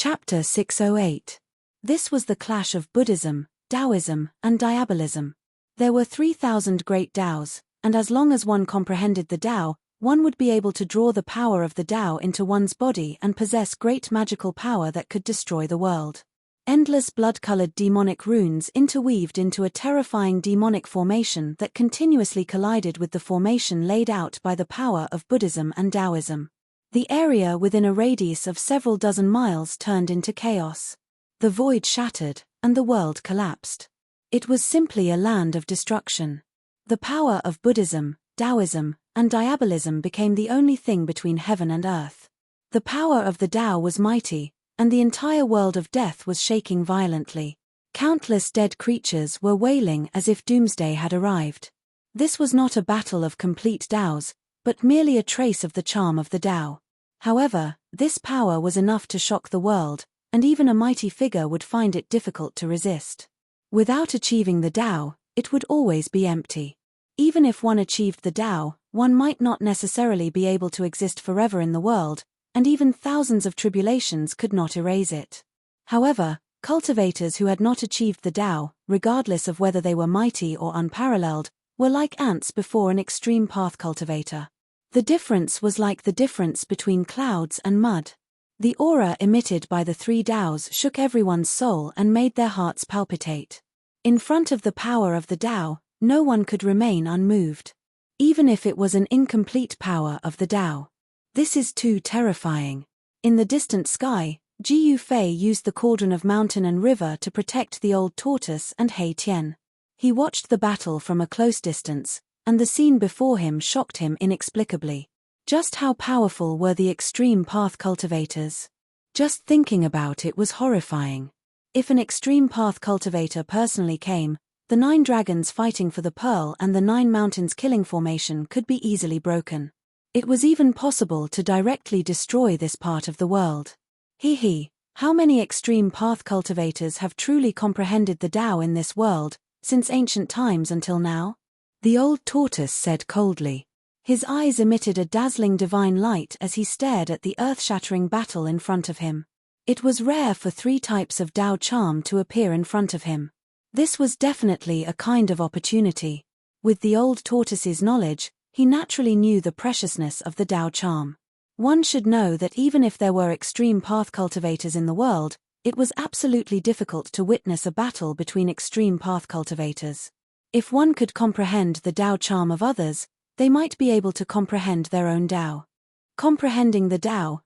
Chapter 608. This was the clash of Buddhism, Taoism, and Diabolism. There were 3,000 great Taos, and as long as one comprehended the Tao, one would be able to draw the power of the Tao into one's body and possess great magical power that could destroy the world. Endless blood-colored demonic runes interweaved into a terrifying demonic formation that continuously collided with the formation laid out by the power of Buddhism and Taoism. The area within a radius of several dozen miles turned into chaos. The void shattered, and the world collapsed. It was simply a land of destruction. The power of Buddhism, Taoism, and Diabolism became the only thing between heaven and earth. The power of the Tao was mighty, and the entire world of death was shaking violently. Countless dead creatures were wailing as if doomsday had arrived. This was not a battle of complete Taos, but merely a trace of the charm of the Tao. However, this power was enough to shock the world, and even a mighty figure would find it difficult to resist. Without achieving the Tao, it would always be empty. Even if one achieved the Tao, one might not necessarily be able to exist forever in the world, and even thousands of tribulations could not erase it. However, cultivators who had not achieved the Tao, regardless of whether they were mighty or unparalleled, were like ants before an extreme path cultivator. The difference was like the difference between clouds and mud. The aura emitted by the three Taos shook everyone's soul and made their hearts palpitate. In front of the power of the Tao, no one could remain unmoved. Even if it was an incomplete power of the Tao. This is too terrifying. In the distant sky, Jiyu Fei used the cauldron of mountain and river to protect the old tortoise and Hei Tian. He watched the battle from a close distance, and the scene before him shocked him inexplicably. Just how powerful were the extreme path cultivators? Just thinking about it was horrifying. If an extreme path cultivator personally came, the 9 dragons fighting for the pearl and the 9 mountains killing formation could be easily broken. It was even possible to directly destroy this part of the world. How many extreme path cultivators have truly comprehended the Tao in this world, since ancient times until now? The old tortoise said coldly. His eyes emitted a dazzling divine light as he stared at the earth-shattering battle in front of him. It was rare for 3 types of Tao charm to appear in front of him. This was definitely a kind of opportunity. With the old tortoise's knowledge, he naturally knew the preciousness of the Tao charm. One should know that even if there were extreme path cultivators in the world, it was absolutely difficult to witness a battle between extreme path cultivators. If one could comprehend the Tao charm of others, they might be able to comprehend their own Tao. Comprehending the Tao,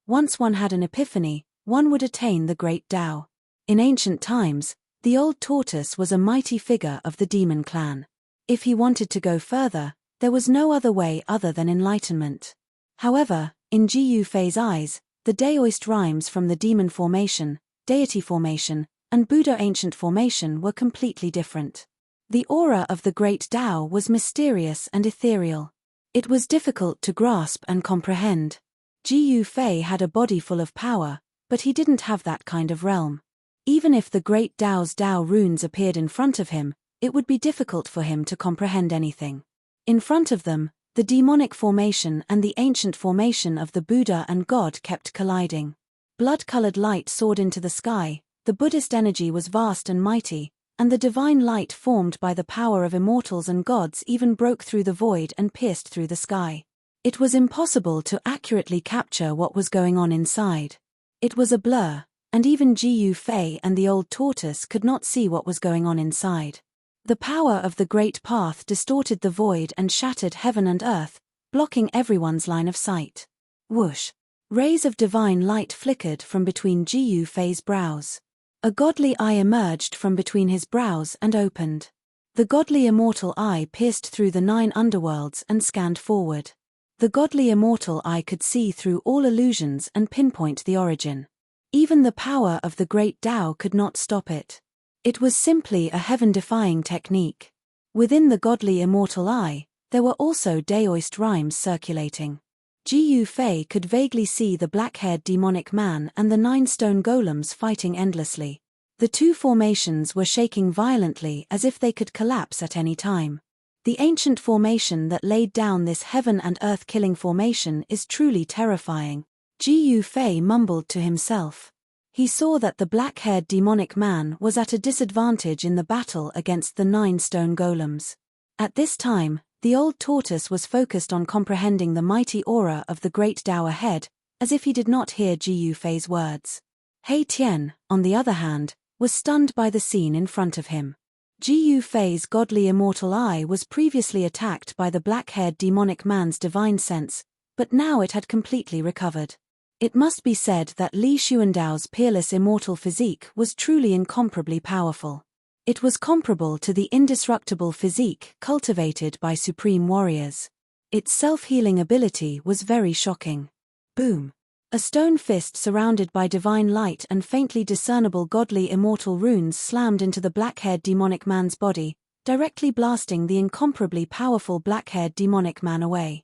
once one had an epiphany, one would attain the great Tao. In ancient times, the old tortoise was a mighty figure of the demon clan. If he wanted to go further, there was no other way other than enlightenment. However, in Jiyu Fei's eyes, the Daoist rhymes from the demon formation, deity formation, and Buddha ancient formation were completely different. The aura of the great Tao was mysterious and ethereal. It was difficult to grasp and comprehend. Jiyu Fei had a body full of power, but he didn't have that kind of realm. Even if the great Tao's Tao runes appeared in front of him, it would be difficult for him to comprehend anything. In front of them, the demonic formation and the ancient formation of the Buddha and God kept colliding. Blood-colored light soared into the sky, the Buddhist energy was vast and mighty, and the divine light formed by the power of immortals and gods even broke through the void and pierced through the sky. It was impossible to accurately capture what was going on inside. It was a blur, and even Jiyu Fei and the old tortoise could not see what was going on inside. The power of the great path distorted the void and shattered heaven and earth, blocking everyone's line of sight. Whoosh! Rays of divine light flickered from between Jiyu Fei's brows. A godly eye emerged from between his brows and opened. The godly immortal eye pierced through the 9 underworlds and scanned forward. The godly immortal eye could see through all illusions and pinpoint the origin. Even the power of the great Tao could not stop it. It was simply a heaven-defying technique. Within the godly immortal eye, there were also Daoist rhymes circulating. Jiyu Fei could vaguely see the black-haired demonic man and the 9 stone golems fighting endlessly. The 2 formations were shaking violently as if they could collapse at any time. The ancient formation that laid down this heaven and earth killing formation is truly terrifying. Ji Fei mumbled to himself. He saw that the black-haired demonic man was at a disadvantage in the battle against the 9 stone golems. At this time, the old tortoise was focused on comprehending the mighty aura of the great Tao ahead, as if he did not hear Ji Fei's words. He Tian, on the other hand, was stunned by the scene in front of him. Ji Fei's godly immortal eye was previously attacked by the black-haired demonic man's divine sense, but now it had completely recovered. It must be said that Li Xuandao's peerless immortal physique was truly incomparably powerful. It was comparable to the indestructible physique cultivated by supreme warriors. Its self-healing ability was very shocking. Boom! A stone fist surrounded by divine light and faintly discernible godly immortal runes slammed into the black-haired demonic man's body, directly blasting the incomparably powerful black-haired demonic man away.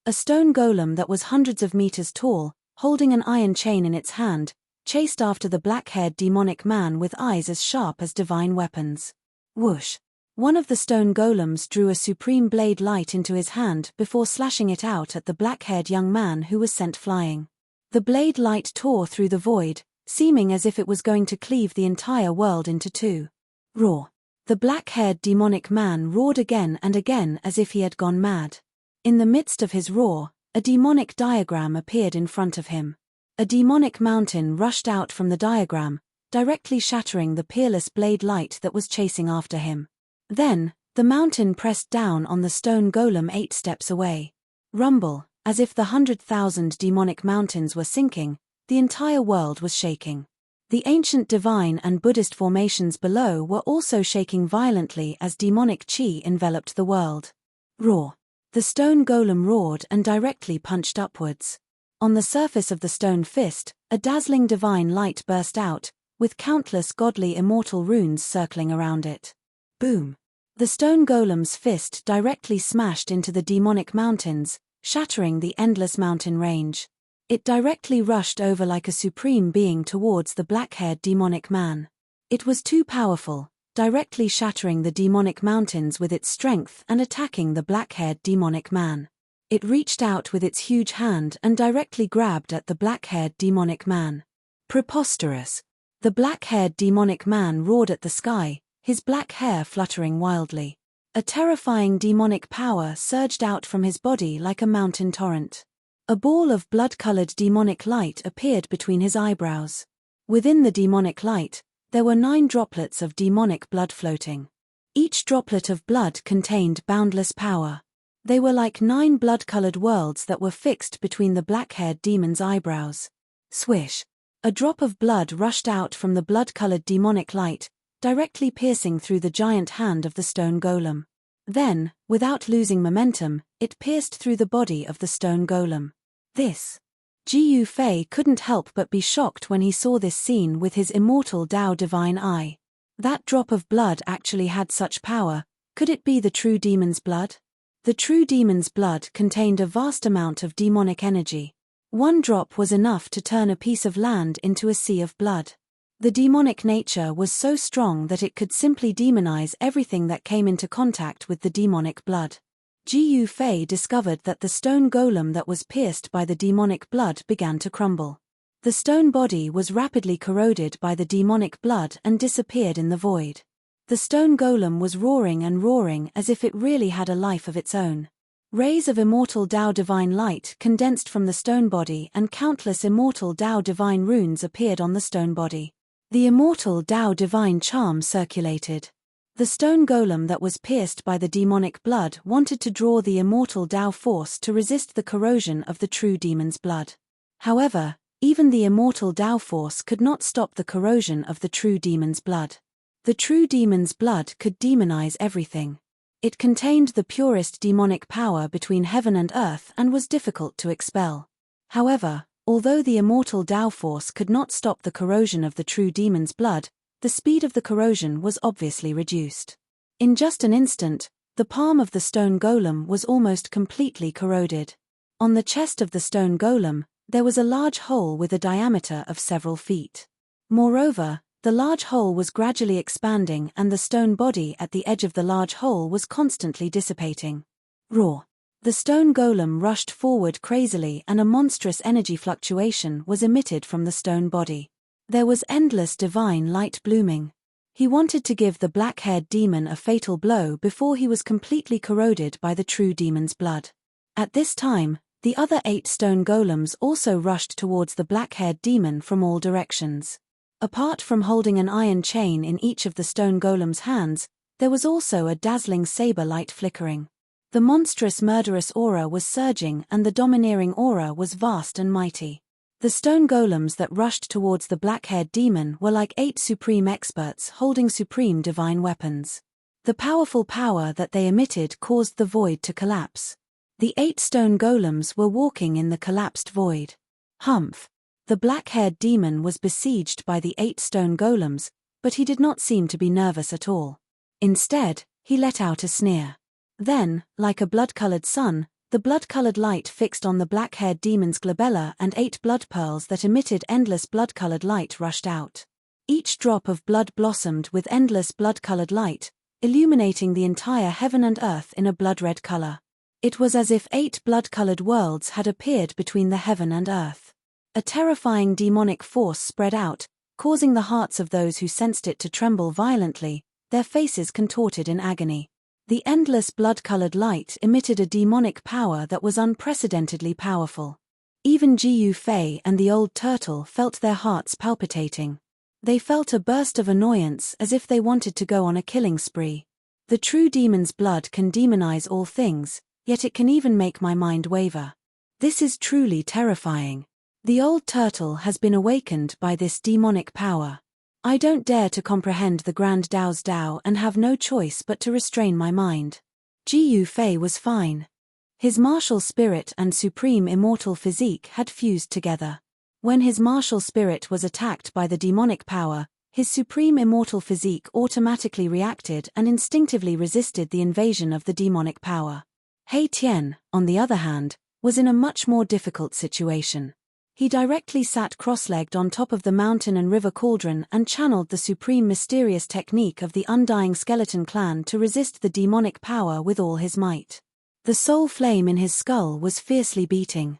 A stone golem that was hundreds of meters tall, holding an iron chain in its hand, chased after the black-haired demonic man with eyes as sharp as divine weapons. Whoosh! One of the stone golems drew a supreme blade light into his hand before slashing it out at the black-haired young man who was sent flying. The blade light tore through the void, seeming as if it was going to cleave the entire world into 2. Roar! The black-haired demonic man roared again and again as if he had gone mad. In the midst of his roar, a demonic diagram appeared in front of him. A demonic mountain rushed out from the diagram, directly shattering the peerless blade light that was chasing after him. Then, the mountain pressed down on the stone golem 8 steps away. Rumble! As if the 100,000 demonic mountains were sinking, the entire world was shaking. The ancient divine and Buddhist formations below were also shaking violently as demonic chi enveloped the world. Roar! The stone golem roared and directly punched upwards. On the surface of the stone fist, a dazzling divine light burst out, with countless godly immortal runes circling around it. Boom! The stone golem's fist directly smashed into the demonic mountains, shattering the endless mountain range. It directly rushed over like a supreme being towards the black-haired demonic man. It was too powerful, directly shattering the demonic mountains with its strength and attacking the black-haired demonic man. It reached out with its huge hand and directly grabbed at the black-haired demonic man. Preposterous! The black-haired demonic man roared at the sky, his black hair fluttering wildly. A terrifying demonic power surged out from his body like a mountain torrent. A ball of blood-colored demonic light appeared between his eyebrows. Within the demonic light, there were 9 droplets of demonic blood floating. Each droplet of blood contained boundless power. They were like 9 blood-colored worlds that were fixed between the black-haired demon's eyebrows. Swish! A drop of blood rushed out from the blood-colored demonic light, directly piercing through the giant hand of the stone golem. Then, without losing momentum, it pierced through the body of the stone golem. Ji Fei couldn't help but be shocked when he saw this scene with his immortal Tao divine eye. That drop of blood actually had such power. Could it be the true demon's blood? The true demon's blood contained a vast amount of demonic energy. 1 drop was enough to turn a piece of land into a sea of blood. The demonic nature was so strong that it could simply demonize everything that came into contact with the demonic blood. Ji Fei discovered that the stone golem that was pierced by the demonic blood began to crumble. The stone body was rapidly corroded by the demonic blood and disappeared in the void. The stone golem was roaring and roaring as if it really had a life of its own. Rays of immortal Tao divine light condensed from the stone body and countless immortal Tao divine runes appeared on the stone body. The immortal Tao divine charm circulated. The stone golem that was pierced by the demonic blood wanted to draw the immortal Tao force to resist the corrosion of the true demon's blood. However, even the immortal Tao force could not stop the corrosion of the true demon's blood. The true demon's blood could demonize everything. It contained the purest demonic power between heaven and earth and was difficult to expel. However, although the immortal Tao force could not stop the corrosion of the true demon's blood, the speed of the corrosion was obviously reduced. In just an instant, the palm of the stone golem was almost completely corroded. On the chest of the stone golem, there was a large hole with a diameter of several feet. Moreover, the large hole was gradually expanding and the stone body at the edge of the large hole was constantly dissipating. Roar! The stone golem rushed forward crazily and a monstrous energy fluctuation was emitted from the stone body. There was endless divine light blooming. He wanted to give the black-haired demon a fatal blow before he was completely corroded by the true demon's blood. At this time, the other 8 stone golems also rushed towards the black-haired demon from all directions. Apart from holding an iron chain in each of the stone golem's hands, there was also a dazzling saber light flickering. The monstrous murderous aura was surging and the domineering aura was vast and mighty. The stone golems that rushed towards the black-haired demon were like 8 supreme experts holding supreme divine weapons. The powerful power that they emitted caused the void to collapse. The 8 stone golems were walking in the collapsed void. Humph! The black-haired demon was besieged by the 8 stone golems, but he did not seem to be nervous at all. Instead, he let out a sneer. Then, like a blood-colored sun, the blood-colored light fixed on the black-haired demon's glabella and 8 blood pearls that emitted endless blood-colored light rushed out. Each drop of blood blossomed with endless blood-colored light, illuminating the entire heaven and earth in a blood-red color. It was as if 8 blood-colored worlds had appeared between the heaven and earth. A terrifying demonic force spread out, causing the hearts of those who sensed it to tremble violently, their faces contorted in agony. The endless blood-colored light emitted a demonic power that was unprecedentedly powerful. Even Ji Fei and the old turtle felt their hearts palpitating. They felt a burst of annoyance as if they wanted to go on a killing spree. The true demon's blood can demonize all things, yet it can even make my mind waver. This is truly terrifying. The old turtle has been awakened by this demonic power. I don't dare to comprehend the grand Tao's Tao and have no choice but to restrain my mind. Ji Fei was fine. His martial spirit and supreme immortal physique had fused together. When his martial spirit was attacked by the demonic power, his supreme immortal physique automatically reacted and instinctively resisted the invasion of the demonic power. He Tian, on the other hand, was in a much more difficult situation. He directly sat cross-legged on top of the mountain and river cauldron and channeled the supreme mysterious technique of the undying skeleton clan to resist the demonic power with all his might. The soul flame in his skull was fiercely beating.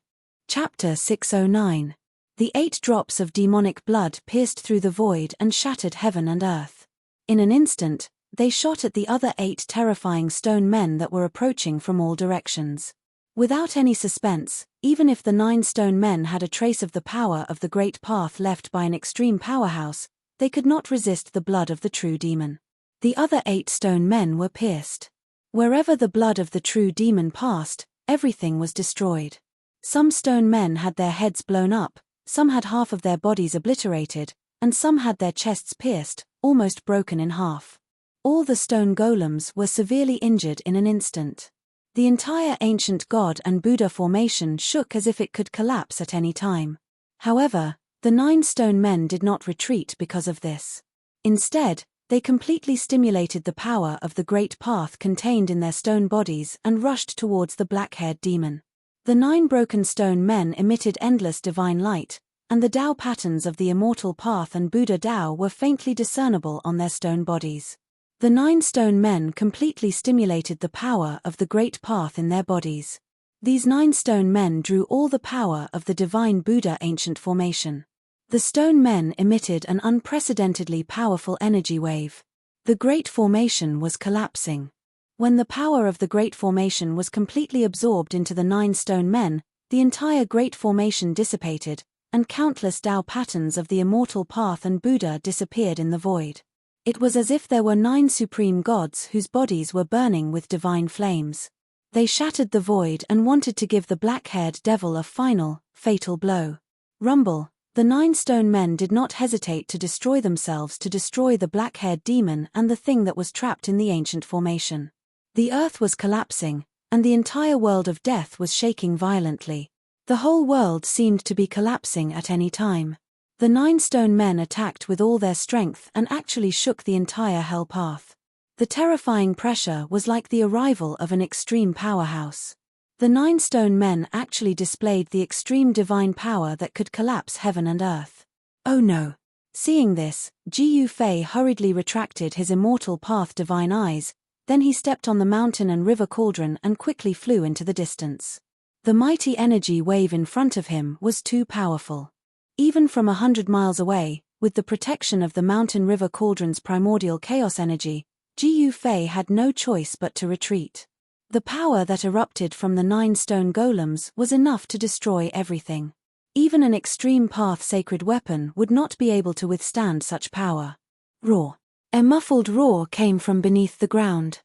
Chapter 609. The 8 drops of demonic blood pierced through the void and shattered heaven and earth. In an instant, they shot at the other 8 terrifying stone men that were approaching from all directions. Without any suspense, even if the 9 stone men had a trace of the power of the great path left by an extreme powerhouse, they could not resist the blood of the true demon. The other 8 stone men were pierced. Wherever the blood of the true demon passed, everything was destroyed. Some stone men had their heads blown up, some had half of their bodies obliterated, and some had their chests pierced, almost broken in half. All the stone golems were severely injured in an instant. The entire ancient God and Buddha formation shook as if it could collapse at any time. However, the 9 stone men did not retreat because of this. Instead, they completely stimulated the power of the great path contained in their stone bodies and rushed towards the black-haired demon. The 9 broken stone men emitted endless divine light, and the Tao patterns of the immortal path and Buddha Tao were faintly discernible on their stone bodies. The 9 stone men completely stimulated the power of the great path in their bodies. These 9 stone men drew all the power of the divine Buddha ancient formation. The stone men emitted an unprecedentedly powerful energy wave. The great formation was collapsing. When the power of the great formation was completely absorbed into the 9 stone men, the entire great formation dissipated, and countless Tao patterns of the immortal path and Buddha disappeared in the void. It was as if there were 9 supreme gods whose bodies were burning with divine flames. They shattered the void and wanted to give the black-haired devil a final, fatal blow. Rumble, the 9 stone men did not hesitate to destroy themselves to destroy the black-haired demon and the thing that was trapped in the ancient formation. The earth was collapsing, and the entire world of death was shaking violently. The whole world seemed to be collapsing at any time. The 9 stone men attacked with all their strength and actually shook the entire hell path. The terrifying pressure was like the arrival of an extreme powerhouse. The 9 stone men actually displayed the extreme divine power that could collapse heaven and earth. Oh no! Seeing this, Ji Fei hurriedly retracted his immortal path divine eyes, Then he stepped on the mountain and river cauldron and quickly flew into the distance. The mighty energy wave in front of him was too powerful. Even from 100 miles away, with the protection of the mountain river cauldron's primordial chaos energy, Ji Yufei had no choice but to retreat. The power that erupted from the 9 stone golems was enough to destroy everything. Even an extreme path sacred weapon would not be able to withstand such power. Roar. A muffled roar came from beneath the ground.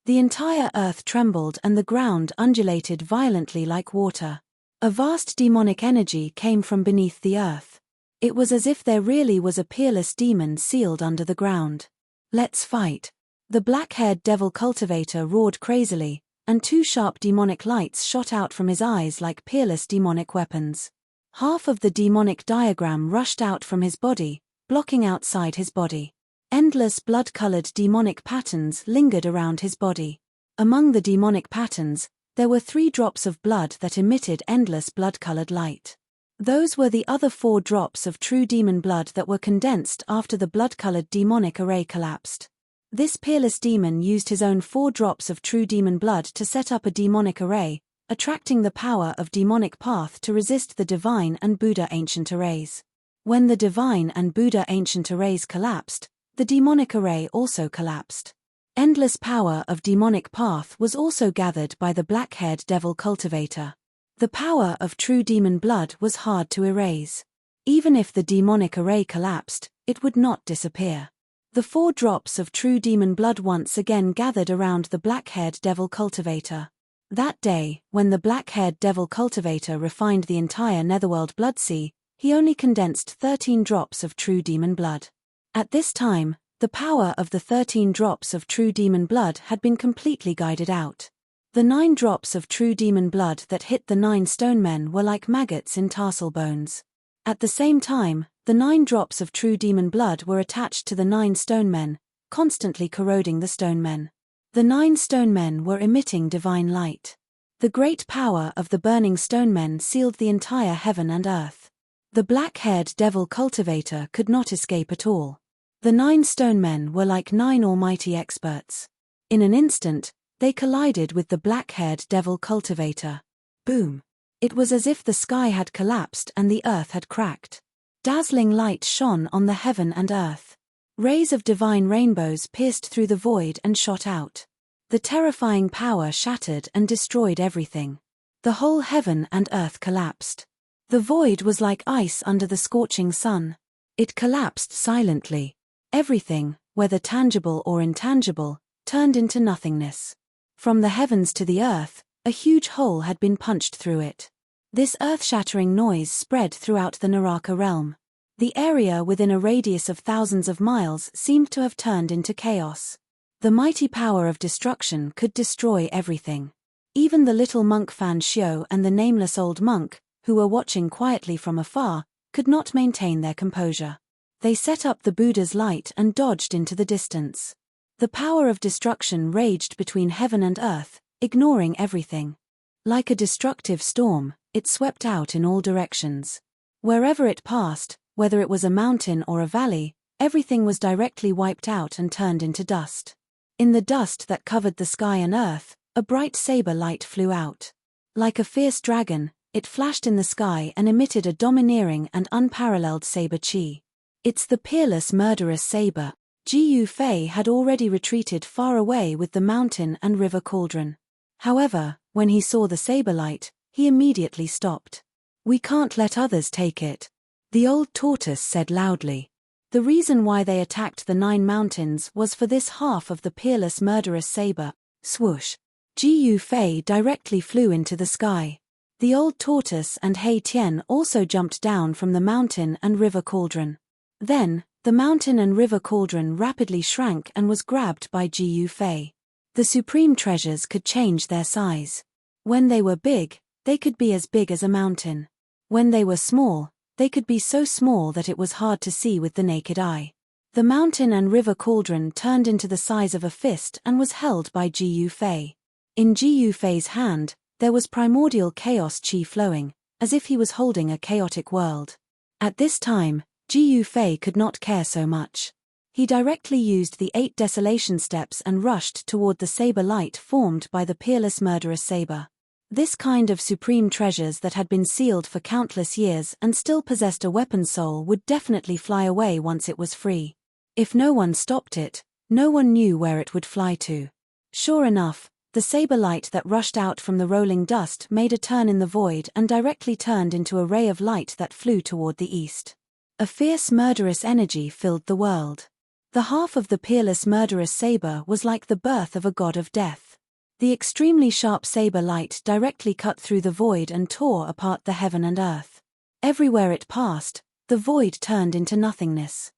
The entire earth trembled and the ground undulated violently like water. A vast demonic energy came from beneath the earth. It was as if there really was a peerless demon sealed under the ground. Let's fight. The black-haired devil cultivator roared crazily, and 2 sharp demonic lights shot out from his eyes like peerless demonic weapons. Half of the demonic diagram rushed out from his body, blocking outside his body. Endless blood-colored demonic patterns lingered around his body. Among the demonic patterns, there were 3 drops of blood that emitted endless blood-colored light. Those were the other 4 drops of true demon blood that were condensed after the blood-colored demonic array collapsed. This peerless demon used his own 4 drops of true demon blood to set up a demonic array, attracting the power of demonic path to resist the divine and Buddha ancient arrays. When the divine and Buddha ancient arrays collapsed, the demonic array also collapsed. Endless power of demonic path was also gathered by the black-haired devil cultivator. The power of true demon blood was hard to erase. Even if the demonic array collapsed, it would not disappear. The 4 drops of true demon blood once again gathered around the black-haired devil cultivator. That day, when the black-haired devil cultivator refined the entire netherworld blood sea, he only condensed 13 drops of true demon blood. At this time, the power of the 13 drops of true demon blood had been completely guided out. The 9 drops of true demon blood that hit the 9 stone men were like maggots in tarsal bones. At the same time, the 9 drops of true demon blood were attached to the 9 stone men, constantly corroding the stone men. The 9 stone men were emitting divine light. The great power of the burning stone men sealed the entire heaven and earth. The black-haired devil cultivator could not escape at all. The 9 stone men were like 9 almighty experts. In an instant, they collided with the black-haired devil cultivator. Boom! It was as if the sky had collapsed and the earth had cracked. Dazzling light shone on the heaven and earth. Rays of divine rainbows pierced through the void and shot out. The terrifying power shattered and destroyed everything. The whole heaven and earth collapsed. The void was like ice under the scorching sun. It collapsed silently. Everything, whether tangible or intangible, turned into nothingness. From the heavens to the earth, a huge hole had been punched through it. This earth-shattering noise spread throughout the Naraka realm. The area within a radius of thousands of miles seemed to have turned into chaos. The mighty power of destruction could destroy everything. Even the little monk Fan Xiu and the nameless old monk, who were watching quietly from afar, could not maintain their composure. They set up the Buddha's light and dodged into the distance. The power of destruction raged between heaven and earth, ignoring everything. Like a destructive storm, it swept out in all directions. Wherever it passed, whether it was a mountain or a valley, everything was directly wiped out and turned into dust. In the dust that covered the sky and earth, a bright saber light flew out. Like a fierce dragon, it flashed in the sky and emitted a domineering and unparalleled saber chi. It's the peerless murderous saber. Ji Yufei had already retreated far away with the mountain and river cauldron. However, when he saw the saber light, he immediately stopped. "We can't let others take it," the old tortoise said loudly. The reason why they attacked the 9 mountains was for this half of the peerless murderous saber. Swoosh! Ji Yufei directly flew into the sky. The old tortoise and Hei Tian also jumped down from the mountain and river cauldron. Then, the mountain and river cauldron rapidly shrank and was grabbed by Ji Yufei. The supreme treasures could change their size. When they were big, they could be as big as a mountain. When they were small, they could be so small that it was hard to see with the naked eye. The mountain and river cauldron turned into the size of a fist and was held by Ji Yufei. In Ji Yufei's hand, there was primordial chaos chi flowing, as if he was holding a chaotic world. At this time, Ji Yufei could not care so much. He directly used the 8 desolation steps and rushed toward the saber light formed by the peerless murderous saber. This kind of supreme treasures that had been sealed for countless years and still possessed a weapon soul would definitely fly away once it was free. If no one stopped it, no one knew where it would fly to. Sure enough, the saber light that rushed out from the rolling dust made a turn in the void and directly turned into a ray of light that flew toward the east. A fierce murderous energy filled the world. The half of the peerless murderous saber was like the birth of a god of death. The extremely sharp saber light directly cut through the void and tore apart the heaven and earth. Everywhere it passed, the void turned into nothingness.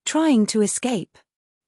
Trying to escape.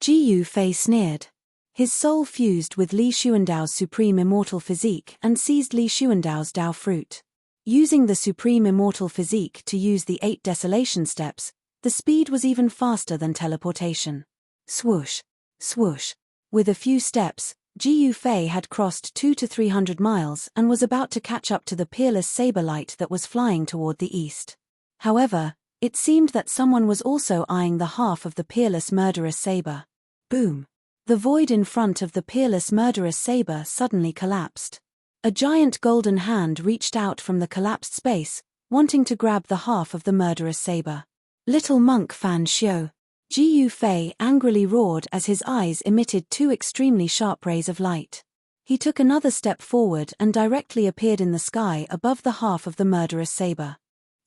Ji Fei sneered. His soul fused with Li Xuandao's supreme immortal physique and seized Li Xuandao's Dao fruit. Using the supreme immortal physique to use the 8 desolation steps, the speed was even faster than teleportation. Swoosh, swoosh. With a few steps, Ji Fei had crossed 200 to 300 miles and was about to catch up to the peerless saber light that was flying toward the east. However, it seemed that someone was also eyeing the half of the peerless murderous saber. Boom! The void in front of the peerless murderous saber suddenly collapsed. A giant golden hand reached out from the collapsed space, wanting to grab the half of the murderous saber. Little monk Fan Xiu. Ji Fei angrily roared as his eyes emitted 2 extremely sharp rays of light. He took another step forward and directly appeared in the sky above the half of the murderous saber.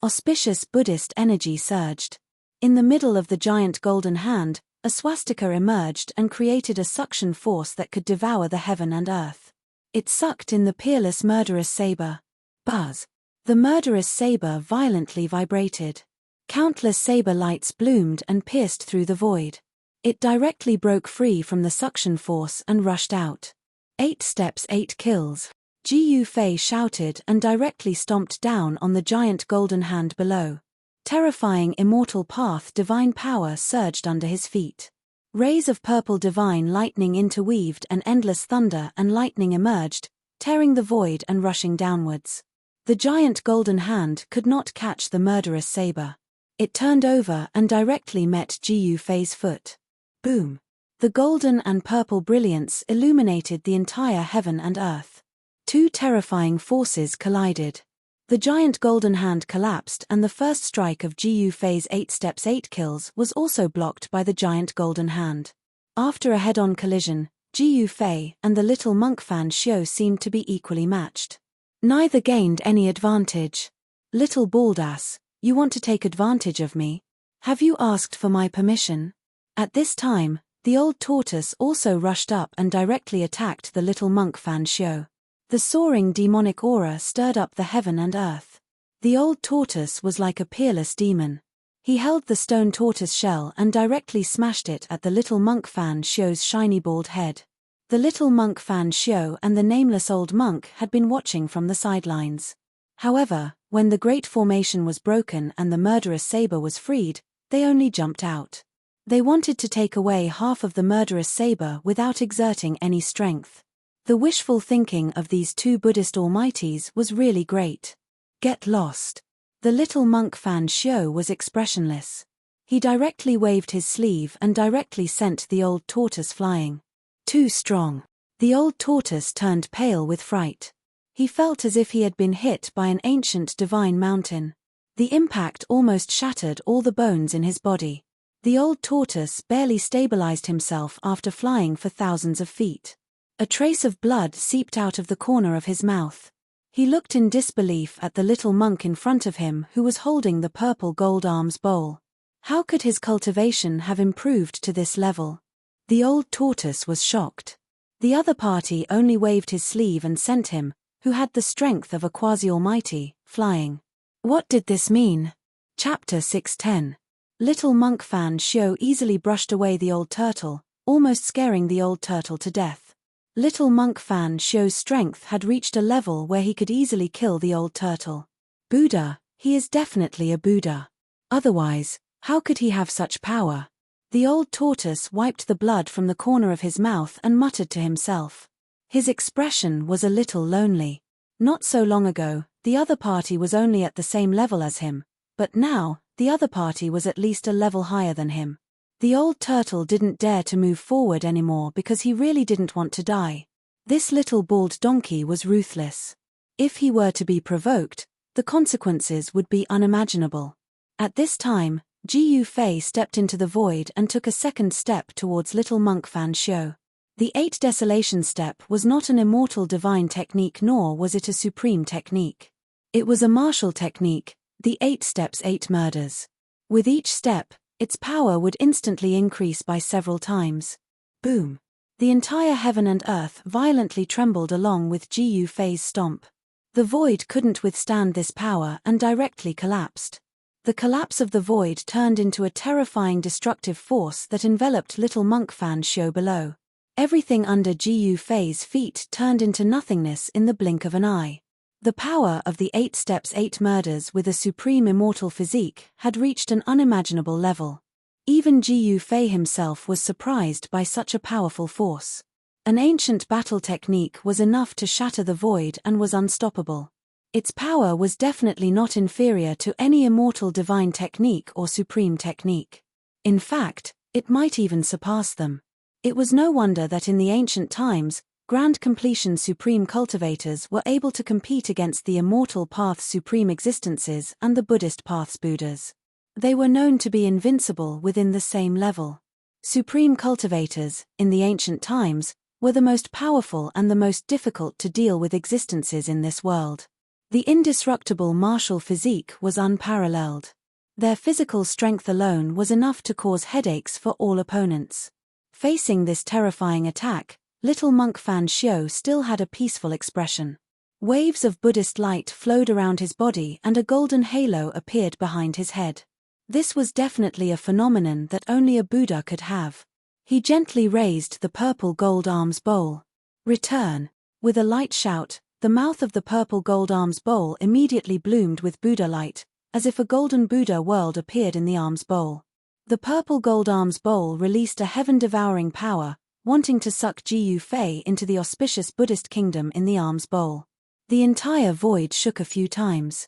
Auspicious Buddhist energy surged. In the middle of the giant golden hand, a swastika emerged and created a suction force that could devour the heaven and earth. It sucked in the peerless murderous saber. Buzz! The murderous saber violently vibrated. Countless saber lights bloomed and pierced through the void. It directly broke free from the suction force and rushed out. 8 steps 8 kills. Ji Fei shouted and directly stomped down on the giant golden hand below. Terrifying immortal path divine power surged under his feet. Rays of purple divine lightning interweaved and endless thunder and lightning emerged, tearing the void and rushing downwards. The giant golden hand could not catch the murderous saber. It turned over and directly met Ji Fei's foot. Boom! The golden and purple brilliance illuminated the entire heaven and earth. 2 terrifying forces collided. The giant golden hand collapsed and the first strike of Ji Fei's 8 steps 8 kills was also blocked by the giant golden hand. After a head-on collision, Ji Fei and the little monk Fan Xiu seemed to be equally matched. Neither gained any advantage. Little baldass, you want to take advantage of me? Have you asked for my permission? At this time, the old tortoise also rushed up and directly attacked the little monk Fan Xiu. The soaring demonic aura stirred up the heaven and earth. The old tortoise was like a peerless demon. He held the stone tortoise shell and directly smashed it at the little monk Fan Xiu's shiny bald head. The little monk Fan Xiu and the nameless old monk had been watching from the sidelines. However, when the great formation was broken and the murderous saber was freed, they only jumped out. They wanted to take away half of the murderous saber without exerting any strength. The wishful thinking of these 2 Buddhist almighties was really great. Get lost. The little monk Fan Xiu was expressionless. He directly waved his sleeve and directly sent the old tortoise flying. Too strong. The old tortoise turned pale with fright. He felt as if he had been hit by an ancient divine mountain. The impact almost shattered all the bones in his body. The old tortoise barely stabilized himself after flying for thousands of feet. A trace of blood seeped out of the corner of his mouth. He looked in disbelief at the little monk in front of him who was holding the purple gold arms bowl. How could his cultivation have improved to this level? The old tortoise was shocked. The other party only waved his sleeve and sent him, who had the strength of a quasi-almighty, flying. What did this mean? Chapter 610. Little monk Fan Xiu easily brushed away the old turtle, almost scaring the old turtle to death. Little monk Fan Xiu's strength had reached a level where he could easily kill the old turtle. Buddha, he is definitely a Buddha. Otherwise, how could he have such power? The old tortoise wiped the blood from the corner of his mouth and muttered to himself. His expression was a little lonely. Not so long ago, the other party was only at the same level as him, but now, the other party was at least a level higher than him. The old turtle didn't dare to move forward anymore because he really didn't want to die. This little bald donkey was ruthless. If he were to be provoked, the consequences would be unimaginable. At this time, Jiyu Fei stepped into the void and took a second step towards little monk Fan Xiu. The 8 Desolation step was not an immortal divine technique, nor was it a supreme technique. It was a martial technique, the 8 steps 8 murders. With each step, its power would instantly increase by several times. Boom! The entire heaven and earth violently trembled along with Jiyu Fei's stomp. The void couldn't withstand this power and directly collapsed. The collapse of the void turned into a terrifying destructive force that enveloped little monk Fan Xiu below. Everything under Jiyu Fei's feet turned into nothingness in the blink of an eye. The power of the 8 steps 8 murders with a supreme immortal physique had reached an unimaginable level. Even Jiyu Fei himself was surprised by such a powerful force. An ancient battle technique was enough to shatter the void and was unstoppable. Its power was definitely not inferior to any immortal divine technique or supreme technique. In fact, it might even surpass them. It was no wonder that in the ancient times, Grand Completion Supreme cultivators were able to compete against the Immortal Path's supreme existences and the Buddhist Path's Buddhas. They were known to be invincible within the same level. Supreme cultivators, in the ancient times, were the most powerful and the most difficult to deal with existences in this world. The indestructible martial physique was unparalleled. Their physical strength alone was enough to cause headaches for all opponents. Facing this terrifying attack, little monk Fan Xiu still had a peaceful expression. Waves of Buddhist light flowed around his body and a golden halo appeared behind his head. This was definitely a phenomenon that only a Buddha could have. He gently raised the purple gold arms bowl. Return! With a light shout, the mouth of the purple gold arms bowl immediately bloomed with Buddha light, as if a golden Buddha world appeared in the arms bowl. The purple gold arms bowl released a heaven-devouring power, wanting to suck Jiyu Fei into the auspicious Buddhist kingdom in the arms bowl. The entire void shook a few times.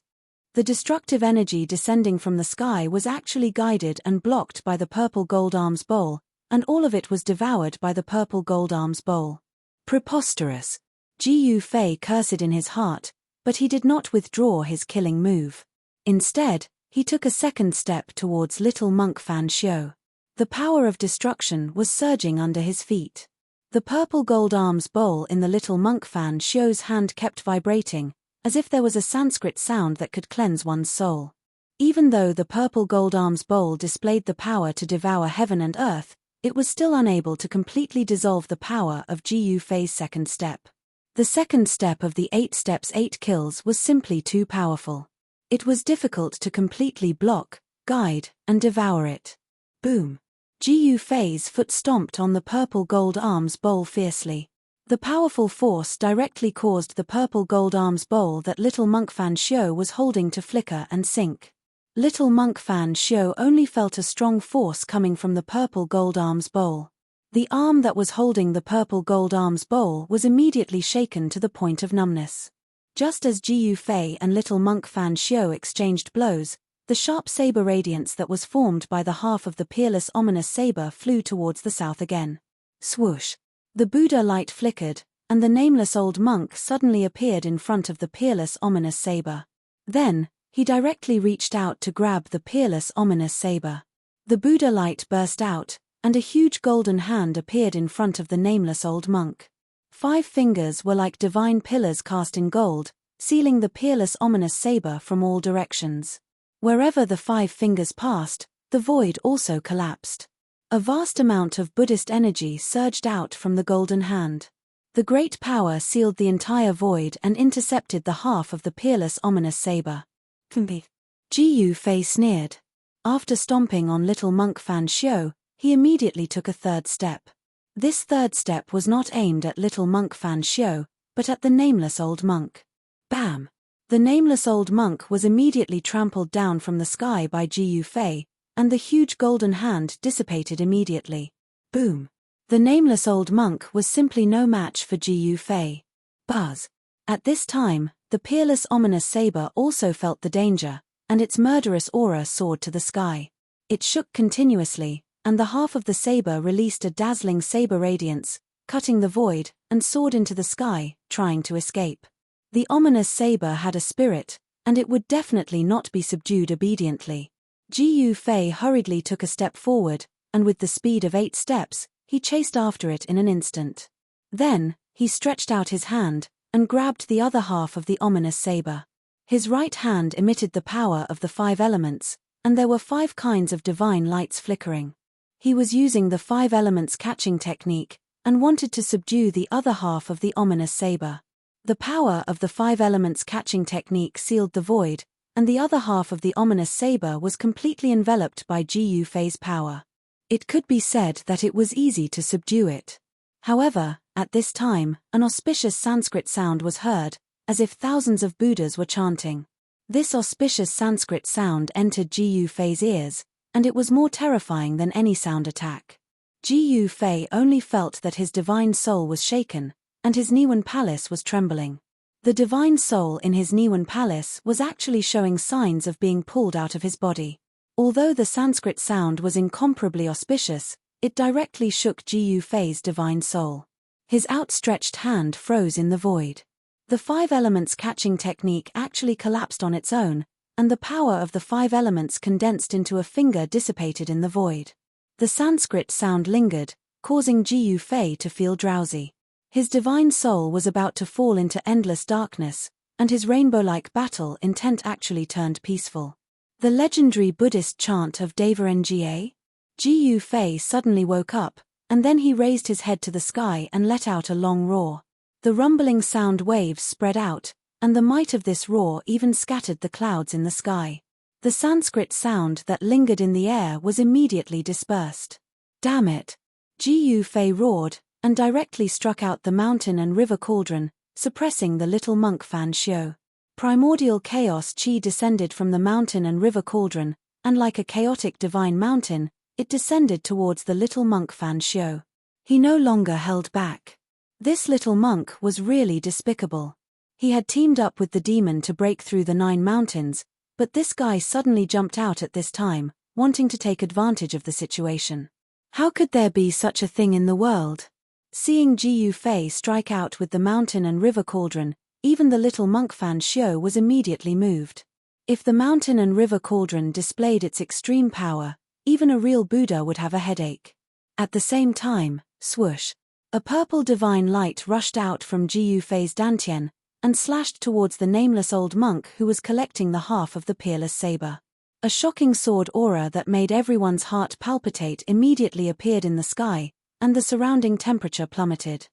The destructive energy descending from the sky was actually guided and blocked by the purple gold arms bowl, and all of it was devoured by the purple gold arms bowl. Preposterous! Jiyu Fei cursed in his heart, but he did not withdraw his killing move. Instead, he took a second step towards little monk Fan Xiu. The power of destruction was surging under his feet. The purple gold arms bowl in the little monk Fan Xiu's hand kept vibrating, as if there was a Sanskrit sound that could cleanse one's soul. Even though the purple gold arms bowl displayed the power to devour heaven and earth, it was still unable to completely dissolve the power of Jiyu Fei's second step. The second step of the 8 steps 8 kills was simply too powerful. It was difficult to completely block, guide, and devour it. Boom! Jiyu Fei's foot stomped on the purple gold arms bowl fiercely. The powerful force directly caused the purple gold arms bowl that little monk Fan Xiu was holding to flicker and sink. Little monk Fan Xiu only felt a strong force coming from the purple gold arms bowl. The arm that was holding the purple gold arms bowl was immediately shaken to the point of numbness. Just as Jiyu Fei and little monk Fan Xiu exchanged blows, the sharp saber radiance that was formed by the half of the peerless ominous saber flew towards the south again. Swoosh! The Buddha light flickered, and the nameless old monk suddenly appeared in front of the peerless ominous saber. Then, he directly reached out to grab the peerless ominous saber. The Buddha light burst out, and a huge golden hand appeared in front of the nameless old monk. 5 fingers were like divine pillars cast in gold, sealing the peerless ominous saber from all directions. Wherever the 5 fingers passed, the void also collapsed. A vast amount of Buddhist energy surged out from the golden hand. The great power sealed the entire void and intercepted the half of the peerless ominous saber. Jiyu Fei sneered. After stomping on little monk Fan Xiu, he immediately took a third step. This third step was not aimed at little monk Fan Xiu, but at the nameless old monk. Bam! The nameless old monk was immediately trampled down from the sky by Jiyu Fei, and the huge golden hand dissipated immediately. Boom! The nameless old monk was simply no match for Jiyu Fei. Buzz! At this time, the peerless ominous saber also felt the danger, and its murderous aura soared to the sky. It shook continuously, and the half of the saber released a dazzling saber radiance, cutting the void, and soared into the sky, trying to escape. The ominous saber had a spirit, and it would definitely not be subdued obediently. Ji Yufei hurriedly took a step forward, and with the speed of 8 steps, he chased after it in an instant. Then, he stretched out his hand, and grabbed the other half of the ominous saber. His right hand emitted the power of the 5 elements, and there were 5 kinds of divine lights flickering. He was using the 5 elements catching technique, and wanted to subdue the other half of the ominous saber. The power of the 5 elements catching technique sealed the void, and the other half of the ominous saber was completely enveloped by Ji Yufei's power. It could be said that it was easy to subdue it. However, at this time, an auspicious Sanskrit sound was heard, as if thousands of Buddhas were chanting. This auspicious Sanskrit sound entered Ji Yufei's ears, and it was more terrifying than any sound attack. Ji Yufei only felt that his divine soul was shaken, and his Niwen palace was trembling. The divine soul in his Niwen palace was actually showing signs of being pulled out of his body. Although the Sanskrit sound was incomparably auspicious, it directly shook Ji Yufei's divine soul. His outstretched hand froze in the void. The 5 elements catching technique actually collapsed on its own, and the power of the 5 elements condensed into a finger dissipated in the void. The Sanskrit sound lingered, causing Ji Yufei to feel drowsy. His divine soul was about to fall into endless darkness, and his rainbow-like battle intent actually turned peaceful. The legendary Buddhist chant of Deva Nga? Ji Yufei suddenly woke up, and then he raised his head to the sky and let out a long roar. The rumbling sound waves spread out, and the might of this roar even scattered the clouds in the sky. The Sanskrit sound that lingered in the air was immediately dispersed. Damn it! Ji Yufei roared, and directly struck out the mountain and river cauldron, suppressing the little monk Fan Xiu. Primordial chaos chi descended from the mountain and river cauldron, and like a chaotic divine mountain, it descended towards the little monk Fan Xiu. He no longer held back. This little monk was really despicable. He had teamed up with the demon to break through the 9 mountains, but this guy suddenly jumped out at this time, wanting to take advantage of the situation. How could there be such a thing in the world? Seeing Ji Yufei strike out with the mountain and river cauldron, even the little monk Fan Xiu was immediately moved. If the mountain and river cauldron displayed its extreme power, even a real Buddha would have a headache. At the same time, swoosh! A purple divine light rushed out from Ji Yufei's dantian, and slashed towards the nameless old monk who was collecting the half of the peerless saber. A shocking sword aura that made everyone's heart palpitate immediately appeared in the sky, and the surrounding temperature plummeted.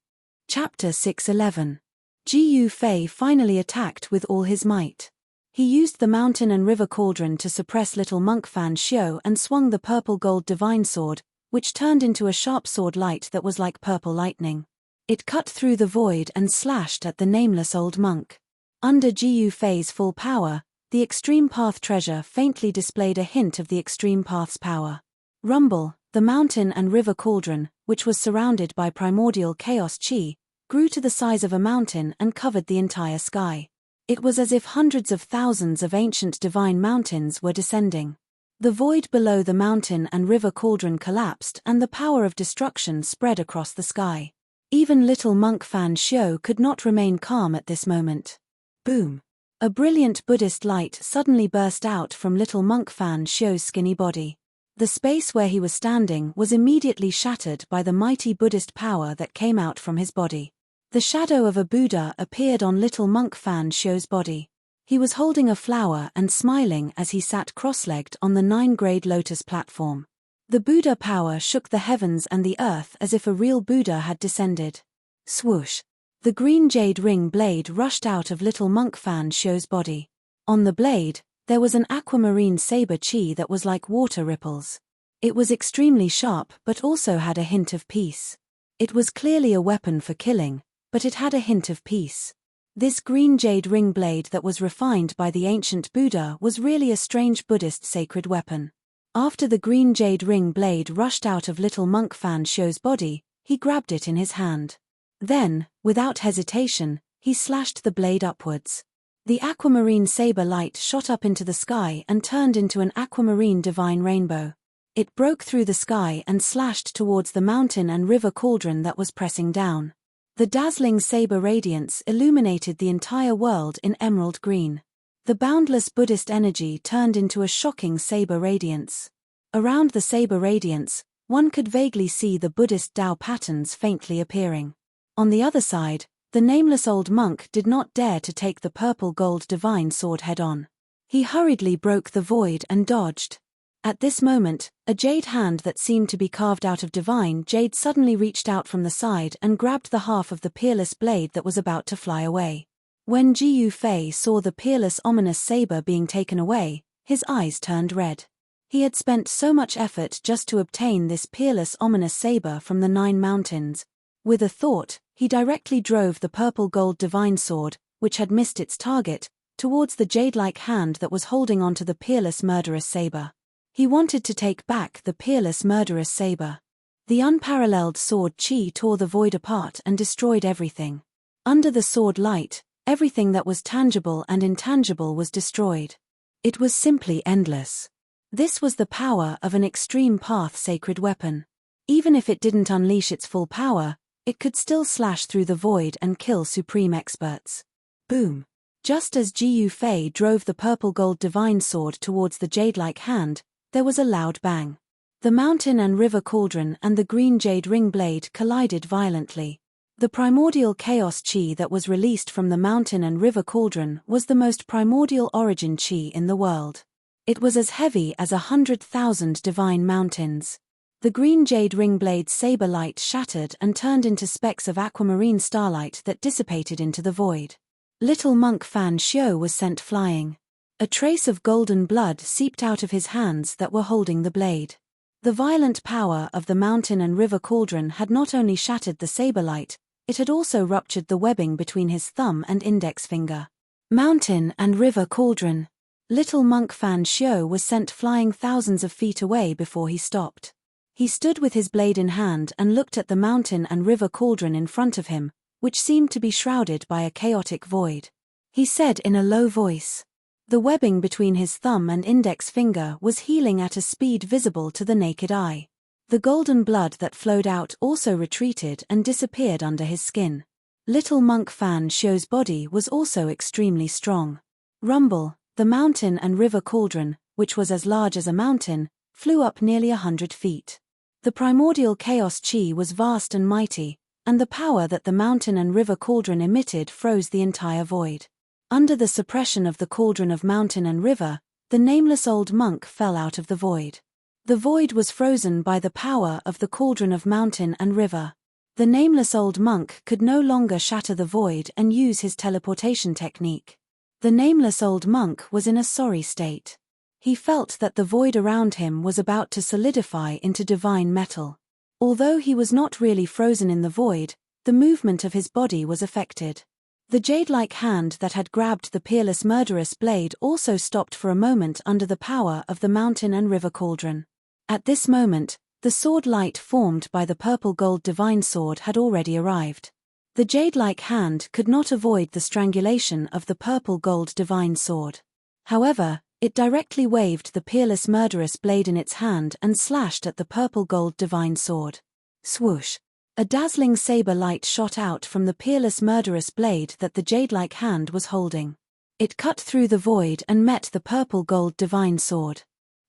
Chapter 6:11. Ji Yufei finally attacked with all his might. He used the mountain and river cauldron to suppress little monk Fan Xiu and swung the purple gold divine sword, which turned into a sharp sword light that was like purple lightning. It cut through the void and slashed at the nameless old monk. Under Ji Yufei's full power, the Extreme Path treasure faintly displayed a hint of the Extreme Path's power. Rumble, the mountain and river cauldron, which was surrounded by primordial chaos chi, grew to the size of a mountain and covered the entire sky. It was as if hundreds of thousands of ancient divine mountains were descending. The void below the mountain and river cauldron collapsed and the power of destruction spread across the sky. Even little monk Fan Xiu could not remain calm at this moment. Boom! A brilliant Buddhist light suddenly burst out from little monk Fan Xiu's skinny body. The space where he was standing was immediately shattered by the mighty Buddhist power that came out from his body. The shadow of a Buddha appeared on little monk Fan Xiu's body. He was holding a flower and smiling as he sat cross-legged on the 9-grade lotus platform. The Buddha power shook the heavens and the earth as if a real Buddha had descended. Swoosh! The green jade ring blade rushed out of little monk Fan Xiu's body. On the blade, there was an aquamarine saber chi that was like water ripples. It was extremely sharp but also had a hint of peace. It was clearly a weapon for killing, but it had a hint of peace. This green jade ring blade that was refined by the ancient Buddha was really a strange Buddhist sacred weapon. After the green jade ring blade rushed out of little monk Fan Xiu's body, he grabbed it in his hand. Then, without hesitation, he slashed the blade upwards. The aquamarine saber light shot up into the sky and turned into an aquamarine divine rainbow. It broke through the sky and slashed towards the mountain and river cauldron that was pressing down. The dazzling saber radiance illuminated the entire world in emerald green. The boundless Buddhist energy turned into a shocking saber radiance. Around the saber radiance, one could vaguely see the Buddhist Tao patterns faintly appearing. On the other side, the nameless old monk did not dare to take the purple gold divine sword head-on. He hurriedly broke the void and dodged. At this moment, a jade hand that seemed to be carved out of divine jade suddenly reached out from the side and grabbed the half of the peerless blade that was about to fly away. When Ji Yu Fei saw the peerless ominous saber being taken away, his eyes turned red. He had spent so much effort just to obtain this peerless ominous saber from the 9 mountains. With a thought, he directly drove the purple gold divine sword, which had missed its target, towards the jade-like hand that was holding onto the peerless murderous saber. He wanted to take back the peerless murderous saber. The unparalleled sword Qi tore the void apart and destroyed everything. Under the sword light, everything that was tangible and intangible was destroyed. It was simply endless. This was the power of an extreme path sacred weapon. Even if it didn't unleash its full power, it could still slash through the void and kill supreme experts. Boom! Just as Ji Yu Fei drove the purple gold divine sword towards the jade-like hand, there was a loud bang. The mountain and river cauldron and the green jade ring blade collided violently. The primordial chaos Qi that was released from the mountain and river cauldron was the most primordial origin Qi in the world. It was as heavy as 100,000 divine mountains. The green jade ring blade's saber light shattered and turned into specks of aquamarine starlight that dissipated into the void. Little monk Fan Xiu was sent flying. A trace of golden blood seeped out of his hands that were holding the blade. The violent power of the mountain and river cauldron had not only shattered the saber light, it had also ruptured the webbing between his thumb and index finger. Mountain and river cauldron. Little monk Fan Xiu was sent flying thousands of feet away before he stopped. He stood with his blade in hand and looked at the mountain and river cauldron in front of him, which seemed to be shrouded by a chaotic void. He said in a low voice. The webbing between his thumb and index finger was healing at a speed visible to the naked eye. The golden blood that flowed out also retreated and disappeared under his skin. Little monk Fan Xiu's body was also extremely strong. Rumble, the mountain and river cauldron, which was as large as a mountain, flew up nearly 100 feet. The primordial chaos Qi was vast and mighty, and the power that the mountain and river cauldron emitted froze the entire void. Under the suppression of the cauldron of mountain and river, the nameless old monk fell out of the void. The void was frozen by the power of the cauldron of mountain and river. The nameless old monk could no longer shatter the void and use his teleportation technique. The nameless old monk was in a sorry state. He felt that the void around him was about to solidify into divine metal. Although he was not really frozen in the void, the movement of his body was affected. The jade-like hand that had grabbed the peerless murderous blade also stopped for a moment under the power of the mountain and river cauldron. At this moment, the sword light formed by the purple gold divine sword had already arrived. The jade-like hand could not avoid the strangulation of the purple gold divine sword. However, it directly waved the peerless murderous blade in its hand and slashed at the purple gold divine sword. Swoosh! A dazzling saber light shot out from the peerless murderous blade that the jade-like hand was holding. It cut through the void and met the purple gold divine sword.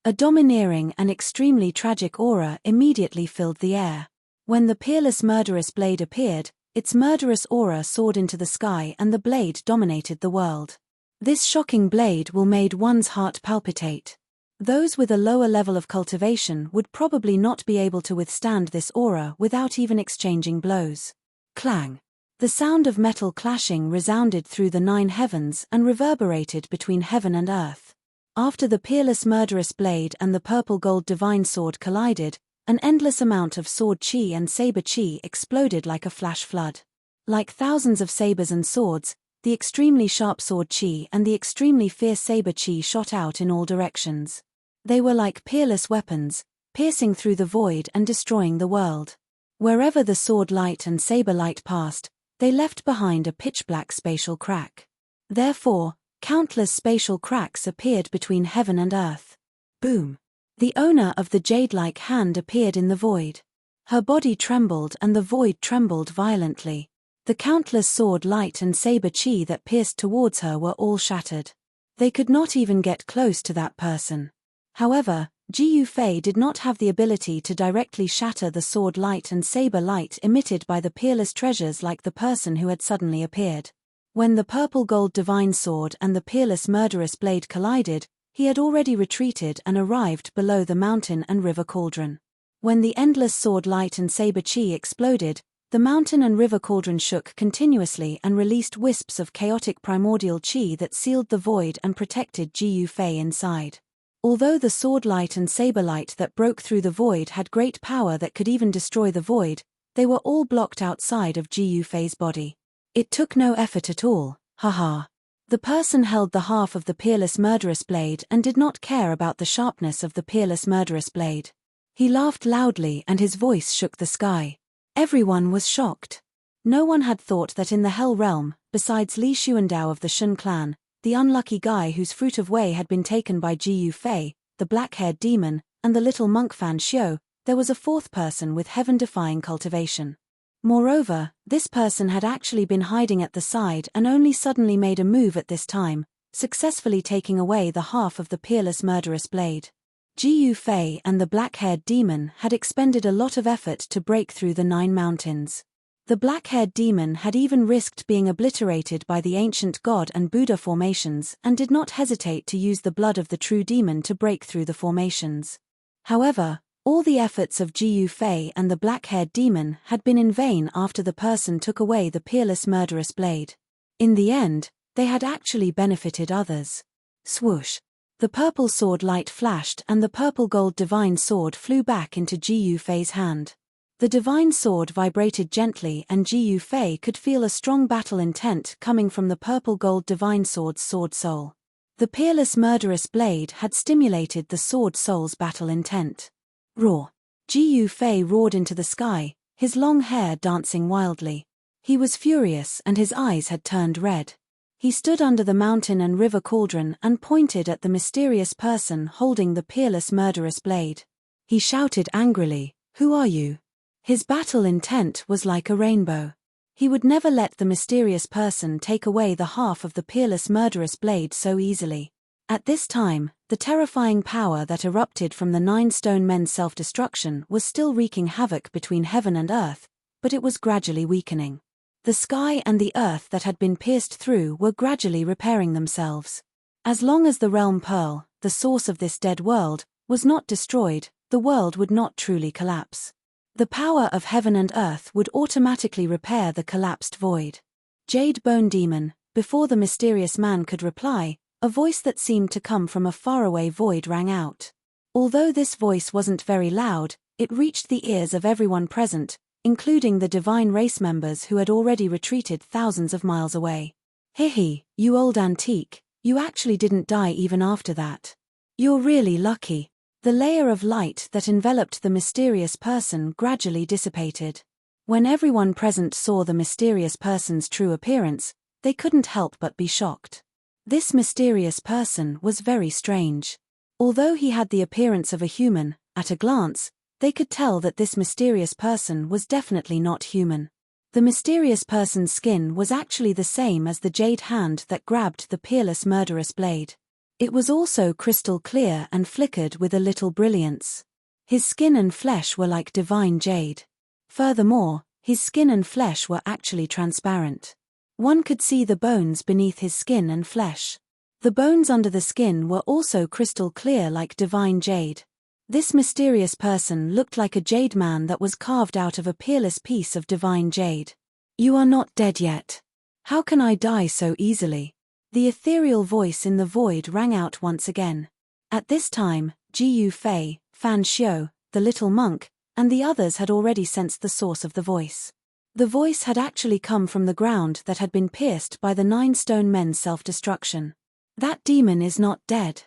A domineering and extremely tragic aura immediately filled the air. When the peerless murderous blade appeared, its murderous aura soared into the sky and the blade dominated the world. This shocking blade will made one's heart palpitate. Those with a lower level of cultivation would probably not be able to withstand this aura without even exchanging blows. Clang! The sound of metal clashing resounded through the 9 heavens and reverberated between heaven and earth. After the peerless murderous blade and the purple gold divine sword collided, an endless amount of sword Qi and saber Qi exploded like a flash flood. Like thousands of sabers and swords, the extremely sharp sword Qi and the extremely fierce saber Qi shot out in all directions. They were like peerless weapons, piercing through the void and destroying the world. Wherever the sword light and saber light passed, they left behind a pitch-black spatial crack. Therefore, countless spatial cracks appeared between heaven and earth. Boom! The owner of the jade-like hand appeared in the void. Her body trembled and the void trembled violently. The countless sword light and saber chi that pierced towards her were all shattered. They could not even get close to that person. However, Jiyu Fei did not have the ability to directly shatter the sword light and saber light emitted by the peerless treasures like the person who had suddenly appeared. When the purple-gold divine sword and the peerless murderous blade collided, he had already retreated and arrived below the mountain and river cauldron. When the endless sword light and saber chi exploded, the mountain and river cauldron shook continuously and released wisps of chaotic primordial chi that sealed the void and protected Jiyu Fei inside. Although the sword light and saber light that broke through the void had great power that could even destroy the void, they were all blocked outside of Jiyu Fei's body. It took no effort at all, haha. The person held the half of the peerless murderous blade and did not care about the sharpness of the peerless murderous blade. He laughed loudly and his voice shook the sky. Everyone was shocked. No one had thought that in the Hell Realm, besides Li Xuandao of the Shun clan, the unlucky guy whose fruit of Wei had been taken by Jiyu Fei, the black-haired demon, and the little monk Fan Xiu, there was a fourth person with heaven-defying cultivation. Moreover, this person had actually been hiding at the side and only suddenly made a move at this time, successfully taking away the half of the peerless murderous blade. Jiyu Fei and the black-haired demon had expended a lot of effort to break through the 9 mountains. The black-haired demon had even risked being obliterated by the ancient god and Buddha formations and did not hesitate to use the blood of the true demon to break through the formations. However, all the efforts of Jiyu Fei and the black-haired demon had been in vain after the person took away the peerless murderous blade. In the end, they had actually benefited others. Swoosh! The purple sword light flashed and the purple-gold divine sword flew back into Jiyu Fei's hand. The divine sword vibrated gently and Jiyu Fei could feel a strong battle intent coming from the purple-gold divine sword's sword soul. The peerless murderous blade had stimulated the sword soul's battle intent. Roar! Jiyu Fei roared into the sky, his long hair dancing wildly. He was furious and his eyes had turned red. He stood under the mountain and river cauldron and pointed at the mysterious person holding the peerless murderous blade. He shouted angrily, "Who are you?" His battle intent was like a rainbow. He would never let the mysterious person take away the half of the peerless murderous blade so easily. At this time, the terrifying power that erupted from the 9 stone men's self-destruction was still wreaking havoc between heaven and earth, but it was gradually weakening. The sky and the earth that had been pierced through were gradually repairing themselves. As long as the realm pearl, the source of this dead world, was not destroyed, the world would not truly collapse. The power of heaven and earth would automatically repair the collapsed void. Jade Bone Demon, before the mysterious man could reply, a voice that seemed to come from a faraway void rang out. Although this voice wasn't very loud, it reached the ears of everyone present, including the divine race members who had already retreated thousands of miles away. "Hihi, you old antique, you actually didn't die even after that. You're really lucky." The layer of light that enveloped the mysterious person gradually dissipated. When everyone present saw the mysterious person's true appearance, they couldn't help but be shocked. This mysterious person was very strange. Although he had the appearance of a human, at a glance, they could tell that this mysterious person was definitely not human. The mysterious person's skin was actually the same as the jade hand that grabbed the peerless murderous blade. It was also crystal clear and flickered with a little brilliance. His skin and flesh were like divine jade. Furthermore, his skin and flesh were actually transparent. One could see the bones beneath his skin and flesh. The bones under the skin were also crystal clear like divine jade. This mysterious person looked like a jade man that was carved out of a peerless piece of divine jade. "You are not dead yet. How can I die so easily?" The ethereal voice in the void rang out once again. At this time, Jiyu Fei, Fan Xiu, the little monk, and the others had already sensed the source of the voice. The voice had actually come from the ground that had been pierced by the 9 stone men's self-destruction. That demon is not dead.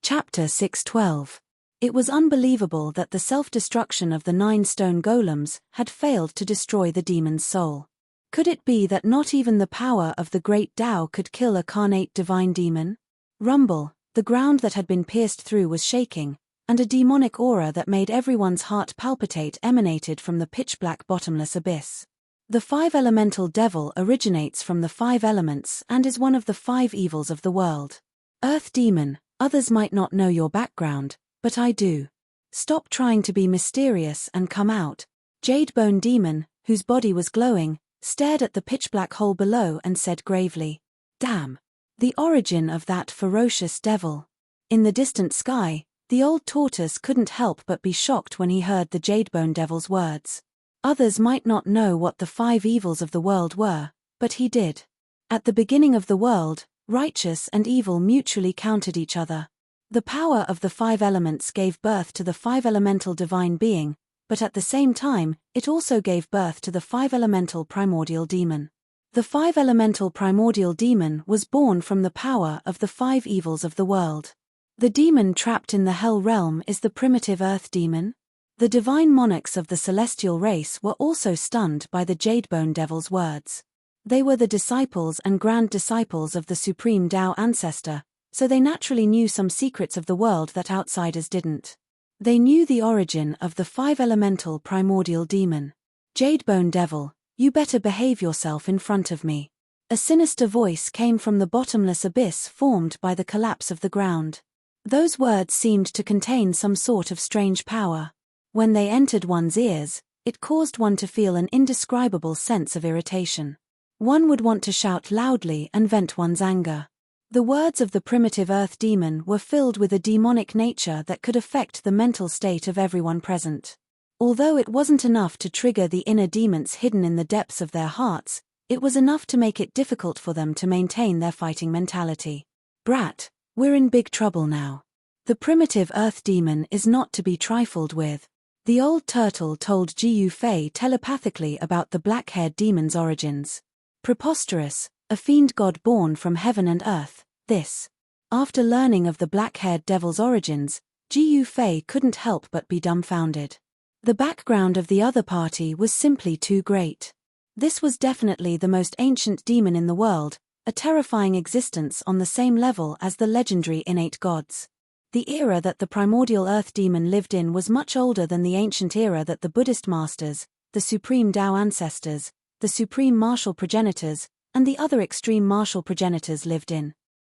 Chapter 612. It was unbelievable that the self-destruction of the 9 stone golems had failed to destroy the demon's soul. Could it be that not even the power of the great Tao could kill a carnate divine demon? Rumble, the ground that had been pierced through was shaking, and a demonic aura that made everyone's heart palpitate emanated from the pitch-black bottomless abyss. The five-elemental devil originates from the five elements and is one of the five evils of the world. Earth demon, others might not know your background, but I do. Stop trying to be mysterious and come out. Jadebone demon, whose body was glowing, stared at the pitch-black hole below and said gravely, "Damn. The origin of that ferocious devil." In the distant sky, the old tortoise couldn't help but be shocked when he heard the Jadebone devil's words. Others might not know what the five evils of the world were, but he did. At the beginning of the world, righteous and evil mutually countered each other. The power of the five elements gave birth to the five-elemental divine being, but at the same time, it also gave birth to the five-elemental primordial demon. The five-elemental primordial demon was born from the power of the five evils of the world. The demon trapped in the hell realm is the primitive earth demon. The divine monarchs of the celestial race were also stunned by the Jadebone devil's words. They were the disciples and grand disciples of the supreme Tao ancestor, so they naturally knew some secrets of the world that outsiders didn't. They knew the origin of the five-elemental primordial demon. "Jadebone devil, you better behave yourself in front of me." A sinister voice came from the bottomless abyss formed by the collapse of the ground. Those words seemed to contain some sort of strange power. When they entered one's ears, it caused one to feel an indescribable sense of irritation. One would want to shout loudly and vent one's anger. The words of the primitive earth demon were filled with a demonic nature that could affect the mental state of everyone present. Although it wasn't enough to trigger the inner demons hidden in the depths of their hearts, it was enough to make it difficult for them to maintain their fighting mentality. "Brat, we're in big trouble now. The primitive earth demon is not to be trifled with." The old turtle told Jiu Fei telepathically about the black-haired demon's origins. Preposterous, a fiend god born from heaven and earth, this. After learning of the black-haired devil's origins, Jiu Fei couldn't help but be dumbfounded. The background of the other party was simply too great. This was definitely the most ancient demon in the world, a terrifying existence on the same level as the legendary innate gods. The era that the primordial earth demon lived in was much older than the ancient era that the Buddhist masters, the supreme Tao ancestors, the supreme martial progenitors, and the other extreme martial progenitors lived in.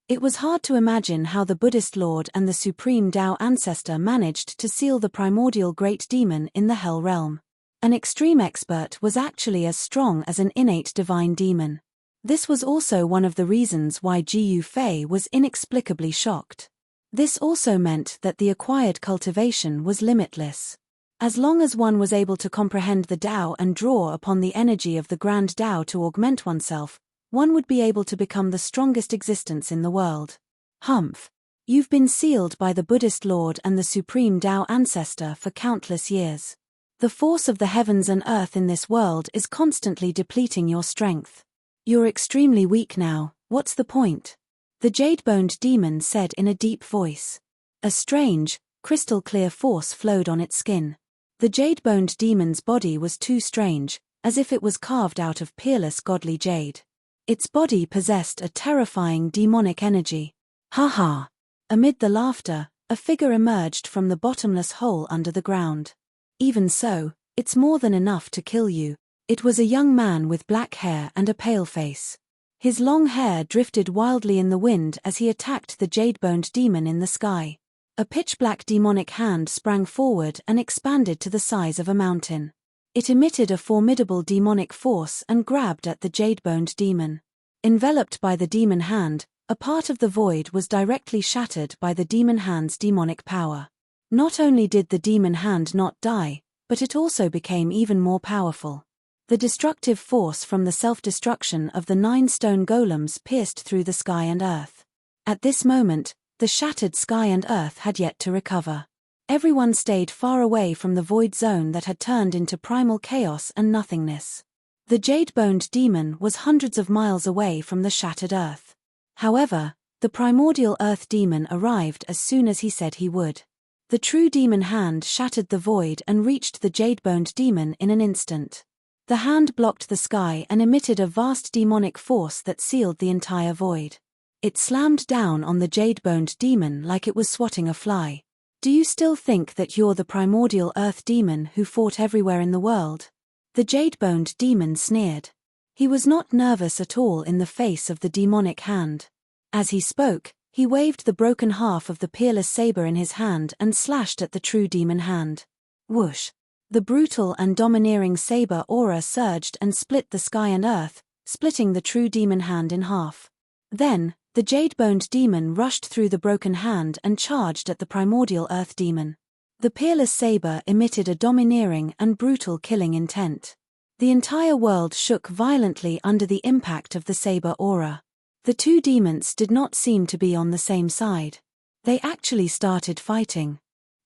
It was hard to imagine how the Buddhist lord and the supreme Tao ancestor managed to seal the primordial great demon in the hell realm. An extreme expert was actually as strong as an innate divine demon. This was also one of the reasons why Jiu Fei was inexplicably shocked. This also meant that the acquired cultivation was limitless. As long as one was able to comprehend the Tao and draw upon the energy of the grand Tao to augment oneself, one would be able to become the strongest existence in the world. Humph. You've been sealed by the Buddhist Lord and the supreme Tao ancestor for countless years. The force of the heavens and earth in this world is constantly depleting your strength. You're extremely weak now, what's the point? The jade-boned demon said in a deep voice. A strange, crystal-clear force flowed on its skin. The jade-boned demon's body was too strange, as if it was carved out of peerless godly jade. Its body possessed a terrifying demonic energy. Ha ha! Amid the laughter, a figure emerged from the bottomless hole under the ground. Even so, it's more than enough to kill you. It was a young man with black hair and a pale face. His long hair drifted wildly in the wind as he attacked the jade-boned demon in the sky. A pitch-black demonic hand sprang forward and expanded to the size of a mountain. It emitted a formidable demonic force and grabbed at the jade-boned demon. Enveloped by the demon hand, a part of the void was directly shattered by the demon hand's demonic power. Not only did the demon hand not die, but it also became even more powerful. The destructive force from the self-destruction of the 9 stone golems pierced through the sky and earth. At this moment, the shattered sky and earth had yet to recover. Everyone stayed far away from the void zone that had turned into primal chaos and nothingness. The jade-boned demon was hundreds of miles away from the shattered earth. However, the primordial earth demon arrived as soon as he said he would. The true demon hand shattered the void and reached the jade-boned demon in an instant. The hand blocked the sky and emitted a vast demonic force that sealed the entire void. It slammed down on the jade-boned demon like it was swatting a fly. Do you still think that you're the primordial earth demon who fought everywhere in the world? The jade-boned demon sneered. He was not nervous at all in the face of the demonic hand. As he spoke, he waved the broken half of the peerless saber in his hand and slashed at the true demon hand. Whoosh! The brutal and domineering saber aura surged and split the sky and earth, splitting the true demon hand in half. Then, the jade-boned demon rushed through the broken hand and charged at the primordial earth demon. The peerless saber emitted a domineering and brutal killing intent. The entire world shook violently under the impact of the saber aura. The two demons did not seem to be on the same side. They actually started fighting.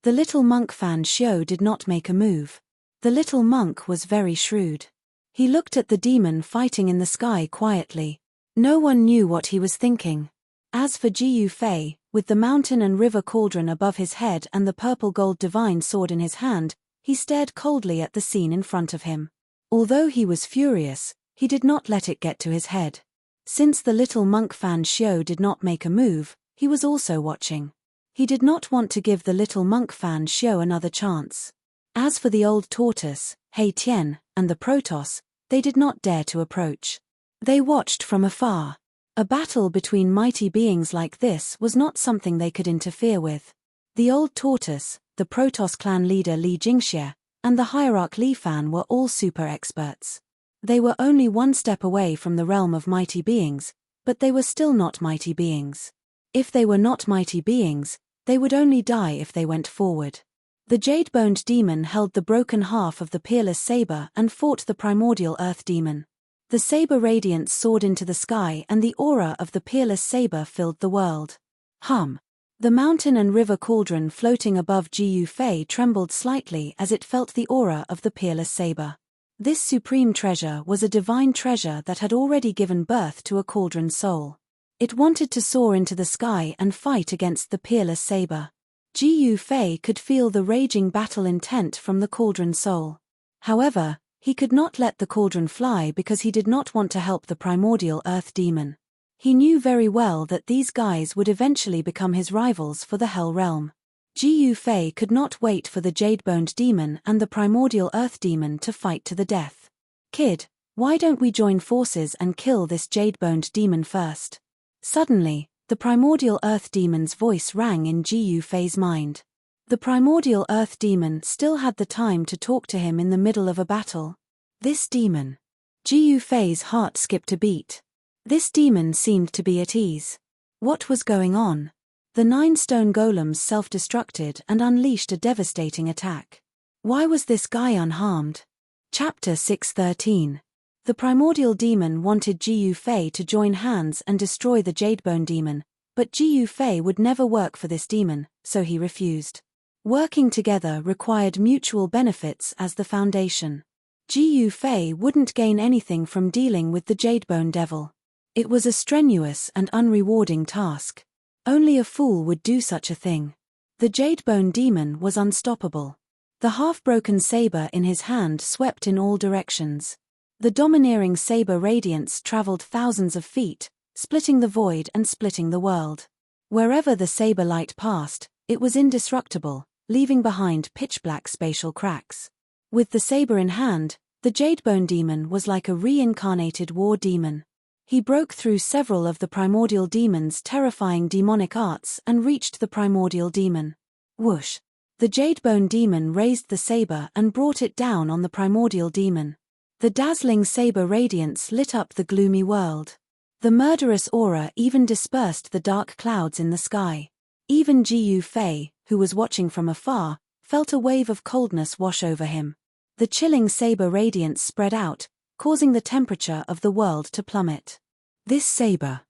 The little monk Fan Xiu did not make a move. The little monk was very shrewd. He looked at the demon fighting in the sky quietly. No one knew what he was thinking. As for Ji Yufei, with the mountain and river cauldron above his head and the purple-gold divine sword in his hand, he stared coldly at the scene in front of him. Although he was furious, he did not let it get to his head. Since the little monk Fan Xiu did not make a move, he was also watching. He did not want to give the little monk Fan Xiu another chance. As for the old tortoise, Hei Tian, and the Protoss, they did not dare to approach. They watched from afar. A battle between mighty beings like this was not something they could interfere with. The old tortoise, the Protoss clan leader Li Jingxie, and the hierarch Li Fan were all super experts. They were only one step away from the realm of mighty beings, but they were still not mighty beings. If they were not mighty beings, they would only die if they went forward. The jade-boned demon held the broken half of the peerless saber and fought the primordial earth demon. The saber radiance soared into the sky and the aura of the peerless saber filled the world. Hum! The mountain and river cauldron floating above Ji Yufei trembled slightly as it felt the aura of the peerless saber. This supreme treasure was a divine treasure that had already given birth to a cauldron soul. It wanted to soar into the sky and fight against the peerless saber. Ji Yufei could feel the raging battle intent from the cauldron soul. However, he could not let the cauldron fly because he did not want to help the primordial earth demon. He knew very well that these guys would eventually become his rivals for the Hell Realm. Ji Yufei could not wait for the jade-boned demon and the primordial earth demon to fight to the death. Kid, why don't we join forces and kill this jade-boned demon first? Suddenly, the primordial earth demon's voice rang in Ji Yufei's mind. The primordial earth demon still had the time to talk to him in the middle of a battle. This demon. Ji Yufei's heart skipped a beat. This demon seemed to be at ease. What was going on? The 9 stone golems self-destructed and unleashed a devastating attack. Why was this guy unharmed? Chapter 613. The primordial demon wanted Ji Yufei to join hands and destroy the jadebone demon, but Ji Yufei would never work for this demon, so he refused. Working together required mutual benefits as the foundation. Ji Yufei wouldn't gain anything from dealing with the jadebone devil. It was a strenuous and unrewarding task. Only a fool would do such a thing. The jadebone demon was unstoppable. The half-broken saber in his hand swept in all directions. The domineering saber radiance traveled thousands of feet, splitting the void and splitting the world. Wherever the saber light passed, it was indestructible, leaving behind pitch-black spatial cracks. With the saber in hand, the jadebone demon was like a reincarnated war demon. He broke through several of the primordial demon's terrifying demonic arts and reached the primordial demon. Whoosh! The jadebone demon raised the saber and brought it down on the primordial demon. The dazzling saber radiance lit up the gloomy world. The murderous aura even dispersed the dark clouds in the sky. Even Ji Yufei, who was watching from afar, felt a wave of coldness wash over him. The chilling saber radiance spread out, causing the temperature of the world to plummet. This saber.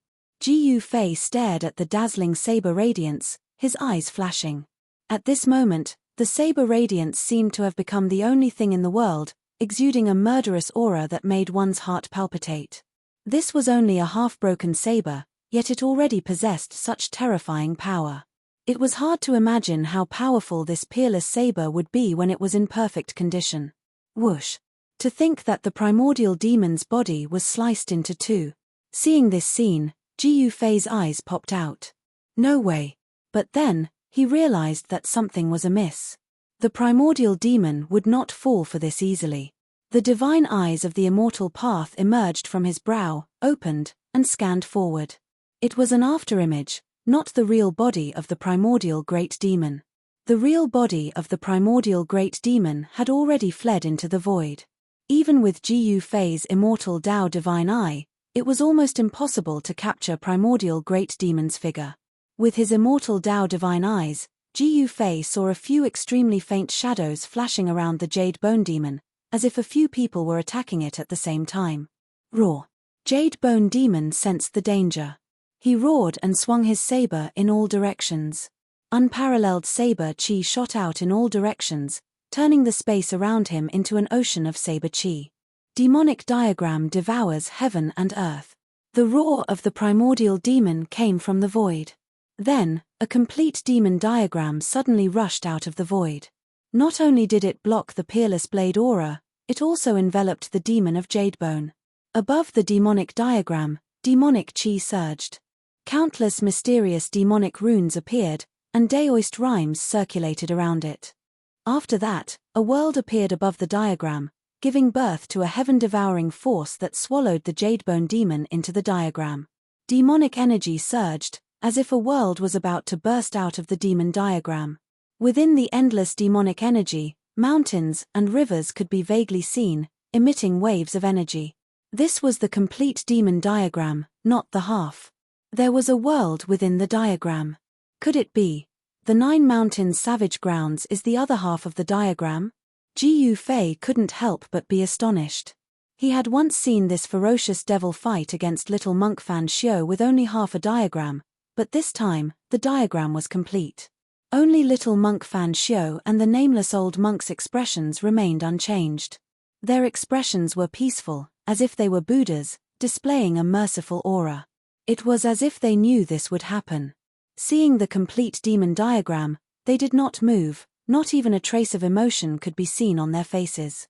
Ji Yufei stared at the dazzling saber radiance, his eyes flashing. At this moment, the saber radiance seemed to have become the only thing in the world, exuding a murderous aura that made one's heart palpitate. This was only a half-broken saber, yet it already possessed such terrifying power. It was hard to imagine how powerful this peerless saber would be when it was in perfect condition. Whoosh! To think that the primordial demon's body was sliced into two. Seeing this scene, Ji Yufei's eyes popped out. No way. But then, He realized that something was amiss. The primordial demon would not fall for this easily. The divine eyes of the immortal path emerged from his brow, opened, and scanned forward. It was an afterimage, not the real body of the primordial great demon. The real body of the primordial great demon had already fled into the void. Even with Gu Fei's immortal Tao divine eye, it was almost impossible to capture primordial great demon's figure. With his immortal Tao divine eyes, Gu Fei saw a few extremely faint shadows flashing around the Jade Bone Demon, as if a few people were attacking it at the same time. Roar! Jade Bone Demon sensed the danger. He roared and swung his saber in all directions. Unparalleled saber chi shot out in all directions, turning the space around him into an ocean of saber chi. Demonic diagram devours heaven and earth. The roar of the primordial demon came from the void. Then, a complete demon diagram suddenly rushed out of the void. Not only did it block the peerless blade aura, it also enveloped the demon of Jadebone. Above the demonic diagram, demonic chi surged. Countless mysterious demonic runes appeared, and daoist rhymes circulated around it. After that, a world appeared above the diagram, giving birth to a heaven-devouring force that swallowed the Jadebone demon into the diagram. Demonic energy surged, as if a world was about to burst out of the demon diagram. Within the endless demonic energy, mountains and rivers could be vaguely seen, emitting waves of energy. This was the complete demon diagram, not the half. There was a world within the diagram. Could it be? The 9 Mountains Savage Grounds is the other half of the diagram? Gu Fei couldn't help but be astonished. He had once seen this ferocious devil fight against little monk Fan Xiu with only half a diagram, but this time, the diagram was complete. Only little monk Fan Xiu and the nameless old monk's expressions remained unchanged. Their expressions were peaceful, as if they were Buddhas, displaying a merciful aura. It was as if they knew this would happen. Seeing the complete demon diagram, they did not move, not even a trace of emotion could be seen on their faces.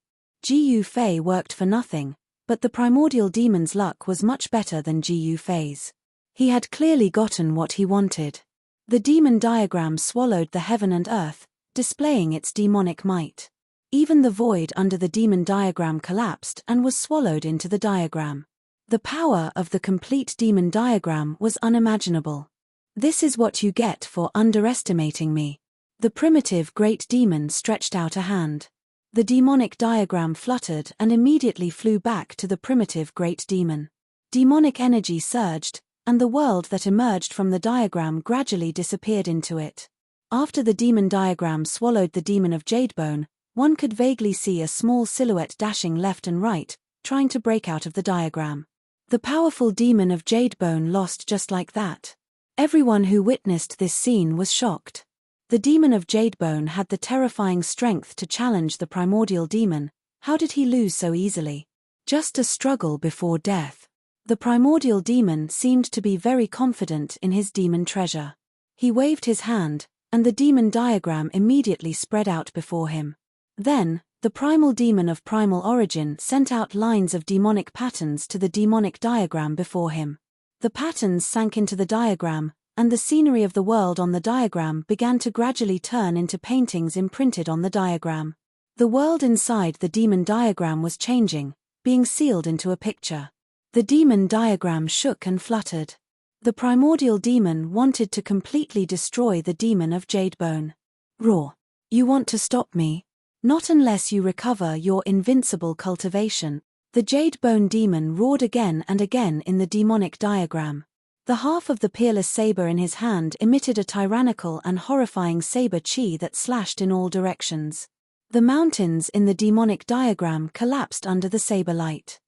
Gu Fei worked for nothing, but the primordial demon's luck was much better than Gu Fei's. He had clearly gotten what he wanted. The demon diagram swallowed the heaven and earth, displaying its demonic might. Even the void under the demon diagram collapsed and was swallowed into the diagram. The power of the complete demon diagram was unimaginable. This is what you get for underestimating me. The primitive great demon stretched out a hand. The demonic diagram fluttered and immediately flew back to the primitive great demon. Demonic energy surged, and the world that emerged from the diagram gradually disappeared into it. After the demon diagram swallowed the demon of Jadebone, one could vaguely see a small silhouette dashing left and right, trying to break out of the diagram. The powerful demon of Jadebone lost just like that. Everyone who witnessed this scene was shocked. The demon of Jadebone had the terrifying strength to challenge the primordial demon. How did he lose so easily? Just a struggle before death. The primordial demon seemed to be very confident in his demon treasure. He waved his hand, and the demon diagram immediately spread out before him. Then, the primal demon of primal origin sent out lines of demonic patterns to the demonic diagram before him. The patterns sank into the diagram, and the scenery of the world on the diagram began to gradually turn into paintings imprinted on the diagram. The world inside the demon diagram was changing, being sealed into a picture. The demon diagram shook and fluttered. The primordial demon wanted to completely destroy the demon of Jadebone. Roar! You want to stop me? Not unless you recover your invincible cultivation. The Jadebone demon roared again and again in the demonic diagram. The half of the peerless saber in his hand emitted a tyrannical and horrifying saber chi that slashed in all directions. The mountains in the demonic diagram collapsed under the saber light.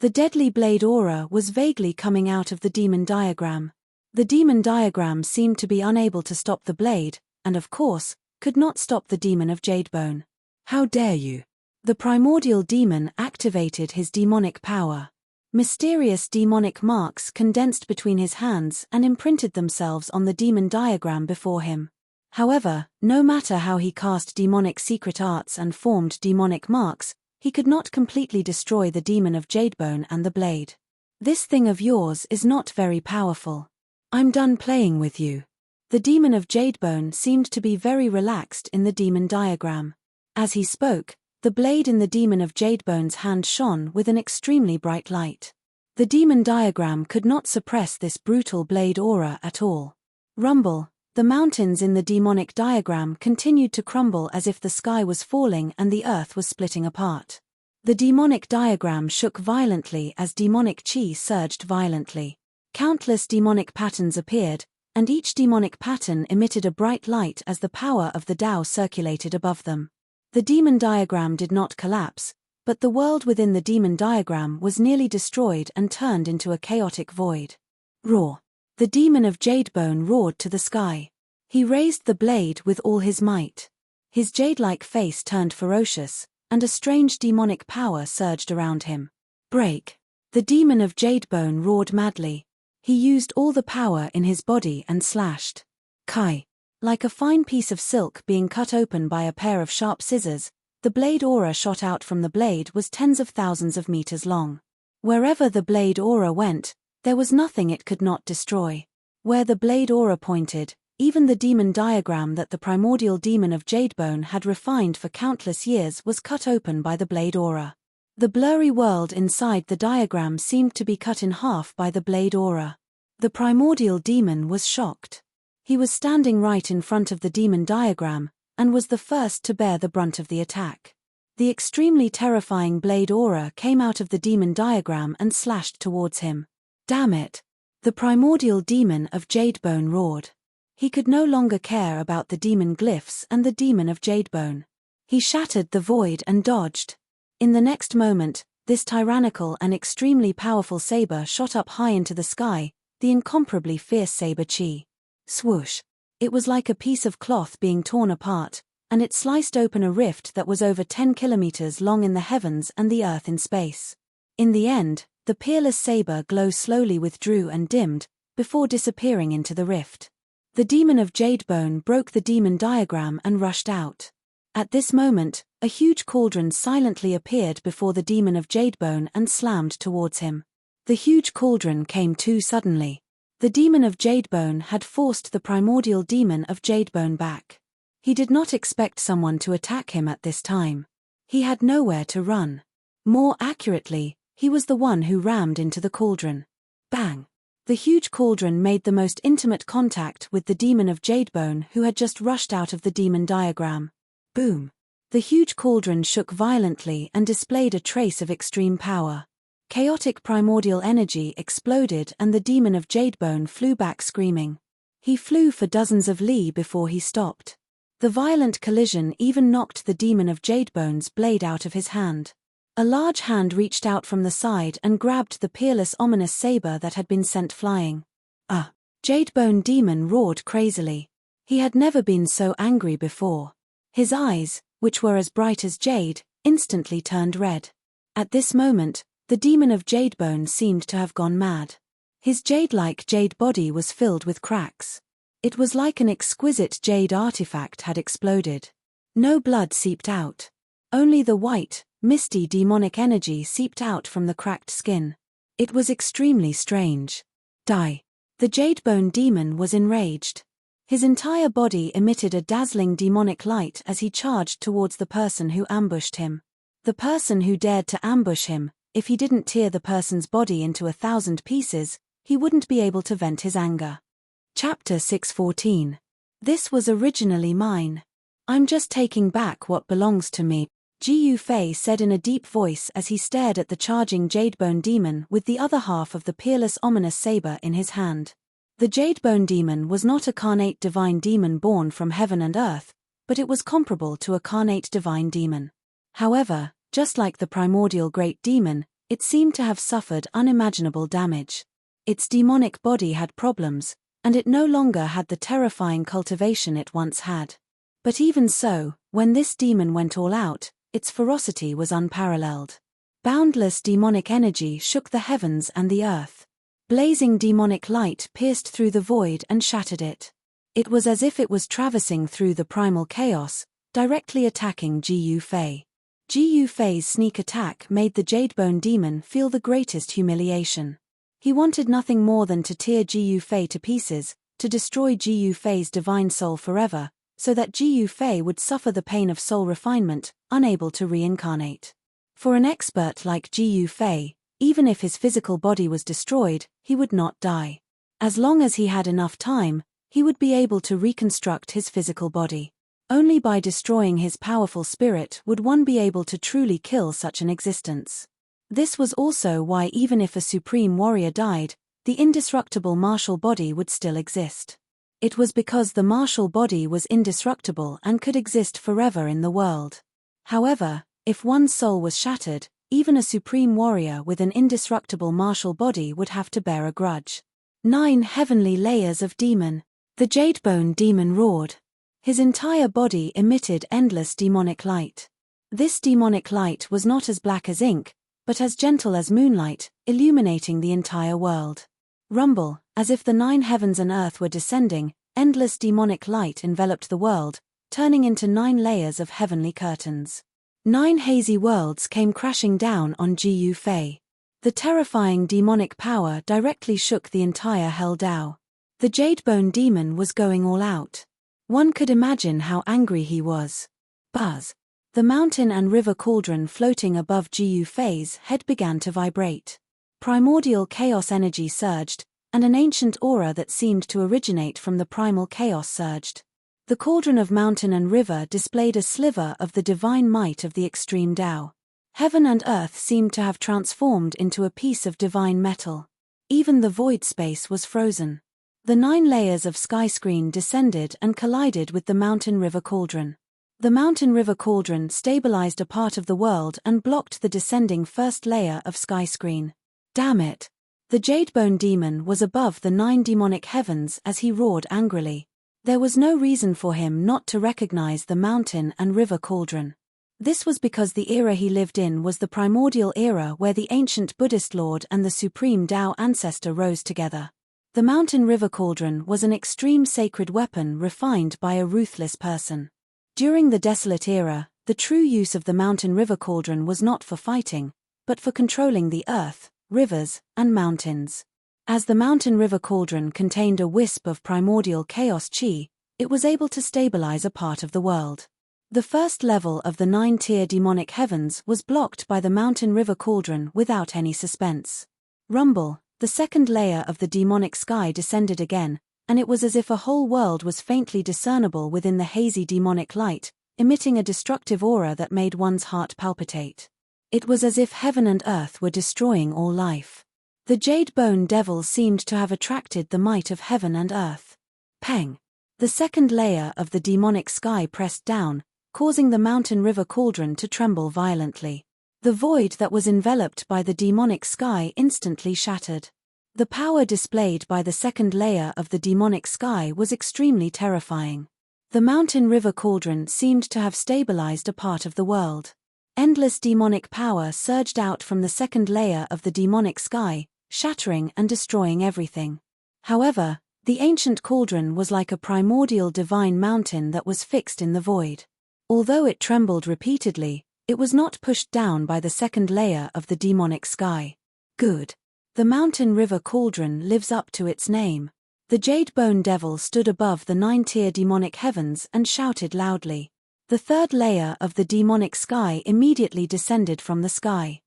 The deadly blade aura was vaguely coming out of the demon diagram. The demon diagram seemed to be unable to stop the blade, and of course, could not stop the demon of Jadebone. How dare you! The primordial demon activated his demonic power. Mysterious demonic marks condensed between his hands and imprinted themselves on the demon diagram before him. However, no matter how he cast demonic secret arts and formed demonic marks, he could not completely destroy the demon of Jadebone and the blade. This thing of yours is not very powerful. I'm done playing with you. The demon of Jadebone seemed to be very relaxed in the demon diagram. As he spoke, the blade in the demon of Jadebone's hand shone with an extremely bright light. The demon diagram could not suppress this brutal blade aura at all. Rumble. The mountains in the demonic diagram continued to crumble as if the sky was falling and the earth was splitting apart. The demonic diagram shook violently as demonic chi surged violently. Countless demonic patterns appeared, and each demonic pattern emitted a bright light as the power of the Tao circulated above them. The demon diagram did not collapse, but the world within the demon diagram was nearly destroyed and turned into a chaotic void. Roar. The demon of Jadebone roared to the sky. He raised the blade with all his might. His jade-like face turned ferocious, and a strange demonic power surged around him. Break. The demon of Jadebone roared madly. He used all the power in his body and slashed. Kai. Like a fine piece of silk being cut open by a pair of sharp scissors, the blade aura shot out from the blade was tens of thousands of meters long. Wherever the blade aura went, there was nothing it could not destroy. Where the blade aura pointed, even the demon diagram that the primordial demon of Jadebone had refined for countless years was cut open by the blade aura. The blurry world inside the diagram seemed to be cut in half by the blade aura. The primordial demon was shocked. He was standing right in front of the demon diagram, and was the first to bear the brunt of the attack. The extremely terrifying blade aura came out of the demon diagram and slashed towards him. Damn it! The primordial demon of Jadebone roared. He could no longer care about the demon glyphs and the demon of Jadebone. He shattered the void and dodged. In the next moment, this tyrannical and extremely powerful saber shot up high into the sky, the incomparably fierce saber chi. Swoosh! It was like a piece of cloth being torn apart, and it sliced open a rift that was over 10 kilometers long in the heavens and the earth in space. In the end, the peerless saber glow slowly withdrew and dimmed, before disappearing into the rift. The demon of Jadebone broke the demon diagram and rushed out. At this moment, a huge cauldron silently appeared before the demon of Jadebone and slammed towards him. The huge cauldron came too suddenly. The demon of Jadebone had forced the primordial demon of Jadebone back. He did not expect someone to attack him at this time. He had nowhere to run. More accurately, he was the one who rammed into the cauldron. Bang! The huge cauldron made the most intimate contact with the demon of Jadebone who had just rushed out of the demon diagram. Boom! The huge cauldron shook violently and displayed a trace of extreme power. Chaotic primordial energy exploded and the demon of Jadebone flew back screaming. He flew for dozens of li before he stopped. The violent collision even knocked the demon of Jadebone's blade out of his hand. A large hand reached out from the side and grabbed the peerless ominous saber that had been sent flying. Jadebone demon roared crazily. He had never been so angry before. His eyes, which were as bright as jade, instantly turned red. At this moment, the demon of Jadebone seemed to have gone mad. His jade-like jade body was filled with cracks. It was like an exquisite jade artifact had exploded. No blood seeped out. Only the white, misty demonic energy seeped out from the cracked skin. It was extremely strange. Die. The Jadebone demon was enraged. His entire body emitted a dazzling demonic light as he charged towards the person who ambushed him. The person who dared to ambush him, if he didn't tear the person's body into 1,000 pieces, he wouldn't be able to vent his anger. Chapter 614. This was originally mine. I'm just taking back what belongs to me, Gu Fei said in a deep voice as he stared at the charging Jadebone demon with the other half of the peerless ominous saber in his hand. The Jadebone demon was not a carnate divine demon born from heaven and earth, but it was comparable to a carnate divine demon. However, just like the primordial great demon, it seemed to have suffered unimaginable damage. Its demonic body had problems, and it no longer had the terrifying cultivation it once had. But even so, when this demon went all out, its ferocity was unparalleled. Boundless demonic energy shook the heavens and the earth. Blazing demonic light pierced through the void and shattered it. It was as if it was traversing through the primal chaos, directly attacking Gu Fei. Gu Fei's sneak attack made the Jadebone demon feel the greatest humiliation. He wanted nothing more than to tear Gu Fei to pieces, to destroy Ji Fei's divine soul forever, so that Ji Fei would suffer the pain of soul refinement, unable to reincarnate. For an expert like Ji Fei, even if his physical body was destroyed, he would not die. As long as he had enough time, he would be able to reconstruct his physical body. Only by destroying his powerful spirit would one be able to truly kill such an existence. This was also why even if a supreme warrior died, the indestructible martial body would still exist. It was because the martial body was indestructible and could exist forever in the world. However, if one's soul was shattered, even a supreme warrior with an indestructible martial body would have to bear a grudge. 9 heavenly layers of demon. The Jadebone demon roared. His entire body emitted endless demonic light. This demonic light was not as black as ink, but as gentle as moonlight, illuminating the entire world. Rumble, as if the 9 heavens and earth were descending, endless demonic light enveloped the world, turning into 9 layers of heavenly curtains. 9 hazy worlds came crashing down on Ji Fei. The terrifying demonic power directly shook the entire Hell Dao. The Jadebone demon was going all out. One could imagine how angry he was. Buzz. The mountain and river cauldron floating above Ji Fei's head began to vibrate. Primordial chaos energy surged, and an ancient aura that seemed to originate from the primal chaos surged. The cauldron of mountain and river displayed a sliver of the divine might of the extreme Tao. Heaven and earth seemed to have transformed into a piece of divine metal. Even the void space was frozen. The 9 layers of sky screen descended and collided with the mountain-river cauldron. The mountain-river cauldron stabilized a part of the world and blocked the descending first layer of sky screen. Damn it! The Jadebone demon was above the 9 demonic heavens as he roared angrily. There was no reason for him not to recognize the mountain and river cauldron. This was because the era he lived in was the primordial era where the ancient Buddhist Lord and the supreme Tao ancestor rose together. The mountain-river cauldron was an extreme sacred weapon refined by a ruthless person. During the Desolate Era, the true use of the mountain-river cauldron was not for fighting, but for controlling the earth, rivers, and mountains. As the mountain-river cauldron contained a wisp of primordial chaos chi, it was able to stabilize a part of the world. The first level of the 9-tier demonic heavens was blocked by the mountain-river cauldron without any suspense. Rumble. The second layer of the demonic sky descended again, and it was as if a whole world was faintly discernible within the hazy demonic light, emitting a destructive aura that made one's heart palpitate. It was as if heaven and earth were destroying all life. The Jadebone devil seemed to have attracted the might of heaven and earth. Peng! The second layer of the demonic sky pressed down, causing the mountain-river cauldron to tremble violently. The void that was enveloped by the demonic sky instantly shattered. The power displayed by the second layer of the demonic sky was extremely terrifying. The mountain-river cauldron seemed to have stabilized a part of the world. Endless demonic power surged out from the second layer of the demonic sky, shattering and destroying everything. However, the ancient cauldron was like a primordial divine mountain that was fixed in the void. Although it trembled repeatedly, it was not pushed down by the second layer of the demonic sky. Good. The mountain-river cauldron lives up to its name. The Jadebone devil stood above the 9-tier demonic heavens and shouted loudly. The third layer of the demonic sky immediately descended from the sky.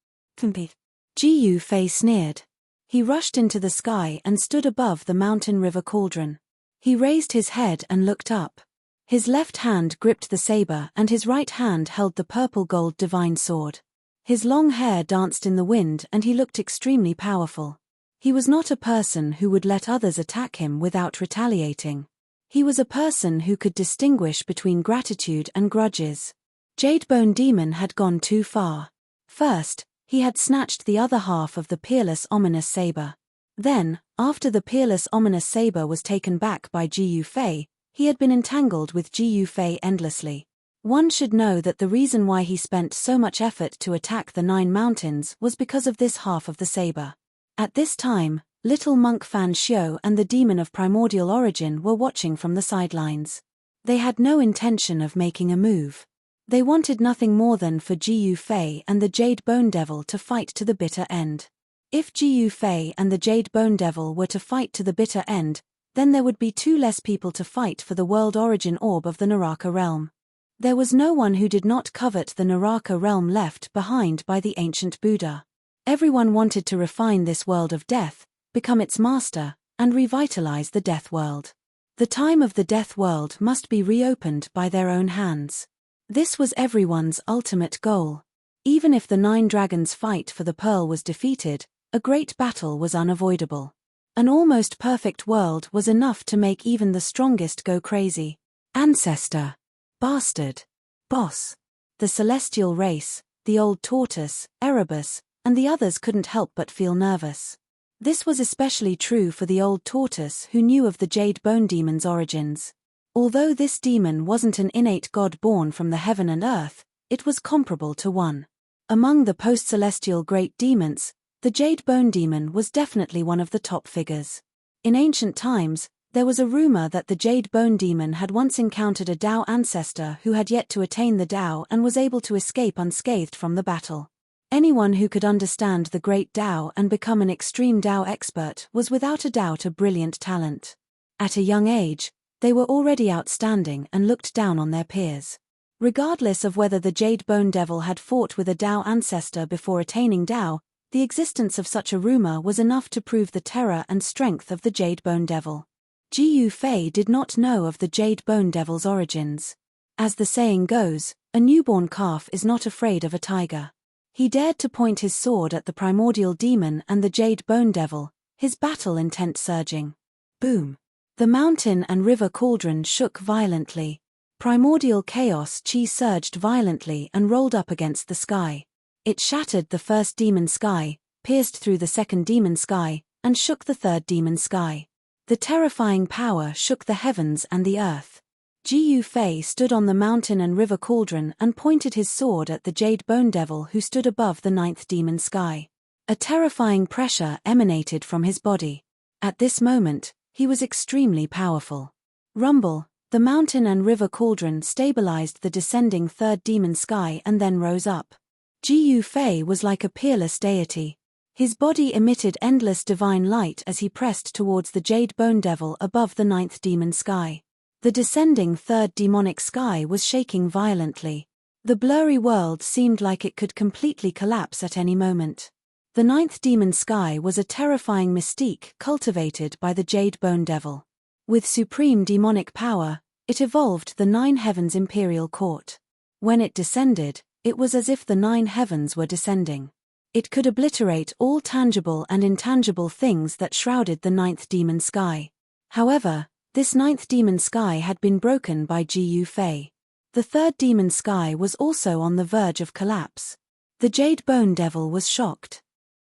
Ji Fei sneered. He rushed into the sky and stood above the mountain-river cauldron. He raised his head and looked up. His left hand gripped the saber and his right hand held the purple-gold divine sword. His long hair danced in the wind and he looked extremely powerful. He was not a person who would let others attack him without retaliating. He was a person who could distinguish between gratitude and grudges. Jadebone demon had gone too far. First, he had snatched the other half of the peerless ominous saber. Then, after the peerless ominous saber was taken back by Ji Fei, he had been entangled with Ji Fei endlessly. One should know that the reason why he spent so much effort to attack the 9 mountains was because of this half of the saber. At this time, little monk Fan Xiu and the demon of primordial origin were watching from the sidelines. They had no intention of making a move. They wanted nothing more than for Ji Fei and the Jadebone devil to fight to the bitter end. If Ji Fei and the Jadebone devil were to fight to the bitter end, then there would be 2 less people to fight for the world origin orb of the Naraka realm. There was no one who did not covet the Naraka realm left behind by the ancient Buddha. Everyone wanted to refine this world of death, become its master, and revitalize the death world. The time of the death world must be reopened by their own hands. This was everyone's ultimate goal. Even if the 9 dragons' fight for the pearl was defeated, a great battle was unavoidable. An almost perfect world was enough to make even the strongest go crazy. Ancestor. Bastard. Boss. The celestial race, the old tortoise, Erebus, and the others couldn't help but feel nervous. This was especially true for the old tortoise, who knew of the Jade Bone Demon's origins. Although this demon wasn't an innate god born from the heaven and earth, it was comparable to one. Among the post-celestial great demons, the Jade Bone Demon was definitely one of the top figures. In ancient times, there was a rumor that the Jade Bone Demon had once encountered a Tao ancestor who had yet to attain the Tao and was able to escape unscathed from the battle. Anyone who could understand the great Tao and become an extreme Tao expert was without a doubt a brilliant talent. At a young age, they were already outstanding and looked down on their peers. Regardless of whether the Jade Bone Devil had fought with a Tao ancestor before attaining Tao, the existence of such a rumor was enough to prove the terror and strength of the Jade Bone Devil. Jiyu Fei did not know of the Jade Bone Devil's origins. As the saying goes, a newborn calf is not afraid of a tiger. He dared to point his sword at the primordial demon and the Jade Bone Devil, his battle intent surging. Boom! The mountain and river cauldron shook violently. Primordial chaos chi surged violently and rolled up against the sky. It shattered the first demon sky, pierced through the second demon sky, and shook the third demon sky. The terrifying power shook the heavens and the earth. Jiyu Fei stood on the mountain and river cauldron and pointed his sword at the Jade Bone Devil who stood above the 9th demon sky. A terrifying pressure emanated from his body. At this moment, he was extremely powerful. Rumble, the mountain and river cauldron stabilized the descending 3rd demon sky and then rose up. Jiyu Fei was like a peerless deity. His body emitted endless divine light as he pressed towards the Jade Bone Devil above the 9th demon sky. The descending 3rd demonic sky was shaking violently. The blurry world seemed like it could completely collapse at any moment. The 9th demon sky was a terrifying mystique cultivated by the Jade Bone Devil. With supreme demonic power, it evolved the 9 heavens imperial court. When it descended, it was as if the 9 heavens were descending. It could obliterate all tangible and intangible things that shrouded the 9th demon sky. However, this 9th demon sky had been broken by Jiyu Fei. The 3rd demon sky was also on the verge of collapse. The Jade Bone Devil was shocked.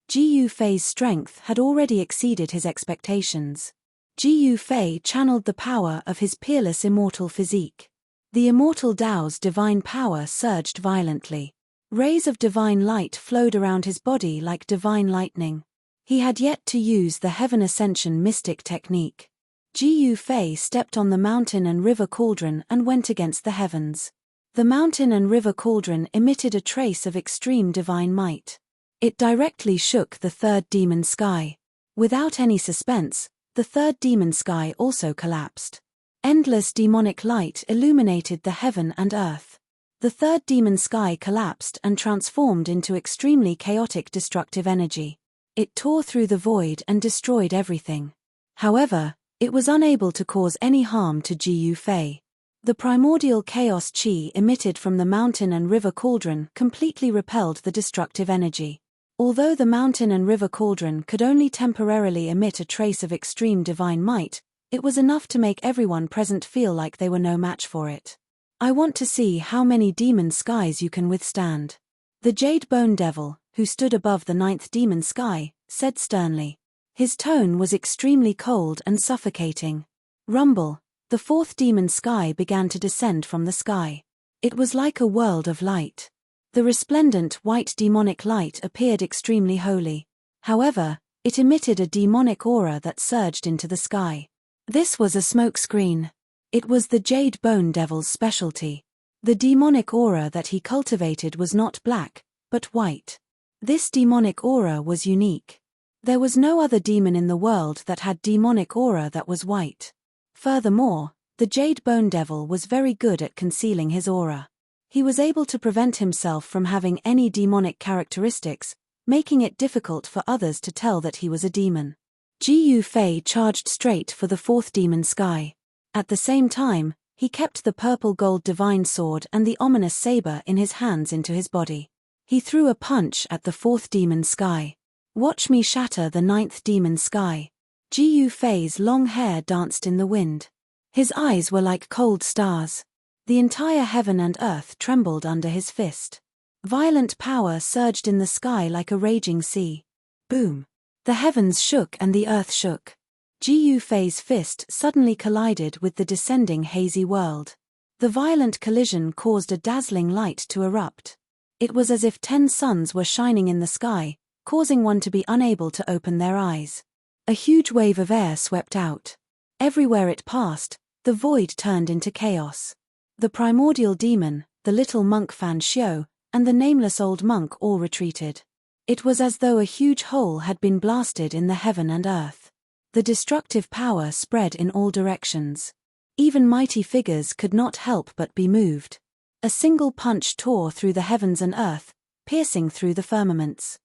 Jiyu Fei's strength had already exceeded his expectations. Jiyu Fei channeled the power of his peerless immortal physique. The immortal Tao's divine power surged violently. Rays of divine light flowed around his body like divine lightning. He had yet to use the Heaven Ascension mystic technique. Jiyu Fei stepped on the mountain and river cauldron and went against the heavens. The mountain and river cauldron emitted a trace of extreme divine might. It directly shook the 3rd demon sky. Without any suspense, the 3rd demon sky also collapsed. Endless demonic light illuminated the heaven and earth. The 3rd demon sky collapsed and transformed into extremely chaotic destructive energy. It tore through the void and destroyed everything. However, it was unable to cause any harm to Jiyu Fei. The primordial chaos chi emitted from the mountain and river cauldron completely repelled the destructive energy. Although the mountain and river cauldron could only temporarily emit a trace of extreme divine might, it was enough to make everyone present feel like they were no match for it. I want to see how many demon skies you can withstand. The Jade Bone Devil, who stood above the 9th demon sky, said sternly. His tone was extremely cold and suffocating. Rumble, the 4th demon sky began to descend from the sky. It was like a world of light. The resplendent white demonic light appeared extremely holy. However, it emitted a demonic aura that surged into the sky. This was a smokescreen. It was the Jade Bone Devil's specialty. The demonic aura that he cultivated was not black, but white. This demonic aura was unique. There was no other demon in the world that had demonic aura that was white. Furthermore, the Jade Bone Devil was very good at concealing his aura. He was able to prevent himself from having any demonic characteristics, making it difficult for others to tell that he was a demon. Ji Fei charged straight for the fourth demon sky. At the same time, he kept the purple-gold divine sword and the ominous saber in his hands into his body. He threw a punch at the fourth demon sky. Watch me shatter the ninth demon sky. Ji Fei's long hair danced in the wind. His eyes were like cold stars. The entire heaven and earth trembled under his fist. Violent power surged in the sky like a raging sea. Boom! The heavens shook and the earth shook. Ji Fei's fist suddenly collided with the descending hazy world. The violent collision caused a dazzling light to erupt. It was as if 10 suns were shining in the sky, causing one to be unable to open their eyes. A huge wave of air swept out. Everywhere it passed, the void turned into chaos. The primordial demon, the little monk Fan Xiu, and the nameless old monk all retreated. It was as though a huge hole had been blasted in the heaven and earth. The destructive power spread in all directions. Even mighty figures could not help but be moved. A single punch tore through the heavens and earth, piercing through the firmaments.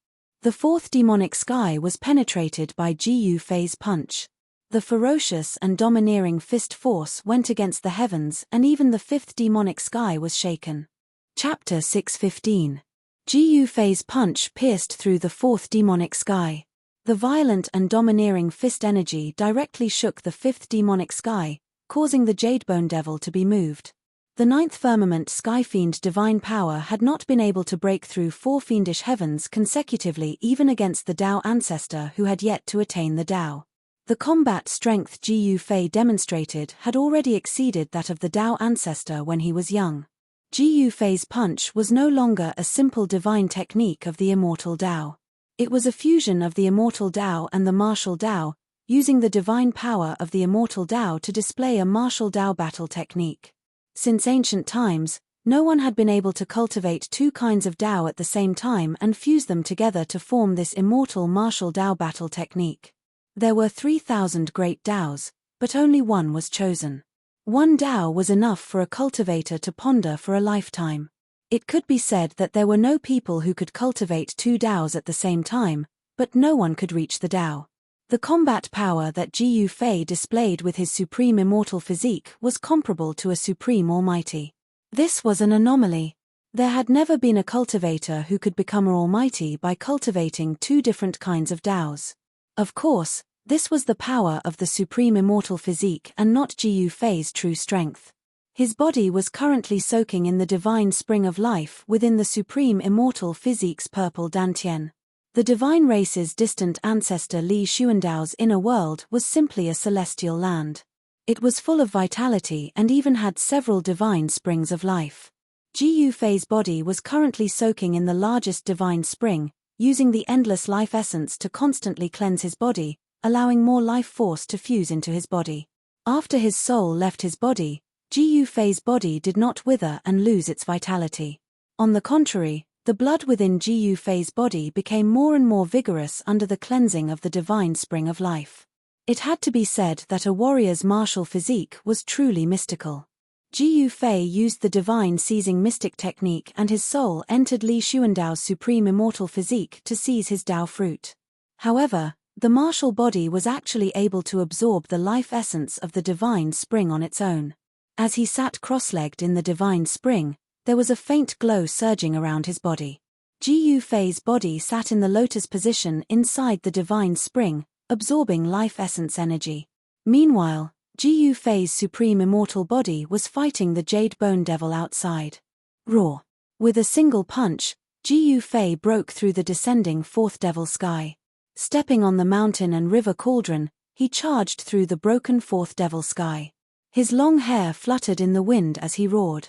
The fourth demonic sky was penetrated by Ji Fei's punch. The ferocious and domineering fist force went against the heavens, and even the fifth demonic sky was shaken. Chapter 6:15. Ji Fei's punch pierced through the fourth demonic sky. The violent and domineering fist energy directly shook the fifth demonic sky, causing the Jadebone Devil to be moved. The ninth firmament Skyfiend divine power had not been able to break through 4 fiendish heavens consecutively, even against the Tao ancestor who had yet to attain the Tao. The combat strength Ji Fei demonstrated had already exceeded that of the Tao ancestor when he was young. Ji Fei's punch was no longer a simple divine technique of the immortal Tao. It was a fusion of the immortal Tao and the martial Tao, using the divine power of the immortal Tao to display a martial Tao battle technique. Since ancient times, no one had been able to cultivate 2 kinds of Tao at the same time and fuse them together to form this immortal martial Tao battle technique. There were 3,000 great Taos, but only one was chosen. One Tao was enough for a cultivator to ponder for a lifetime. It could be said that there were no people who could cultivate 2 Taos at the same time, but no one could reach the Tao. The combat power that Ji Fei displayed with his supreme immortal physique was comparable to a supreme almighty. This was an anomaly. There had never been a cultivator who could become an almighty by cultivating 2 different kinds of Taos. Of course, this was the power of the supreme immortal physique and not Ji Fei's true strength. His body was currently soaking in the divine spring of life within the supreme immortal physique's purple dantian. The divine race's distant ancestor Li Xuandao's inner world was simply a celestial land. It was full of vitality and even had several divine springs of life. Ji Fei's body was currently soaking in the largest divine spring, using the endless life essence to constantly cleanse his body, allowing more life force to fuse into his body. After his soul left his body, Ji Fei's body did not wither and lose its vitality. On the contrary, the blood within Ji Fei's body became more and more vigorous under the cleansing of the divine spring of life. It had to be said that a warrior's martial physique was truly mystical. Ji Fei used the divine seizing mystic technique and his soul entered Li Xuandao's supreme immortal physique to seize his Tao fruit. However, the martial body was actually able to absorb the life essence of the divine spring on its own. As he sat cross-legged in the divine spring, there was a faint glow surging around his body. Ji Fei's body sat in the lotus position inside the divine spring, absorbing life essence energy. Meanwhile, Ji Fei's supreme immortal body was fighting the Jade Bone Devil outside. Roar! With a single punch, Ji Fei broke through the descending fourth devil sky. Stepping on the mountain and river cauldron, he charged through the broken fourth devil sky. His long hair fluttered in the wind as he roared.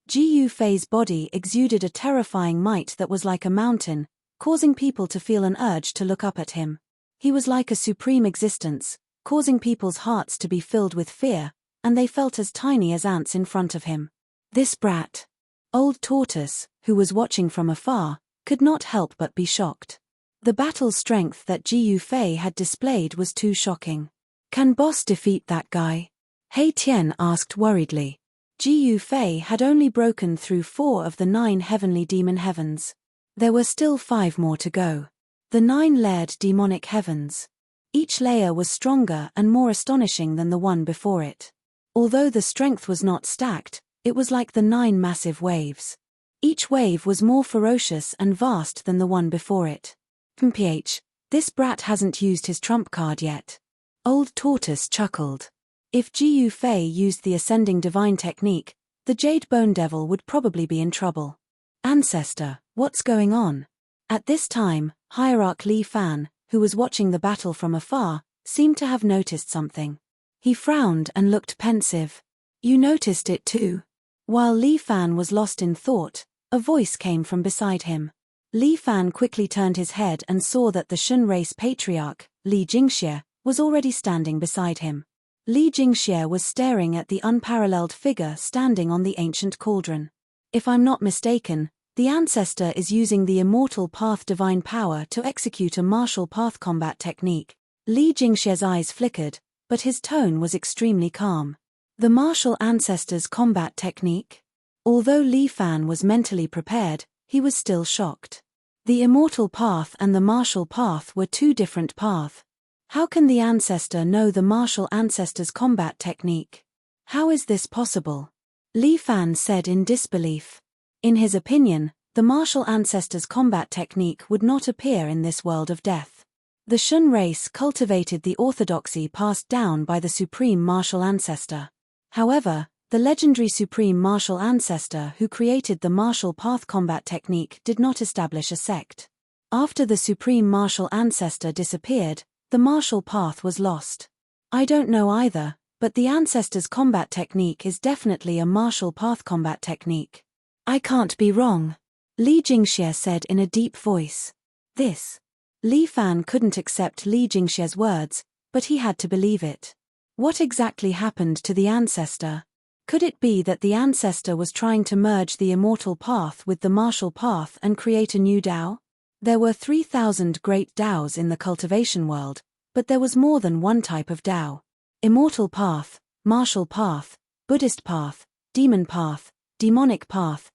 Ji Fei's body exuded a terrifying might that was like a mountain, causing people to feel an urge to look up at him. He was like a supreme existence, causing people's hearts to be filled with fear, and they felt as tiny as ants in front of him. This brat, Old Tortoise, who was watching from afar, could not help but be shocked. The battle strength that Ji Yufei had displayed was too shocking. Can boss defeat that guy? He Tian asked worriedly. Ji Yufei had only broken through 4 of the 9 heavenly demon heavens. There were still 5 more to go. The 9-layered demonic heavens. Each layer was stronger and more astonishing than the one before it. Although the strength was not stacked, it was like the 9 massive waves. Each wave was more ferocious and vast than the one before it. Mph, this brat hasn't used his trump card yet. Old Tortoise chuckled. If Ji Yufei used the ascending divine technique, the Jade Bone Devil would probably be in trouble. Ancestor, what's going on? At this time, Hierarch Li Fan, who was watching the battle from afar, seemed to have noticed something. He frowned and looked pensive. You noticed it too? While Li Fan was lost in thought, a voice came from beside him. Li Fan quickly turned his head and saw that the Shun race patriarch, Li Jingxie, was already standing beside him. Li Jingxie was staring at the unparalleled figure standing on the ancient cauldron. If I'm not mistaken, the ancestor is using the immortal path divine power to execute a martial path combat technique. Li Jingxie's eyes flickered, but his tone was extremely calm. The martial ancestor's combat technique? Although Li Fan was mentally prepared, he was still shocked. The immortal path and the martial path were 2 different paths. How can the ancestor know the martial ancestor's combat technique? How is this possible? Li Fan said in disbelief. In his opinion, the martial ancestor's combat technique would not appear in this world of death. The Shun race cultivated the orthodoxy passed down by the supreme martial ancestor. However, the legendary supreme martial ancestor who created the martial path combat technique did not establish a sect. After the supreme martial ancestor disappeared, the martial path was lost. I don't know either, but the ancestor's combat technique is definitely a martial path combat technique. I can't be wrong, Li Jingxie said in a deep voice. This. Li Fan couldn't accept Li Jingxie's words, but he had to believe it. What exactly happened to the ancestor? Could it be that the ancestor was trying to merge the immortal path with the martial path and create a new Dao? There were 3,000 great Daos in the cultivation world, but there was more than one type of Dao. Immortal path, martial path, Buddhist path, demon path, demonic path,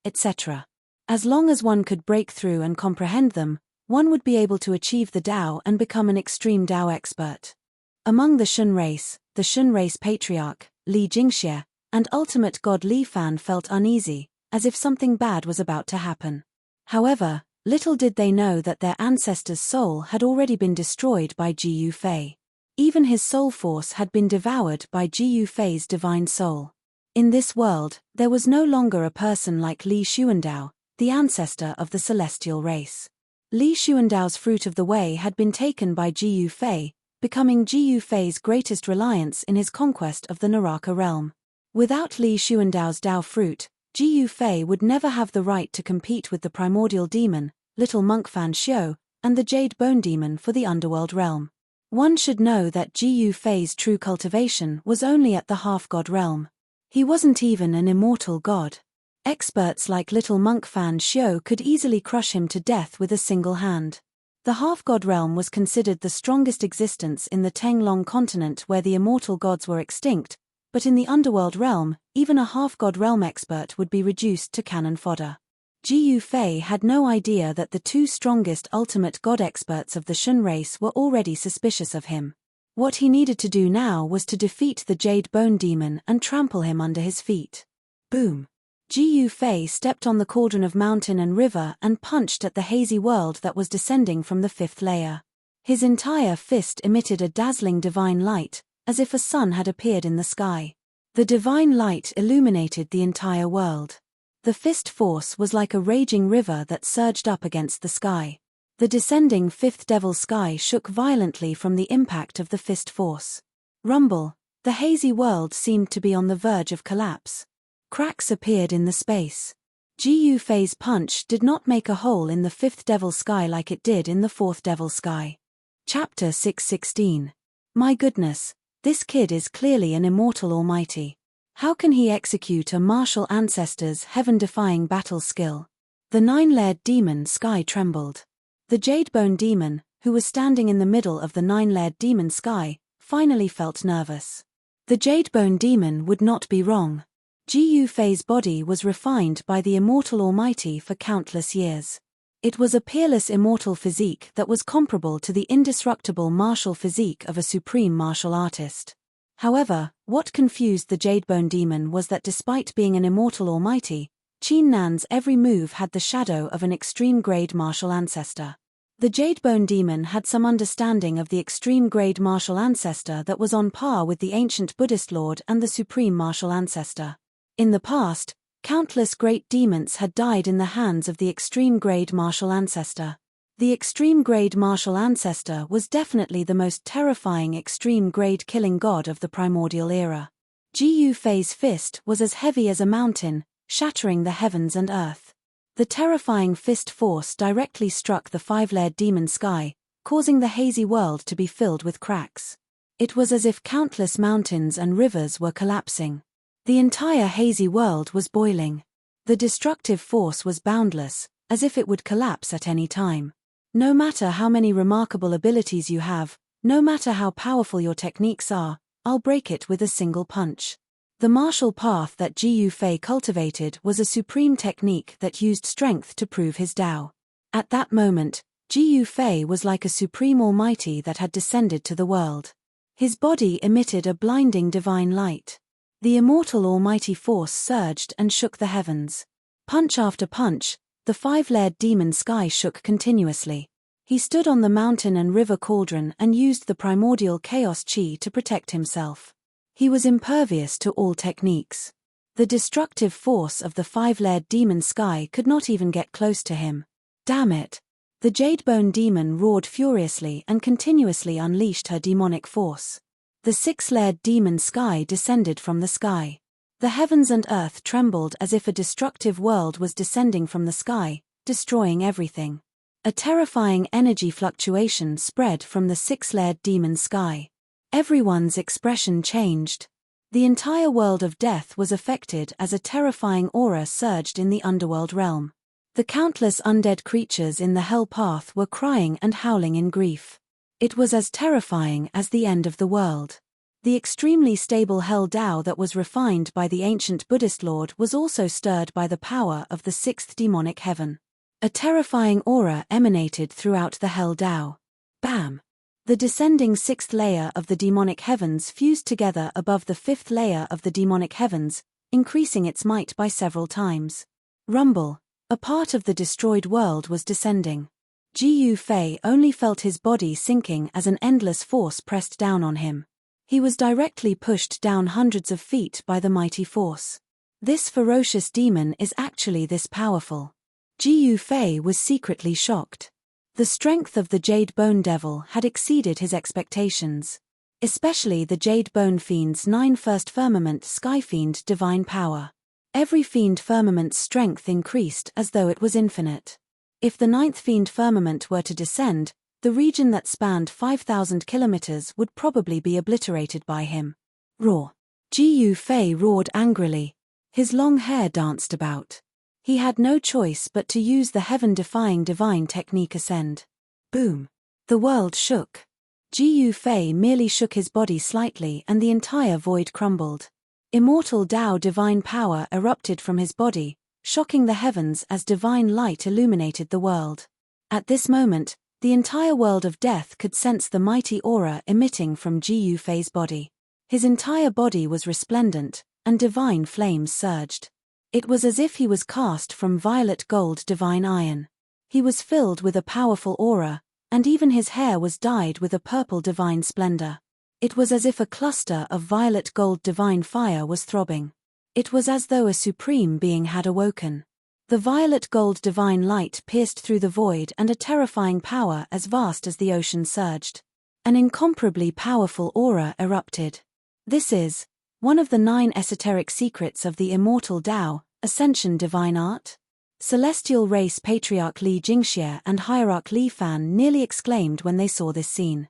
etc. As long as one could break through and comprehend them, one would be able to achieve the Dao and become an extreme Dao expert. Among the Shun race patriarch, Li Jingxie, and ultimate god Li Fan felt uneasy, as if something bad was about to happen. However, little did they know that their ancestor's soul had already been destroyed by Ji Yufei. Even his soul force had been devoured by Ji Yufei's divine soul. In this world, there was no longer a person like Li Xuandao, the ancestor of the celestial race. Li Xuandao's fruit of the way had been taken by Ji Yufei, becoming Ji Yufei's greatest reliance in his conquest of the Naraka realm. Without Li Xuandao's Dao fruit, Ji Yufei would never have the right to compete with the primordial demon, Little Monk Fan Xiu, and the Jade Bone Demon for the underworld realm. One should know that Ji Yufei's true cultivation was only at the half-god realm. He wasn't even an immortal god. Experts like Little Monk Fan Xiu could easily crush him to death with a single hand. The half-god realm was considered the strongest existence in the Tenglong continent where the immortal gods were extinct, but in the underworld realm, even a half-god realm expert would be reduced to cannon fodder. Ji Yufei had no idea that the 2 strongest ultimate god experts of the Shun race were already suspicious of him. What he needed to do now was to defeat the Jade Bone Demon and trample him under his feet. Boom! Ji Yufei stepped on the cauldron of mountain and river and punched at the hazy world that was descending from the 5th layer. His entire fist emitted a dazzling divine light, as if a sun had appeared in the sky. The divine light illuminated the entire world. The fist force was like a raging river that surged up against the sky. The descending 5th devil sky shook violently from the impact of the fist force. Rumble! The hazy world seemed to be on the verge of collapse. Cracks appeared in the space. Ji Yufei's punch did not make a hole in the 5th devil sky like it did in the 4th devil sky. Chapter 616. My goodness, this kid is clearly an immortal almighty. How can he execute a martial ancestor's heaven-defying battle skill? The 9-layered demon sky trembled. The Jadebone demon, who was standing in the middle of the 9-layered demon sky, finally felt nervous. The Jadebone demon would not be wrong. Gu Fei's body was refined by the immortal Almighty for countless years. It was a peerless immortal physique that was comparable to the indestructible martial physique of a supreme martial artist. However, what confused the Jadebone demon was that despite being an immortal Almighty, Qin Nan's every move had the shadow of an extreme-grade martial ancestor. The Jadebone demon had some understanding of the extreme-grade martial ancestor that was on par with the ancient Buddhist lord and the supreme martial ancestor. In the past, countless great demons had died in the hands of the extreme-grade martial ancestor. The extreme-grade martial ancestor was definitely the most terrifying extreme-grade killing god of the primordial era. Gu Fei's fist was as heavy as a mountain, shattering the heavens and earth. The terrifying fist force directly struck the 5-layered demon sky, causing the hazy world to be filled with cracks. It was as if countless mountains and rivers were collapsing. The entire hazy world was boiling. The destructive force was boundless, as if it would collapse at any time. No matter how many remarkable abilities you have, no matter how powerful your techniques are, I'll break it with a single punch. The martial path that Gu Fei cultivated was a supreme technique that used strength to prove his Tao. At that moment, Gu Fei was like a supreme almighty that had descended to the world. His body emitted a blinding divine light. The immortal almighty force surged and shook the heavens. Punch after punch, the 5-layered demon sky shook continuously. He stood on the mountain and river cauldron and used the primordial chaos chi to protect himself. He was impervious to all techniques. The destructive force of the 5-layered demon sky could not even get close to him. Damn it! The Jadebone demon roared furiously and continuously unleashed her demonic force. The 6-layered demon sky descended from the sky. The heavens and earth trembled as if a destructive world was descending from the sky, destroying everything. A terrifying energy fluctuation spread from the 6-layered demon sky. Everyone's expression changed. The entire world of death was affected as a terrifying aura surged in the underworld realm. The countless undead creatures in the hell path were crying and howling in grief. It was as terrifying as the end of the world. The extremely stable hell Tao that was refined by the ancient Buddhist lord was also stirred by the power of the 6th demonic heaven. A terrifying aura emanated throughout the hell Tao. Bam! The descending 6th layer of the demonic heavens fused together above the 5th layer of the demonic heavens, increasing its might by several times. Rumble! A part of the destroyed world was descending. Gu Fei only felt his body sinking as an endless force pressed down on him. He was directly pushed down hundreds of feet by the mighty force. This ferocious demon is actually this powerful. Gu Fei was secretly shocked. The strength of the Jadebone Devil had exceeded his expectations. Especially the Jadebone Fiend's 9 first firmament Sky Fiend divine power. Every Fiend firmament's strength increased as though it was infinite. If the 9th Fiend firmament were to descend, the region that spanned 5,000 kilometers would probably be obliterated by him. Roar! Gu Fei roared angrily. His long hair danced about. He had no choice but to use the heaven-defying divine technique Ascend. Boom! The world shook. Gu Fei merely shook his body slightly and the entire void crumbled. Immortal Tao divine power erupted from his body, shocking the heavens as divine light illuminated the world. At this moment, the entire world of death could sense the mighty aura emitting from Gu Fei's body. His entire body was resplendent, and divine flames surged. It was as if he was cast from violet gold divine iron. He was filled with a powerful aura, and even his hair was dyed with a purple divine splendor. It was as if a cluster of violet gold divine fire was throbbing. It was as though a supreme being had awoken. The violet gold divine light pierced through the void and a terrifying power as vast as the ocean surged. An incomparably powerful aura erupted. This is one of the 9 esoteric secrets of the immortal Tao, Ascension Divine Art. Celestial Race Patriarch Li Jingxie and Hierarch Li Fan nearly exclaimed when they saw this scene.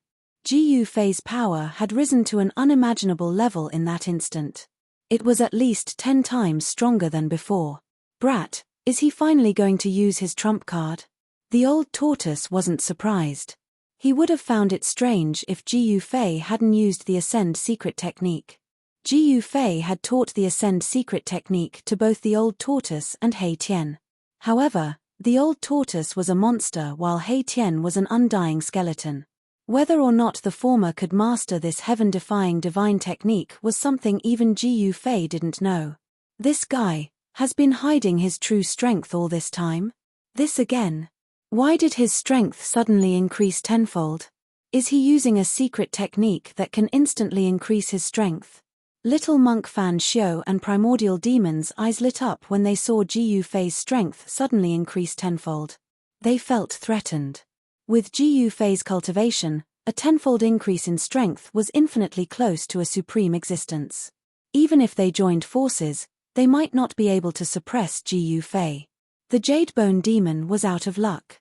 Gu Fei's power had risen to an unimaginable level in that instant. It was at least 10 times stronger than before. Brat, is he finally going to use his trump card? The old tortoise wasn't surprised. He would have found it strange if Jiu Fei hadn't used the Ascend secret technique. Jiu Fei had taught the Ascend secret technique to both the old tortoise and Hei Tian. However, the old tortoise was a monster while Hei Tian was an undying skeleton. Whether or not the former could master this heaven-defying divine technique was something even Jiu Fei didn't know. This guy has been hiding his true strength all this time? This again? Why did his strength suddenly increase tenfold? Is he using a secret technique that can instantly increase his strength? Little monk Fan Xiu and primordial demons' eyes lit up when they saw Jiu Fei's strength suddenly increase tenfold. They felt threatened. With Jiu Fei's cultivation, a tenfold increase in strength was infinitely close to a supreme existence. Even if they joined forces, they might not be able to suppress Jiu Fei. The Jadebone demon was out of luck.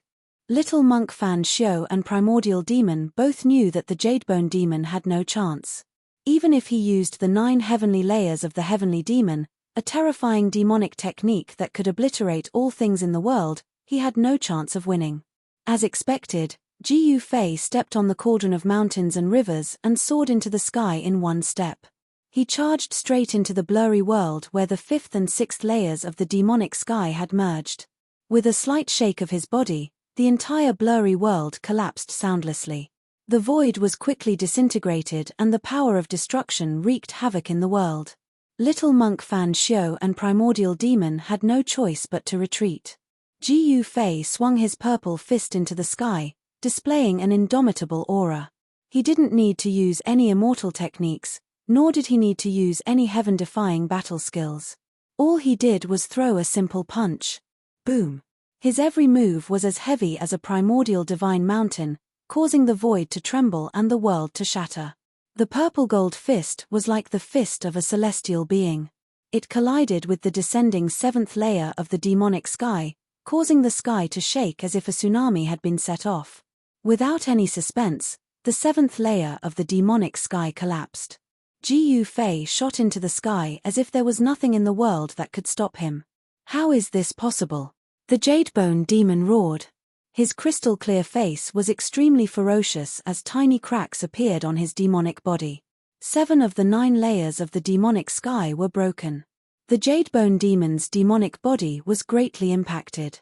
Little monk Fan Xiu and primordial demon both knew that the Jadebone demon had no chance. Even if he used the 9 heavenly layers of the heavenly demon, a terrifying demonic technique that could obliterate all things in the world, he had no chance of winning. As expected, Jiu Fei stepped on the cauldron of mountains and rivers and soared into the sky in one step. He charged straight into the blurry world where the 5th and 6th layers of the demonic sky had merged. With a slight shake of his body, the entire blurry world collapsed soundlessly. The void was quickly disintegrated and the power of destruction wreaked havoc in the world. Little monk Fan Xiu and primordial demon had no choice but to retreat. Jiu Fei swung his purple fist into the sky, displaying an indomitable aura. He didn't need to use any immortal techniques, nor did he need to use any heaven-defying battle skills. All he did was throw a simple punch. Boom! His every move was as heavy as a primordial divine mountain, causing the void to tremble and the world to shatter. The purple gold fist was like the fist of a celestial being. It collided with the descending 7th layer of the demonic sky, causing the sky to shake as if a tsunami had been set off. Without any suspense, the 7th layer of the demonic sky collapsed. Jiu Fei shot into the sky as if there was nothing in the world that could stop him. How is this possible? The Jadebone demon roared. His crystal-clear face was extremely ferocious as tiny cracks appeared on his demonic body. 7 of the 9 layers of the demonic sky were broken. The Jadebone demon's demonic body was greatly impacted.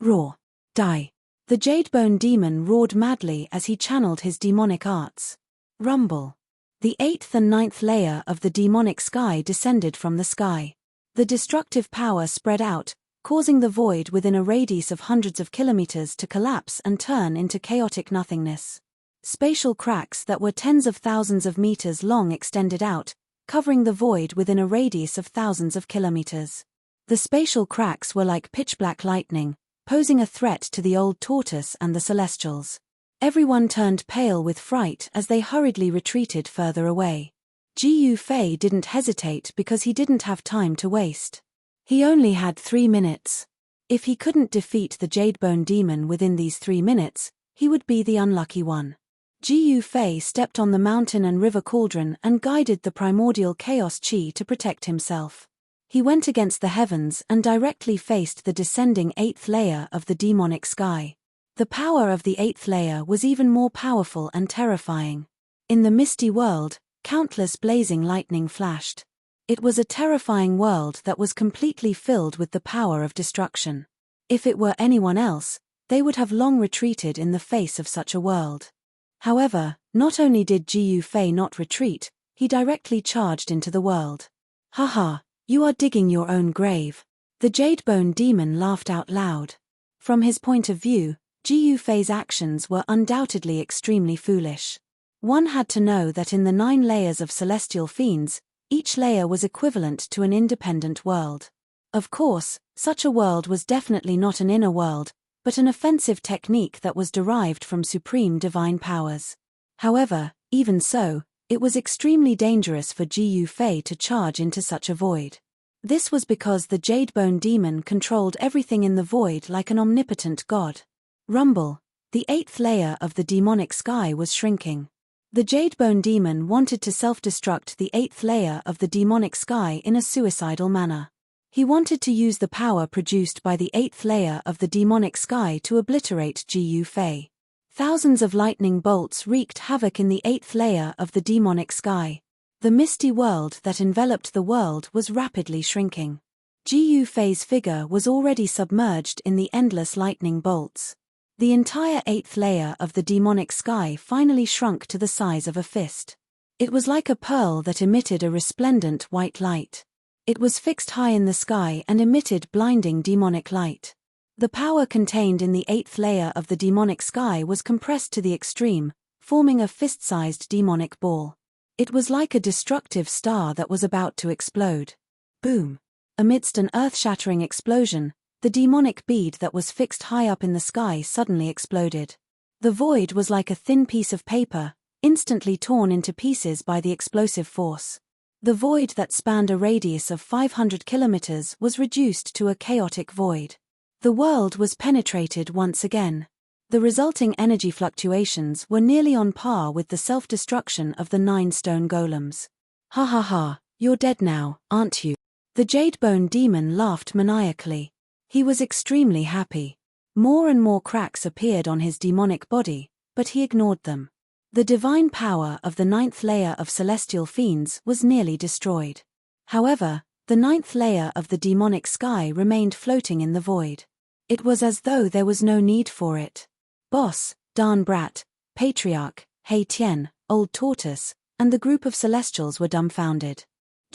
Roar! Die! The Jadebone demon roared madly as he channeled his demonic arts. Rumble! The 8th and 9th layer of the demonic sky descended from the sky. The destructive power spread out, causing the void within a radius of hundreds of kilometers to collapse and turn into chaotic nothingness. Spatial cracks that were tens of thousands of meters long extended out, covering the void within a radius of thousands of kilometers. The spatial cracks were like pitch-black lightning, posing a threat to the old tortoise and the Celestials. Everyone turned pale with fright as they hurriedly retreated further away. Jiu Fei didn't hesitate because he didn't have time to waste. He only had 3 minutes. If he couldn't defeat the Jadebone demon within these 3 minutes, he would be the unlucky one. Jiu Fei stepped on the mountain and river cauldron and guided the primordial chaos chi to protect himself. He went against the heavens and directly faced the descending 8th layer of the demonic sky. The power of the 8th layer was even more powerful and terrifying. In the misty world, countless blazing lightning flashed. It was a terrifying world that was completely filled with the power of destruction. If it were anyone else, they would have long retreated in the face of such a world. However, not only did Jiu Fei not retreat, he directly charged into the world. Haha, you are digging your own grave. The Jadebone demon laughed out loud. From his point of view, Jiu Fei's actions were undoubtedly extremely foolish. One had to know that in the 9 layers of celestial fiends, each layer was equivalent to an independent world. Of course, such a world was definitely not an inner world, but an offensive technique that was derived from supreme divine powers. However, even so, it was extremely dangerous for Jiu Fei to charge into such a void. This was because the Jadebone demon controlled everything in the void like an omnipotent god. Rumble, the 8th layer of the demonic sky was shrinking. The Jadebone demon wanted to self-destruct the 8th layer of the demonic sky in a suicidal manner. He wanted to use the power produced by the 8th layer of the demonic sky to obliterate Gu Fei. Thousands of lightning bolts wreaked havoc in the 8th layer of the demonic sky. The misty world that enveloped the world was rapidly shrinking. Gu Fei's figure was already submerged in the endless lightning bolts. The entire 8th layer of the demonic sky finally shrunk to the size of a fist. It was like a pearl that emitted a resplendent white light. It was fixed high in the sky and emitted blinding demonic light. The power contained in the 8th layer of the demonic sky was compressed to the extreme, forming a fist-sized demonic ball. It was like a destructive star that was about to explode. Boom! Amidst an earth-shattering explosion, the demonic bead that was fixed high up in the sky suddenly exploded. The void was like a thin piece of paper, instantly torn into pieces by the explosive force. The void that spanned a radius of 500 kilometers was reduced to a chaotic void. The world was penetrated once again. The resulting energy fluctuations were nearly on par with the self-destruction of the 9 stone golems. Ha ha ha, you're dead now, aren't you? The Jadebone demon laughed maniacally. He was extremely happy. More and more cracks appeared on his demonic body, but he ignored them. The divine power of the 9th layer of celestial fiends was nearly destroyed. However, the 9th layer of the demonic sky remained floating in the void. It was as though there was no need for it. Boss, Dan Brat, Patriarch, Hei Tian, Old Tortoise, and the group of celestials were dumbfounded.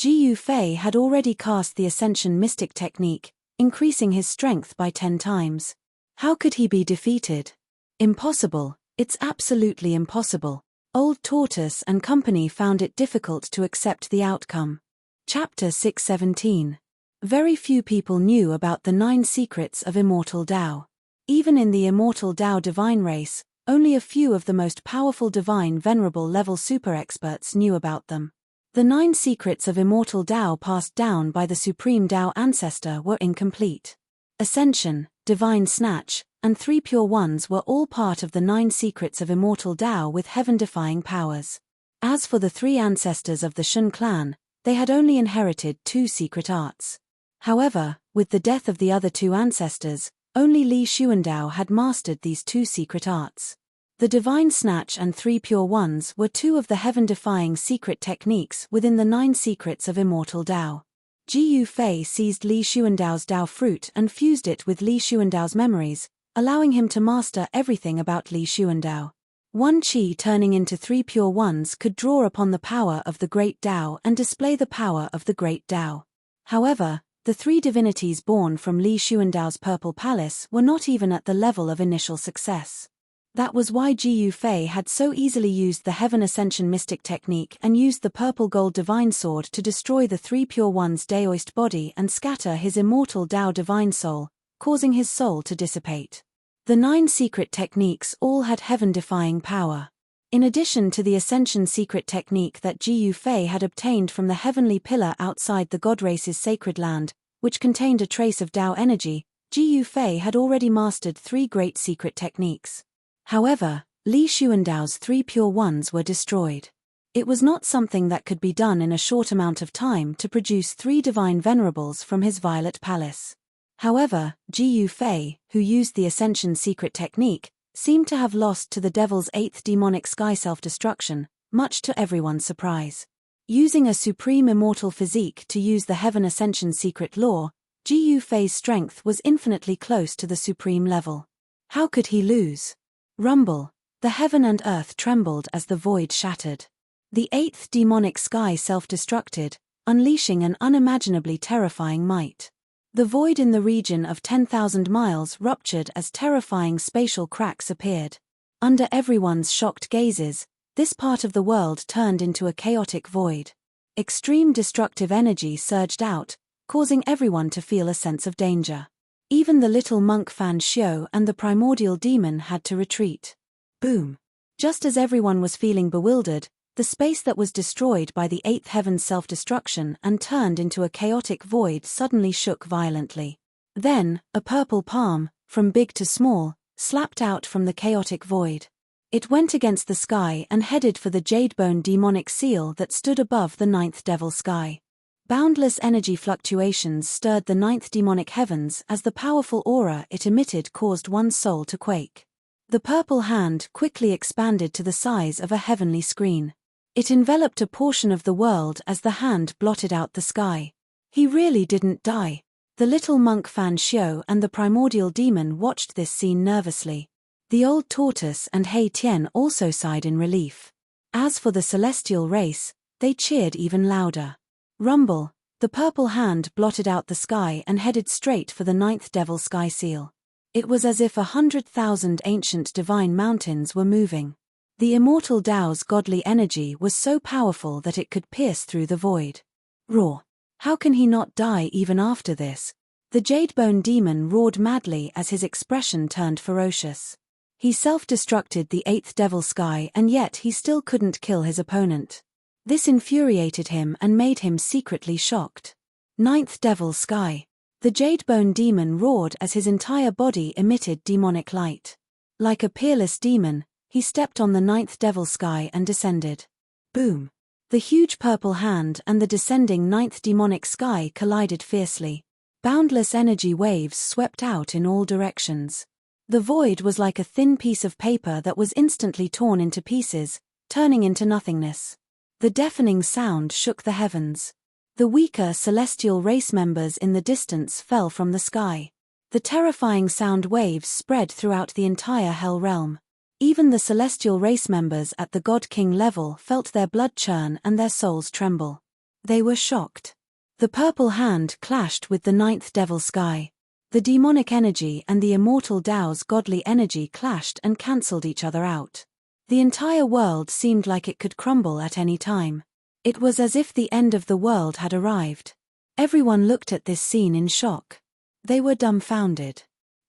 Gu Fei had already cast the Ascension Mystic Technique, increasing his strength by 10 times. How could he be defeated? Impossible, it's absolutely impossible. Old Tortoise and company found it difficult to accept the outcome. Chapter 617. Very few people knew about the 9 secrets of Immortal Tao. Even in the Immortal Tao divine race, only a few of the most powerful divine venerable level super experts knew about them. The 9 secrets of Immortal Tao passed down by the Supreme Tao ancestor were incomplete. Ascension, Divine Snatch, and 3 Pure Ones were all part of the 9 secrets of Immortal Tao with heaven-defying powers. As for the 3 ancestors of the Shun clan, they had only inherited 2 secret arts. However, with the death of the other 2 ancestors, only Li Xuandao had mastered these 2 secret arts. The Divine Snatch and 3 Pure Ones were 2 of the heaven-defying secret techniques within the 9 secrets of Immortal Tao. Gu Fei seized Li Xuandao's Tao fruit and fused it with Li Xuandao's memories, allowing him to master everything about Li Xuandao. One Qi turning into 3 Pure Ones could draw upon the power of the Great Tao and display the power of the Great Tao. However, the 3 divinities born from Li Xuandao's Purple Palace were not even at the level of initial success. That was why Gu Fei had so easily used the Heaven Ascension Mystic Technique and used the Purple Gold Divine Sword to destroy the 3 Pure One's Daoist body and scatter his Immortal Tao Divine Soul, causing his soul to dissipate. The 9 secret techniques all had heaven-defying power. In addition to the Ascension secret technique that Gu Fei had obtained from the heavenly pillar outside the God Race's sacred land, which contained a trace of Tao energy, Gu Fei had already mastered 3 great secret techniques. However, Li Xuandao's 3 Pure Ones were destroyed. It was not something that could be done in a short amount of time to produce 3 divine venerables from his Violet Palace. However, Gu Fei, who used the Ascension secret technique, seemed to have lost to the Devil's 8th demonic sky self-destruction, much to everyone's surprise. Using a supreme immortal physique to use the Heaven Ascension secret law, Gu Fei's strength was infinitely close to the supreme level. How could he lose? Rumble. The heaven and earth trembled as the void shattered. The 8th demonic sky self-destructed, unleashing an unimaginably terrifying might. The void in the region of 10,000 miles ruptured as terrifying spatial cracks appeared. Under everyone's shocked gazes, this part of the world turned into a chaotic void. Extreme destructive energy surged out, causing everyone to feel a sense of danger. Even the little monk Fan Xiu and the primordial demon had to retreat. Boom! Just as everyone was feeling bewildered, the space that was destroyed by the 8th heaven's self-destruction and turned into a chaotic void suddenly shook violently. Then, a purple palm, from big to small, slapped out from the chaotic void. It went against the sky and headed for the Jadebone demonic seal that stood above the 9th devil sky. Boundless energy fluctuations stirred the ninth demonic heavens as the powerful aura it emitted caused one's soul to quake. The purple hand quickly expanded to the size of a heavenly screen. It enveloped a portion of the world as the hand blotted out the sky. He really didn't die. The little monk Fan Xiu and the primordial demon watched this scene nervously. The old tortoise and Hei Tian also sighed in relief. As for the celestial race, they cheered even louder. Rumble, the purple hand blotted out the sky and headed straight for the ninth devil sky seal. It was as if 100,000 ancient divine mountains were moving. The immortal Tao's godly energy was so powerful that it could pierce through the void. Roar! How can he not die even after this? The Jadebone demon roared madly as his expression turned ferocious. He self-destructed the eighth devil sky and yet he still couldn't kill his opponent. This infuriated him and made him secretly shocked. Ninth devil sky. The Jadebone demon roared as his entire body emitted demonic light. Like a peerless demon, he stepped on the ninth devil sky and descended. Boom! The huge purple hand and the descending ninth demonic sky collided fiercely. Boundless energy waves swept out in all directions. The void was like a thin piece of paper that was instantly torn into pieces, turning into nothingness. The deafening sound shook the heavens. The weaker celestial race members in the distance fell from the sky. The terrifying sound waves spread throughout the entire hell realm. Even the celestial race members at the God King level felt their blood churn and their souls tremble. They were shocked. The purple hand clashed with the ninth devil sky. The demonic energy and the immortal Tao's godly energy clashed and cancelled each other out. The entire world seemed like it could crumble at any time. It was as if the end of the world had arrived. Everyone looked at this scene in shock. They were dumbfounded.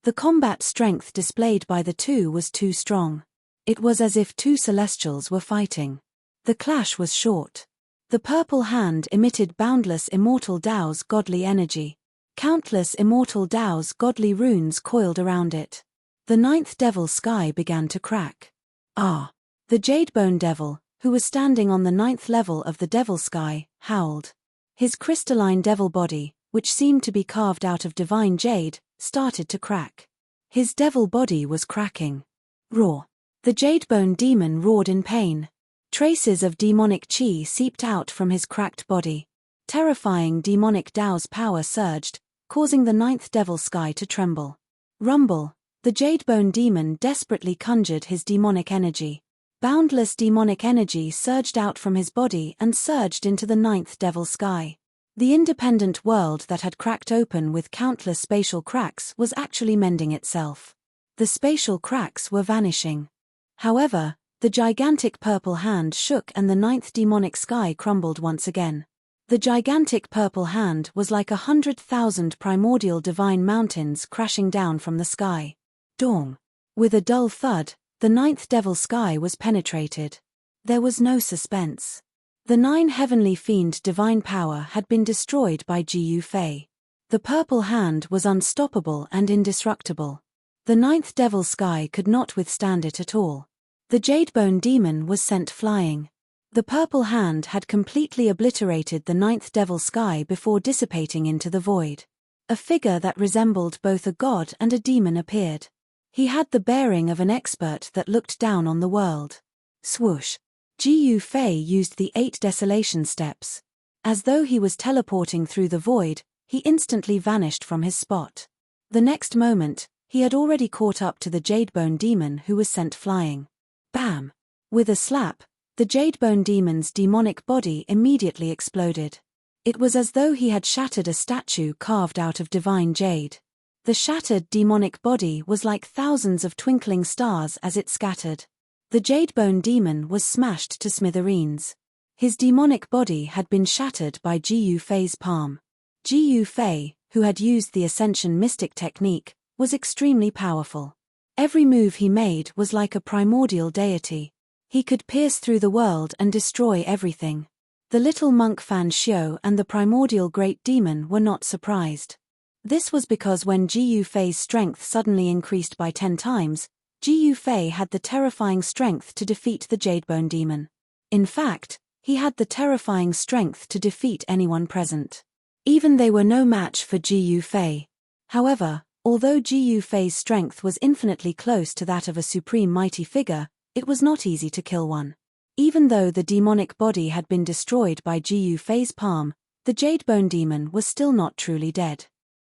The combat strength displayed by the two was too strong. It was as if two celestials were fighting. The clash was short. The purple hand emitted boundless immortal Tao's godly energy. Countless immortal Tao's godly runes coiled around it. The ninth devil sky began to crack. Ah! The Jadebone devil, who was standing on the ninth level of the devil sky, howled. His crystalline devil body, which seemed to be carved out of divine jade, started to crack. His devil body was cracking. Roar! The Jadebone demon roared in pain. Traces of demonic chi seeped out from his cracked body. Terrifying demonic Tao's power surged, causing the ninth devil sky to tremble. Rumble! The Jadebone demon desperately conjured his demonic energy. Boundless demonic energy surged out from his body and surged into the ninth devil sky. The independent world that had cracked open with countless spatial cracks was actually mending itself. The spatial cracks were vanishing. However, the gigantic purple hand shook and the ninth demonic sky crumbled once again. The gigantic purple hand was like 100,000 primordial divine mountains crashing down from the sky. Dong! With a dull thud, the ninth devil sky was penetrated. There was no suspense. The 9 heavenly fiend divine power had been destroyed by Jiyu Fei. The purple hand was unstoppable and indestructible. The ninth devil sky could not withstand it at all. The Jadebone demon was sent flying. The purple hand had completely obliterated the ninth devil sky before dissipating into the void. A figure that resembled both a god and a demon appeared. He had the bearing of an expert that looked down on the world. Swoosh! Jiyu Fei used the 8 desolation steps. As though he was teleporting through the void, he instantly vanished from his spot. The next moment, he had already caught up to the Jadebone demon who was sent flying. Bam! With a slap, the Jadebone demon's demonic body immediately exploded. It was as though he had shattered a statue carved out of divine jade. The shattered demonic body was like thousands of twinkling stars as it scattered. The Jadebone demon was smashed to smithereens. His demonic body had been shattered by Jiyu Fei's palm. Jiyu Fei, who had used the Ascension Mystic technique, was extremely powerful. Every move he made was like a primordial deity. He could pierce through the world and destroy everything. The little monk Fan Xiu and the primordial great demon were not surprised. This was because when Jiyu Fei's strength suddenly increased by 10 times, Jiyu Fei had the terrifying strength to defeat the Jadebone demon. In fact, he had the terrifying strength to defeat anyone present. Even they were no match for Ji Yufei. However, although Ji Yufei's strength was infinitely close to that of a supreme mighty figure, it was not easy to kill one. Even though the demonic body had been destroyed by Ji Yufei's palm, the Jadebone demon was still not truly dead.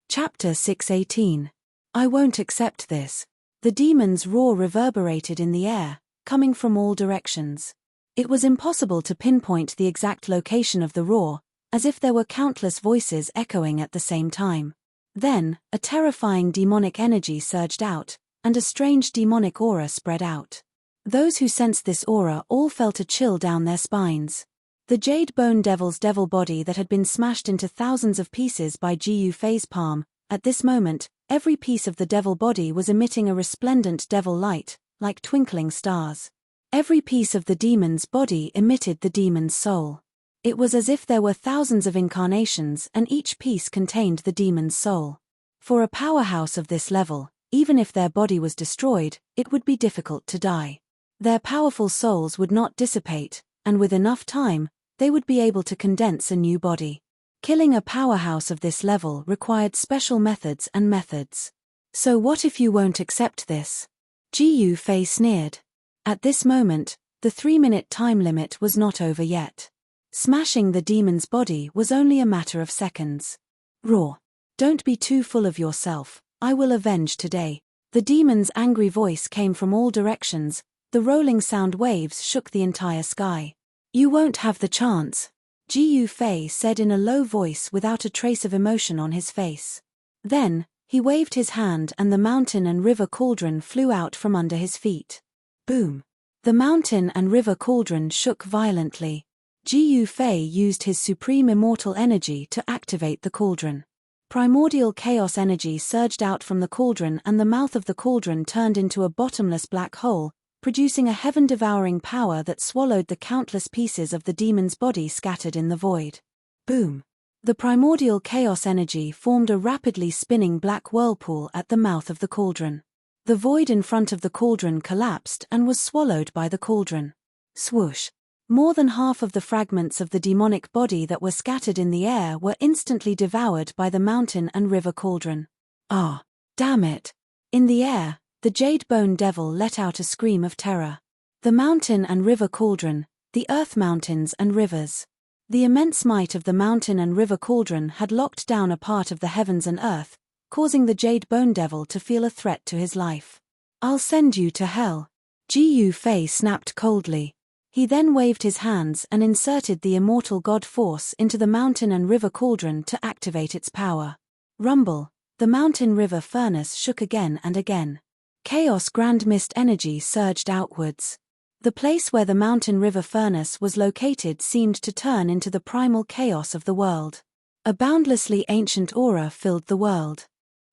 Chapter 618. I won't accept this. The demon's roar reverberated in the air, coming from all directions. It was impossible to pinpoint the exact location of the roar, as if there were countless voices echoing at the same time. Then, a terrifying demonic energy surged out, and a strange demonic aura spread out. Those who sensed this aura all felt a chill down their spines. The Jadebone devil's devil body that had been smashed into thousands of pieces by Ji Yufei's palm, at this moment, every piece of the devil body was emitting a resplendent devil light, like twinkling stars. Every piece of the demon's body emitted the demon's soul. It was as if there were thousands of incarnations and each piece contained the demon's soul. For a powerhouse of this level, even if their body was destroyed, it would be difficult to die. Their powerful souls would not dissipate, and with enough time, they would be able to condense a new body. Killing a powerhouse of this level required special methods and methods. So what if you won't accept this? Ji Yufei sneered. At this moment, the 3-minute time limit was not over yet. Smashing the demon's body was only a matter of seconds. Roar. Don't be too full of yourself, I will avenge today. The demon's angry voice came from all directions, the rolling sound waves shook the entire sky. You won't have the chance, Ji Yufei said in a low voice without a trace of emotion on his face. Then, he waved his hand and the mountain and river cauldron flew out from under his feet. Boom! The mountain and river cauldron shook violently. Ji Yufei used his supreme immortal energy to activate the cauldron. Primordial chaos energy surged out from the cauldron and the mouth of the cauldron turned into a bottomless black hole, producing a heaven-devouring power that swallowed the countless pieces of the demon's body scattered in the void. Boom! The primordial chaos energy formed a rapidly spinning black whirlpool at the mouth of the cauldron. The void in front of the cauldron collapsed and was swallowed by the cauldron. Swoosh! More than half of the fragments of the demonic body that were scattered in the air were instantly devoured by the mountain and river cauldron. Ah! Damn it! In the air, the Jadebone devil let out a scream of terror. The mountain and river cauldron, the earth mountains and rivers. The immense might of the mountain and river cauldron had locked down a part of the heavens and earth, causing the Jadebone devil to feel a threat to his life. I'll send you to hell. Ji Yufei snapped coldly. He then waved his hands and inserted the immortal god force into the mountain and river cauldron to activate its power. Rumble! The mountain river furnace shook again and again. Chaos grand mist energy surged outwards. The place where the mountain river furnace was located seemed to turn into the primal chaos of the world. A boundlessly ancient aura filled the world.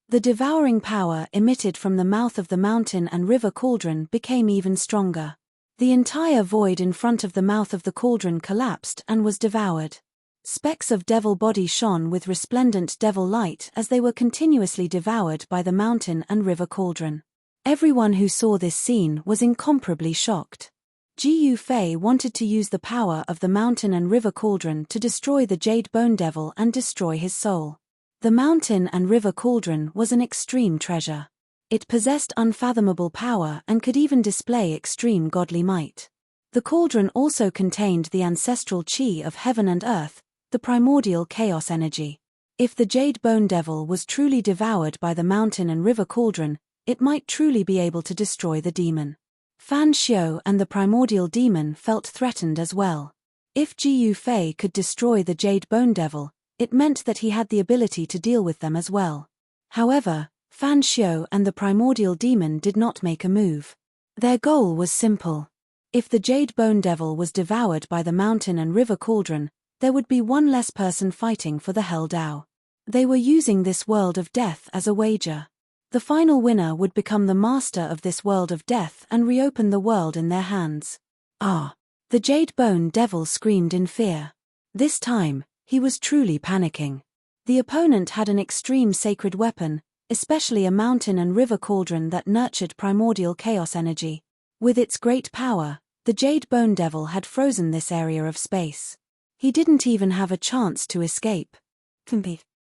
The devouring power emitted from the mouth of the mountain and river cauldron became even stronger. The entire void in front of the mouth of the cauldron collapsed and was devoured. Specks of devil body shone with resplendent devil light as they were continuously devoured by the mountain and river cauldron. Everyone who saw this scene was incomparably shocked. Ji Yufei wanted to use the power of the mountain and river cauldron to destroy the Jadebone devil and destroy his soul. The mountain and river cauldron was an extreme treasure. It possessed unfathomable power and could even display extreme godly might. The cauldron also contained the ancestral chi of heaven and earth, the primordial chaos energy. If the Jadebone devil was truly devoured by the mountain and river cauldron, it might truly be able to destroy the demon. Fan Xiu and the primordial demon felt threatened as well. If Ji Yufei could destroy the Jadebone devil, it meant that he had the ability to deal with them as well. However, Fan Xiu and the primordial demon did not make a move. Their goal was simple. If the Jadebone devil was devoured by the mountain and river cauldron, there would be one less person fighting for the Hell Dao. They were using this world of death as a wager. The final winner would become the master of this world of death and reopen the world in their hands. Ah! The Jadebone devil screamed in fear. This time, he was truly panicking. The opponent had an extreme sacred weapon, especially a mountain and river cauldron that nurtured primordial chaos energy. With its great power, The Jade Bone Devil had frozen this area of space. He didn't even have a chance to escape.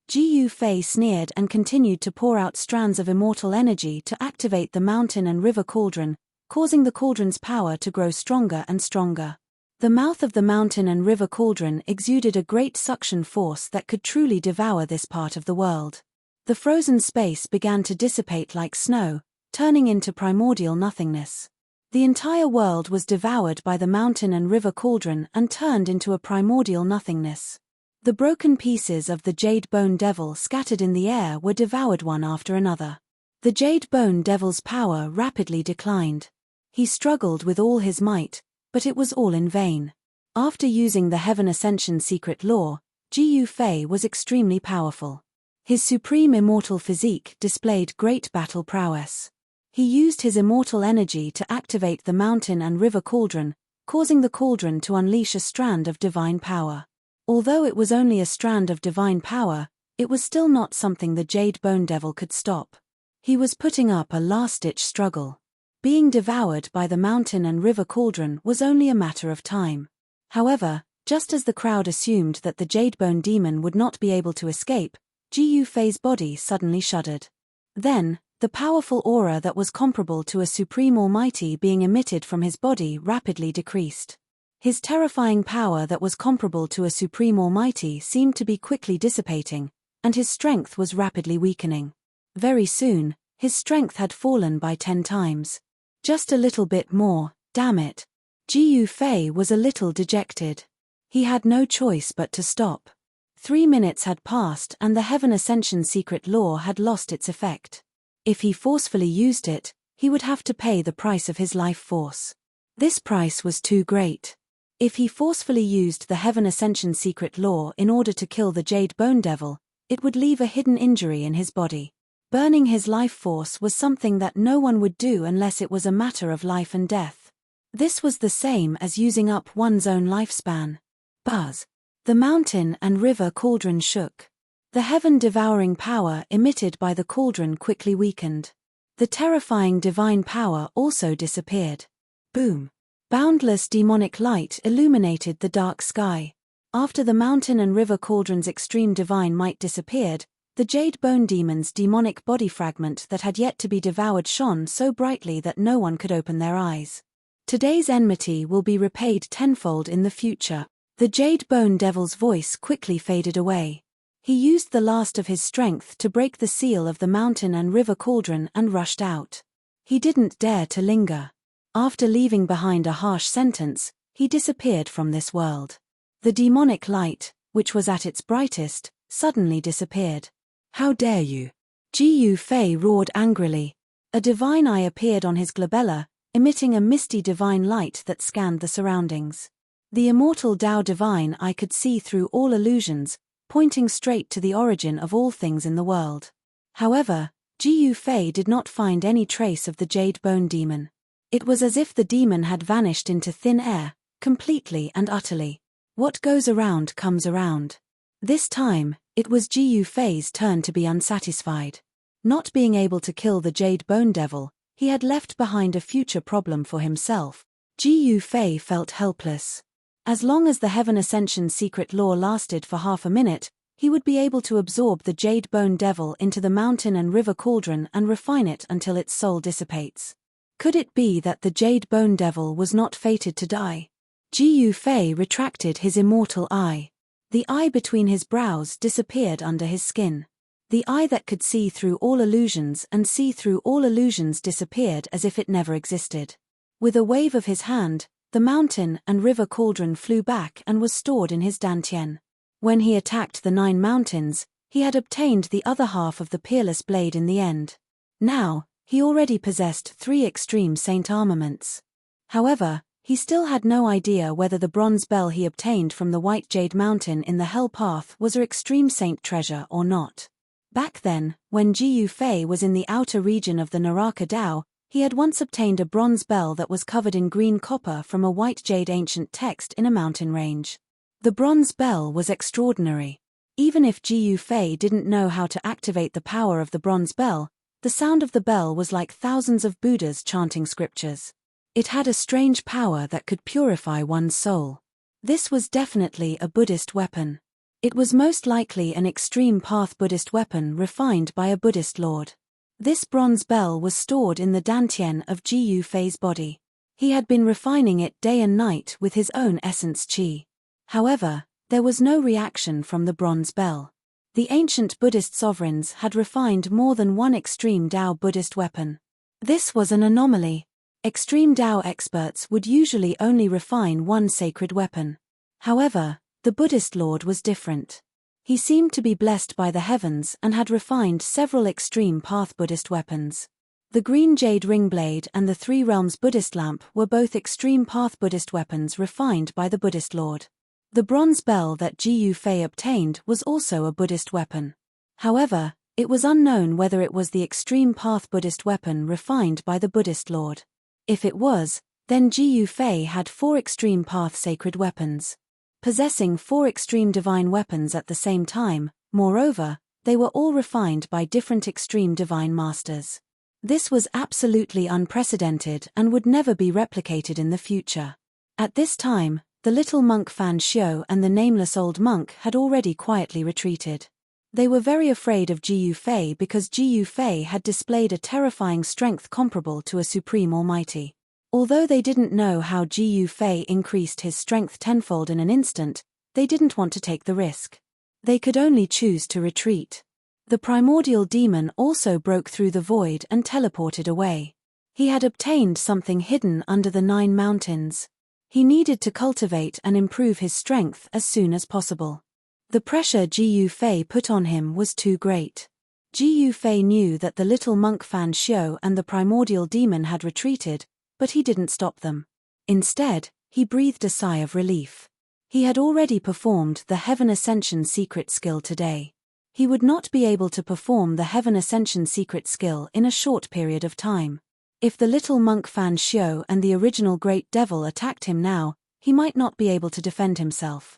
Ji Fei sneered and continued to pour out strands of immortal energy to activate the mountain and river cauldron, causing the cauldron's power to grow stronger and stronger. The mouth of the mountain and river cauldron exuded a great suction force that could truly devour this part of the world. The frozen space began to dissipate like snow, turning into primordial nothingness. The entire world was devoured by the mountain and river cauldron and turned into a primordial nothingness. The broken pieces of the Jade Bone Devil scattered in the air were devoured one after another. The Jade Bone Devil's power rapidly declined. He struggled with all his might, but it was all in vain. After using the Heaven Ascension secret law, Ji Fei was extremely powerful. His supreme immortal physique displayed great battle prowess. He used his immortal energy to activate the mountain and river cauldron, causing the cauldron to unleash a strand of divine power. Although it was only a strand of divine power, it was still not something the Jade Bone Devil could stop. He was putting up a last-ditch struggle. Being devoured by the mountain and river cauldron was only a matter of time. However, just as the crowd assumed that the Jade Bone Demon would not be able to escape, Ji Fei's body suddenly shuddered. Then, the powerful aura that was comparable to a supreme almighty being emitted from his body rapidly decreased. His terrifying power that was comparable to a supreme almighty seemed to be quickly dissipating, and his strength was rapidly weakening. Very soon, his strength had fallen by 10 times. Just a little bit more, damn it. Ji Fei was a little dejected. He had no choice but to stop. 3 minutes had passed and the Heaven Ascension secret law had lost its effect. If he forcefully used it, he would have to pay the price of his life force. This price was too great. If he forcefully used the Heaven Ascension secret law in order to kill the Jade Bone Devil, it would leave a hidden injury in his body. Burning his life force was something that no one would do unless it was a matter of life and death. This was the same as using up one's own lifespan. Buzz. The mountain and river cauldron shook. The heaven-devouring power emitted by the cauldron quickly weakened. The terrifying divine power also disappeared. Boom. Boundless demonic light illuminated the dark sky. After the mountain and river cauldron's extreme divine might disappeared, the Jade Bone Demon's demonic body fragment that had yet to be devoured shone so brightly that no one could open their eyes. Today's enmity will be repaid tenfold in the future. The Jade Bone Devil's voice quickly faded away. He used the last of his strength to break the seal of the mountain and river cauldron and rushed out. He didn't dare to linger. After leaving behind a harsh sentence, he disappeared from this world. The demonic light, which was at its brightest, suddenly disappeared. How dare you? Ji Fei roared angrily. A divine eye appeared on his glabella, emitting a misty divine light that scanned the surroundings. The immortal Tao divine eye could see through all illusions, pointing straight to the origin of all things in the world. However, Ji Fei did not find any trace of the Jade Bone Demon. It was as if the demon had vanished into thin air, completely and utterly. What goes around comes around. This time, it was Ji Fei's turn to be unsatisfied. Not being able to kill the Jade Bone Devil, he had left behind a future problem for himself. Ji Fei felt helpless. As long as the Heaven Ascension secret law lasted for half a minute, he would be able to absorb the Jade Bone Devil into the mountain and river cauldron and refine it until its soul dissipates. Could it be that the Jade Bone Devil was not fated to die? Ji Fei retracted his immortal eye. The eye between his brows disappeared under his skin. The eye that could see through all illusions and see through all illusions disappeared as if it never existed. With a wave of his hand, the mountain and river cauldron flew back and was stored in his dantian. When he attacked the 9 mountains, he had obtained the other half of the peerless blade in the end. Now, he already possessed 3 extreme saint armaments. However, he still had no idea whether the bronze bell he obtained from the White Jade Mountain in the Hell Path was an extreme saint treasure or not. Back then, when Ji Fei was in the outer region of the Naraka Dao, he had once obtained a bronze bell that was covered in green copper from a white jade ancient text in a mountain range. The bronze bell was extraordinary. Even if Ji Fei didn't know how to activate the power of the bronze bell, the sound of the bell was like thousands of Buddhas chanting scriptures. It had a strange power that could purify one's soul. This was definitely a Buddhist weapon. It was most likely an extreme path Buddhist weapon refined by a Buddhist lord. This bronze bell was stored in the dantian of Ji Yu Fei's body. He had been refining it day and night with his own essence qi. However, there was no reaction from the bronze bell. The ancient Buddhist sovereigns had refined more than one extreme Tao Buddhist weapon. This was an anomaly. Extreme Tao experts would usually only refine one sacred weapon. However, the Buddhist lord was different. He seemed to be blessed by the heavens and had refined several extreme path Buddhist weapons. The green jade ring blade and the Three Realms Buddhist lamp were both extreme path Buddhist weapons refined by the Buddhist lord. The bronze bell that Ji Yu Fei obtained was also a Buddhist weapon. However, it was unknown whether it was the extreme path Buddhist weapon refined by the Buddhist lord. If it was, then Ji Yu Fei had 4 extreme path sacred weapons. Possessing 4 extreme divine weapons at the same time, moreover, they were all refined by different extreme divine masters. This was absolutely unprecedented and would never be replicated in the future. At this time, the little monk Fan Xiu and the nameless old monk had already quietly retreated. They were very afraid of Ji Yu Fei because Ji Yu Fei had displayed a terrifying strength comparable to a supreme almighty. Although they didn't know how Ji Yu Fei increased his strength tenfold in an instant, they didn't want to take the risk. They could only choose to retreat. The primordial demon also broke through the void and teleported away. He had obtained something hidden under the 9 mountains. He needed to cultivate and improve his strength as soon as possible. The pressure Ji Yu Fei put on him was too great. Ji Yu Fei knew that the little monk Fan Xiu and the primordial demon had retreated, but he didn't stop them. Instead, he breathed a sigh of relief. He had already performed the Heaven Ascension secret skill today. He would not be able to perform the Heaven Ascension secret skill in a short period of time. If the little monk Fan Xiu and the original Great Devil attacked him now, he might not be able to defend himself.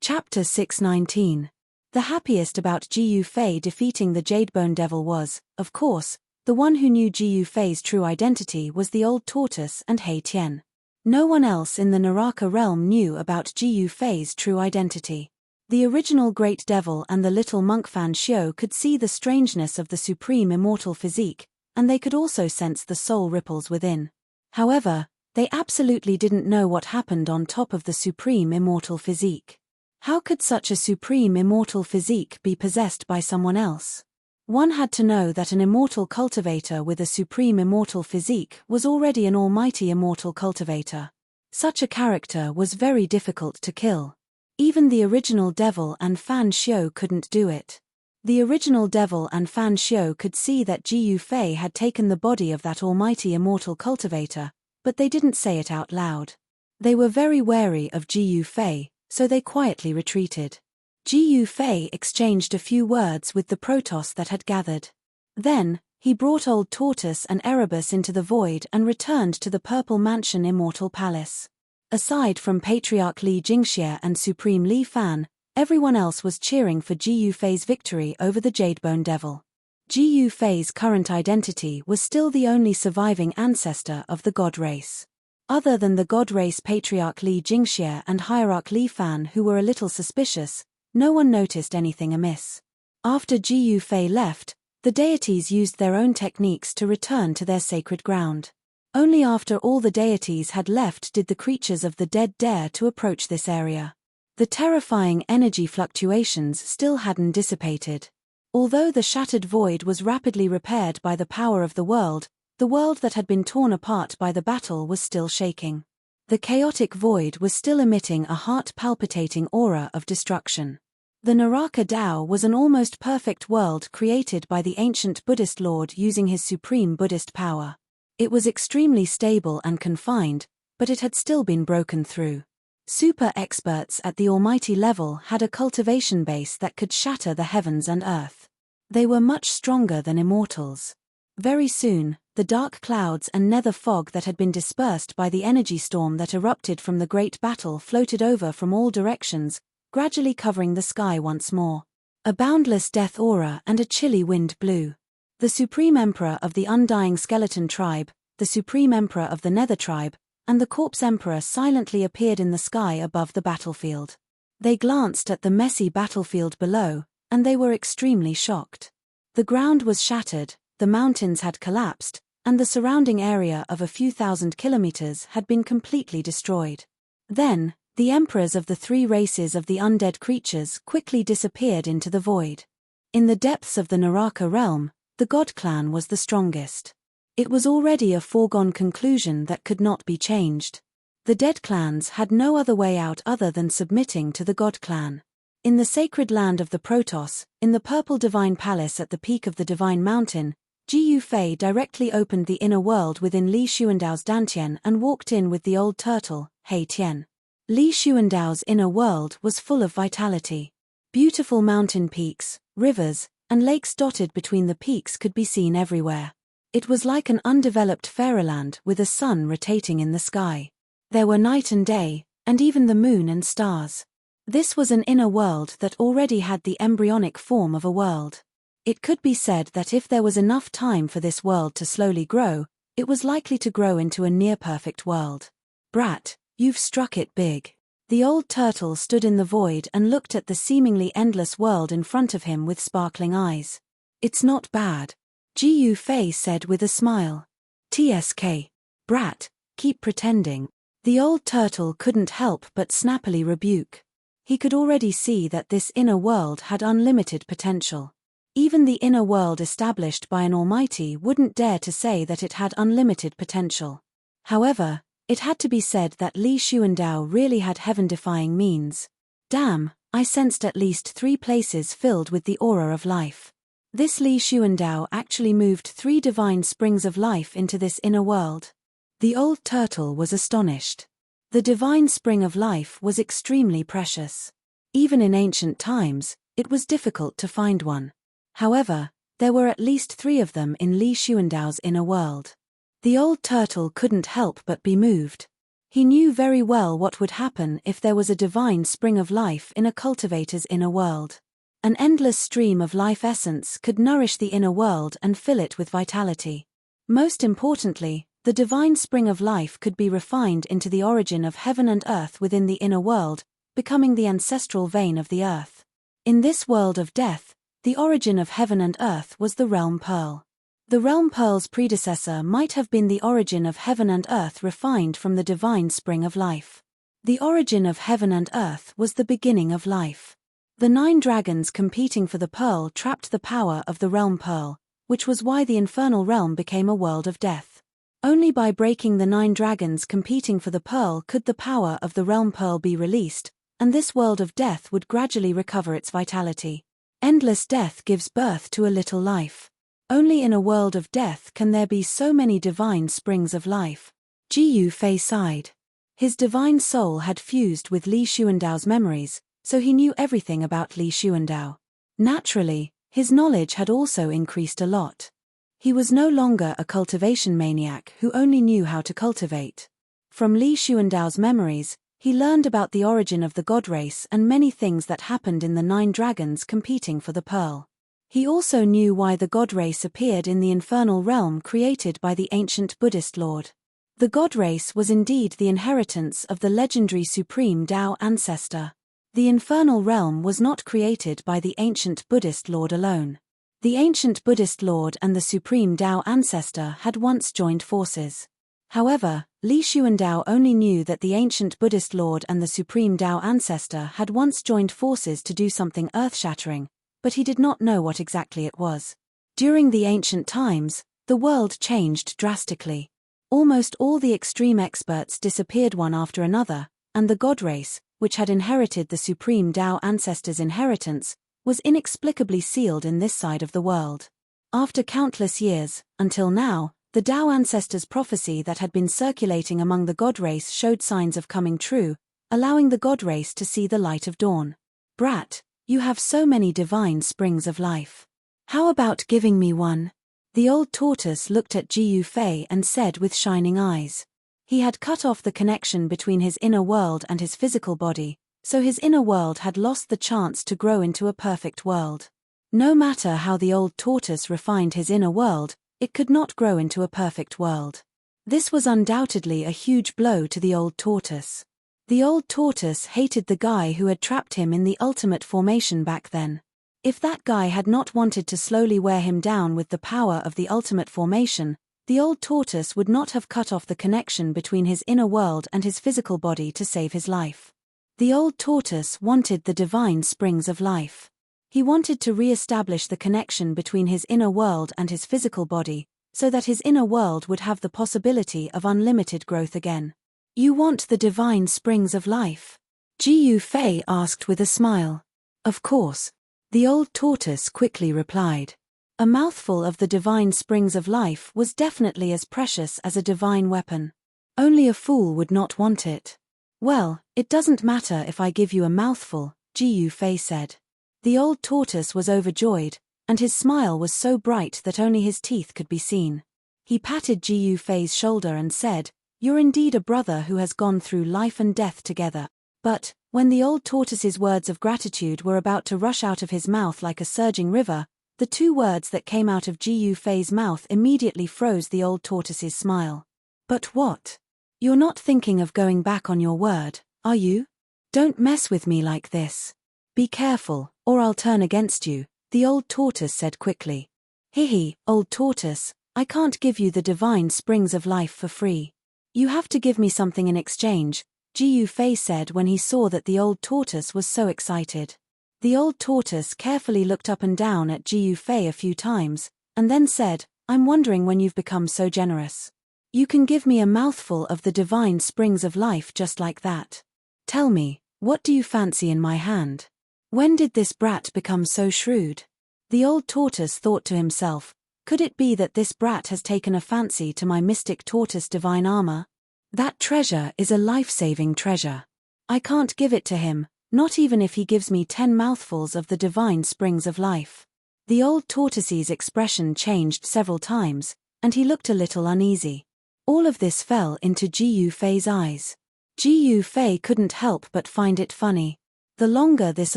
Chapter 619. The happiest about Ji Yu Fei defeating the Jadebone Devil was, of course, the one who knew Ji Yu Fei's true identity was the old tortoise and Hei Tian. No one else in the Naraka realm knew about Ji Yu Fei's true identity. The original Great Devil and the little monk Fan Xiu could see the strangeness of the supreme immortal physique, and they could also sense the soul ripples within. However, they absolutely didn't know what happened on top of the supreme immortal physique. How could such a supreme immortal physique be possessed by someone else? One had to know that an immortal cultivator with a supreme immortal physique was already an almighty immortal cultivator. Such a character was very difficult to kill. Even the original devil and Fan Xiu couldn't do it. The original devil and Fan Xiu could see that Ji Yu Fei had taken the body of that almighty immortal cultivator, but they didn't say it out loud. They were very wary of Ji Yu Fei, so they quietly retreated. Ji Yu Fei exchanged a few words with the Protoss that had gathered. Then, he brought Old Tortoise and Erebus into the void and returned to the Purple Mansion Immortal Palace. Aside from Patriarch Li Jingxie and Supreme Li Fan, everyone else was cheering for Ji Yu Fei's victory over the Jadebone Devil. Ji Yu Fei's current identity was still the only surviving ancestor of the God race. Other than the God race Patriarch Li Jingxie and Hierarch Li Fan, who were a little suspicious, no one noticed anything amiss. After Ji Yu Fei left, the deities used their own techniques to return to their sacred ground. Only after all the deities had left did the creatures of the dead dare to approach this area. The terrifying energy fluctuations still hadn't dissipated. Although the shattered void was rapidly repaired by the power of the world that had been torn apart by the battle was still shaking. The chaotic void was still emitting a heart-palpitating aura of destruction. The Naraka Tao was an almost perfect world created by the ancient Buddhist Lord using his supreme Buddhist power. It was extremely stable and confined, but it had still been broken through. Super experts at the almighty level had a cultivation base that could shatter the heavens and earth. They were much stronger than immortals. Very soon, the dark clouds and nether fog that had been dispersed by the energy storm that erupted from the great battle floated over from all directions, gradually covering the sky once more. A boundless death aura and a chilly wind blew. The Supreme Emperor of the Undying Skeleton Tribe, the supreme emperor of the Nether tribe, and the corpse emperor silently appeared in the sky above the battlefield. They glanced at the messy battlefield below, and they were extremely shocked. The ground was shattered, the mountains had collapsed, and the surrounding area of a few thousand kilometers had been completely destroyed. Then, the emperors of the three races of the undead creatures quickly disappeared into the void. In the depths of the Naraka realm, the god clan was the strongest. It was already a foregone conclusion that could not be changed. The dead clans had no other way out other than submitting to the god clan. In the sacred land of the Protoss, in the purple divine palace at the peak of the divine mountain, Ji Yufei directly opened the inner world within Li Xuandao's dantian and walked in with the old turtle, Hei Tian. Li Xuandao's inner world was full of vitality. Beautiful mountain peaks, rivers, and lakes dotted between the peaks could be seen everywhere. It was like an undeveloped fairyland with a sun rotating in the sky. There were night and day, and even the moon and stars. This was an inner world that already had the embryonic form of a world. It could be said that if there was enough time for this world to slowly grow, it was likely to grow into a near-perfect world. Brat, you've struck it big. The old turtle stood in the void and looked at the seemingly endless world in front of him with sparkling eyes. It's not bad, Ji Yufei said with a smile. TSK. Brat, keep pretending. The old turtle couldn't help but snappily rebuke. He could already see that this inner world had unlimited potential. Even the inner world established by an almighty wouldn't dare to say that it had unlimited potential. However, it had to be said that Li Xuandao really had heaven-defying means. Damn, I sensed at least 3 places filled with the aura of life. This Li Xuandao actually moved 3 divine springs of life into this inner world. The old turtle was astonished. The divine spring of life was extremely precious. Even in ancient times, it was difficult to find one. However, there were at least 3 of them in Li Xuandao's inner world. The old turtle couldn't help but be moved. He knew very well what would happen if there was a divine spring of life in a cultivator's inner world. An endless stream of life essence could nourish the inner world and fill it with vitality. Most importantly, the divine spring of life could be refined into the origin of heaven and earth within the inner world, becoming the ancestral vein of the earth. In this world of death, the origin of heaven and earth was the realm pearl. The realm pearl's predecessor might have been the origin of heaven and earth refined from the divine spring of life. The origin of heaven and earth was the beginning of life. The 9 dragons competing for the pearl trapped the power of the realm pearl, which was why the infernal realm became a world of death. Only by breaking the 9 dragons competing for the pearl could the power of the realm pearl be released, and this world of death would gradually recover its vitality. Endless death gives birth to a little life. Only in a world of death can there be so many divine springs of life. Ji Yufei sighed. His divine soul had fused with Li Xuandao's memories, so he knew everything about Li Xuandao. Naturally, his knowledge had also increased a lot. He was no longer a cultivation maniac who only knew how to cultivate. From Li Xuandao's memories, he learned about the origin of the god race and many things that happened in the 9 dragons competing for the pearl. He also knew why the god race appeared in the infernal realm created by the ancient Buddhist lord. The god race was indeed the inheritance of the legendary supreme Tao ancestor. The infernal realm was not created by the ancient Buddhist lord alone. The ancient Buddhist lord and the supreme Tao ancestor had once joined forces. However, Li Xuandao only knew that the ancient Buddhist lord and the supreme Tao ancestor had once joined forces to do something earth-shattering, but he did not know what exactly it was. During the ancient times, the world changed drastically. Almost all the extreme experts disappeared one after another, and the god race, which had inherited the supreme Tao ancestor's inheritance, was inexplicably sealed in this side of the world. After countless years, until now, the Tao ancestor's prophecy that had been circulating among the god race showed signs of coming true, allowing the god race to see the light of dawn. Brat, you have so many divine springs of life. How about giving me one? The old tortoise looked at Ji Yufei and said with shining eyes. He had cut off the connection between his inner world and his physical body, so his inner world had lost the chance to grow into a perfect world. No matter how the old tortoise refined his inner world, it could not grow into a perfect world. This was undoubtedly a huge blow to the old tortoise. The old tortoise hated the guy who had trapped him in the ultimate formation back then. If that guy had not wanted to slowly wear him down with the power of the ultimate formation, the old tortoise would not have cut off the connection between his inner world and his physical body to save his life. The old tortoise wanted the divine springs of life. He wanted to re-establish the connection between his inner world and his physical body, so that his inner world would have the possibility of unlimited growth again. You want the divine springs of life? Jiu Fei asked with a smile. Of course. The old tortoise quickly replied. A mouthful of the divine springs of life was definitely as precious as a divine weapon. Only a fool would not want it. Well, it doesn't matter if I give you a mouthful, Jiu Fei said. The old tortoise was overjoyed, and his smile was so bright that only his teeth could be seen. He patted Jiu Fei's shoulder and said, "You're indeed a brother who has gone through life and death together." But, when the old tortoise's words of gratitude were about to rush out of his mouth like a surging river, the two words that came out of Jiu Fei's mouth immediately froze the old tortoise's smile. "But what? You're not thinking of going back on your word, are you? Don't mess with me like this. Be careful, or I'll turn against you," the old tortoise said quickly. "Hihi, old tortoise, I can't give you the divine springs of life for free. You have to give me something in exchange," Jiu Fei said when he saw that the old tortoise was so excited. The old tortoise carefully looked up and down at Jiu Fei a few times, and then said, "I'm wondering when you've become so generous. You can give me a mouthful of the divine springs of life just like that. Tell me, what do you fancy in my hand? When did this brat become so shrewd?" The old tortoise thought to himself, could it be that this brat has taken a fancy to my mystic tortoise divine armor? That treasure is a life-saving treasure. I can't give it to him, not even if he gives me 10 mouthfuls of the divine springs of life. The old tortoise's expression changed several times, and he looked a little uneasy. All of this fell into Jiu Fei's eyes. Jiu Fei couldn't help but find it funny. The longer this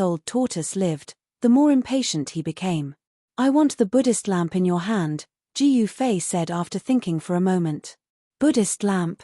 old tortoise lived, the more impatient he became. "I want the Buddhist lamp in your hand," Jiu Fei said after thinking for a moment. Buddhist lamp?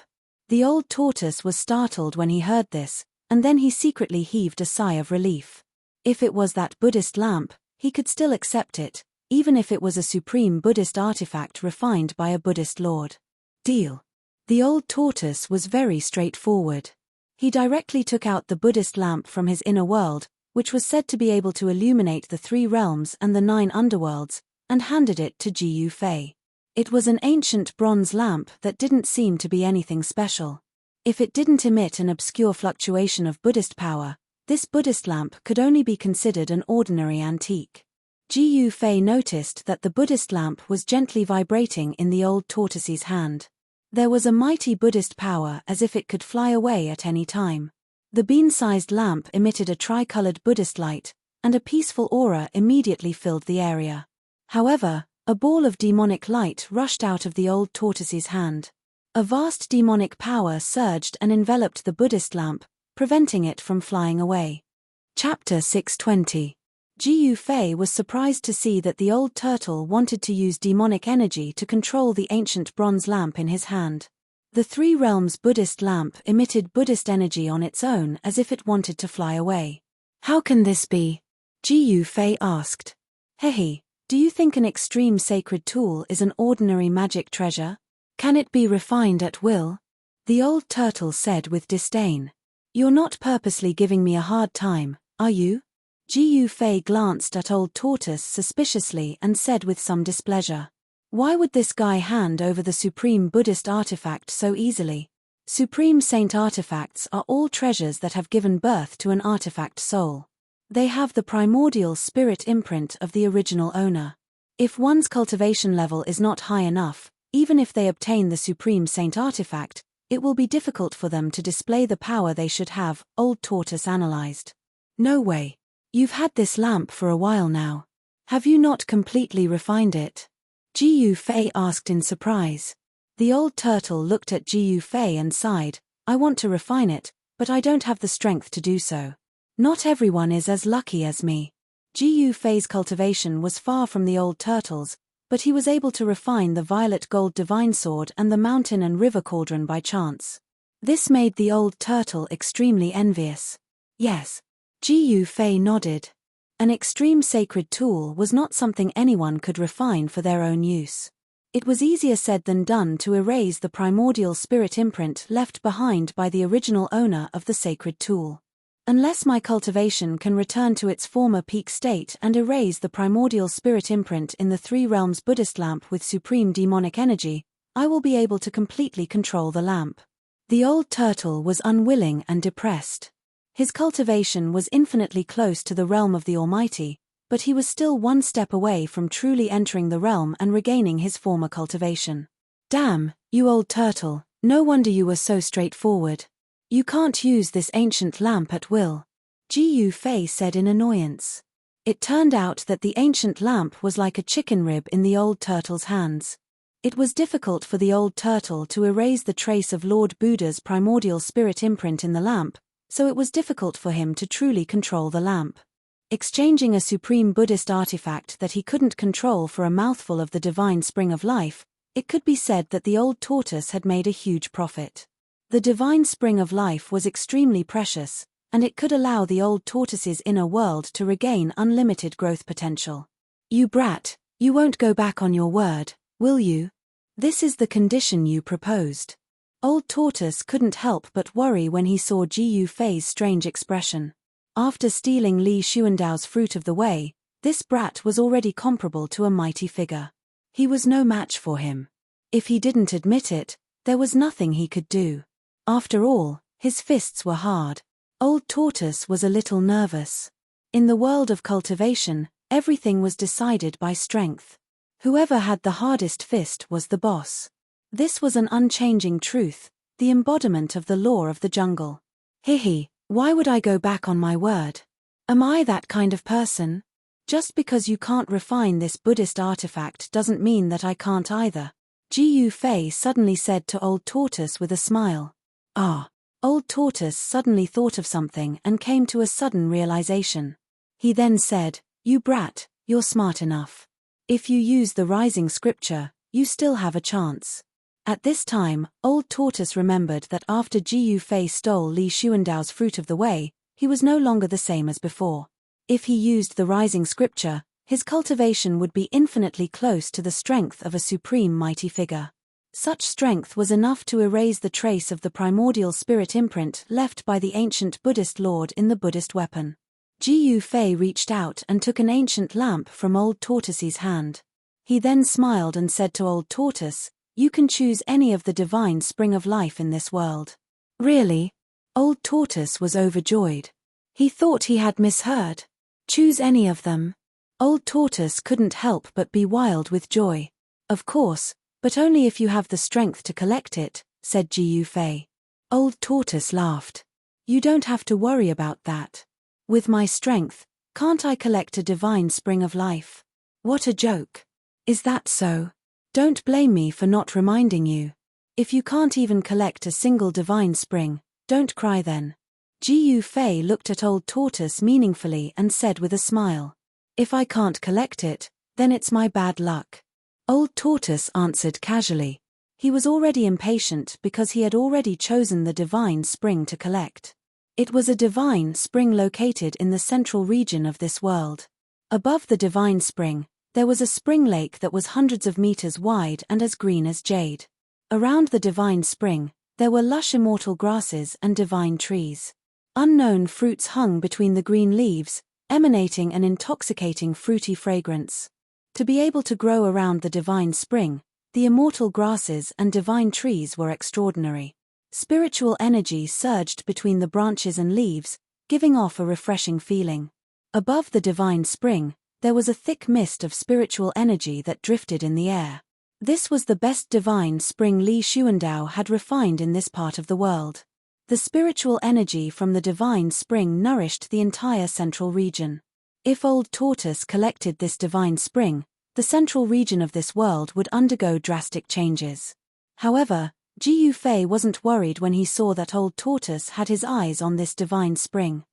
The old tortoise was startled when he heard this, and then he secretly heaved a sigh of relief. If it was that Buddhist lamp, he could still accept it, even if it was a supreme Buddhist artifact refined by a Buddhist lord. Deal. The old tortoise was very straightforward. He directly took out the Buddhist lamp from his inner world, which was said to be able to illuminate the 3 realms and the 9 underworlds, and handed it to Jiu Fei. It was an ancient bronze lamp that didn't seem to be anything special. If it didn't emit an obscure fluctuation of Buddhist power, this Buddhist lamp could only be considered an ordinary antique. Jiu Fei noticed that the Buddhist lamp was gently vibrating in the old tortoise's hand. There was a mighty Buddhist power as if it could fly away at any time. The bean-sized lamp emitted a tricolored Buddhist light, and a peaceful aura immediately filled the area. However, a ball of demonic light rushed out of the old tortoise's hand. A vast demonic power surged and enveloped the Buddhist lamp, preventing it from flying away. Chapter 620. Jiu Fei was surprised to see that the old turtle wanted to use demonic energy to control the ancient bronze lamp in his hand. The 3 realms Buddhist lamp emitted Buddhist energy on its own as if it wanted to fly away. "How can this be?" Jiu Fei asked. "Hehe. Do you think an extreme sacred tool is an ordinary magic treasure? Can it be refined at will?" The old turtle said with disdain. "You're not purposely giving me a hard time, are you?" Jiu Fei glanced at old tortoise suspiciously and said with some displeasure. Why would this guy hand over the supreme Buddhist artifact so easily? Supreme saint artifacts are all treasures that have given birth to an artifact soul. They have the primordial spirit imprint of the original owner. If one's cultivation level is not high enough, even if they obtain the supreme saint artifact, it will be difficult for them to display the power they should have, old tortoise analyzed. "No way. You've had this lamp for a while now. Have you not completely refined it?" Jiu Fei asked in surprise. The old turtle looked at Jiu Fei and sighed, "I want to refine it, but I don't have the strength to do so. Not everyone is as lucky as me." Jiu Fei's cultivation was far from the old turtle's, but he was able to refine the violet gold divine sword and the mountain and river cauldron by chance. This made the old turtle extremely envious. Yes. Jiyu Fei nodded. An extreme sacred tool was not something anyone could refine for their own use. It was easier said than done to erase the primordial spirit imprint left behind by the original owner of the sacred tool. Unless my cultivation can return to its former peak state and erase the primordial spirit imprint in the Three Realms Buddhist lamp with supreme demonic energy, I will be able to completely control the lamp. The old turtle was unwilling and depressed. His cultivation was infinitely close to the realm of the Almighty, but he was still one step away from truly entering the realm and regaining his former cultivation. Damn, you old turtle, no wonder you were so straightforward. You can't use this ancient lamp at will, Jiyu Fei said in annoyance. It turned out that the ancient lamp was like a chicken rib in the old turtle's hands. It was difficult for the old turtle to erase the trace of Lord Buddha's primordial spirit imprint in the lamp, so it was difficult for him to truly control the lamp. Exchanging a supreme Buddhist artifact that he couldn't control for a mouthful of the divine spring of life, it could be said that the old tortoise had made a huge profit. The divine spring of life was extremely precious, and it could allow the old tortoise's inner world to regain unlimited growth potential. You brat, you won't go back on your word, will you? This is the condition you proposed. Old Tortoise couldn't help but worry when he saw Jiyu Fei's strange expression. After stealing Li Xuandao's fruit of the way, this brat was already comparable to a mighty figure. He was no match for him. If he didn't admit it, there was nothing he could do. After all, his fists were hard. Old Tortoise was a little nervous. In the world of cultivation, everything was decided by strength. Whoever had the hardest fist was the boss. This was an unchanging truth, the embodiment of the law of the jungle. Hihi, why would I go back on my word? Am I that kind of person? Just because you can't refine this Buddhist artifact doesn't mean that I can't either, Jiyu Fei suddenly said to Old Tortoise with a smile. Ah. Old Tortoise suddenly thought of something and came to a sudden realization. He then said, You brat, you're smart enough. If you use the rising scripture, you still have a chance. At this time, Old Tortoise remembered that after Jiyu Fei stole Li Xuandao's fruit of the way, he was no longer the same as before. If he used the rising scripture, his cultivation would be infinitely close to the strength of a supreme mighty figure. Such strength was enough to erase the trace of the primordial spirit imprint left by the ancient Buddhist lord in the Buddhist weapon. Jiyu Fei reached out and took an ancient lamp from Old Tortoise's hand. He then smiled and said to Old Tortoise, You can choose any of the divine spring of life in this world. Really? Old Tortoise was overjoyed. He thought he had misheard. Choose any of them. Old Tortoise couldn't help but be wild with joy. Of course, but only if you have the strength to collect it, said Jiyu Fei. Old Tortoise laughed. You don't have to worry about that. With my strength, can't I collect a divine spring of life? What a joke. Is that so? Don't blame me for not reminding you. If you can't even collect a single divine spring, don't cry then. Jiyu Fei looked at Old Tortoise meaningfully and said with a smile. If I can't collect it, then it's my bad luck. Old Tortoise answered casually. He was already impatient because he had already chosen the divine spring to collect. It was a divine spring located in the central region of this world. Above the divine spring, there was a spring lake that was hundreds of meters wide and as green as jade. Around the divine spring, there were lush immortal grasses and divine trees. Unknown fruits hung between the green leaves, emanating an intoxicating fruity fragrance. To be able to grow around the divine spring, the immortal grasses and divine trees were extraordinary. Spiritual energy surged between the branches and leaves, giving off a refreshing feeling. Above the divine spring, there was a thick mist of spiritual energy that drifted in the air. This was the best divine spring Li Xuandao had refined in this part of the world. The spiritual energy from the divine spring nourished the entire central region. If Old Tortoise collected this divine spring, the central region of this world would undergo drastic changes. However, Jiyu Fei wasn't worried when he saw that Old Tortoise had his eyes on this divine spring.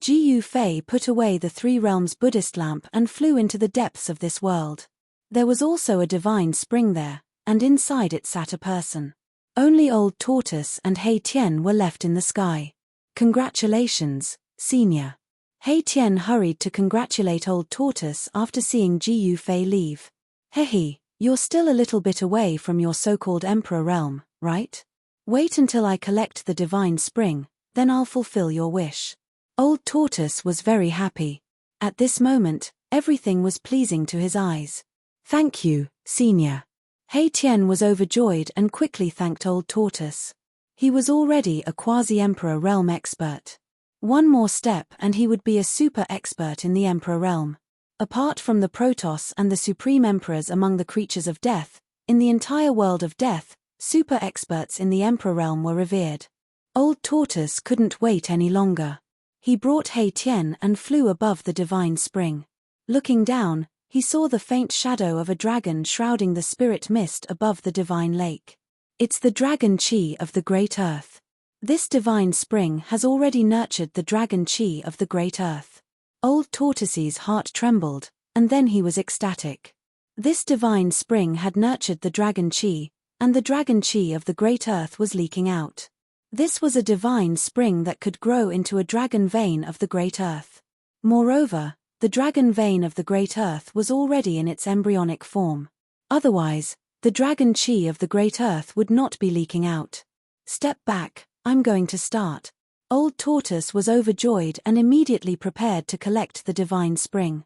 Jiyu Fei put away the Three Realms Buddhist lamp and flew into the depths of this world. There was also a divine spring there, and inside it sat a person. Only Old Tortoise and Hei Tian were left in the sky. Congratulations, Senior. Hei Tian hurried to congratulate Old Tortoise after seeing Ji Yufei leave. Hehe, you're still a little bit away from your so-called Emperor realm, right? Wait until I collect the divine spring, then I'll fulfill your wish. Old Tortoise was very happy. At this moment, everything was pleasing to his eyes. Thank you, Senior. Hei Tian was overjoyed and quickly thanked Old Tortoise. He was already a quasi-Emperor realm expert. One more step and he would be a super expert in the Emperor realm. Apart from the Protoss and the Supreme Emperors among the creatures of death, in the entire world of death, super experts in the Emperor realm were revered. Old Tortoise couldn't wait any longer. He brought Hei Tian and flew above the divine spring. Looking down, he saw the faint shadow of a dragon shrouding the spirit mist above the divine lake. It's the dragon chi of the Great Earth. This divine spring has already nurtured the dragon chi of the Great Earth. Old Tortoise's heart trembled, and then he was ecstatic. This divine spring had nurtured the dragon chi, and the dragon chi of the Great Earth was leaking out. This was a divine spring that could grow into a dragon vein of the Great Earth. Moreover, the dragon vein of the Great Earth was already in its embryonic form. Otherwise, the dragon chi of the Great Earth would not be leaking out. Step back, I'm going to start. Old Tortoise was overjoyed and immediately prepared to collect the divine spring.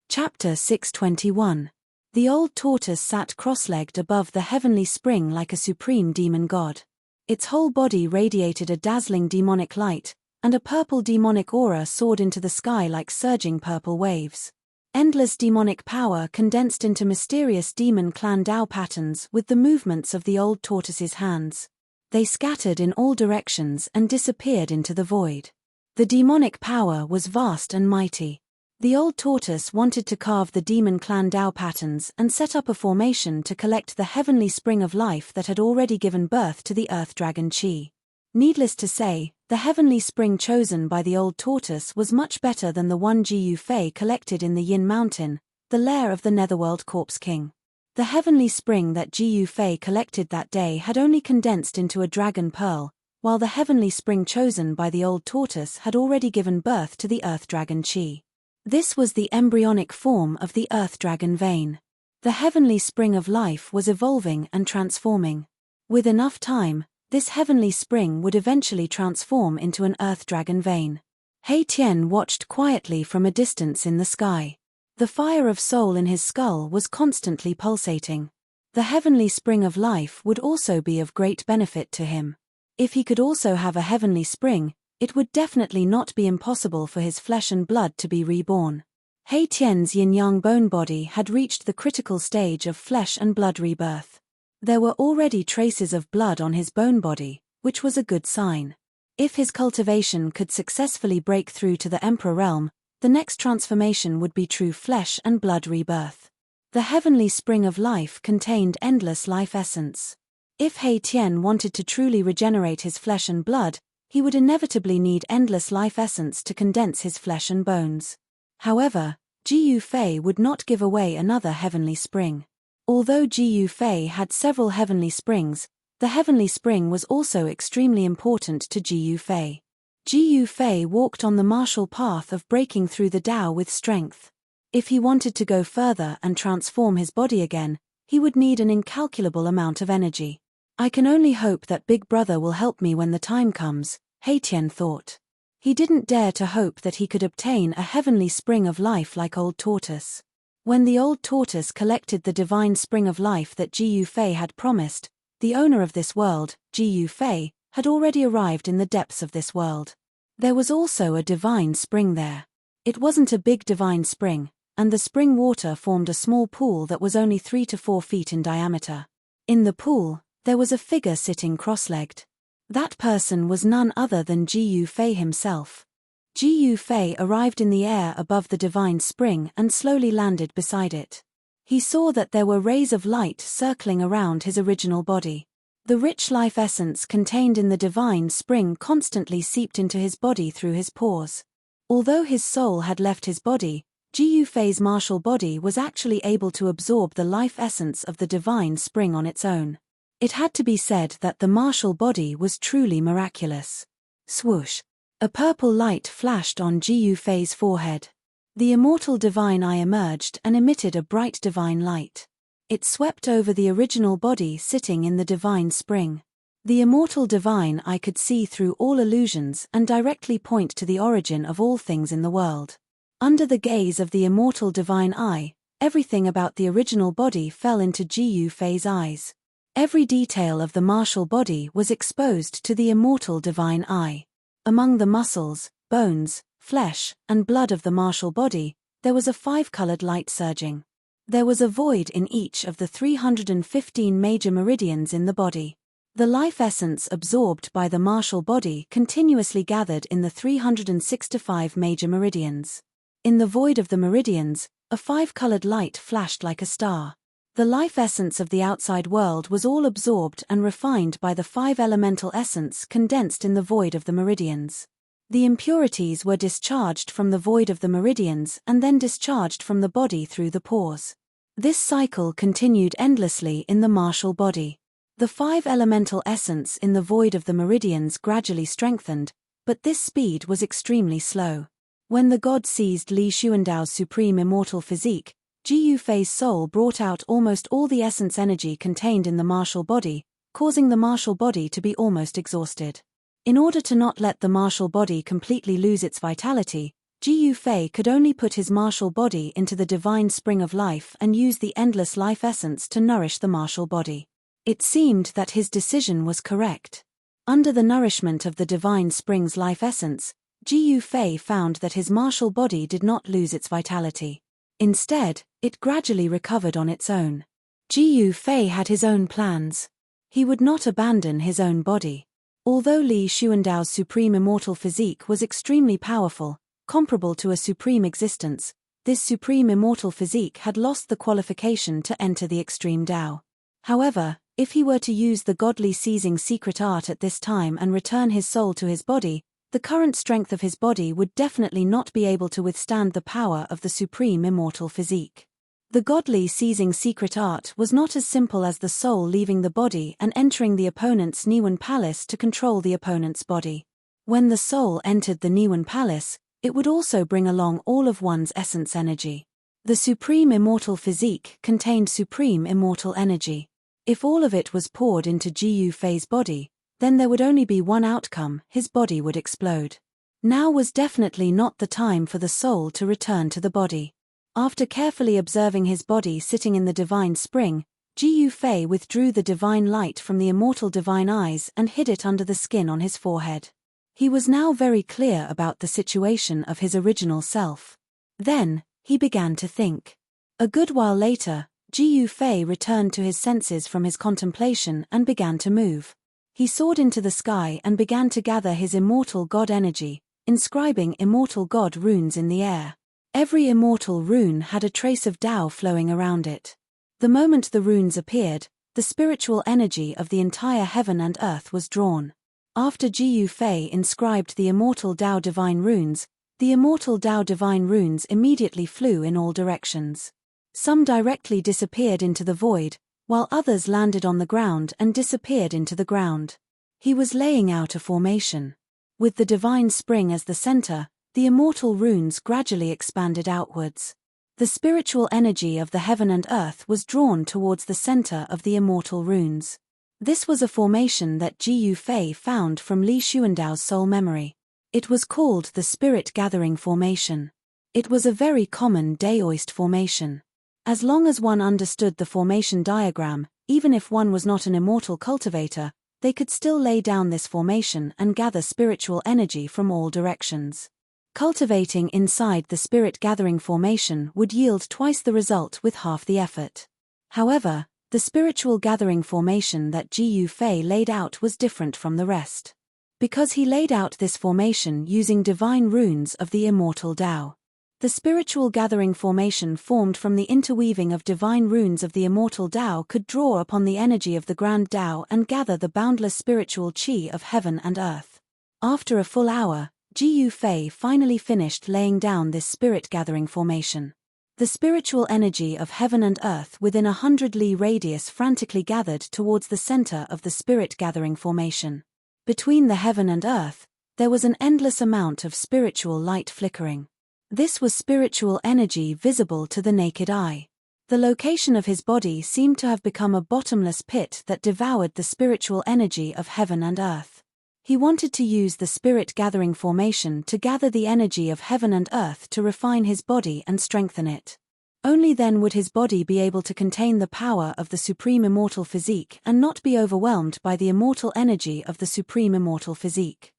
Chapter 621. The Old Tortoise sat cross-legged above the heavenly spring like a supreme demon god. Its whole body radiated a dazzling demonic light, and a purple demonic aura soared into the sky like surging purple waves. Endless demonic power condensed into mysterious demon clan Dao patterns with the movements of the Old Tortoise's hands. They scattered in all directions and disappeared into the void. The demonic power was vast and mighty. The Old Tortoise wanted to carve the demon clan Dao patterns and set up a formation to collect the heavenly spring of life that had already given birth to the Earth Dragon Chi. Needless to say, the heavenly spring chosen by the Old Tortoise was much better than the one Ji Yufei collected in the Yin Mountain, the lair of the Netherworld Corpse King. The heavenly spring that Ji Yufei collected that day had only condensed into a dragon pearl, while the heavenly spring chosen by the Old Tortoise had already given birth to the Earth Dragon Chi. This was the embryonic form of the Earth Dragon vein. The heavenly spring of life was evolving and transforming. With enough time, this heavenly spring would eventually transform into an Earth Dragon vein. Hei Tian watched quietly from a distance in the sky. The fire of soul in his skull was constantly pulsating. The heavenly spring of life would also be of great benefit to him. If he could also have a heavenly spring, it would definitely not be impossible for his flesh and blood to be reborn. Hei Tian's yin-yang bone body had reached the critical stage of flesh and blood rebirth. There were already traces of blood on his bone body, which was a good sign. If his cultivation could successfully break through to the Emperor realm, the next transformation would be true flesh and blood rebirth. The heavenly spring of life contained endless life essence. If Hei Tian wanted to truly regenerate his flesh and blood, he would inevitably need endless life essence to condense his flesh and bones. However, Ji Yufei would not give away another heavenly spring. Although Ji Yufei had several heavenly springs, the heavenly spring was also extremely important to Ji Yufei. Ji Yufei walked on the martial path of breaking through the Tao with strength. If he wanted to go further and transform his body again, he would need an incalculable amount of energy. I can only hope that Big Brother will help me when the time comes, Hei Tian thought. He didn't dare to hope that he could obtain a heavenly spring of life like Old Tortoise. When the Old Tortoise collected the divine spring of life that Ji Yufei had promised, the owner of this world, Ji Yufei, had already arrived in the depths of this world. There was also a divine spring there. It wasn't a big divine spring, and the spring water formed a small pool that was only 3 to 4 feet in diameter. In the pool, there was a figure sitting cross-legged. That person was none other than Ji Yufei himself. Ji Yufei arrived in the air above the divine spring and slowly landed beside it. He saw that there were rays of light circling around his original body. The rich life essence contained in the divine spring constantly seeped into his body through his pores. Although his soul had left his body, Ji Yufei's martial body was actually able to absorb the life essence of the divine spring on its own. It had to be said that the martial body was truly miraculous. Swoosh! A purple light flashed on Ji Yufei's forehead. The immortal divine eye emerged and emitted a bright divine light. It swept over the original body sitting in the divine spring. The immortal divine eye could see through all illusions and directly point to the origin of all things in the world. Under the gaze of the immortal divine eye, everything about the original body fell into Ji Yufei's eyes. Every detail of the martial body was exposed to the immortal divine eye. Among the muscles, bones, flesh, and blood of the martial body, there was a 5-colored light surging. There was a void in each of the 315 major meridians in the body. The life essence absorbed by the martial body continuously gathered in the 365 major meridians. In the void of the meridians, a 5-colored light flashed like a star. The life essence of the outside world was all absorbed and refined by the 5-elemental essence condensed in the void of the meridians. The impurities were discharged from the void of the meridians and then discharged from the body through the pores. This cycle continued endlessly in the martial body. The 5-elemental essence in the void of the meridians gradually strengthened, but this speed was extremely slow. When the god seized Li Xuandao's supreme immortal physique, Ji Yufei's soul brought out almost all the essence energy contained in the martial body, causing the martial body to be almost exhausted. In order to not let the martial body completely lose its vitality, Ji Yufei could only put his martial body into the divine spring of life and use the endless life essence to nourish the martial body. It seemed that his decision was correct. Under the nourishment of the divine spring's life essence, Ji Yufei found that his martial body did not lose its vitality. Instead, it gradually recovered on its own. Ji Yufei had his own plans. He would not abandon his own body. Although Li Xuandao's supreme immortal physique was extremely powerful, comparable to a supreme existence, this supreme immortal physique had lost the qualification to enter the extreme Tao. However, if he were to use the godly seizing secret art at this time and return his soul to his body, the current strength of his body would definitely not be able to withstand the power of the supreme immortal physique. The godly seizing secret art was not as simple as the soul leaving the body and entering the opponent's Niwen palace to control the opponent's body. When the soul entered the Niwen palace, it would also bring along all of one's essence energy. The supreme immortal physique contained supreme immortal energy. If all of it was poured into Ji Yufei's body, then there would only be one outcome: his body would explode. Now was definitely not the time for the soul to return to the body. After carefully observing his body sitting in the divine spring, Ji Yufei withdrew the divine light from the immortal divine eyes and hid it under the skin on his forehead. He was now very clear about the situation of his original self. Then, he began to think. A good while later, Ji Yufei returned to his senses from his contemplation and began to move. He soared into the sky and began to gather his immortal god energy, inscribing immortal god runes in the air. Every immortal rune had a trace of Tao flowing around it. The moment the runes appeared, the spiritual energy of the entire heaven and earth was drawn. After Ji Yufei inscribed the immortal Tao divine runes, the immortal Tao divine runes immediately flew in all directions. Some directly disappeared into the void, while others landed on the ground and disappeared into the ground. He was laying out a formation. With the divine spring as the center, the immortal runes gradually expanded outwards. The spiritual energy of the heaven and earth was drawn towards the center of the immortal runes. This was a formation that Ji Yufei found from Li Xuandao's soul memory. It was called the Spirit Gathering Formation. It was a very common Daoist formation. As long as one understood the formation diagram, even if one was not an immortal cultivator, they could still lay down this formation and gather spiritual energy from all directions. Cultivating inside the spirit gathering formation would yield twice the result with half the effort. However, the spiritual gathering formation that Ji Yufei laid out was different from the rest. Because he laid out this formation using divine runes of the immortal Tao. The spiritual gathering formation formed from the interweaving of divine runes of the immortal Tao could draw upon the energy of the grand Tao and gather the boundless spiritual qi of heaven and earth. After a full hour, Ji Fei finally finished laying down this spirit-gathering formation. The spiritual energy of heaven and earth within 100 li radius frantically gathered towards the center of the spirit-gathering formation. Between the heaven and earth, there was an endless amount of spiritual light flickering. This was spiritual energy visible to the naked eye. The location of his body seemed to have become a bottomless pit that devoured the spiritual energy of heaven and earth. He wanted to use the spirit-gathering formation to gather the energy of heaven and earth to refine his body and strengthen it. Only then would his body be able to contain the power of the supreme immortal physique and not be overwhelmed by the immortal energy of the supreme immortal physique.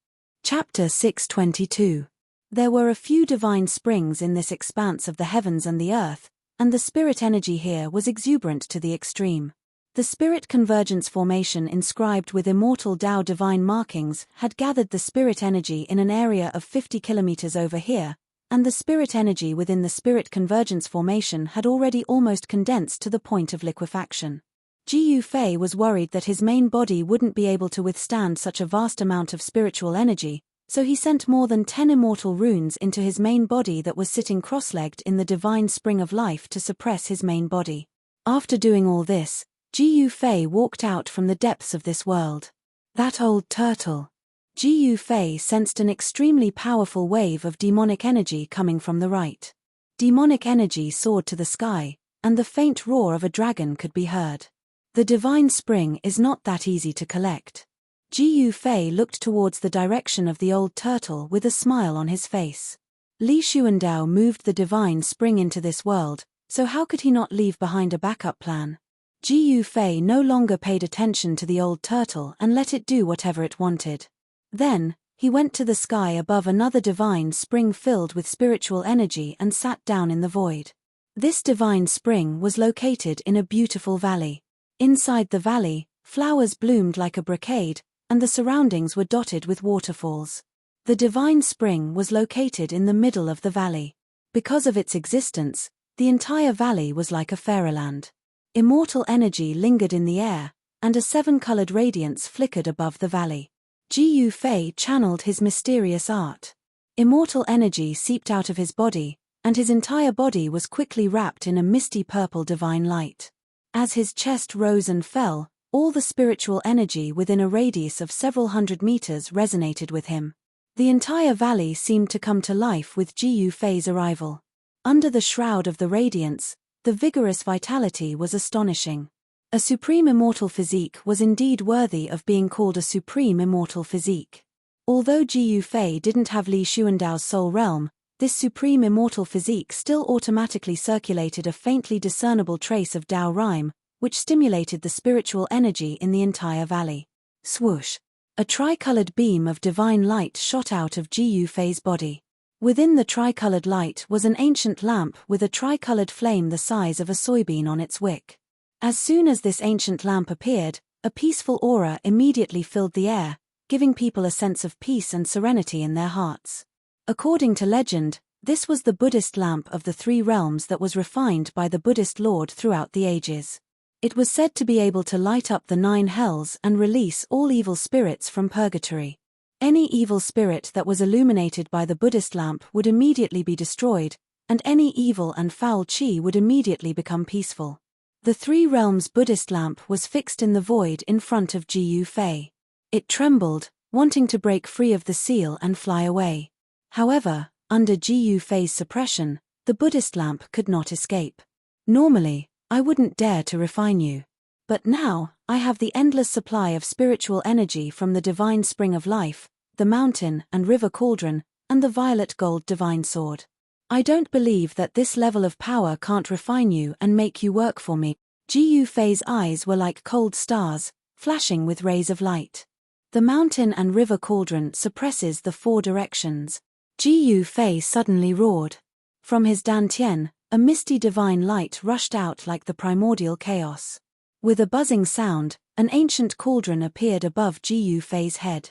Chapter 622. There were a few divine springs in this expanse of the heavens and the earth, and the spirit energy here was exuberant to the extreme. The spirit convergence formation inscribed with immortal Tao divine markings had gathered the spirit energy in an area of 50 kilometers over here, and the spirit energy within the spirit convergence formation had already almost condensed to the point of liquefaction. Ji Fei was worried that his main body wouldn't be able to withstand such a vast amount of spiritual energy, so he sent more than 10 immortal runes into his main body that was sitting cross-legged in the divine spring of life to suppress his main body. After doing all this, Ji Fei walked out from the depths of this world. That old turtle. Ji Fei sensed an extremely powerful wave of demonic energy coming from the right. Demonic energy soared to the sky, and the faint roar of a dragon could be heard. The divine spring is not that easy to collect. Ji Fei looked towards the direction of the old turtle with a smile on his face. Li Xuandao moved the divine spring into this world, so how could he not leave behind a backup plan? Ji Fei no longer paid attention to the old turtle and let it do whatever it wanted. Then, he went to the sky above another divine spring filled with spiritual energy and sat down in the void. This divine spring was located in a beautiful valley. Inside the valley, flowers bloomed like a brocade, and the surroundings were dotted with waterfalls. The divine spring was located in the middle of the valley. Because of its existence, the entire valley was like a fairyland. Immortal energy lingered in the air, and a seven-colored radiance flickered above the valley. Ji Fei channeled his mysterious art. Immortal energy seeped out of his body, and his entire body was quickly wrapped in a misty purple divine light. As his chest rose and fell, all the spiritual energy within a radius of several hundred meters resonated with him. The entire valley seemed to come to life with Ji Fei's arrival. Under the shroud of the radiance, the vigorous vitality was astonishing. A supreme immortal physique was indeed worthy of being called a supreme immortal physique. Although Ji Fei didn't have Li Xuandao's soul realm, this supreme immortal physique still automatically circulated a faintly discernible trace of Tao rhyme, which stimulated the spiritual energy in the entire valley. Swoosh! A tricolored beam of divine light shot out of Ji Fei's body. Within the tricolored light was an ancient lamp with a tricolored flame the size of a soybean on its wick. As soon as this ancient lamp appeared, a peaceful aura immediately filled the air, giving people a sense of peace and serenity in their hearts. According to legend, this was the Buddhist lamp of the three realms that was refined by the Buddhist Lord throughout the ages. It was said to be able to light up the 9 hells and release all evil spirits from purgatory. Any evil spirit that was illuminated by the Buddhist lamp would immediately be destroyed, and any evil and foul qi would immediately become peaceful. The three realms Buddhist lamp was fixed in the void in front of Ji Fei. It trembled, wanting to break free of the seal and fly away. However, under Ji Fei's suppression, the Buddhist lamp could not escape. Normally, I wouldn't dare to refine you. But now, I have the endless supply of spiritual energy from the divine spring of life, the mountain and river cauldron, and the violet gold divine sword. I don't believe that this level of power can't refine you and make you work for me. Ji Fei's eyes were like cold stars, flashing with rays of light. The mountain and river cauldron suppresses the 4 directions. Ji Fei suddenly roared. From his dantian, a misty divine light rushed out like the primordial chaos. With a buzzing sound, an ancient cauldron appeared above Ji Fei's head.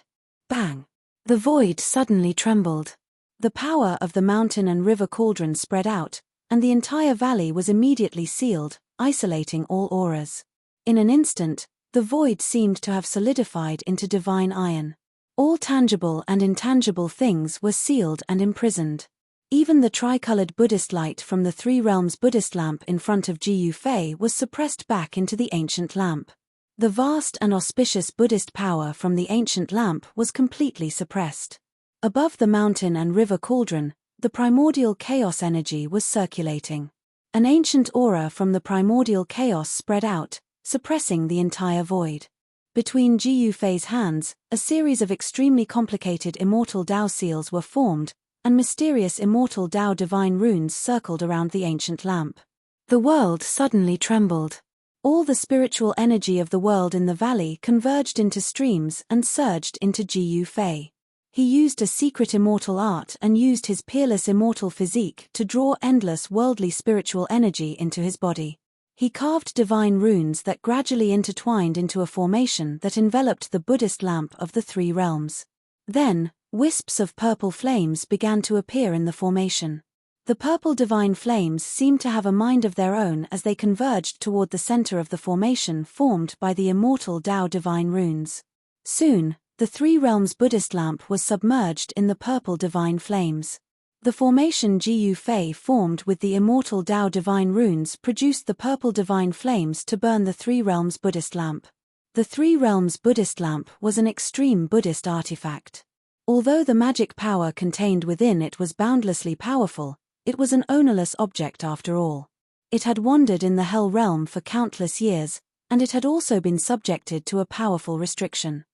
Bang! The void suddenly trembled. The power of the mountain and river cauldron spread out, and the entire valley was immediately sealed, isolating all auras. In an instant, the void seemed to have solidified into divine iron. All tangible and intangible things were sealed and imprisoned. Even the tricolored Buddhist light from the Three Realms Buddhist lamp in front of Ji Yufei was suppressed back into the ancient lamp. The vast and auspicious Buddhist power from the ancient lamp was completely suppressed. Above the mountain and river cauldron, the primordial chaos energy was circulating. An ancient aura from the primordial chaos spread out, suppressing the entire void. Between Ji Yufei's hands, a series of extremely complicated immortal Dao seals were formed, and mysterious immortal Dao divine runes circled around the ancient lamp. The world suddenly trembled. All the spiritual energy of the world in the valley converged into streams and surged into Ji Yufei. He used a secret immortal art and used his peerless immortal physique to draw endless worldly spiritual energy into his body. He carved divine runes that gradually intertwined into a formation that enveloped the Buddhist lamp of the Three Realms. Then, wisps of purple flames began to appear in the formation. The purple divine flames seemed to have a mind of their own as they converged toward the center of the formation formed by the immortal Dao divine runes. Soon, the Three Realms Buddhist lamp was submerged in the purple divine flames. The formation Ji Yufei formed with the immortal Dao divine runes produced the purple divine flames to burn the Three Realms Buddhist lamp. The Three Realms Buddhist lamp was an extreme Buddhist artifact. Although the magic power contained within it was boundlessly powerful, it was an ownerless object after all. It had wandered in the Hell realm for countless years, and it had also been subjected to a powerful restriction.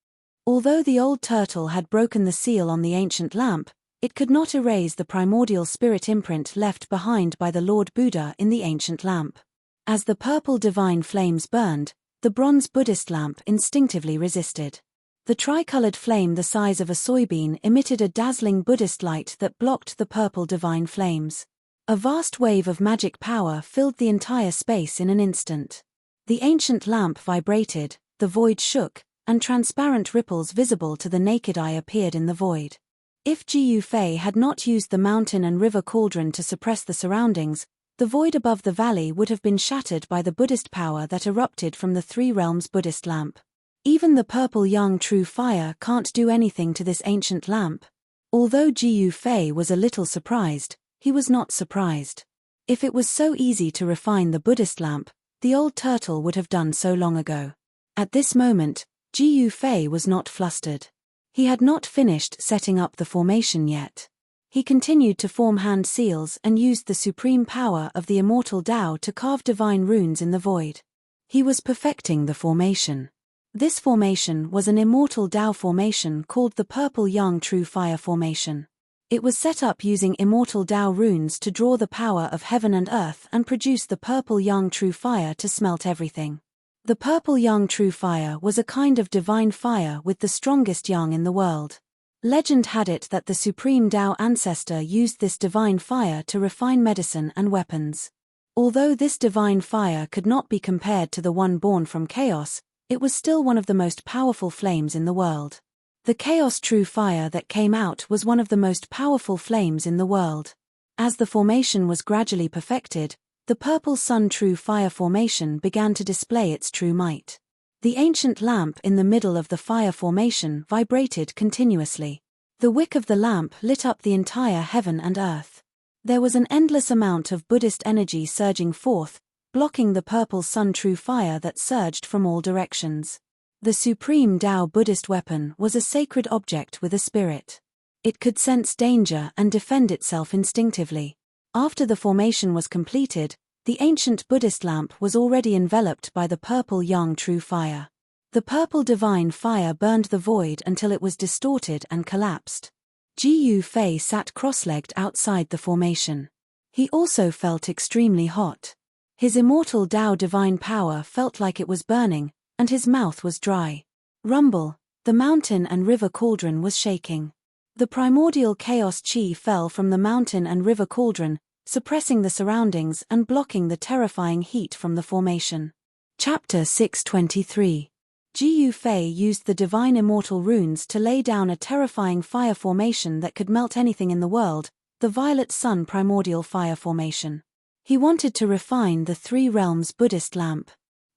Although the old turtle had broken the seal on the ancient lamp, it could not erase the primordial spirit imprint left behind by the Lord Buddha in the ancient lamp. As the purple divine flames burned, the bronze Buddhist lamp instinctively resisted. The tricolored flame the size of a soybean emitted a dazzling Buddhist light that blocked the purple divine flames. A vast wave of magic power filled the entire space in an instant. The ancient lamp vibrated, the void shook, and transparent ripples visible to the naked eye appeared in the void. If Ji Yufei had not used the mountain and river cauldron to suppress the surroundings, the void above the valley would have been shattered by the Buddhist power that erupted from the Three Realms Buddhist lamp. Even the purple young true fire can't do anything to this ancient lamp. Although Ji Yufei was a little surprised, he was not surprised. If it was so easy to refine the Buddhist lamp, the old turtle would have done so long ago. At this moment, Ji Yufei was not flustered. He had not finished setting up the formation yet. He continued to form hand seals and used the supreme power of the immortal Tao to carve divine runes in the void. He was perfecting the formation. This formation was an immortal Tao formation called the Purple Young True Fire Formation. It was set up using immortal Tao runes to draw the power of heaven and earth and produce the purple young true fire to smelt everything. The purple young true fire was a kind of divine fire with the strongest yang in the world. Legend had it that the supreme Tao ancestor used this divine fire to refine medicine and weapons. Although this divine fire could not be compared to the one born from chaos, it was still one of the most powerful flames in the world. The chaos true fire that came out was one of the most powerful flames in the world. As the formation was gradually perfected, the purple sun true fire formation began to display its true might. The ancient lamp in the middle of the fire formation vibrated continuously. The wick of the lamp lit up the entire heaven and earth. There was an endless amount of Buddhist energy surging forth, blocking the purple sun true fire that surged from all directions. The supreme Tao Buddhist weapon was a sacred object with a spirit. It could sense danger and defend itself instinctively. After the formation was completed, the ancient Buddhist lamp was already enveloped by the purple young true fire. The purple divine fire burned the void until it was distorted and collapsed. Ji Yufei sat cross-legged outside the formation. He also felt extremely hot. His immortal Tao divine power felt like it was burning, and his mouth was dry. Rumble, the mountain and river cauldron was shaking. The primordial chaos chi fell from the mountain and river cauldron, suppressing the surroundings and blocking the terrifying heat from the formation. Chapter 623. Ji Yufei used the divine immortal runes to lay down a terrifying fire formation that could melt anything in the world, the violet sun primordial fire formation. He wanted to refine the Three Realms Buddhist lamp.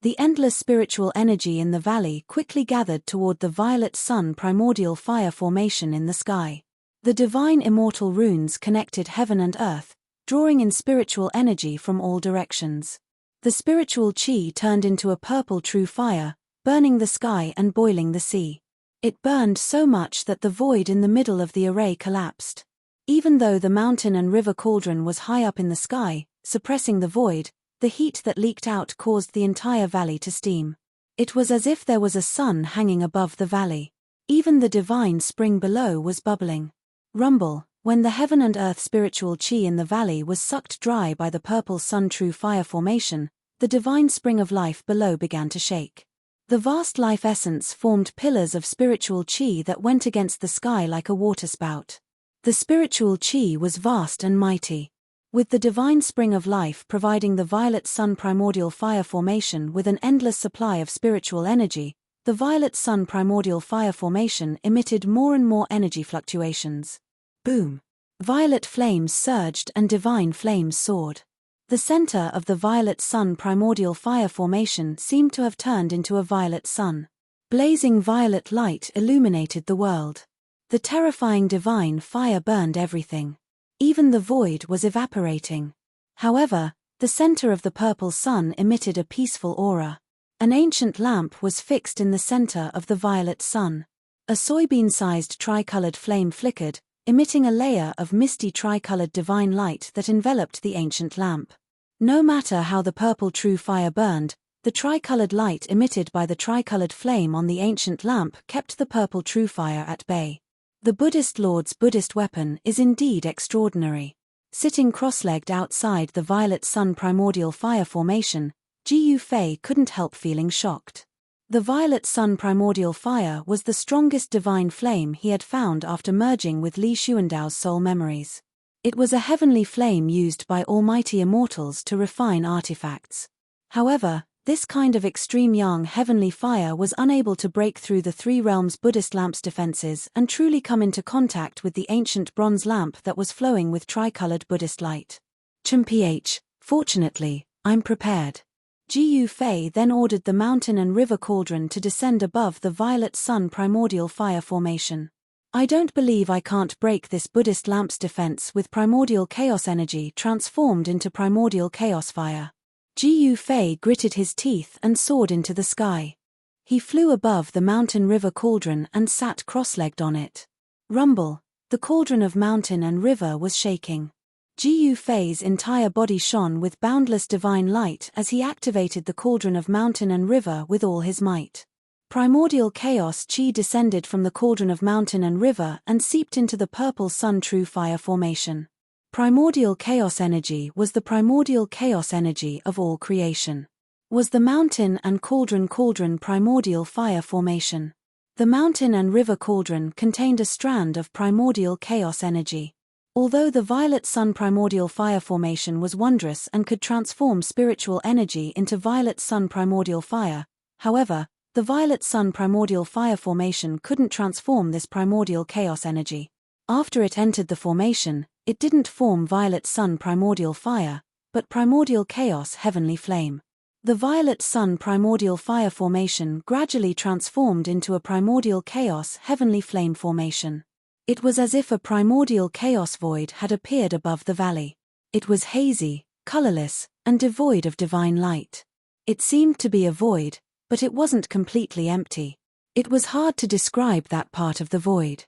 The endless spiritual energy in the valley quickly gathered toward the violet sun primordial fire formation in the sky. The divine immortal runes connected heaven and earth, drawing in spiritual energy from all directions. The spiritual chi turned into a purple true fire, burning the sky and boiling the sea. It burned so much that the void in the middle of the array collapsed. Even though the mountain and river cauldron was high up in the sky, suppressing the void, the heat that leaked out caused the entire valley to steam. It was as if there was a sun hanging above the valley. Even the divine spring below was bubbling. Rumble, when the heaven and earth spiritual chi in the valley was sucked dry by the purple sun true fire formation, the divine spring of life below began to shake. The vast life essence formed pillars of spiritual chi that went against the sky like a waterspout. The spiritual chi was vast and mighty. With the divine spring of life providing the violet sun primordial fire formation with an endless supply of spiritual energy, the violet sun primordial fire formation emitted more and more energy fluctuations. Boom! Violet flames surged and divine flames soared. The center of the violet sun primordial fire formation seemed to have turned into a violet sun. Blazing violet light illuminated the world. The terrifying divine fire burned everything. Even the void was evaporating. However, the center of the purple sun emitted a peaceful aura. An ancient lamp was fixed in the center of the violet sun. A soybean-sized tricolored flame flickered, emitting a layer of misty tricolored divine light that enveloped the ancient lamp. No matter how the purple true fire burned, the tricolored light emitted by the tricolored flame on the ancient lamp kept the purple true fire at bay. The Buddhist Lord's Buddhist weapon is indeed extraordinary. Sitting cross-legged outside the violet sun primordial fire formation, Ji Yufei couldn't help feeling shocked. The violet sun primordial fire was the strongest divine flame he had found after merging with Li Xuandao's soul memories. It was a heavenly flame used by almighty immortals to refine artifacts. However, this kind of extreme yang heavenly fire was unable to break through the three realms Buddhist lamp's defenses and truly come into contact with the ancient bronze lamp that was flowing with tricolored Buddhist light. Ch. Fortunately, I'm prepared. Ji Yufei then ordered the mountain and river cauldron to descend above the violet sun primordial fire formation. I don't believe I can't break this Buddhist lamp's defense with primordial chaos energy transformed into primordial chaos fire. Ji Yufei gritted his teeth and soared into the sky. He flew above the mountain river cauldron and sat cross-legged on it. Rumble, the cauldron of mountain and river was shaking. Ji Yufei's entire body shone with boundless divine light as he activated the cauldron of mountain and river with all his might. Primordial chaos chi descended from the cauldron of mountain and river and seeped into the purple sun true fire formation. Primordial chaos energy was the primordial chaos energy of all creation. Was the mountain and cauldron primordial fire formation? The mountain and river cauldron contained a strand of primordial chaos energy. Although the violet sun primordial fire formation was wondrous and could transform spiritual energy into violet sun primordial fire, however, the violet sun primordial fire formation couldn't transform this primordial chaos energy. After it entered the formation, it didn't form violet sun primordial fire, but primordial chaos heavenly flame. The violet sun primordial fire formation gradually transformed into a primordial chaos heavenly flame formation. It was as if a primordial chaos void had appeared above the valley. It was hazy, colorless, and devoid of divine light. It seemed to be a void, but it wasn't completely empty. It was hard to describe that part of the void.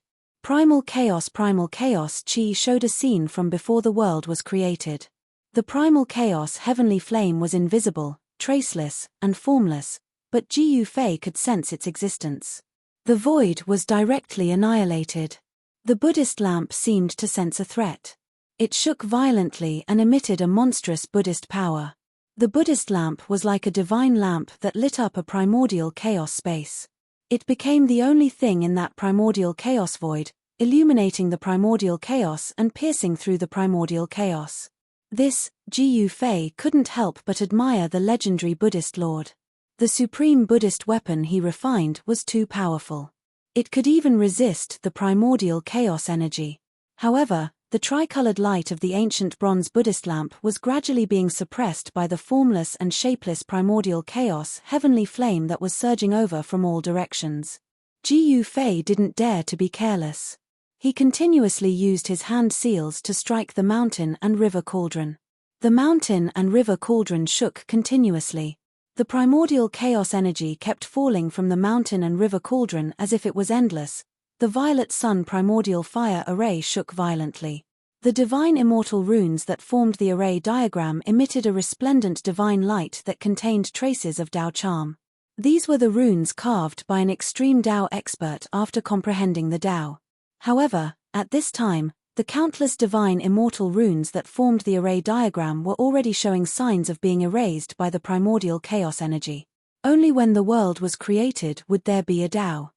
Primal chaos chi showed a scene from before the world was created. The primal chaos heavenly flame was invisible, traceless, and formless, but Ji Yufei could sense its existence. The void was directly annihilated. The Buddhist lamp seemed to sense a threat. It shook violently and emitted a monstrous Buddhist power. The Buddhist lamp was like a divine lamp that lit up a primordial chaos space. It became the only thing in that primordial chaos void, illuminating the primordial chaos and piercing through the primordial chaos. This, Ji Yufei couldn't help but admire the legendary Buddhist Lord. The supreme Buddhist weapon he refined was too powerful. It could even resist the primordial chaos energy. However, The tricolored light of the ancient bronze Buddhist lamp was gradually being suppressed by the formless and shapeless primordial chaos heavenly flame that was surging over from all directions. Ji Yufei didn't dare to be careless. He continuously used his hand seals to strike the mountain and river cauldron. The mountain and river cauldron shook continuously. The primordial chaos energy kept falling from the mountain and river cauldron as if it was endless. The violet sun primordial fire array shook violently. The divine immortal runes that formed the array diagram emitted a resplendent divine light that contained traces of Dao charm. These were the runes carved by an extreme Dao expert after comprehending the Dao. However, at this time, the countless divine immortal runes that formed the array diagram were already showing signs of being erased by the primordial chaos energy. Only when the world was created would there be a Dao.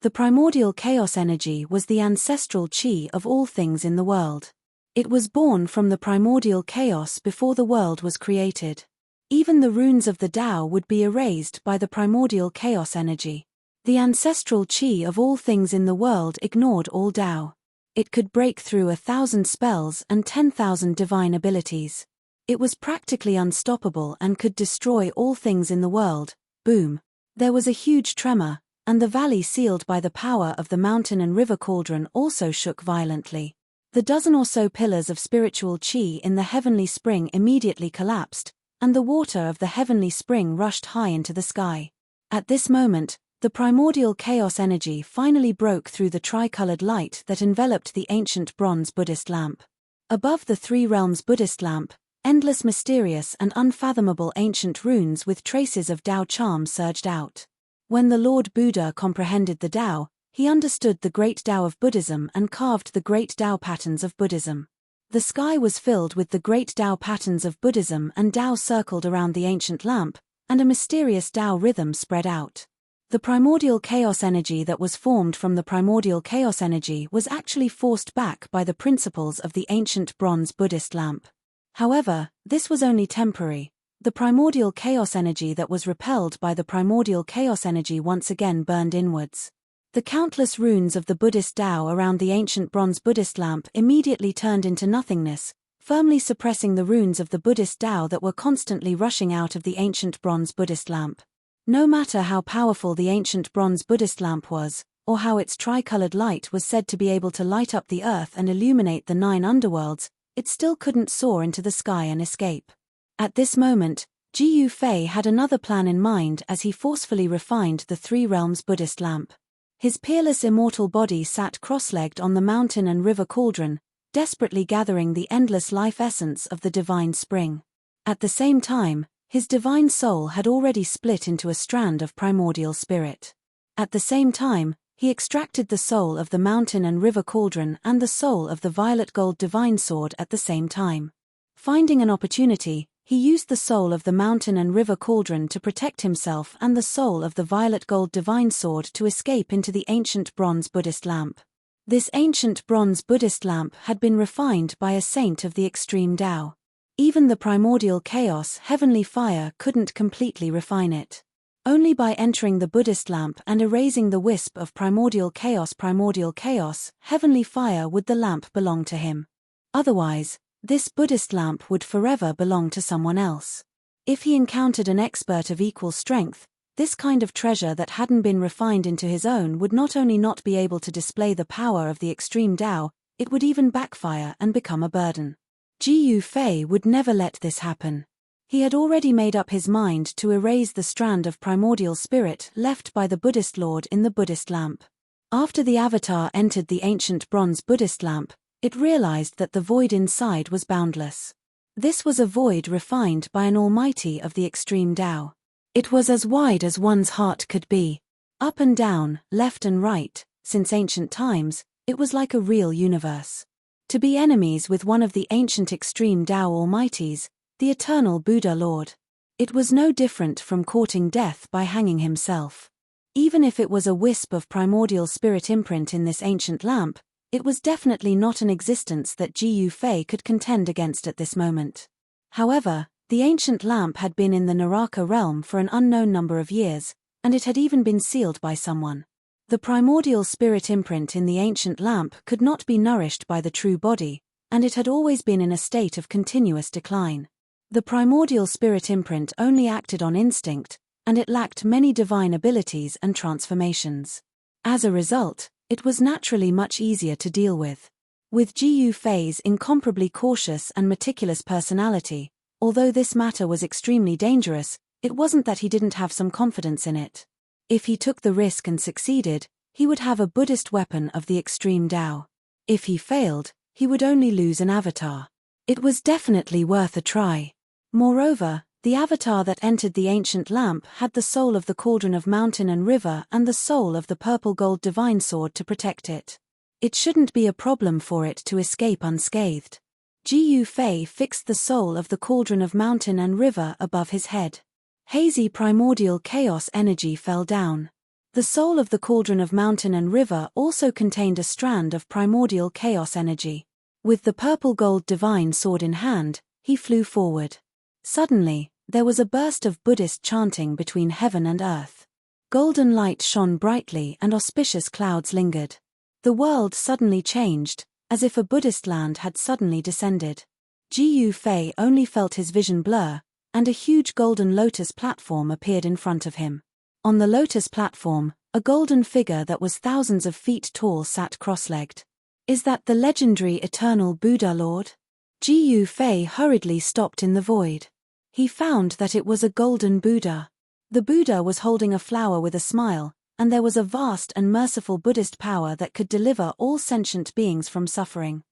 The primordial chaos energy was the ancestral chi of all things in the world. It was born from the primordial chaos before the world was created. Even the runes of the Dao would be erased by the primordial chaos energy. The ancestral chi of all things in the world ignored all Dao. It could break through 1,000 spells and 10,000 divine abilities. It was practically unstoppable and could destroy all things in the world. Boom. There was a huge tremor, and the valley sealed by the power of the mountain and river cauldron also shook violently. The dozen or so pillars of spiritual chi in the heavenly spring immediately collapsed, and the water of the heavenly spring rushed high into the sky. At this moment, the primordial chaos energy finally broke through the tricolored light that enveloped the ancient bronze Buddhist lamp. Above the three realms Buddhist lamp, endless mysterious and unfathomable ancient runes with traces of Dao charm surged out. When the Lord Buddha comprehended the Dao, he understood the great Dao of Buddhism and carved the great Dao patterns of Buddhism. The sky was filled with the great Dao patterns of Buddhism, and Dao circled around the ancient lamp, and a mysterious Dao rhythm spread out. The primordial chaos energy that was formed from the primordial chaos energy was actually forced back by the principles of the ancient bronze Buddhist lamp. However, this was only temporary. The primordial chaos energy that was repelled by the primordial chaos energy once again burned inwards. The countless runes of the Buddhist Dao around the ancient bronze Buddhist lamp immediately turned into nothingness, firmly suppressing the runes of the Buddhist Dao that were constantly rushing out of the ancient bronze Buddhist lamp. No matter how powerful the ancient bronze Buddhist lamp was, or how its tricolored light was said to be able to light up the earth and illuminate the 9 underworlds, it still couldn't soar into the sky and escape. At this moment, Ji Yufei had another plan in mind as he forcefully refined the three realms Buddhist lamp. His peerless immortal body sat cross-legged on the mountain and river cauldron, desperately gathering the endless life essence of the divine spring. At the same time, his divine soul had already split into a strand of primordial spirit. At the same time, he extracted the soul of the mountain and river cauldron and the soul of the violet gold divine sword at the same time. Finding an opportunity, he used the soul of the mountain and river cauldron to protect himself and the soul of the violet gold divine sword to escape into the ancient bronze Buddhist lamp. This ancient bronze Buddhist lamp had been refined by a saint of the extreme Tao. Even the primordial chaos heavenly fire couldn't completely refine it. Only by entering the Buddhist lamp and erasing the wisp of primordial chaos heavenly fire would the lamp belong to him. Otherwise, this Buddhist lamp would forever belong to someone else. If he encountered an expert of equal strength, this kind of treasure that hadn't been refined into his own would not only not be able to display the power of the extreme Tao, it would even backfire and become a burden. Ji Yufei would never let this happen. He had already made up his mind to erase the strand of primordial spirit left by the Buddhist Lord in the Buddhist lamp. After the avatar entered the ancient bronze Buddhist lamp, it realized that the void inside was boundless. This was a void refined by an almighty of the extreme Tao. It was as wide as one's heart could be. Up and down, left and right, since ancient times, it was like a real universe. To be enemies with one of the ancient extreme Tao almighties, the eternal Buddha Lord. It was no different from courting death by hanging himself. Even if it was a wisp of primordial spirit imprint in this ancient lamp, it was definitely not an existence that Ji Yufei could contend against at this moment. However, the ancient lamp had been in the Naraka realm for an unknown number of years, and it had even been sealed by someone. The primordial spirit imprint in the ancient lamp could not be nourished by the true body, and it had always been in a state of continuous decline. The primordial spirit imprint only acted on instinct, and it lacked many divine abilities and transformations. As a result, it was naturally much easier to deal with. With Jiyu Fei's incomparably cautious and meticulous personality, although this matter was extremely dangerous, it wasn't that he didn't have some confidence in it. If he took the risk and succeeded, he would have a Buddhist weapon of the extreme Tao. If he failed, he would only lose an avatar. It was definitely worth a try. Moreover, the avatar that entered the ancient lamp had the soul of the cauldron of mountain and river and the soul of the purple gold divine sword to protect it. It shouldn't be a problem for it to escape unscathed. Jiyu Fei fixed the soul of the cauldron of mountain and river above his head. Hazy primordial chaos energy fell down. The soul of the cauldron of mountain and river also contained a strand of primordial chaos energy. With the purple gold divine sword in hand, he flew forward. Suddenly, there was a burst of Buddhist chanting between heaven and earth. Golden light shone brightly and auspicious clouds lingered. The world suddenly changed, as if a Buddhist land had suddenly descended. Jiyu Fei only felt his vision blur, and a huge golden lotus platform appeared in front of him. On the lotus platform, a golden figure that was thousands of feet tall sat cross-legged. Is that the legendary eternal Buddha Lord? Jiyu Fei hurriedly stopped in the void. He found that it was a golden Buddha. The Buddha was holding a flower with a smile, and there was a vast and merciful Buddhist power that could deliver all sentient beings from suffering.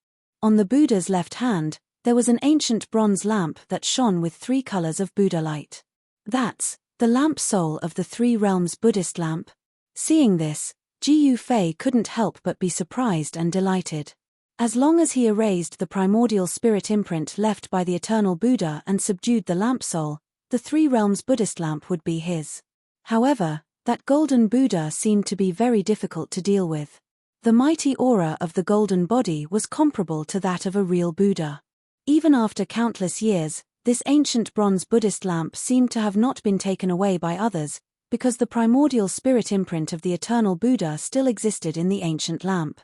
On the Buddha's left hand, there was an ancient bronze lamp that shone with 3 colors of Buddha light. That's the lamp soul of the 3 realms Buddhist lamp. Seeing this, Jiyu Fei couldn't help but be surprised and delighted. As long as he erased the primordial spirit imprint left by the eternal Buddha and subdued the lamp soul, the 3 realms Buddhist lamp would be his. However, that golden Buddha seemed to be very difficult to deal with. The mighty aura of the golden body was comparable to that of a real Buddha. Even after countless years, this ancient bronze Buddhist lamp seemed to have not been taken away by others, because the primordial spirit imprint of the eternal Buddha still existed in the ancient lamp.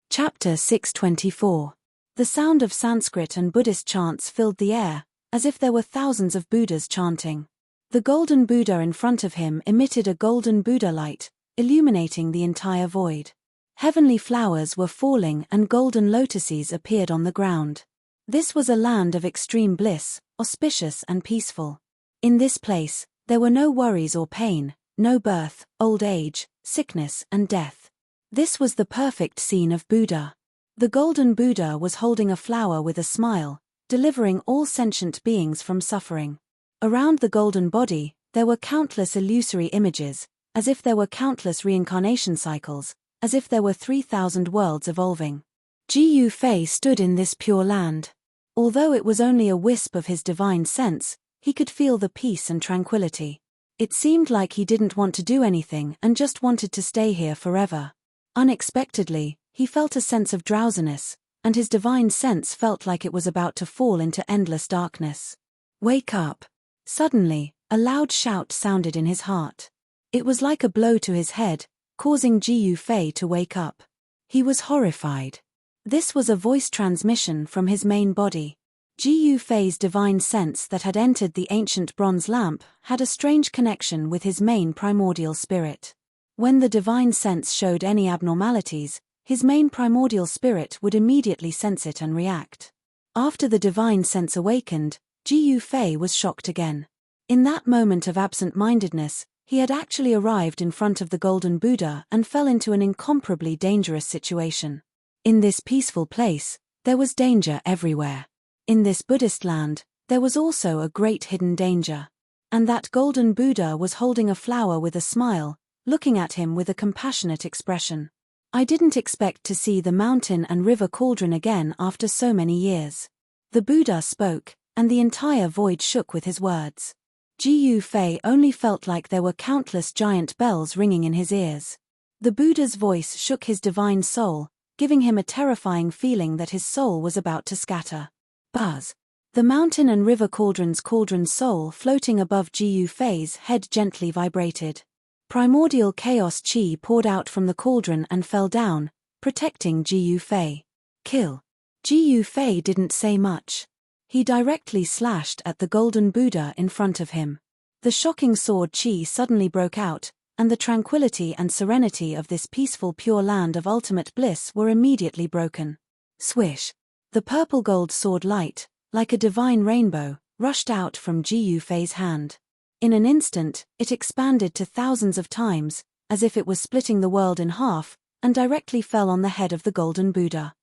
Chapter 624. The sound of Sanskrit and Buddhist chants filled the air, as if there were thousands of Buddhas chanting. The golden Buddha in front of him emitted a golden Buddha light, illuminating the entire void. Heavenly flowers were falling and golden lotuses appeared on the ground. This was a land of extreme bliss, auspicious and peaceful. In this place, there were no worries or pain, no birth, old age, sickness and death. This was the perfect scene of Buddha. The golden Buddha was holding a flower with a smile, delivering all sentient beings from suffering. Around the golden body, there were countless illusory images, as if there were countless reincarnation cycles, as if there were 3,000 worlds evolving. Jiyu Fei stood in this pure land. Although it was only a wisp of his divine sense, he could feel the peace and tranquility. It seemed like he didn't want to do anything and just wanted to stay here forever. Unexpectedly, he felt a sense of drowsiness, and his divine sense felt like it was about to fall into endless darkness. Wake up! Suddenly, a loud shout sounded in his heart. It was like a blow to his head, causing Jiyu Fei to wake up. He was horrified. This was a voice transmission from his main body. Jiyu Fei's divine sense that had entered the ancient bronze lamp had a strange connection with his main primordial spirit. When the divine sense showed any abnormalities, his main primordial spirit would immediately sense it and react. After the divine sense awakened, Jiyu Fei was shocked again. In that moment of absent-mindedness, he had actually arrived in front of the golden Buddha and fell into an incomparably dangerous situation. In this peaceful place, there was danger everywhere. In this Buddhist land, there was also a great hidden danger. And that golden Buddha was holding a flower with a smile, looking at him with a compassionate expression. I didn't expect to see the mountain and river cauldron again after so many years. The Buddha spoke, and the entire void shook with his words. Jiyu Fei only felt like there were countless giant bells ringing in his ears. The Buddha's voice shook his divine soul, giving him a terrifying feeling that his soul was about to scatter. Buzz! The mountain and river cauldron's cauldron soul floating above Jiyu Fei's head gently vibrated. Primordial chaos chi poured out from the cauldron and fell down, protecting Jiyu Fei. Kill! Ji Yufei didn't say much. He directly slashed at the golden Buddha in front of him. The shocking sword chi suddenly broke out, and the tranquility and serenity of this peaceful pure land of ultimate bliss were immediately broken. Swish! The purple gold sword light, like a divine rainbow, rushed out from Ji Yufei's hand. In an instant, it expanded to thousands of times, as if it was splitting the world in half, and directly fell on the head of the golden Buddha.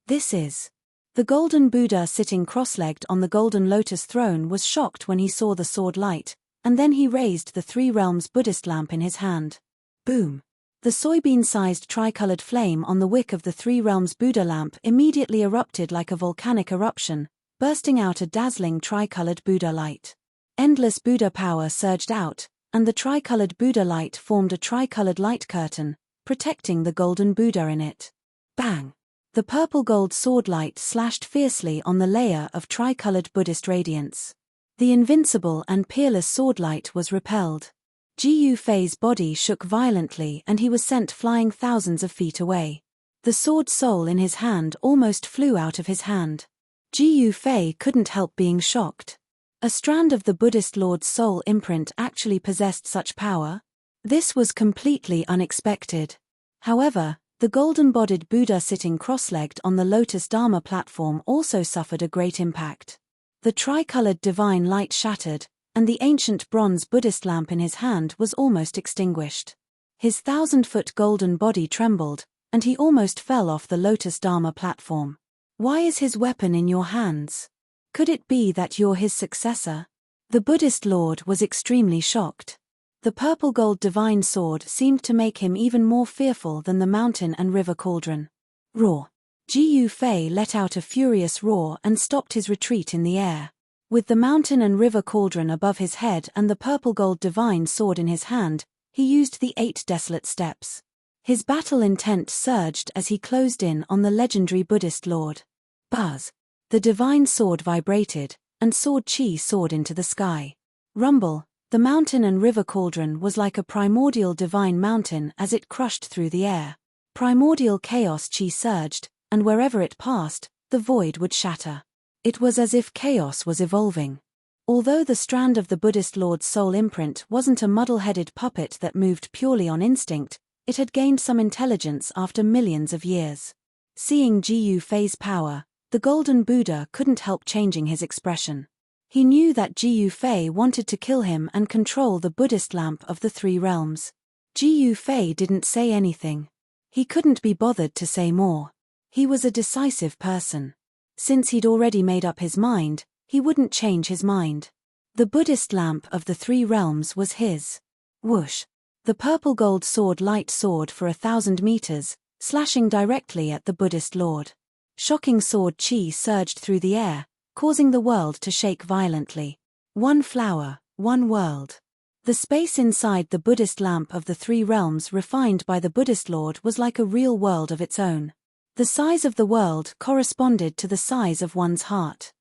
This is. The golden Buddha sitting cross-legged on the golden lotus throne was shocked when he saw the sword light, and then he raised the Three Realms Buddhist lamp in his hand. Boom! The soybean-sized tricolored flame on the wick of the Three Realms Buddha lamp immediately erupted like a volcanic eruption, bursting out a dazzling tricolored Buddha light. Endless Buddha power surged out, and the tricolored Buddha light formed a tricolored light curtain, protecting the golden Buddha in it. Bang! The purple gold sword light slashed fiercely on the layer of tricolored Buddhist radiance. The invincible and peerless sword light was repelled. Ji Yufei's body shook violently and he was sent flying thousands of feet away. The sword soul in his hand almost flew out of his hand. Ji Yufei couldn't help being shocked. A strand of the Buddhist Lord's soul imprint actually possessed such power? This was completely unexpected. However, the golden-bodied Buddha sitting cross-legged on the Lotus Dharma platform also suffered a great impact. The tricolored divine light shattered, and the ancient bronze Buddhist lamp in his hand was almost extinguished. His 1,000-foot golden body trembled, and he almost fell off the Lotus Dharma platform. Why is his weapon in your hands? Could it be that you're his successor? The Buddhist Lord was extremely shocked. The purple gold divine sword seemed to make him even more fearful than the mountain and river cauldron. Roar! Ji Yufei let out a furious roar and stopped his retreat in the air. With the mountain and river cauldron above his head and the purple gold divine sword in his hand, he used the 8 desolate steps. His battle intent surged as he closed in on the legendary Buddhist Lord. Buzz! The divine sword vibrated, and sword chi soared into the sky. Rumble! The mountain and river cauldron was like a primordial divine mountain as it crushed through the air. Primordial chaos chi surged, and wherever it passed, the void would shatter. It was as if chaos was evolving. Although the strand of the Buddhist Lord's soul imprint wasn't a muddle-headed puppet that moved purely on instinct, it had gained some intelligence after millions of years. Seeing Ji Yufei's power, the golden Buddha couldn't help changing his expression. He knew that Ji Yufei wanted to kill him and control the Buddhist lamp of the 3 realms. Ji Yufei didn't say anything. He couldn't be bothered to say more. He was a decisive person. Since he'd already made up his mind, he wouldn't change his mind. The Buddhist lamp of the 3 realms was his. Whoosh! The purple gold sword light soared for 1,000 meters, slashing directly at the Buddhist Lord. Shocking sword chi surged through the air, causing the world to shake violently. One flower, one world. The space inside the Buddhist lamp of the 3 realms refined by the Buddhist Lord was like a real world of its own. The size of the world corresponded to the size of one's heart.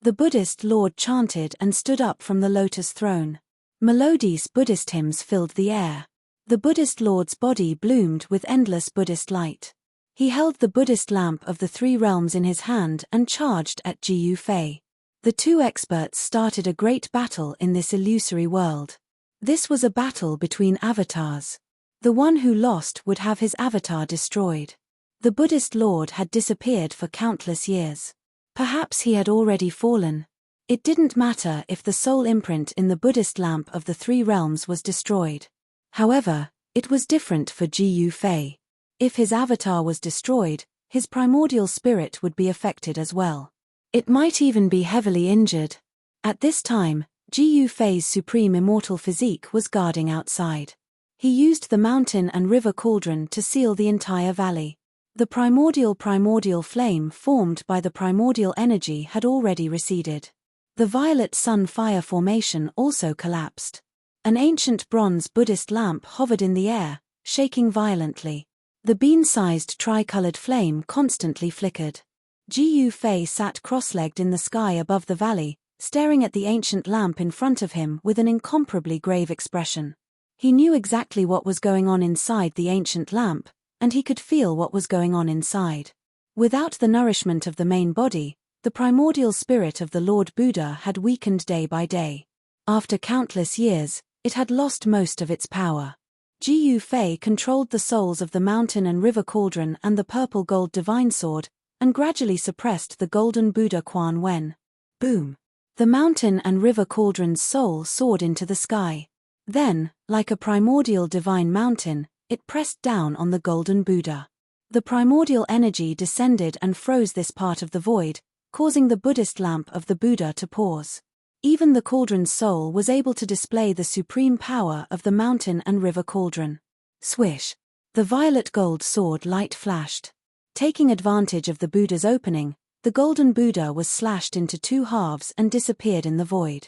The Buddhist Lord chanted and stood up from the lotus throne. Melodious Buddhist hymns filled the air. The Buddhist Lord's body bloomed with endless Buddhist light. He held the Buddhist lamp of the 3 realms in his hand and charged at Ji Yufei. The 2 experts started a great battle in this illusory world. This was a battle between avatars. The one who lost would have his avatar destroyed. The Buddhist Lord had disappeared for countless years. Perhaps he had already fallen. It didn't matter if the soul imprint in the Buddhist lamp of the 3 realms was destroyed. However, it was different for Ji Yufei. If his avatar was destroyed, his primordial spirit would be affected as well. It might even be heavily injured. At this time, Ji Yufei's supreme immortal physique was guarding outside. He used the mountain and river cauldron to seal the entire valley. The primordial flame formed by the primordial energy had already receded. The violet sun fire formation also collapsed. An ancient bronze Buddhist lamp hovered in the air, shaking violently. The bean-sized tricolored flame constantly flickered. Ji Yufei sat cross-legged in the sky above the valley, staring at the ancient lamp in front of him with an incomparably grave expression. He knew exactly what was going on inside the ancient lamp, and he could feel what was going on inside. Without the nourishment of the main body, the primordial spirit of the Lord Buddha had weakened day by day. After countless years, it had lost most of its power. Jiyu Fei controlled the souls of the mountain and river cauldron and the purple gold divine sword, and gradually suppressed the golden Buddha Quan when, boom, the mountain and river cauldron's soul soared into the sky. Then, like a primordial divine mountain, it pressed down on the golden Buddha. The primordial energy descended and froze this part of the void, causing the Buddhist lamp of the Buddha to pause. Even the cauldron's soul was able to display the supreme power of the mountain and river cauldron. Swish! The violet gold sword light flashed. Taking advantage of the Buddha's opening, the golden Buddha was slashed into two halves and disappeared in the void.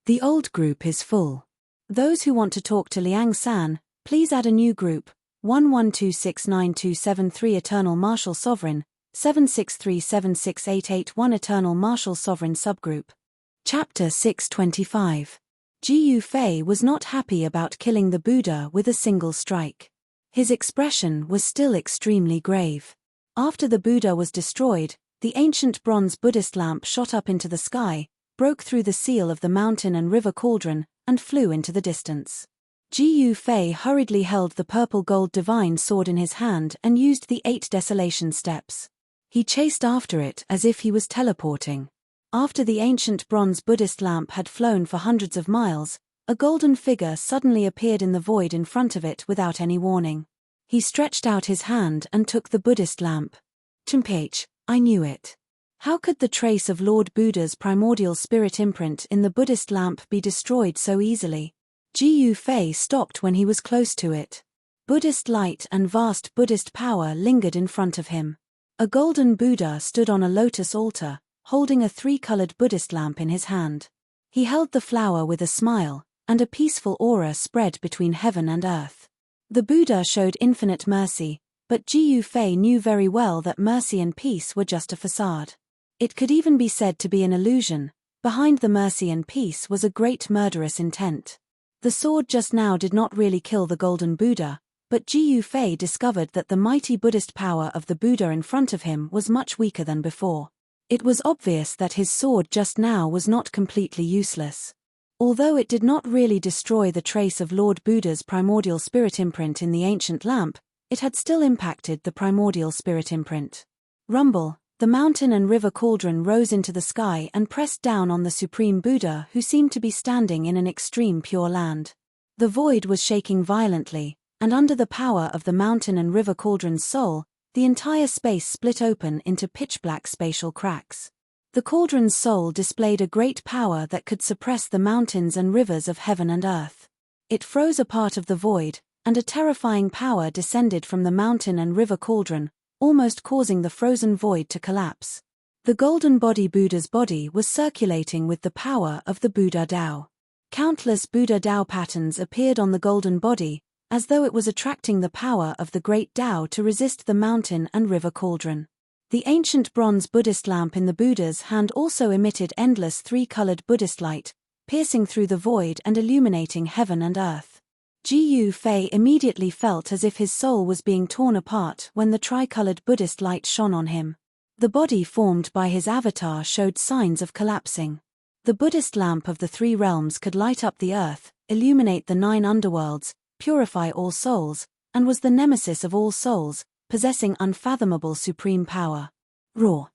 The old group is full. Those who want to talk to Liang San, please add a new group, 11269273 Eternal Martial Sovereign, 763768881 Eternal Martial Sovereign Subgroup. Chapter 625. Jiyu Fei was not happy about killing the Buddha with a single strike. His expression was still extremely grave. After the Buddha was destroyed, the ancient bronze Buddhist lamp shot up into the sky, broke through the seal of the mountain and river cauldron, and flew into the distance. Jiyu Fei hurriedly held the purple gold divine sword in his hand and used the 8 desolation steps. He chased after it as if he was teleporting. After the ancient bronze Buddhist lamp had flown for hundreds of miles, a golden figure suddenly appeared in the void in front of it without any warning. He stretched out his hand and took the Buddhist lamp. Chimpage, I knew it. How could the trace of Lord Buddha's primordial spirit imprint in the Buddhist lamp be destroyed so easily? Jiyu Fei stopped when he was close to it. Buddhist light and vast Buddhist power lingered in front of him. A golden Buddha stood on a lotus altar, holding a 3-colored Buddhist lamp in his hand. He held the flower with a smile, and a peaceful aura spread between heaven and earth. The Buddha showed infinite mercy, but Jiyu Fei knew very well that mercy and peace were just a facade. It could even be said to be an illusion. Behind the mercy and peace was a great murderous intent. The sword just now did not really kill the golden Buddha, but Jiyu Fei discovered that the mighty Buddhist power of the Buddha in front of him was much weaker than before. It was obvious that his sword just now was not completely useless. Although it did not really destroy the trace of Lord Buddha's primordial spirit imprint in the ancient lamp, it had still impacted the primordial spirit imprint. Rumble, the mountain and river cauldron rose into the sky and pressed down on the supreme Buddha who seemed to be standing in an extreme pure land. The void was shaking violently, and under the power of the mountain and river cauldron's soul, the entire space split open into pitch-black spatial cracks. The cauldron's soul displayed a great power that could suppress the mountains and rivers of heaven and earth. It froze a part of the void, and a terrifying power descended from the mountain and river cauldron, almost causing the frozen void to collapse. The golden body Buddha's body was circulating with the power of the Buddha Tao. Countless Buddha Tao patterns appeared on the golden body, as though it was attracting the power of the great Tao to resist the mountain and river cauldron. The ancient bronze Buddhist lamp in the Buddha's hand also emitted endless 3-colored Buddhist light, piercing through the void and illuminating heaven and earth. Jiyu Fei immediately felt as if his soul was being torn apart when the tri-colored Buddhist light shone on him. The body formed by his avatar showed signs of collapsing. The Buddhist lamp of the 3 realms could light up the earth, illuminate the 9 underworlds, purify all souls, and was the nemesis of all souls, possessing unfathomable supreme power. Roar!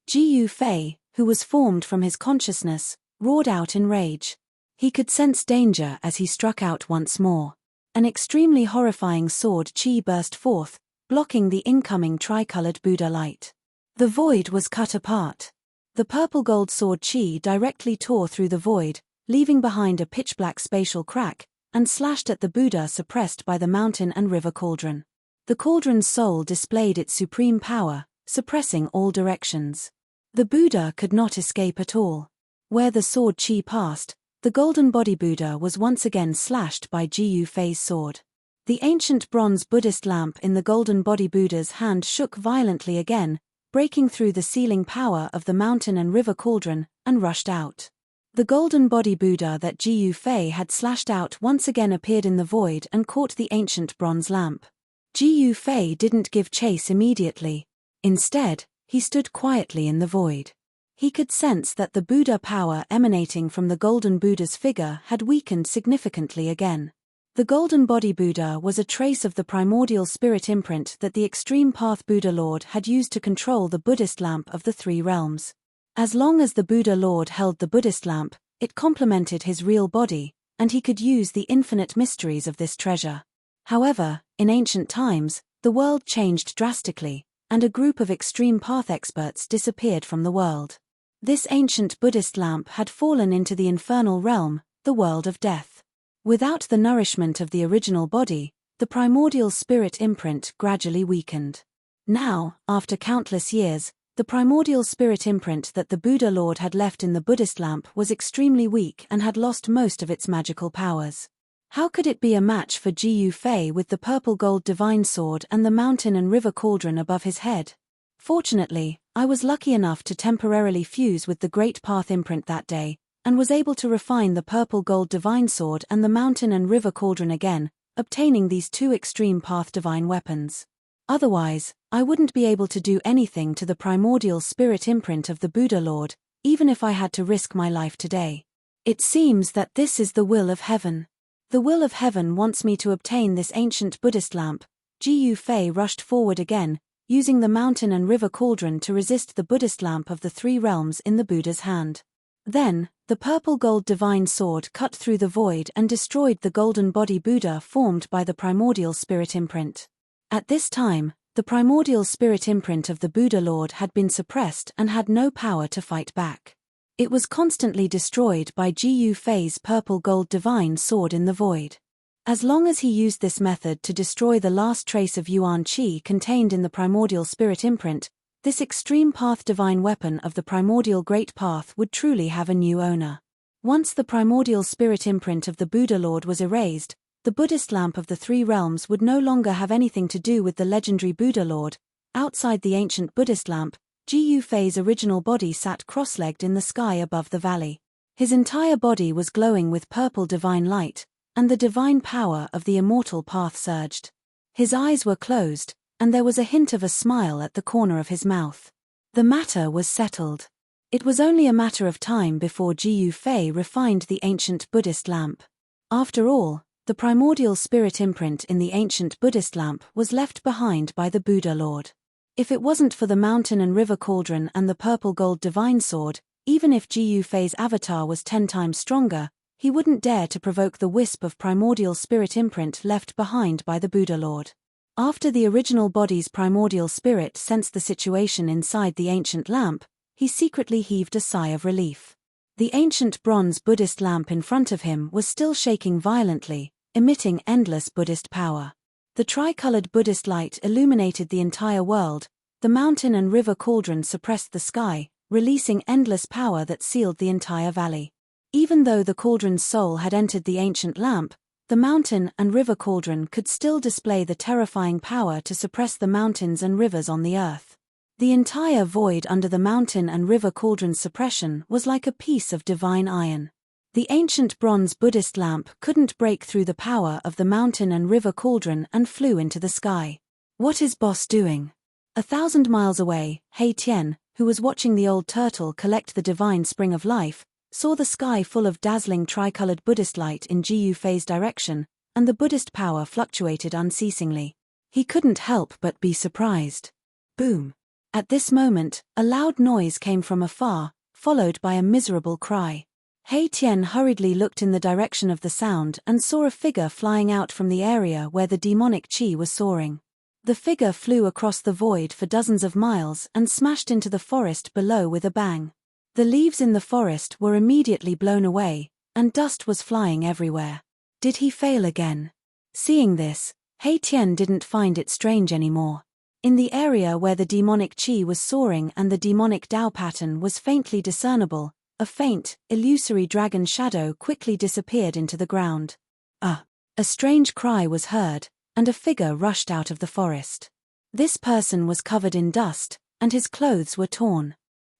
Jiyu Fei, who was formed from his consciousness, roared out in rage. He could sense danger as he struck out once more. An extremely horrifying sword chi burst forth, blocking the incoming tri-colored Buddha light. The void was cut apart. The purple gold sword chi directly tore through the void, leaving behind a pitch-black spatial crack, and slashed at the Buddha suppressed by the mountain and river cauldron. The cauldron's soul displayed its supreme power, suppressing all directions. The Buddha could not escape at all. Where the sword chi passed, the golden body Buddha was once again slashed by Jiyu Fei's sword. The ancient bronze Buddhist lamp in the golden body Buddha's hand shook violently again, breaking through the sealing power of the mountain and river cauldron, and rushed out. The golden body Buddha that Jiyu Fei had slashed out once again appeared in the void and caught the ancient bronze lamp. Jiyu Fei didn't give chase immediately. Instead, He stood quietly in the void. He could sense that the Buddha power emanating from the golden Buddha's figure had weakened significantly again. The golden body Buddha was a trace of the primordial spirit imprint that the extreme path Buddha Lord had used to control the Buddhist lamp of the three realms. As long as the Buddha Lord held the Buddhist lamp, it complemented his real body, and he could use the infinite mysteries of this treasure. However, in ancient times, the world changed drastically, and a group of extreme path experts disappeared from the world. This ancient Buddhist lamp had fallen into the infernal realm, the world of death. Without the nourishment of the original body, the primordial spirit imprint gradually weakened. Now, after countless years, the primordial spirit imprint that the Buddha Lord had left in the Buddhist lamp was extremely weak and had lost most of its magical powers. How could it be a match for Ji Fei with the purple gold divine sword and the mountain and river cauldron above his head? Fortunately, I was lucky enough to temporarily fuse with the Great Path imprint that day, and was able to refine the purple gold divine sword and the mountain and river cauldron again, obtaining these two extreme path divine weapons. Otherwise, I wouldn't be able to do anything to the primordial spirit imprint of the Buddha Lord, even if I had to risk my life today. It seems that this is the will of heaven. The will of heaven wants me to obtain this ancient Buddhist lamp. Ji Fei rushed forward again, using the mountain and river cauldron to resist the Buddhist lamp of the three realms in the Buddha's hand. Then, the purple gold divine sword cut through the void and destroyed the golden body Buddha formed by the primordial spirit imprint. At this time, the primordial spirit imprint of the Buddha Lord had been suppressed and had no power to fight back. It was constantly destroyed by Ji Fei's purple gold divine sword in the void. As long as he used this method to destroy the last trace of Yuan Qi contained in the primordial spirit imprint, this extreme path divine weapon of the primordial great path would truly have a new owner. Once the primordial spirit imprint of the Buddha Lord was erased, the Buddhist lamp of the three realms would no longer have anything to do with the legendary Buddha Lord. Outside the ancient Buddhist lamp, Ji Fei's original body sat cross-legged in the sky above the valley. His entire body was glowing with purple divine light, and the divine power of the immortal path surged. His eyes were closed, and there was a hint of a smile at the corner of his mouth. The matter was settled. It was only a matter of time before Ji Fei refined the ancient Buddhist lamp. After all, the primordial spirit imprint in the ancient Buddhist lamp was left behind by the Buddha Lord. If it wasn't for the mountain and river cauldron and the purple gold divine sword, even if Ji Fei's avatar was 10 times stronger, he wouldn't dare to provoke the wisp of primordial spirit imprint left behind by the Buddha Lord. After the original body's primordial spirit sensed the situation inside the ancient lamp, he secretly heaved a sigh of relief. The ancient bronze Buddhist lamp in front of him was still shaking violently, emitting endless Buddhist power. The tricolored Buddhist light illuminated the entire world. The mountain and river cauldron suppressed the sky, releasing endless power that sealed the entire valley. Even though the cauldron's soul had entered the ancient lamp, the mountain and river cauldron could still display the terrifying power to suppress the mountains and rivers on the earth. The entire void under the mountain and river cauldron's suppression was like a piece of divine iron. The ancient bronze Buddhist lamp couldn't break through the power of the mountain and river cauldron and flew into the sky. What is boss doing? 1,000 miles away, He Tian, who was watching the old turtle collect the divine spring of life, saw the sky full of dazzling tricolored Buddhist light in Ji Fei's direction, and the Buddhist power fluctuated unceasingly. He couldn't help but be surprised. Boom! At this moment, a loud noise came from afar, followed by a miserable cry. He Tian hurriedly looked in the direction of the sound and saw a figure flying out from the area where the demonic qi was soaring. The figure flew across the void for dozens of miles and smashed into the forest below with a bang. The leaves in the forest were immediately blown away, and dust was flying everywhere. Did he fail again? Seeing this, He Tian didn't find it strange anymore. In the area where the demonic qi was soaring and the demonic Dao pattern was faintly discernible, a faint, illusory dragon shadow quickly disappeared into the ground. A strange cry was heard, and a figure rushed out of the forest. This person was covered in dust, and his clothes were torn.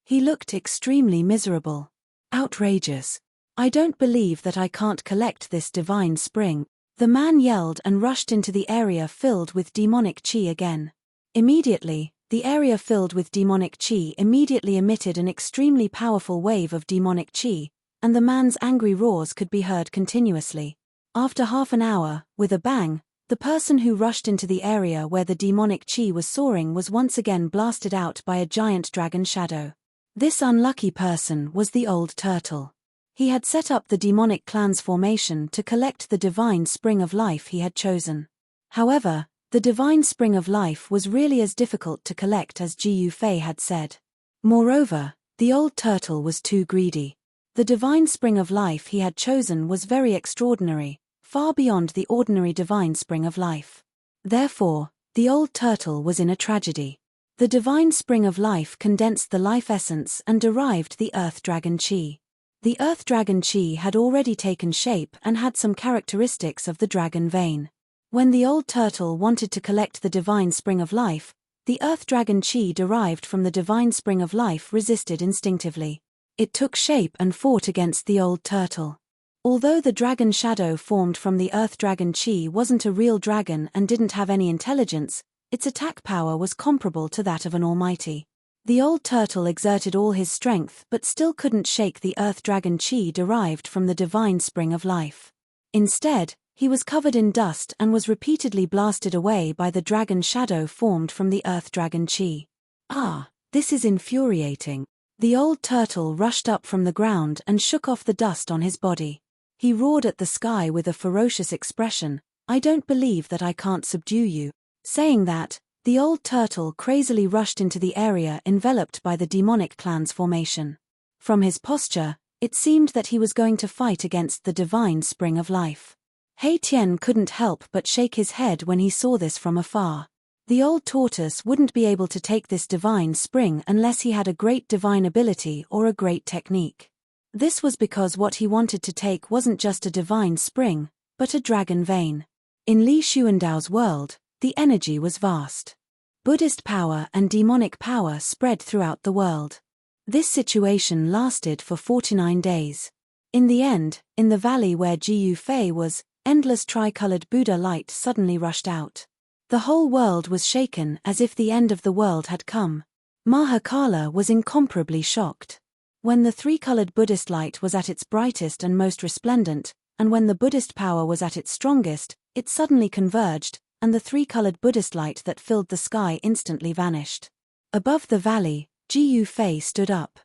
He looked extremely miserable. Outrageous. I don't believe that I can't collect this divine spring. The man yelled and rushed into the area filled with demonic qi again. Immediately, The area filled with demonic chi immediately emitted an extremely powerful wave of demonic chi, and the man's angry roars could be heard continuously. After half an hour, with a bang, the person who rushed into the area where the demonic chi was soaring was once again blasted out by a giant dragon shadow. This unlucky person was the old turtle. He had set up the demonic clan's formation to collect the divine spring of life he had chosen. However, the divine spring of life was really as difficult to collect as Ji Yufei had said. Moreover, the old turtle was too greedy. The divine spring of life he had chosen was very extraordinary, far beyond the ordinary divine spring of life. Therefore, the old turtle was in a tragedy. The divine spring of life condensed the life essence and derived the earth dragon chi. The earth dragon chi had already taken shape and had some characteristics of the dragon vein. When the old turtle wanted to collect the divine spring of life, the earth dragon chi derived from the divine spring of life resisted instinctively. It took shape and fought against the old turtle. Although the dragon shadow formed from the earth dragon chi wasn't a real dragon and didn't have any intelligence, its attack power was comparable to that of an almighty. The old turtle exerted all his strength but still couldn't shake the earth dragon chi derived from the divine spring of life. Instead, he was covered in dust and was repeatedly blasted away by the dragon shadow formed from the earth dragon chi. Ah, this is infuriating. The old turtle rushed up from the ground and shook off the dust on his body. He roared at the sky with a ferocious expression, "I don't believe that I can't subdue you." Saying that, the old turtle crazily rushed into the area enveloped by the demonic clan's formation. From his posture, it seemed that he was going to fight against the divine spring of life. Hei Tian couldn't help but shake his head when he saw this from afar. The old tortoise wouldn't be able to take this divine spring unless he had a great divine ability or a great technique. This was because what he wanted to take wasn't just a divine spring, but a dragon vein. In Li Xuandao's world, the energy was vast. Buddhist power and demonic power spread throughout the world. This situation lasted for 49 days. In the end, in the valley where Ji Yufei was, endless tri-colored Buddha light suddenly rushed out. The whole world was shaken as if the end of the world had come. Mahakala was incomparably shocked. When the three-colored Buddhist light was at its brightest and most resplendent, and when the Buddhist power was at its strongest, it suddenly converged, and the three-colored Buddhist light that filled the sky instantly vanished. Above the valley, Ji Yufei stood up.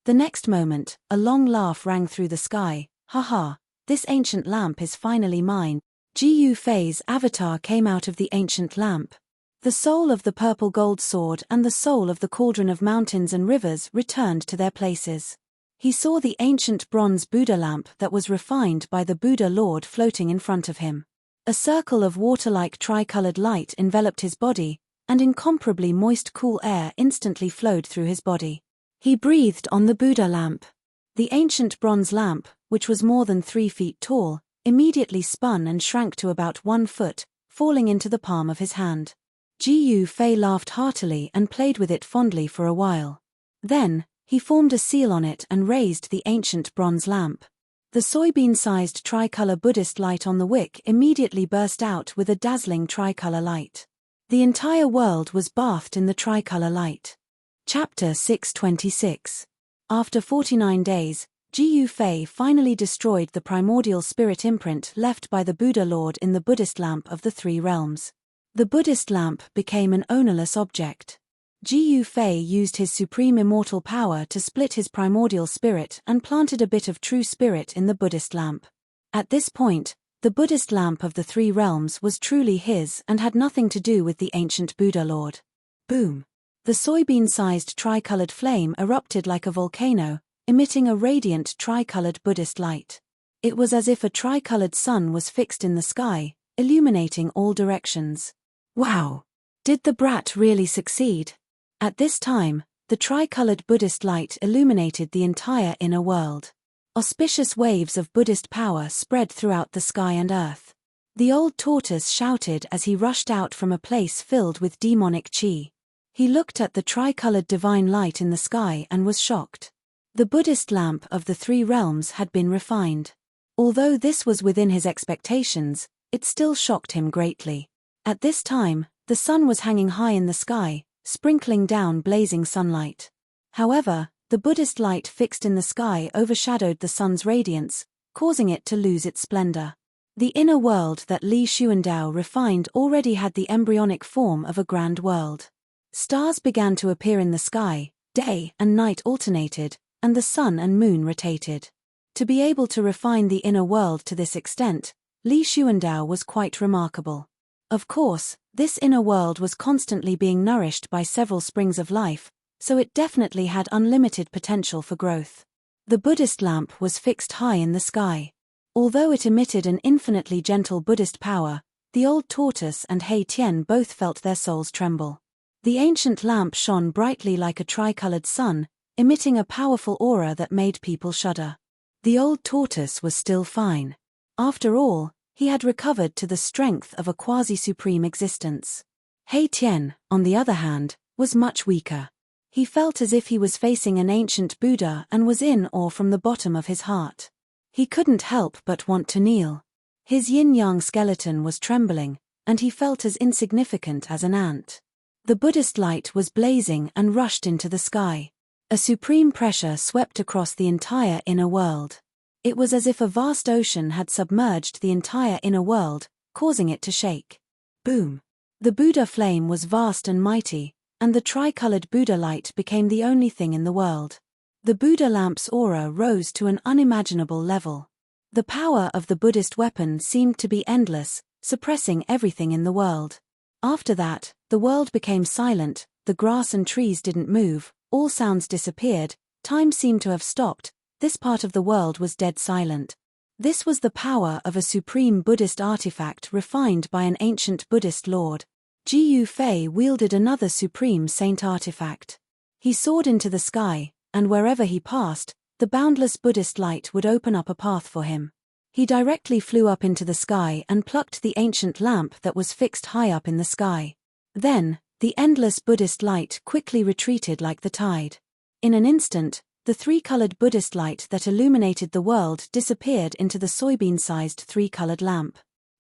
The next moment, a long laugh rang through the sky. "Ha ha, this ancient lamp is finally mine." Ji Yufei's avatar came out of the ancient lamp. The soul of the purple gold sword and the soul of the cauldron of mountains and rivers returned to their places. He saw the ancient bronze Buddha lamp that was refined by the Buddha Lord floating in front of him. A circle of water-like tri-colored light enveloped his body, and incomparably moist cool air instantly flowed through his body. He breathed on the Buddha lamp. The ancient bronze lamp, which was more than 3 feet tall, immediately spun and shrank to about 1 foot, falling into the palm of his hand. Ji Yufei laughed heartily and played with it fondly for a while. Then, he formed a seal on it and raised the ancient bronze lamp. The soybean-sized tricolor Buddhist light on the wick immediately burst out with a dazzling tricolor light. The entire world was bathed in the tricolor light. Chapter 626. After 49 days, Ji Yufei finally destroyed the primordial spirit imprint left by the Buddha Lord in the Buddhist lamp of the 3 realms. The Buddhist lamp became an ownerless object. Ji Yufei used his supreme immortal power to split his primordial spirit and planted a bit of true spirit in the Buddhist lamp. At this point, the Buddhist lamp of the 3 realms was truly his and had nothing to do with the ancient Buddha Lord. Boom! The soybean-sized tri-colored flame erupted like a volcano, emitting a radiant tri-colored Buddhist light. It was as if a tri-colored sun was fixed in the sky, illuminating all directions. Wow! Did the brat really succeed? At this time, the tri-colored Buddhist light illuminated the entire inner world. Auspicious waves of Buddhist power spread throughout the sky and earth. The old tortoise shouted as he rushed out from a place filled with demonic chi. He looked at the tri-colored divine light in the sky and was shocked. The Buddhist lamp of the 3 realms had been refined. Although this was within his expectations, it still shocked him greatly. At this time, the sun was hanging high in the sky, sprinkling down blazing sunlight. However, the Buddhist light fixed in the sky overshadowed the sun's radiance, causing it to lose its splendor. The inner world that Li Xuandao refined already had the embryonic form of a grand world. Stars began to appear in the sky, day and night alternated, and the sun and moon rotated. To be able to refine the inner world to this extent, Li Xuandao was quite remarkable. Of course, this inner world was constantly being nourished by several springs of life, so it definitely had unlimited potential for growth. The Buddhist lamp was fixed high in the sky. Although it emitted an infinitely gentle Buddhist power, the old tortoise and He Tian both felt their souls tremble. The ancient lamp shone brightly like a tricolored sun, emitting a powerful aura that made people shudder. The old tortoise was still fine. After all, he had recovered to the strength of a quasi-supreme existence. He Tian, on the other hand, was much weaker. He felt as if he was facing an ancient Buddha and was in awe from the bottom of his heart. He couldn't help but want to kneel. His yin-yang skeleton was trembling, and he felt as insignificant as an ant. The Buddhist light was blazing and rushed into the sky. A supreme pressure swept across the entire inner world. It was as if a vast ocean had submerged the entire inner world, causing it to shake. Boom! The Buddha flame was vast and mighty, and the tricolored Buddha light became the only thing in the world. The Buddha lamp's aura rose to an unimaginable level. The power of the Buddhist weapon seemed to be endless, suppressing everything in the world. After that, the world became silent, the grass and trees didn't move, all sounds disappeared, time seemed to have stopped, this part of the world was dead silent. This was the power of a supreme Buddhist artifact refined by an ancient Buddhist lord. Ji Yufei wielded another supreme saint artifact. He soared into the sky, and wherever he passed, the boundless Buddhist light would open up a path for him. He directly flew up into the sky and plucked the ancient lamp that was fixed high up in the sky. Then, the endless Buddhist light quickly retreated like the tide. In an instant, the three-colored Buddhist light that illuminated the world disappeared into the soybean-sized three-colored lamp.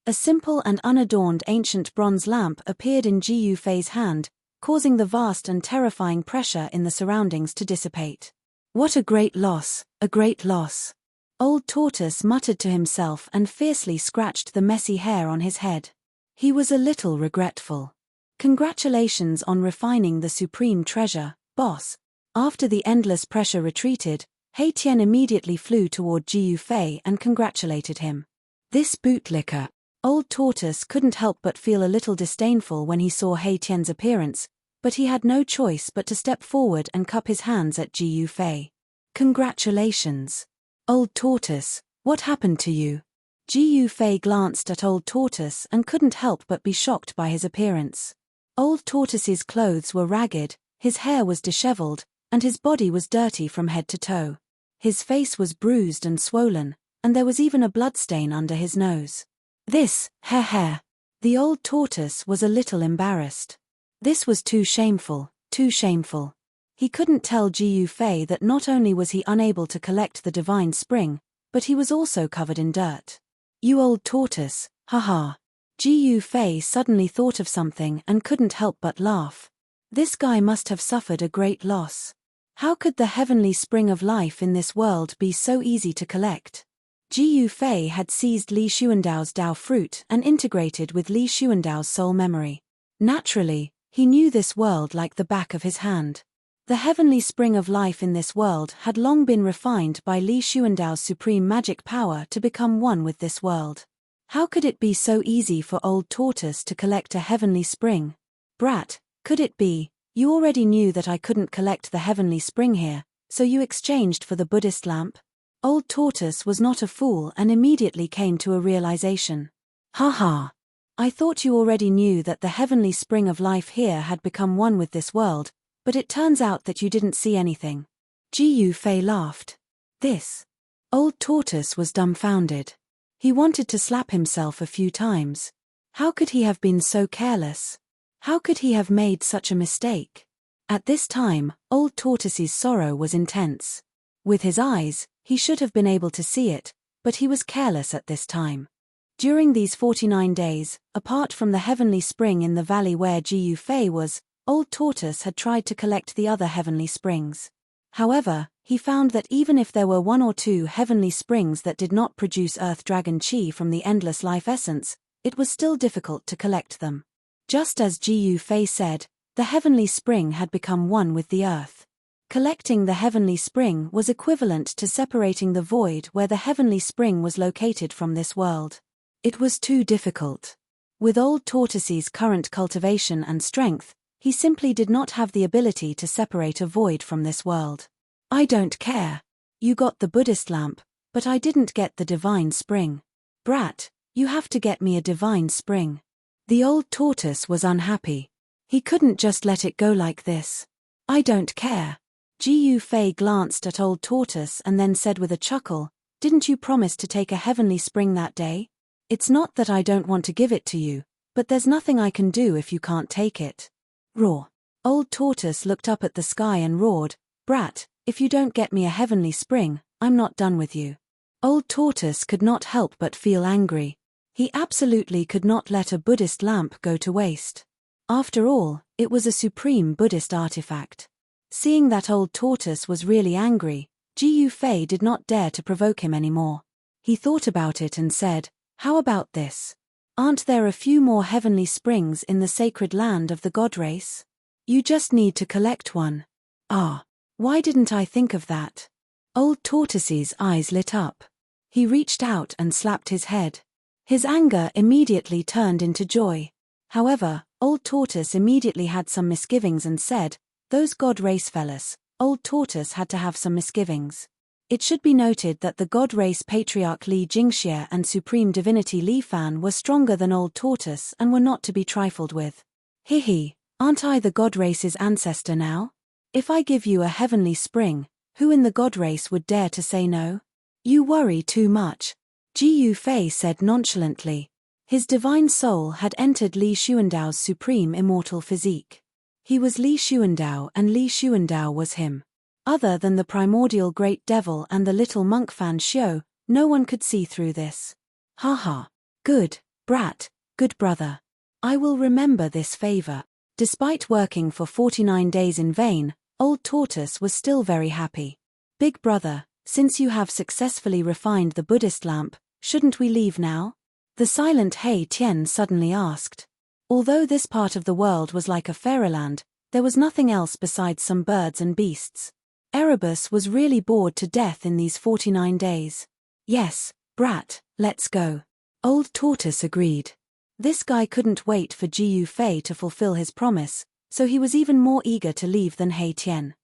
A simple and unadorned ancient bronze lamp appeared in Ji Yufei's hand, causing the vast and terrifying pressure in the surroundings to dissipate. What a great loss, a great loss. Old Tortoise muttered to himself and fiercely scratched the messy hair on his head. He was a little regretful. Congratulations on refining the supreme treasure, boss. After the endless pressure retreated, He Tian immediately flew toward Ji Yufei and congratulated him. This bootlicker. Old Tortoise couldn't help but feel a little disdainful when he saw He Tian's appearance, but he had no choice but to step forward and cup his hands at Ji Yufei. Congratulations. Old Tortoise, what happened to you? Ji Yufei glanced at Old Tortoise and couldn't help but be shocked by his appearance. Old Tortoise's clothes were ragged, his hair was disheveled, and his body was dirty from head to toe. His face was bruised and swollen, and there was even a bloodstain under his nose. This, hair. The old tortoise was a little embarrassed. This was too shameful, too shameful. He couldn't tell Ji Yufei that not only was he unable to collect the divine spring, but he was also covered in dirt. You old tortoise, haha. Ji Yufei suddenly thought of something and couldn't help but laugh. This guy must have suffered a great loss. How could the heavenly spring of life in this world be so easy to collect? Ji Yufei had seized Li Xuandao's Dao fruit and integrated with Li Xuandao's soul memory. Naturally, he knew this world like the back of his hand. The heavenly spring of life in this world had long been refined by Li Xuandao's supreme magic power to become one with this world. How could it be so easy for Old Tortoise to collect a heavenly spring? Brat, could it be, you already knew that I couldn't collect the heavenly spring here, so you exchanged for the Buddhist lamp? Old Tortoise was not a fool and immediately came to a realization. Ha! I thought you already knew that the heavenly spring of life here had become one with this world, but it turns out that you didn't see anything. Ji Yufei laughed. This. Old Tortoise was dumbfounded. He wanted to slap himself a few times. How could he have been so careless? How could he have made such a mistake? At this time, Old Tortoise's sorrow was intense. With his eyes, he should have been able to see it, but he was careless at this time. During these 49 days, apart from the heavenly spring in the valley where Ji Yufei was, Old Tortoise had tried to collect the other heavenly springs. However, he found that even if there were one or two heavenly springs that did not produce Earth Dragon Chi from the endless life essence, it was still difficult to collect them. Just as Gu Fei said, the heavenly spring had become one with the earth. Collecting the heavenly spring was equivalent to separating the void where the heavenly spring was located from this world. It was too difficult. With Old Tortoise's current cultivation and strength, he simply did not have the ability to separate a void from this world. I don't care. You got the Buddhist lamp, but I didn't get the divine spring. Brat, you have to get me a divine spring. The Old Tortoise was unhappy. He couldn't just let it go like this. I don't care. Gu Fei glanced at Old Tortoise and then said with a chuckle, didn't you promise to take a heavenly spring that day? It's not that I don't want to give it to you, but there's nothing I can do if you can't take it. Roar. Old Tortoise looked up at the sky and roared, Brat, if you don't get me a heavenly spring, I'm not done with you. Old Tortoise could not help but feel angry. He absolutely could not let a Buddhist lamp go to waste. After all, it was a supreme Buddhist artifact. Seeing that Old Tortoise was really angry, Gu Fei did not dare to provoke him anymore. He thought about it and said, how about this? Aren't there a few more heavenly springs in the sacred land of the god race? You just need to collect one. Ah, why didn't I think of that? Old Tortoise's eyes lit up. He reached out and slapped his head. His anger immediately turned into joy. However, Old Tortoise immediately had some misgivings and said, those god race fellas. Old Tortoise had to have some misgivings. It should be noted that the god race patriarch Li Jingxie and supreme divinity Li Fan were stronger than Old Tortoise and were not to be trifled with. Hihi, aren't I the god race's ancestor now? If I give you a heavenly spring, who in the god race would dare to say no? You worry too much. Gu Fei said nonchalantly. His divine soul had entered Li Xuandao's supreme immortal physique. He was Li Xuandao and Li Xuandao was him. Other than the primordial great devil and the little monk Fan Xiu, no one could see through this. Haha. Good, brat, good brother. I will remember this favor. Despite working for 49 days in vain, Old Tortoise was still very happy. Big brother, since you have successfully refined the Buddhist lamp, shouldn't we leave now? The silent Hei Tian suddenly asked. Although this part of the world was like a fairyland, there was nothing else besides some birds and beasts. Erebus was really bored to death in these 49 days. Yes, brat, let's go. Old Tortoise agreed. This guy couldn't wait for Gu Fei to fulfill his promise, so he was even more eager to leave than Hei Tian.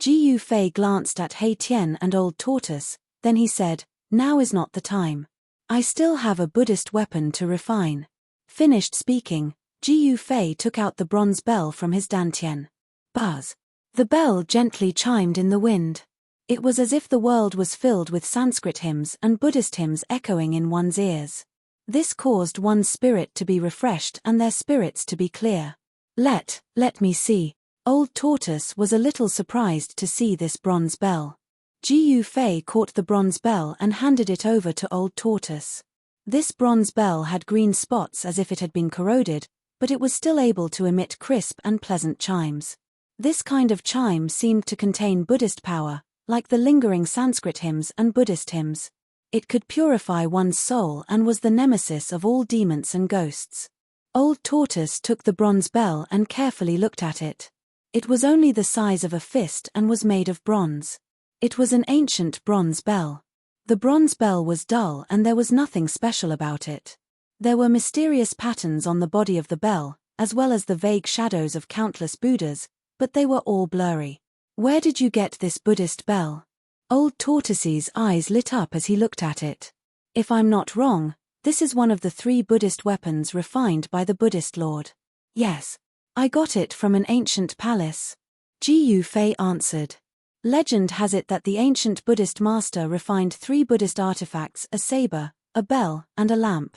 Gu Fei glanced at Hei Tian and Old Tortoise, then he said, now is not the time. I still have a Buddhist weapon to refine. Finished speaking, Gu Fei took out the bronze bell from his dantian. Buzz. The bell gently chimed in the wind. It was as if the world was filled with Sanskrit hymns and Buddhist hymns echoing in one's ears. This caused one's spirit to be refreshed and their spirits to be clear. Let me see. Old Tortoise was a little surprised to see this bronze bell. Gu Fei caught the bronze bell and handed it over to Old Tortoise. This bronze bell had green spots as if it had been corroded, but it was still able to emit crisp and pleasant chimes. This kind of chime seemed to contain Buddhist power, like the lingering Sanskrit hymns and Buddhist hymns. It could purify one's soul and was the nemesis of all demons and ghosts. Old Tortoise took the bronze bell and carefully looked at it. It was only the size of a fist and was made of bronze. It was an ancient bronze bell. The bronze bell was dull and there was nothing special about it. There were mysterious patterns on the body of the bell, as well as the vague shadows of countless Buddhas, but they were all blurry. Where did you get this Buddhist bell? Old Tortoise's eyes lit up as he looked at it. If I'm not wrong, this is one of the 3 Buddhist weapons refined by the Buddhist Lord. Yes. I got it from an ancient palace. Gu Fei answered. Legend has it that the ancient Buddhist master refined 3 Buddhist artifacts, a saber, a bell, and a lamp.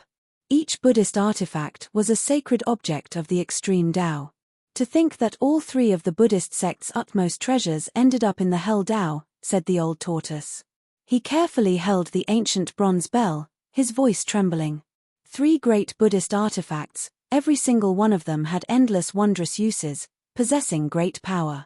Each Buddhist artifact was a sacred object of the extreme Tao. To think that all 3 of the Buddhist sect's utmost treasures ended up in the Hell Tao, said the Old Tortoise. He carefully held the ancient bronze bell, his voice trembling. 3 great Buddhist artifacts, every single one of them had endless wondrous uses, possessing great power.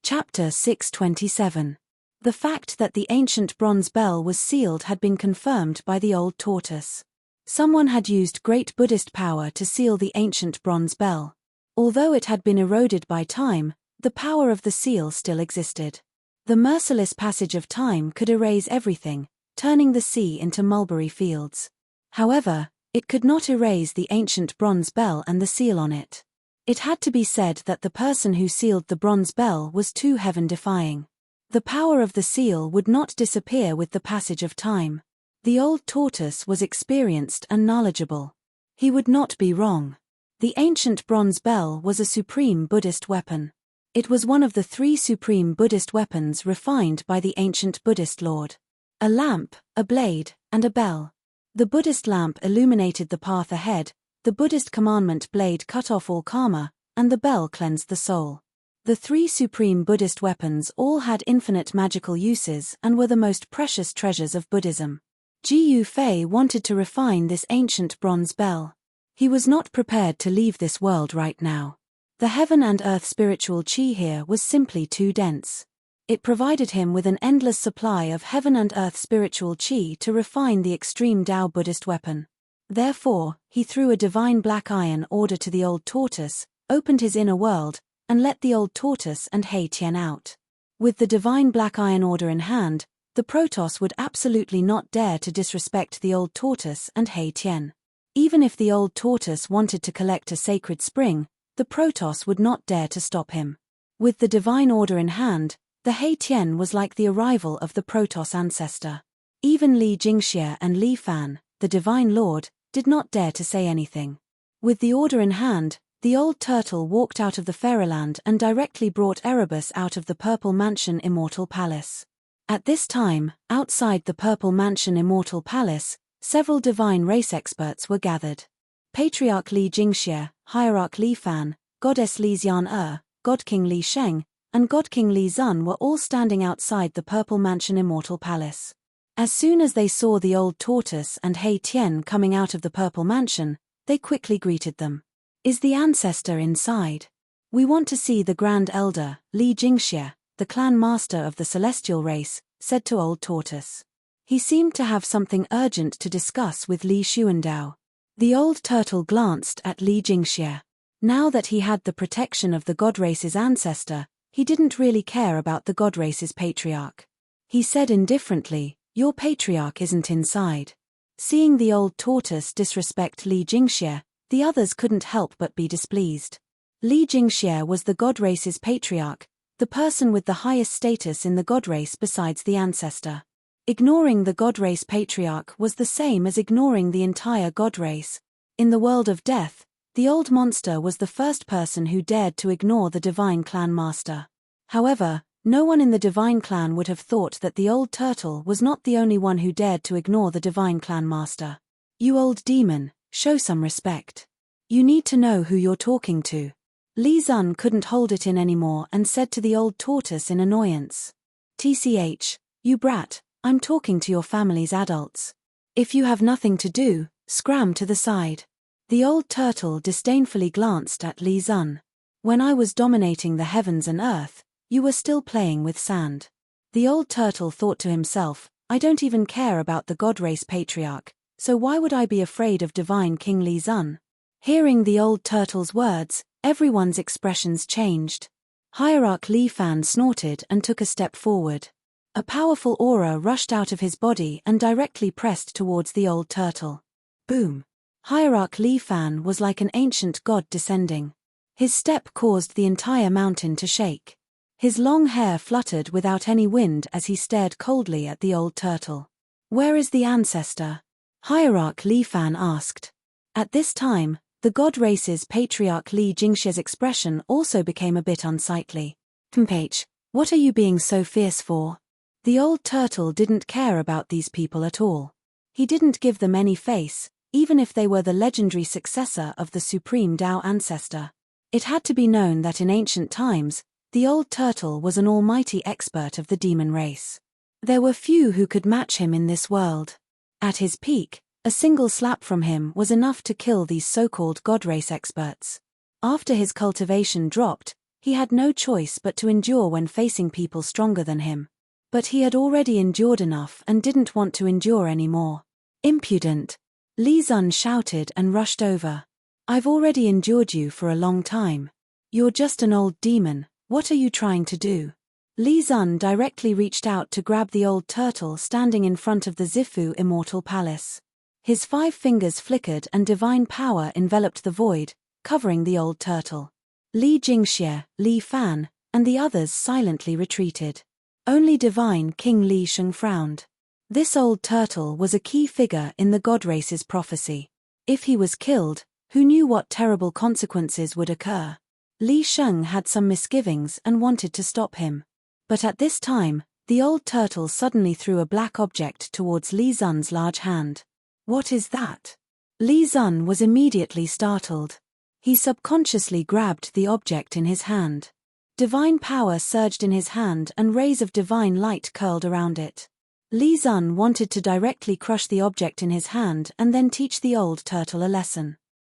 Chapter 627. The fact that the ancient bronze bell was sealed had been confirmed by the old tortoise. Someone had used great Buddhist power to seal the ancient bronze bell. Although it had been eroded by time, the power of the seal still existed. The merciless passage of time could erase everything, turning the sea into mulberry fields. However, it could not erase the ancient bronze bell and the seal on it. It had to be said that the person who sealed the bronze bell was too heaven-defying. The power of the seal would not disappear with the passage of time. The old tortoise was experienced and knowledgeable. He would not be wrong. The ancient bronze bell was a supreme Buddhist weapon. It was one of the 3 supreme Buddhist weapons refined by the ancient Buddhist Lord. A lamp, a blade, and a bell. The Buddhist lamp illuminated the path ahead, the Buddhist commandment blade cut off all karma, and the bell cleansed the soul. The 3 supreme Buddhist weapons all had infinite magical uses and were the most precious treasures of Buddhism. Gu Fei wanted to refine this ancient bronze bell. He was not prepared to leave this world right now. The heaven and earth spiritual chi here was simply too dense. It provided him with an endless supply of heaven and earth spiritual chi to refine the extreme Tao Buddhist weapon. Therefore, he threw a divine black iron order to the old tortoise, opened his inner world, and let the old tortoise and Hei Tian out. With the divine black iron order in hand, the Protoss would absolutely not dare to disrespect the old tortoise and Hei Tian. Even if the old tortoise wanted to collect a sacred spring, the Protoss would not dare to stop him. With the divine order in hand, the Hei Tian was like the arrival of the Protoss ancestor. Even Li Jingxie and Li Fan, the divine lord, did not dare to say anything. With the order in hand, the old turtle walked out of the fairyland and directly brought Erebus out of the Purple Mansion Immortal Palace. At this time, outside the Purple Mansion Immortal Palace, several divine race experts were gathered. Patriarch Li Jingxie, Hierarch Li Fan, Goddess Li Xian God King Li Sheng, and God King Li Zun were all standing outside the Purple Mansion Immortal Palace. As soon as they saw the old tortoise and Hei Tian coming out of the Purple Mansion, they quickly greeted them. Is the ancestor inside? We want to see the Grand Elder, Li Jingxie, the clan master of the celestial race, said to old tortoise. He seemed to have something urgent to discuss with Li Xuandao. The old turtle glanced at Li Jingxie. Now that he had the protection of the god race's ancestor, he didn't really care about the god race's patriarch. He said indifferently, "Your patriarch isn't inside." Seeing the old tortoise disrespect Li Jingxie, the others couldn't help but be displeased. Li Jingxie was the god race's patriarch, the person with the highest status in the god race besides the ancestor. Ignoring the god race patriarch was the same as ignoring the entire god race. In the world of death, the old monster was the first person who dared to ignore the divine clan master. However, no one in the divine clan would have thought that the old turtle was not the only one who dared to ignore the divine clan master. "You old demon, show some respect. You need to know who you're talking to." Li Zun couldn't hold it in anymore and said to the old tortoise in annoyance, "TCH, you brat, I'm talking to your family's adults. If you have nothing to do, scram to the side." The old turtle disdainfully glanced at Li Zun. "When I was dominating the heavens and earth, you were still playing with sand." The old turtle thought to himself, "I don't even care about the god race patriarch, so why would I be afraid of divine King Li Zun?" Hearing the old turtle's words, everyone's expressions changed. Hierarch Li Fan snorted and took a step forward. A powerful aura rushed out of his body and directly pressed towards the old turtle. Boom! Hierarch Li Fan was like an ancient god descending. His step caused the entire mountain to shake. His long hair fluttered without any wind as he stared coldly at the old turtle. "Where is the ancestor?" Hierarch Li Fan asked. At this time, the god race's patriarch Li Jingxie's expression also became a bit unsightly. "Mph, what are you being so fierce for?" The old turtle didn't care about these people at all. He didn't give them any face, even if they were the legendary successor of the supreme Tao ancestor. It had to be known that in ancient times, the old turtle was an almighty expert of the demon race. There were few who could match him in this world. At his peak, a single slap from him was enough to kill these so-called god race experts. After his cultivation dropped, He had no choice but to endure when facing people stronger than him. But he had already endured enough and didn't want to endure any more. Impudent! Li Zun shouted and rushed over. I've already endured you for a long time. You're just an old demon, what are you trying to do? Li Zun directly reached out to grab the old turtle standing in front of the Zifu Immortal Palace. His 5 fingers flickered and divine power enveloped the void, covering the old turtle. Li Jingxie, Li Fan, and the others silently retreated. Only divine King Li Sheng frowned. This old turtle was a key figure in the god race's prophecy. If he was killed, who knew what terrible consequences would occur? Li Sheng had some misgivings and wanted to stop him. But at this time, the old turtle suddenly threw a black object towards Li Zun's large hand. What is that? Li Zun was immediately startled. He subconsciously grabbed the object in his hand. Divine power surged in his hand and rays of divine light curled around it. Li Zun wanted to directly crush the object in his hand and then teach the old turtle a lesson.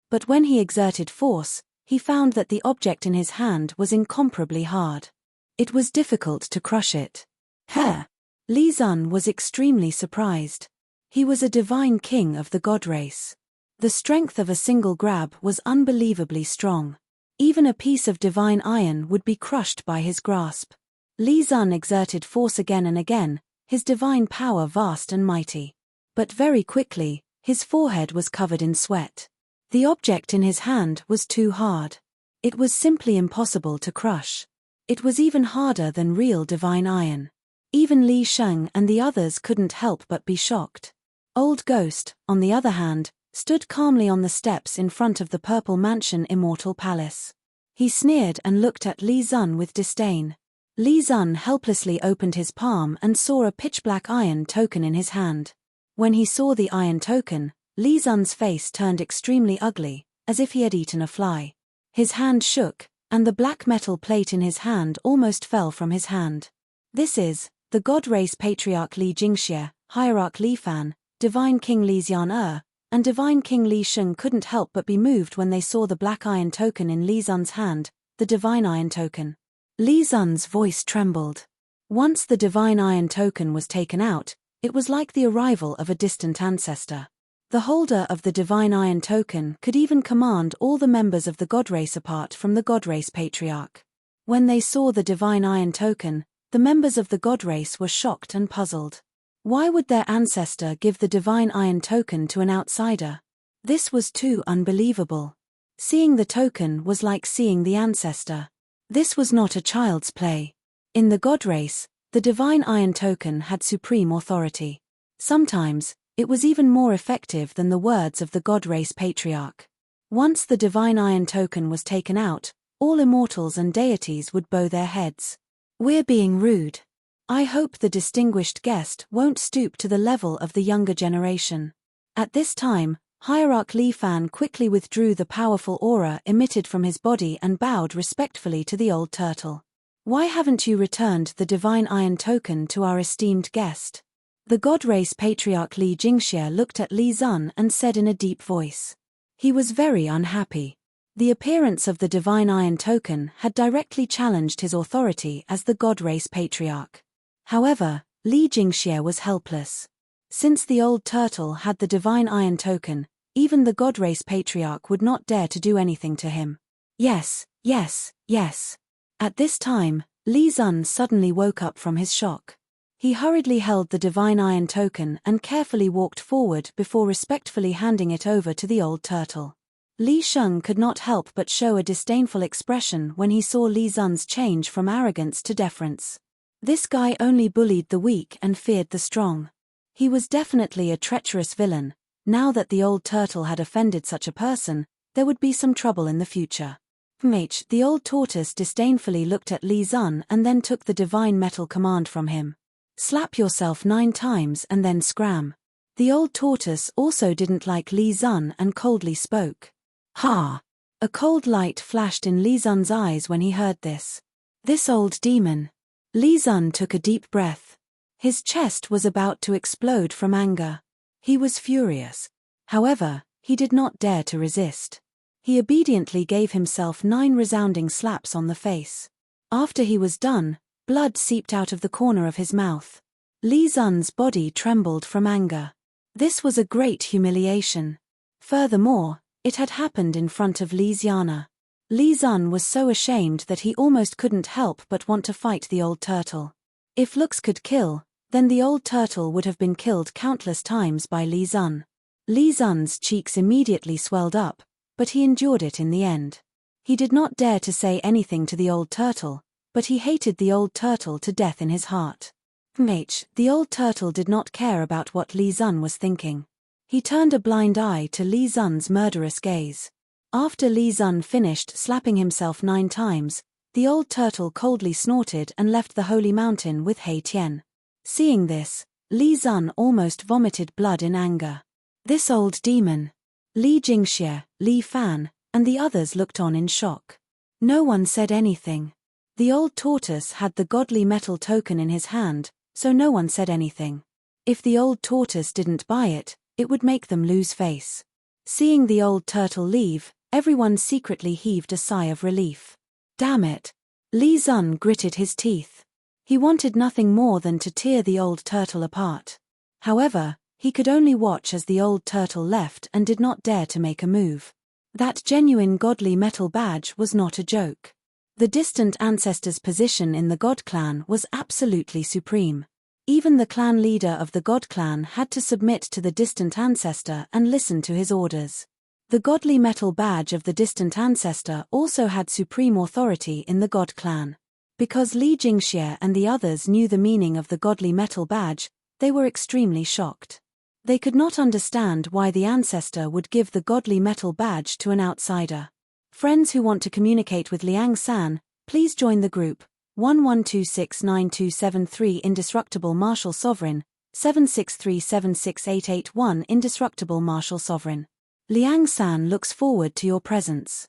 But when he exerted force, he found that the object in his hand was incomparably hard. It was difficult to crush it. Heh! Li Zun was extremely surprised. He was a divine king of the god race. The strength of a single grab was unbelievably strong. Even a piece of divine iron would be crushed by his grasp. Li Zun exerted force again and again, his divine power vast and mighty. But very quickly, his forehead was covered in sweat. The object in his hand was too hard. It was simply impossible to crush. It was even harder than real divine iron. Even Li Sheng and the others couldn't help but be shocked. Old Ghost, on the other hand, stood calmly on the steps in front of the Purple Mansion Immortal Palace. He sneered and looked at Li Zun with disdain. Li Zun helplessly opened his palm and saw a pitch-black iron token in his hand. When he saw the iron token, Li Zun's face turned extremely ugly, as if he had eaten a fly. His hand shook, and the black metal plate in his hand almost fell from his hand. This is the God Race Patriarch Li Jingxie, Hierarch Li Fan, Divine King Li Xian and Divine King Li Sheng couldn't help but be moved when they saw the black iron token in Li Zun's hand, the divine iron token. Li Zun's voice trembled. Once the divine iron token was taken out, it was like the arrival of a distant ancestor. The holder of the divine iron token could even command all the members of the god race apart from the god race patriarch. When they saw the divine iron token, the members of the god race were shocked and puzzled. Why would their ancestor give the divine iron token to an outsider? This was too unbelievable. Seeing the token was like seeing the ancestor. This was not a child's play. In the god race, the divine iron token had supreme authority. Sometimes, it was even more effective than the words of the god race patriarch. Once the divine iron token was taken out, all immortals and deities would bow their heads. We're being rude. I hope the distinguished guest won't stoop to the level of the younger generation. At this time, Hierarch Li Fan quickly withdrew the powerful aura emitted from his body and bowed respectfully to the old turtle. Why haven't you returned the divine iron token to our esteemed guest? The god race patriarch Li Jingxie looked at Li Zun and said in a deep voice. He was very unhappy. The appearance of the divine iron token had directly challenged his authority as the god race patriarch. However, Li Jingxie was helpless. Since the old turtle had the divine iron token, even the god race patriarch would not dare to do anything to him. Yes, yes, yes. At this time, Li Zun suddenly woke up from his shock. He hurriedly held the divine iron token and carefully walked forward before respectfully handing it over to the old turtle. Li Sheng could not help but show a disdainful expression when he saw Li Zun's change from arrogance to deference. This guy only bullied the weak and feared the strong. He was definitely a treacherous villain. Now that the old turtle had offended such a person, there would be some trouble in the future. The old tortoise disdainfully looked at Li Zun and then took the divine metal command from him. Slap yourself 9 times and then scram. The old tortoise also didn't like Li Zun and coldly spoke. Ha! A cold light flashed in Li Zun's eyes when he heard this. This old demon. Li Zun took a deep breath. His chest was about to explode from anger. He was furious. However, he did not dare to resist. He obediently gave himself 9 resounding slaps on the face. After he was done, blood seeped out of the corner of his mouth. Li Zun's body trembled from anger. This was a great humiliation. Furthermore, it had happened in front of Li Xiana. Li Zun was so ashamed that he almost couldn't help but want to fight the old turtle. If looks could kill, then the old turtle would have been killed countless times by Li Zun. Li Zun's cheeks immediately swelled up, but he endured it in the end. He did not dare to say anything to the old turtle, but he hated the old turtle to death in his heart. The old turtle did not care about what Li Zun was thinking. He turned a blind eye to Li Zun's murderous gaze. After Li Zun finished slapping himself 9 times, the old turtle coldly snorted and left the holy mountain with He Tian. Seeing this, Li Zun almost vomited blood in anger. This old demon. Li Jingxie, Li Fan, and the others looked on in shock. No one said anything. The old tortoise had the godly metal token in his hand, so no one said anything. If the old tortoise didn't buy it, it would make them lose face. Seeing the old turtle leave, everyone secretly heaved a sigh of relief. Damn it! Li Zun gritted his teeth. He wanted nothing more than to tear the old turtle apart. However, he could only watch as the old turtle left and did not dare to make a move. That genuine godly metal badge was not a joke. The distant ancestor's position in the God clan was absolutely supreme. Even the clan leader of the God clan had to submit to the distant ancestor and listen to his orders. The godly metal badge of the distant ancestor also had supreme authority in the God clan. Because Li Jingxie and the others knew the meaning of the godly metal badge, they were extremely shocked. They could not understand why the ancestor would give the godly metal badge to an outsider. Friends who want to communicate with Liang San, please join the group 11269273 Indestructible Martial Sovereign, 763768881 Indestructible Martial Sovereign. Liang San looks forward to your presence.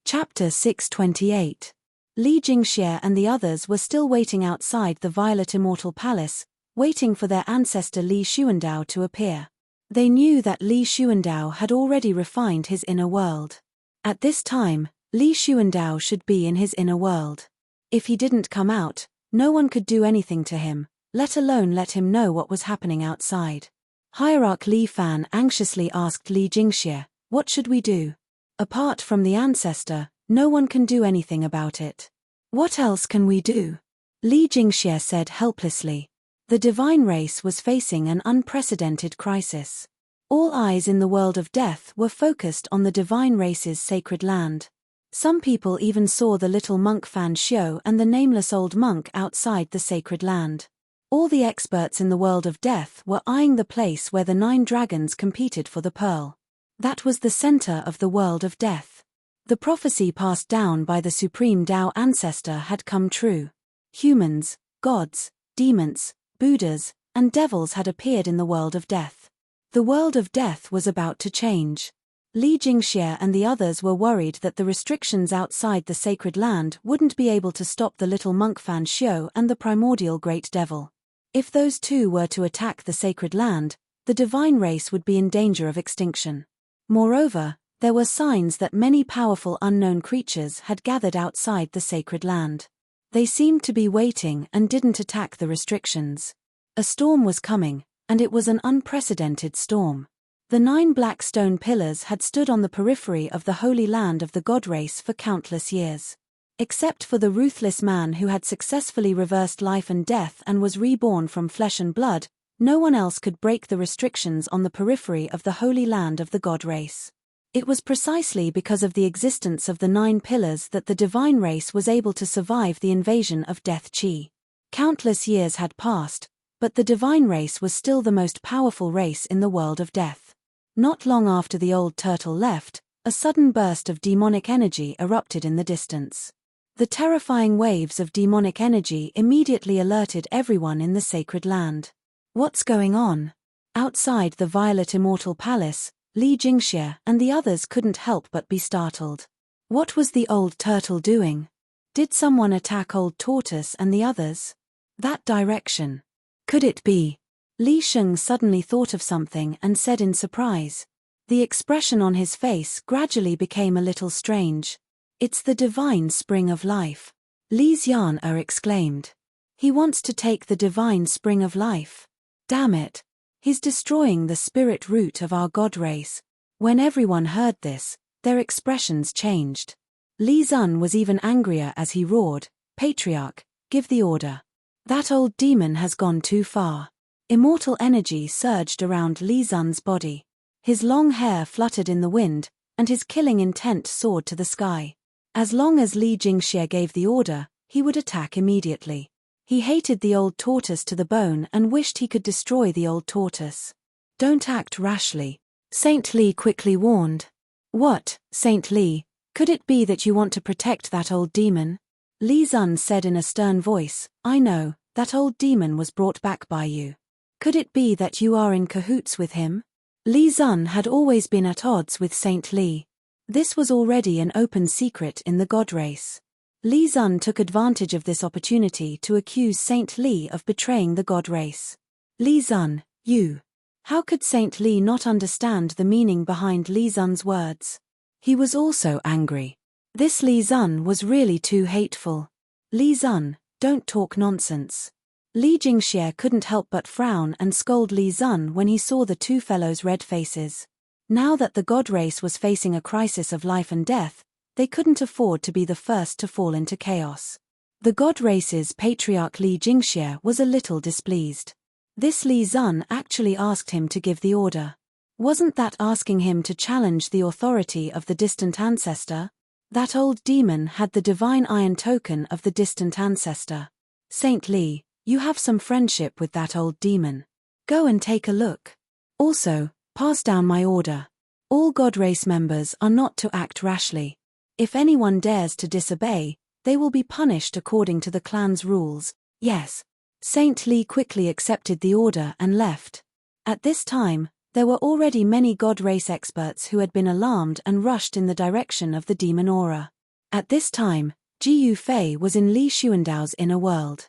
Chapter 628. Li Jingxie and the others were still waiting outside the Violet Immortal Palace, waiting for their ancestor Li Xuandao to appear. They knew that Li Xuandao had already refined his inner world. At this time, Li Xuandao should be in his inner world. If he didn't come out, no one could do anything to him, let alone let him know what was happening outside. Hierarch Li Fan anxiously asked Li Jingxie, "What should we do? Apart from the ancestor, no one can do anything about it. What else can we do?" Li Jingxie said helplessly. The divine race was facing an unprecedented crisis. All eyes in the world of death were focused on the divine race's sacred land. Some people even saw the little monk Fan Xiu and the nameless old monk outside the sacred land. All the experts in the world of death were eyeing the place where the 9 dragons competed for the pearl. That was the center of the world of death. The prophecy passed down by the supreme Tao ancestor had come true. Humans, gods, demons, Buddhas, and devils had appeared in the world of death. The world of death was about to change. Li Jingxie and the others were worried that the restrictions outside the sacred land wouldn't be able to stop the little monk Fan Xiu and the primordial great devil. If those two were to attack the sacred land, the divine race would be in danger of extinction. Moreover, there were signs that many powerful unknown creatures had gathered outside the sacred land. They seemed to be waiting and didn't attack the restrictions. A storm was coming, and it was an unprecedented storm. The 9 black stone pillars had stood on the periphery of the holy land of the god race for countless years. Except for the ruthless man who had successfully reversed life and death and was reborn from flesh and blood, no one else could break the restrictions on the periphery of the holy land of the god race. It was precisely because of the existence of the 9 pillars that the divine race was able to survive the invasion of Death Chi. Countless years had passed, but the divine race was still the most powerful race in the world of death. Not long after the old turtle left, a sudden burst of demonic energy erupted in the distance. The terrifying waves of demonic energy immediately alerted everyone in the sacred land. What's going on? Outside the Violet Immortal Palace, Li Jingxie and the others couldn't help but be startled. What was the old turtle doing? Did someone attack old tortoise and the others? That direction. Could it be? Li Sheng suddenly thought of something and said in surprise. The expression on his face gradually became a little strange. "It's the divine spring of life," Li Xian exclaimed. "He wants to take the divine spring of life. Damn it. He's destroying the spirit root of our god race." When everyone heard this, their expressions changed. Li Zun was even angrier as he roared, "Patriarch, give the order. That old demon has gone too far." Immortal energy surged around Li Zun's body. His long hair fluttered in the wind, and his killing intent soared to the sky. As long as Li Jingxie gave the order, he would attack immediately. He hated the old tortoise to the bone and wished he could destroy the old tortoise. "Don't act rashly," Saint Li quickly warned. "What, Saint Li? Could it be that you want to protect that old demon?" Li Zun said in a stern voice, "I know, that old demon was brought back by you. Could it be that you are in cahoots with him?" Li Zun had always been at odds with Saint Li. This was already an open secret in the god race. Li Zun took advantage of this opportunity to accuse Saint Li of betraying the god race. "Li Zun, you." How could Saint Li not understand the meaning behind Li Zun's words? He was also angry. This Li Zun was really too hateful. "Li Zun, don't talk nonsense." Li Jingxie couldn't help but frown and scold Li Zun when he saw the two fellows' red faces. Now that the god race was facing a crisis of life and death, they couldn't afford to be the first to fall into chaos. The god race's patriarch Li Jingxie was a little displeased. This Li Zun actually asked him to give the order. Wasn't that asking him to challenge the authority of the distant ancestor? That old demon had the divine iron token of the distant ancestor. "Saint Li, you have some friendship with that old demon. Go and take a look. Also, pass down my order. All god race members are not to act rashly. If anyone dares to disobey, they will be punished according to the clan's rules." "Yes." Saint Li quickly accepted the order and left. At this time, there were already many god race experts who had been alarmed and rushed in the direction of the demon aura. At this time, Ji Yufei was in Li Xuandao's inner world.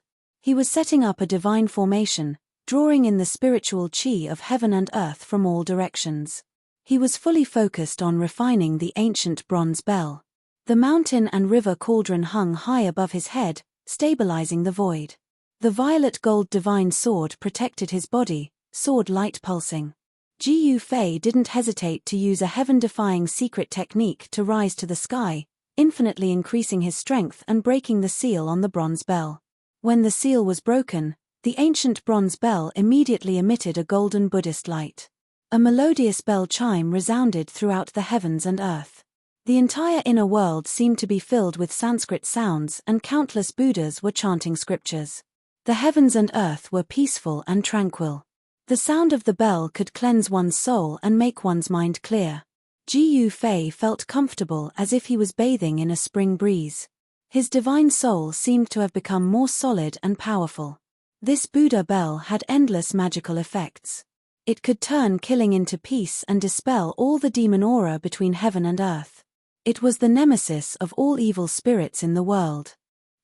He was setting up a divine formation, drawing in the spiritual qi of heaven and earth from all directions. He was fully focused on refining the ancient bronze bell. The mountain and river cauldron hung high above his head, stabilizing the void. The violet gold divine sword protected his body, sword light pulsing. Ji Yufei didn't hesitate to use a heaven-defying secret technique to rise to the sky, infinitely increasing his strength and breaking the seal on the bronze bell. When the seal was broken, the ancient bronze bell immediately emitted a golden Buddhist light. A melodious bell chime resounded throughout the heavens and earth. The entire inner world seemed to be filled with Sanskrit sounds, and countless Buddhas were chanting scriptures. The heavens and earth were peaceful and tranquil. The sound of the bell could cleanse one's soul and make one's mind clear. Ji Yufei felt comfortable as if he was bathing in a spring breeze. His divine soul seemed to have become more solid and powerful. This Buddha bell had endless magical effects. It could turn killing into peace and dispel all the demon aura between heaven and earth. It was the nemesis of all evil spirits in the world.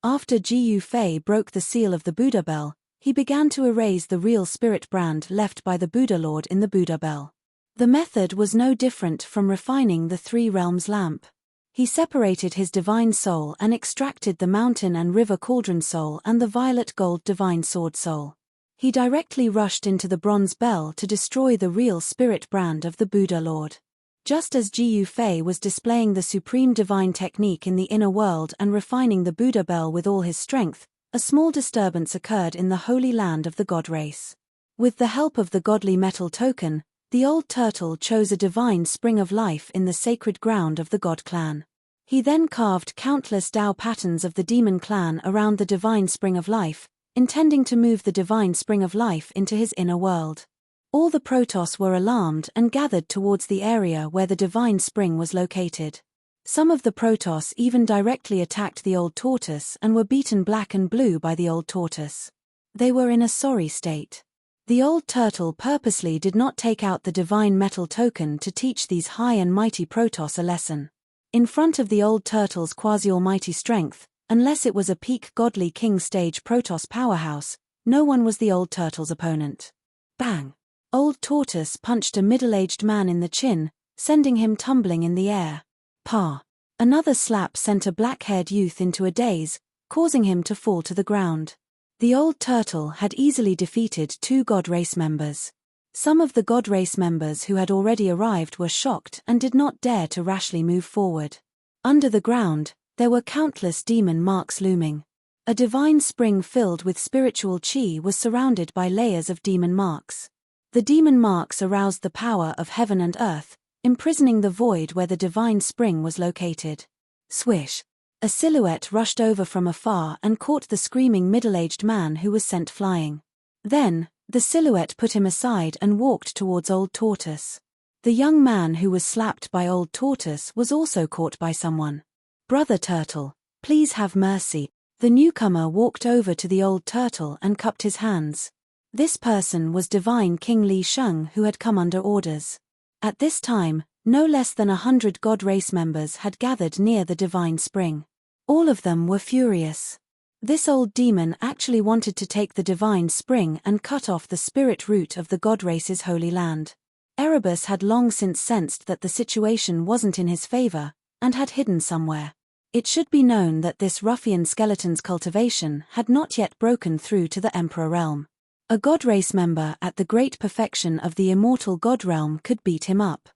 After Ji Yufei broke the seal of the Buddha bell, he began to erase the real spirit brand left by the Buddha Lord in the Buddha bell. The method was no different from refining the three realms lamp. He separated his divine soul and extracted the mountain and river cauldron soul and the violet gold divine sword soul. He directly rushed into the bronze bell to destroy the real spirit brand of the Buddha Lord. Just as Ji Yufei was displaying the supreme divine technique in the inner world and refining the Buddha bell with all his strength, a small disturbance occurred in the holy land of the god race. With the help of the godly metal token, the old turtle chose a divine spring of life in the sacred ground of the god clan. He then carved countless Tao patterns of the demon clan around the divine spring of life, intending to move the divine spring of life into his inner world. All the Protoss were alarmed and gathered towards the area where the divine spring was located. Some of the Protoss even directly attacked the old tortoise and were beaten black and blue by the old tortoise. They were in a sorry state. The old turtle purposely did not take out the divine metal token to teach these high and mighty Protoss a lesson. In front of the old turtle's quasi-almighty strength, unless it was a peak godly king stage Protoss powerhouse, no one was the old turtle's opponent. Bang! Old tortoise punched a middle-aged man in the chin, sending him tumbling in the air. Pa! Another slap sent a black-haired youth into a daze, causing him to fall to the ground. The old turtle had easily defeated 2 god race members. Some of the god race members who had already arrived were shocked and did not dare to rashly move forward. Under the ground, there were countless demon marks looming. A divine spring filled with spiritual chi was surrounded by layers of demon marks. The demon marks aroused the power of heaven and earth, imprisoning the void where the divine spring was located. Swish! A silhouette rushed over from afar and caught the screaming middle-aged man who was sent flying. Then, the silhouette put him aside and walked towards Old Tortoise. The young man who was slapped by Old Tortoise was also caught by someone. Brother Turtle, please have mercy. The newcomer walked over to the old turtle and cupped his hands. This person was Divine King Li Sheng, who had come under orders. At this time, no less than 100 god race members had gathered near the divine spring. All of them were furious. This old demon actually wanted to take the divine spring and cut off the spirit root of the god race's holy land. Erebus had long since sensed that the situation wasn't in his favor, and had hidden somewhere. It should be known that this ruffian skeleton's cultivation had not yet broken through to the Emperor realm. A god race member at the great perfection of the immortal god realm could beat him up.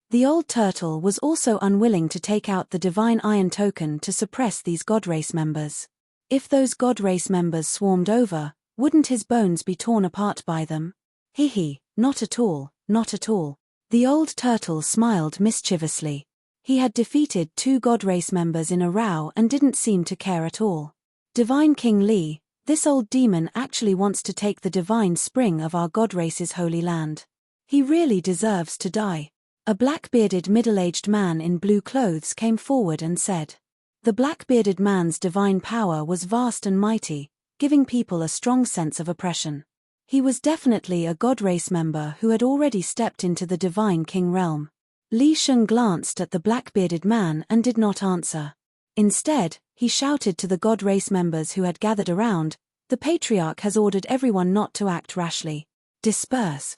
The old turtle was also unwilling to take out the divine iron token to suppress these god race members. If those god race members swarmed over, wouldn't his bones be torn apart by them? Hee, not at all, not at all. The old turtle smiled mischievously. He had defeated 2 god race members in a row and didn't seem to care at all. Divine King Li, this old demon actually wants to take the divine spring of our god race's holy land. He really deserves to die. A black-bearded middle-aged man in blue clothes came forward and said. The black-bearded man's divine power was vast and mighty, giving people a strong sense of oppression. He was definitely a god race member who had already stepped into the divine king realm. Li Sheng glanced at the black-bearded man and did not answer. Instead, he shouted to the god race members who had gathered around, "The Patriarch has ordered everyone not to act rashly. Disperse.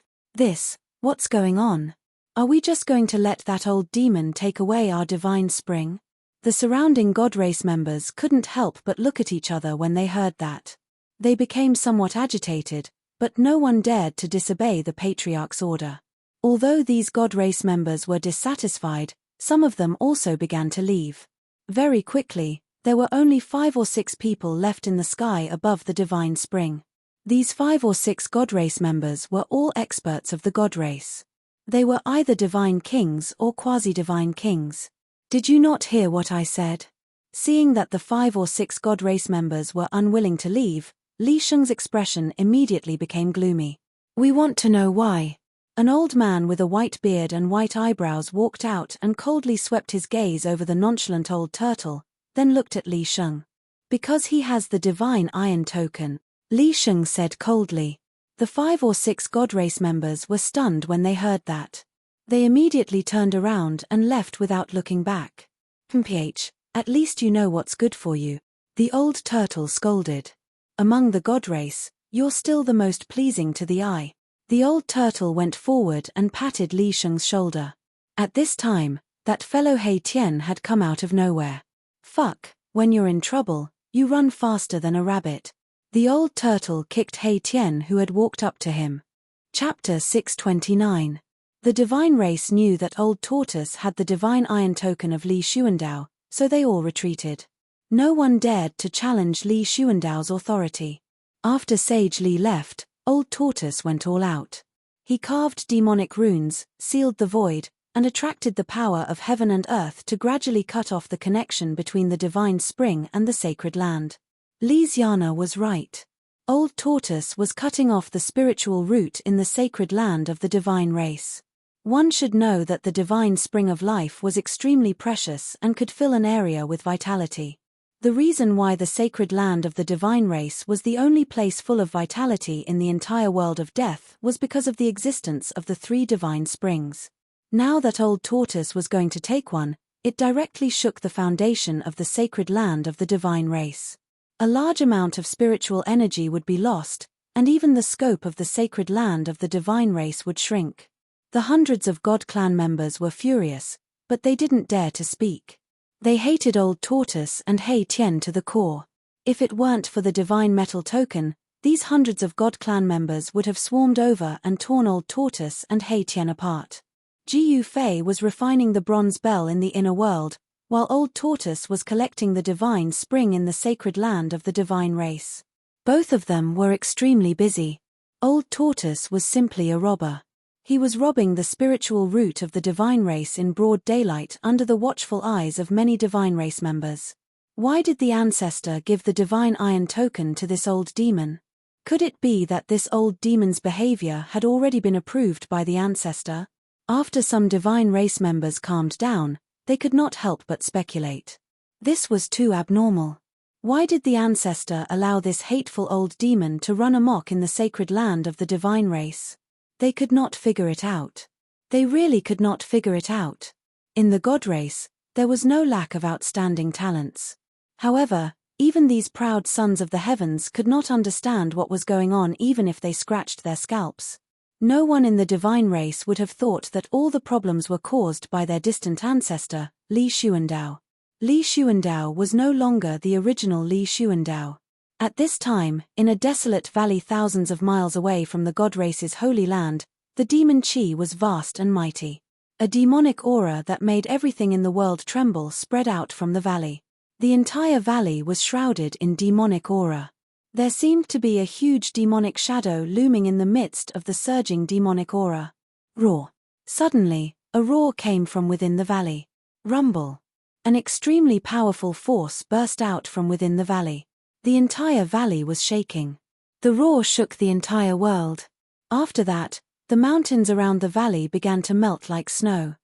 What's going on? Are we just going to let that old demon take away our divine spring?" The surrounding god race members couldn't help but look at each other when they heard that. They became somewhat agitated, but no one dared to disobey the Patriarch's order. Although these god race members were dissatisfied, some of them also began to leave. Very quickly, there were only 5 or 6 people left in the sky above the divine spring. These 5 or 6 god race members were all experts of the god race. They were either divine kings or quasi-divine kings. Did you not hear what I said? Seeing that the 5 or 6 god race members were unwilling to leave, Li Sheng's expression immediately became gloomy. We want to know why. An old man with a white beard and white eyebrows walked out and coldly swept his gaze over the nonchalant old turtle, then looked at Li Sheng. Because he has the divine iron token, Li Sheng said coldly. The 5 or 6 god race members were stunned when they heard that. They immediately turned around and left without looking back. "Mph, at least you know what's good for you," the old turtle scolded. "Among the god race, you're still the most pleasing to the eye." The old turtle went forward and patted Li Sheng's shoulder. At this time, that fellow Hei Tian had come out of nowhere. "Fuck, when you're in trouble, you run faster than a rabbit." The old turtle kicked Hei Tian, who had walked up to him. Chapter 629. The divine race knew that Old Tortoise had the divine iron token of Li Xuandao, so they all retreated. No one dared to challenge Li Xuandao's authority. After Sage Li left, Old Tortoise went all out. He carved demonic runes, sealed the void, and attracted the power of heaven and earth to gradually cut off the connection between the divine spring and the sacred land. Li Xiana was right. Old Tortoise was cutting off the spiritual root in the sacred land of the divine race. One should know that the divine spring of life was extremely precious and could fill an area with vitality. The reason why the sacred land of the divine race was the only place full of vitality in the entire world of death was because of the existence of the 3 divine springs. Now that Old Tortoise was going to take one, it directly shook the foundation of the sacred land of the divine race. A large amount of spiritual energy would be lost, and even the scope of the sacred land of the divine race would shrink. The hundreds of God clan members were furious, but they didn't dare to speak. They hated Old Tortoise and Hei Tian to the core. If it weren't for the divine metal token, these hundreds of God clan members would have swarmed over and torn Old Tortoise and Hei Tian apart. Jiu Fei was refining the bronze bell in the inner world, while Old Tortoise was collecting the divine spring in the sacred land of the divine race. Both of them were extremely busy. Old Tortoise was simply a robber. He was robbing the spiritual root of the divine race in broad daylight under the watchful eyes of many divine race members. Why did the ancestor give the divine iron token to this old demon? Could it be that this old demon's behavior had already been approved by the ancestor? After some divine race members calmed down, they could not help but speculate. This was too abnormal. Why did the ancestor allow this hateful old demon to run amok in the sacred land of the divine race? They could not figure it out. They really could not figure it out. In the God race, there was no lack of outstanding talents. However, even these proud sons of the heavens could not understand what was going on even if they scratched their scalps. No one in the divine race would have thought that all the problems were caused by their distant ancestor, Li Xuandao. Li Xuandao was no longer the original Li Xuandao. At this time, in a desolate valley thousands of miles away from the God race's holy land, the demon Qi was vast and mighty. A demonic aura that made everything in the world tremble spread out from the valley. The entire valley was shrouded in demonic aura. There seemed to be a huge demonic shadow looming in the midst of the surging demonic aura. Roar. Suddenly, a roar came from within the valley. Rumble. An extremely powerful force burst out from within the valley. The entire valley was shaking. The roar shook the entire world. After that, the mountains around the valley began to melt like snow.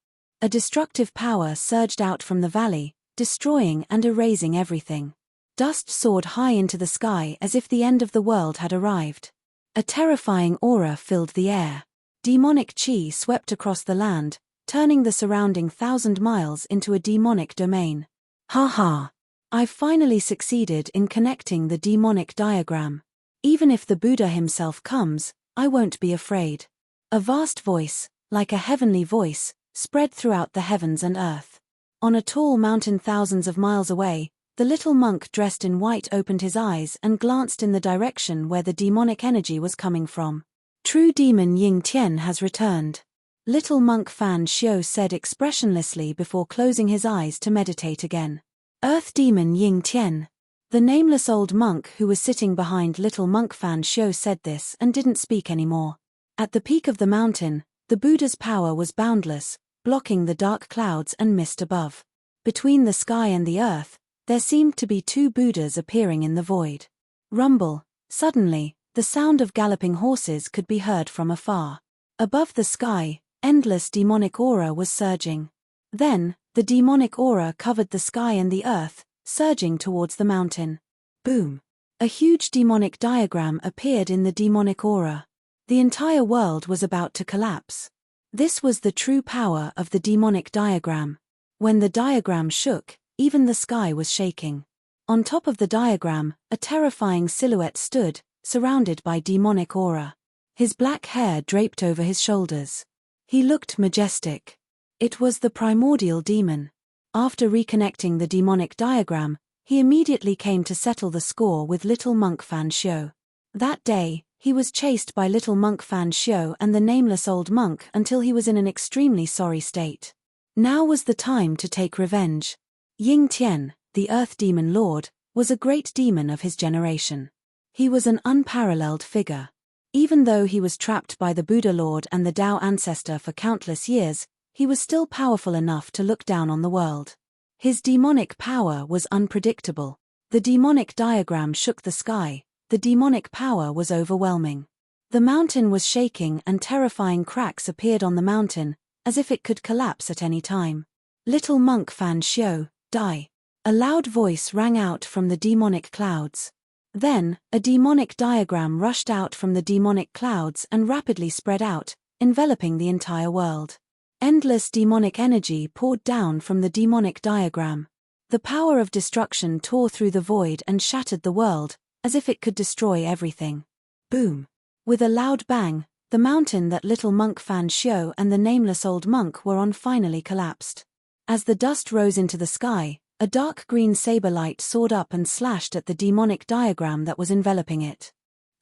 A destructive power surged out from the valley, destroying and erasing everything. Dust soared high into the sky as if the end of the world had arrived. A terrifying aura filled the air. Demonic Qi swept across the land, turning the surrounding 1,000 miles into a demonic domain. Ha ha! I've finally succeeded in connecting the demonic diagram. Even if the Buddha himself comes, I won't be afraid. A vast voice, like a heavenly voice, spread throughout the heavens and earth. On a tall mountain thousands of miles away, the little monk dressed in white opened his eyes and glanced in the direction where the demonic energy was coming from. True demon Ying Tian has returned. Little monk Fan Xiu said expressionlessly before closing his eyes to meditate again. Earth demon Ying Tian. The nameless old monk who was sitting behind little monk Fan Xiu said this and didn't speak anymore. At the peak of the mountain, the Buddha's power was boundless, blocking the dark clouds and mist above. Between the sky and the earth, there seemed to be two Buddhas appearing in the void. Rumble. Suddenly, the sound of galloping horses could be heard from afar. Above the sky, endless demonic aura was surging. Then, the demonic aura covered the sky and the earth, surging towards the mountain. Boom. A huge demonic diagram appeared in the demonic aura. The entire world was about to collapse. This was the true power of the demonic diagram. When the diagram shook, even the sky was shaking. On top of the diagram, a terrifying silhouette stood, surrounded by demonic aura. His black hair draped over his shoulders. He looked majestic. It was the primordial demon. After reconnecting the demonic diagram, he immediately came to settle the score with little monk Fan Xiu. That day, he was chased by little monk Fan Xiu and the nameless old monk until he was in an extremely sorry state. Now was the time to take revenge. Ying Tian, the earth demon lord, was a great demon of his generation. He was an unparalleled figure. Even though he was trapped by the Buddha Lord and the Tao ancestor for countless years, he was still powerful enough to look down on the world. His demonic power was unpredictable. The demonic diagram shook the sky. The demonic power was overwhelming. The mountain was shaking and terrifying cracks appeared on the mountain, as if it could collapse at any time. Little monk Fan Xiu, die. A loud voice rang out from the demonic clouds. Then, a demonic diagram rushed out from the demonic clouds and rapidly spread out, enveloping the entire world. Endless demonic energy poured down from the demonic diagram. The power of destruction tore through the void and shattered the world, as if it could destroy everything. Boom! With a loud bang, The mountain that little monk Fan Xiu and the nameless old monk were on finally collapsed. As the dust rose into the sky, a dark green saber light soared up and slashed at the demonic diagram that was enveloping it.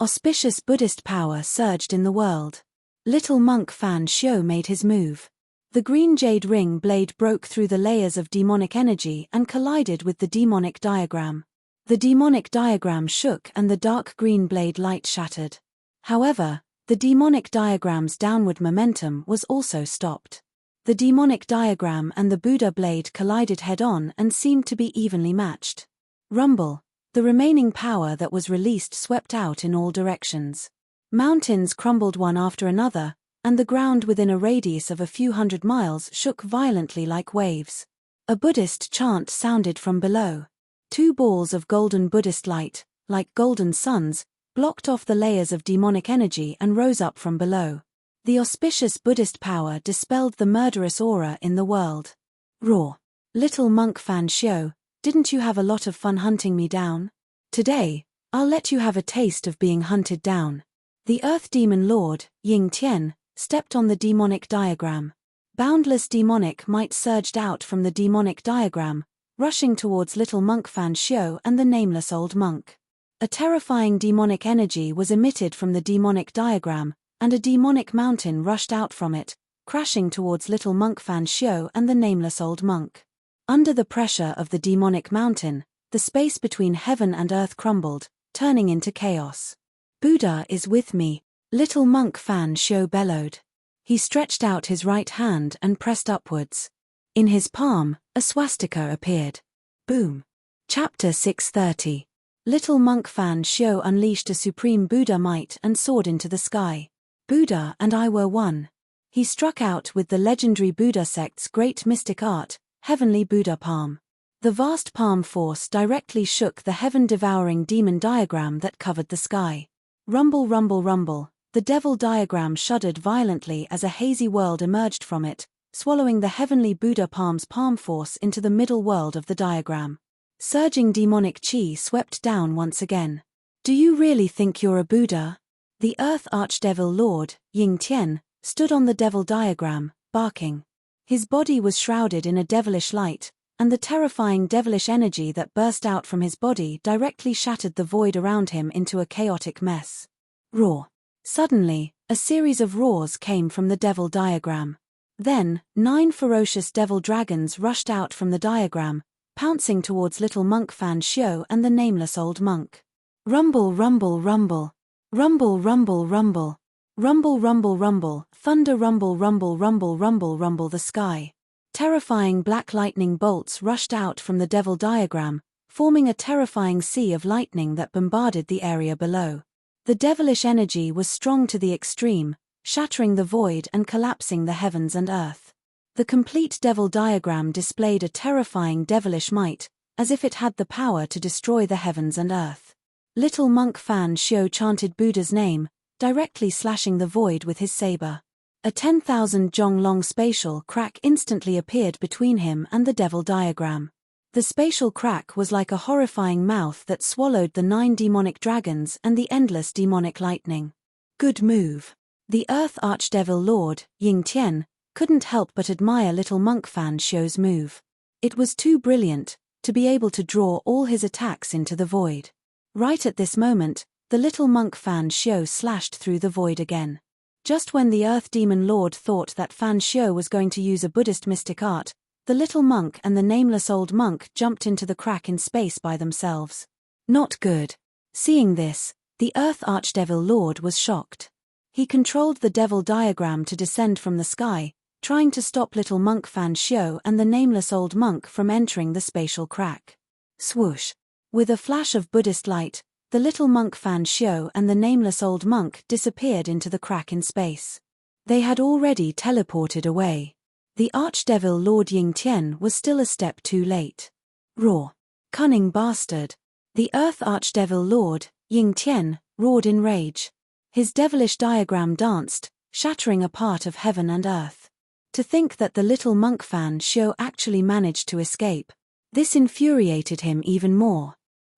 Auspicious Buddhist power surged in the world. Little monk Fan Xiu made his move. The green jade ring blade broke through the layers of demonic energy and collided with the demonic diagram. The demonic diagram shook and the dark green blade light shattered. However, the demonic diagram's downward momentum was also stopped. The demonic diagram and the Buddha blade collided head-on and seemed to be evenly matched. Rumble. The remaining power that was released swept out in all directions. Mountains crumbled one after another, and the ground within a radius of a few hundred miles shook violently like waves. A Buddhist chant sounded from below. Two balls of golden Buddhist light, like golden suns, blocked off the layers of demonic energy and rose up from below. The auspicious Buddhist power dispelled the murderous aura in the world. Roar. Little monk Fan Xiu, didn't you have a lot of fun hunting me down? Today, I'll let you have a taste of being hunted down. The Earth Demon Lord, Ying Tian, stepped on the demonic diagram. Boundless demonic might surged out from the demonic diagram, rushing towards little monk Fan Xiu and the nameless old monk. A terrifying demonic energy was emitted from the demonic diagram, and a demonic mountain rushed out from it, crashing towards little monk Fan Xiu and the nameless old monk. Under the pressure of the demonic mountain, the space between heaven and earth crumbled, turning into chaos. Buddha is with me, little monk Fan Xiu bellowed. He stretched out his right hand and pressed upwards. In his palm, a swastika appeared. Boom. Chapter 630. Little monk Fan Xiu unleashed a supreme Buddha might and soared into the sky. Buddha and I were one. He struck out with the legendary Buddha sect's great mystic art, heavenly Buddha palm. The vast palm force directly shook the heaven-devouring demon diagram that covered the sky. Rumble, rumble, rumble. The devil diagram shuddered violently as a hazy world emerged from it, swallowing the heavenly Buddha palm's palm force into the middle world of the diagram. Surging demonic chi swept down once again. Do you really think you're a Buddha? The Earth Archdevil Lord, Ying Tian, stood on the devil diagram, barking. His body was shrouded in a devilish light, and the terrifying devilish energy that burst out from his body directly shattered the void around him into a chaotic mess. Roar. Suddenly, a series of roars came from the devil diagram. Then, 9 ferocious devil dragons rushed out from the diagram, pouncing towards little monk Fan Xiu and the nameless old monk. Rumble, rumble, rumble. Rumble, rumble, rumble. Rumble, rumble, rumble. Thunder, rumble, rumble, rumble, rumble, rumble the sky. Terrifying black lightning bolts rushed out from the devil diagram, forming a terrifying sea of lightning that bombarded the area below. The devilish energy was strong to the extreme, shattering the void and collapsing the heavens and earth. The complete devil diagram displayed a terrifying devilish might, as if it had the power to destroy the heavens and earth. Little monk Fan Xiu chanted Buddha's name, directly slashing the void with his saber. A 10,000 jong long spatial crack instantly appeared between him and the devil diagram. The spatial crack was like a horrifying mouth that swallowed the 9 demonic dragons and the endless demonic lightning. Good move. The Earth Archdevil Lord, Ying Tian, couldn't help but admire little monk Fan Xiu's move. It was too brilliant, to be able to draw all his attacks into the void. Right at this moment, the little monk Fan Xiu slashed through the void again. Just when the Earth Demon Lord thought that Fan Xiu was going to use a Buddhist mystic art, the little monk and the nameless old monk jumped into the crack in space by themselves. Not good. Seeing this, the Earth Archdevil Lord was shocked. He controlled the devil diagram to descend from the sky, trying to stop little monk Fan Xiu and the nameless old monk from entering the spatial crack. Swoosh. With a flash of Buddhist light, the little monk Fan Xiu and the nameless old monk disappeared into the crack in space. They had already teleported away. The Archdevil Lord Ying Tian was still a step too late. Roar. Cunning bastard. The Earth Archdevil Lord, Ying Tian, roared in rage. His devilish diagram danced, shattering a part of heaven and earth. To think that the little monk Fan Xiu actually managed to escape. This infuriated him even more.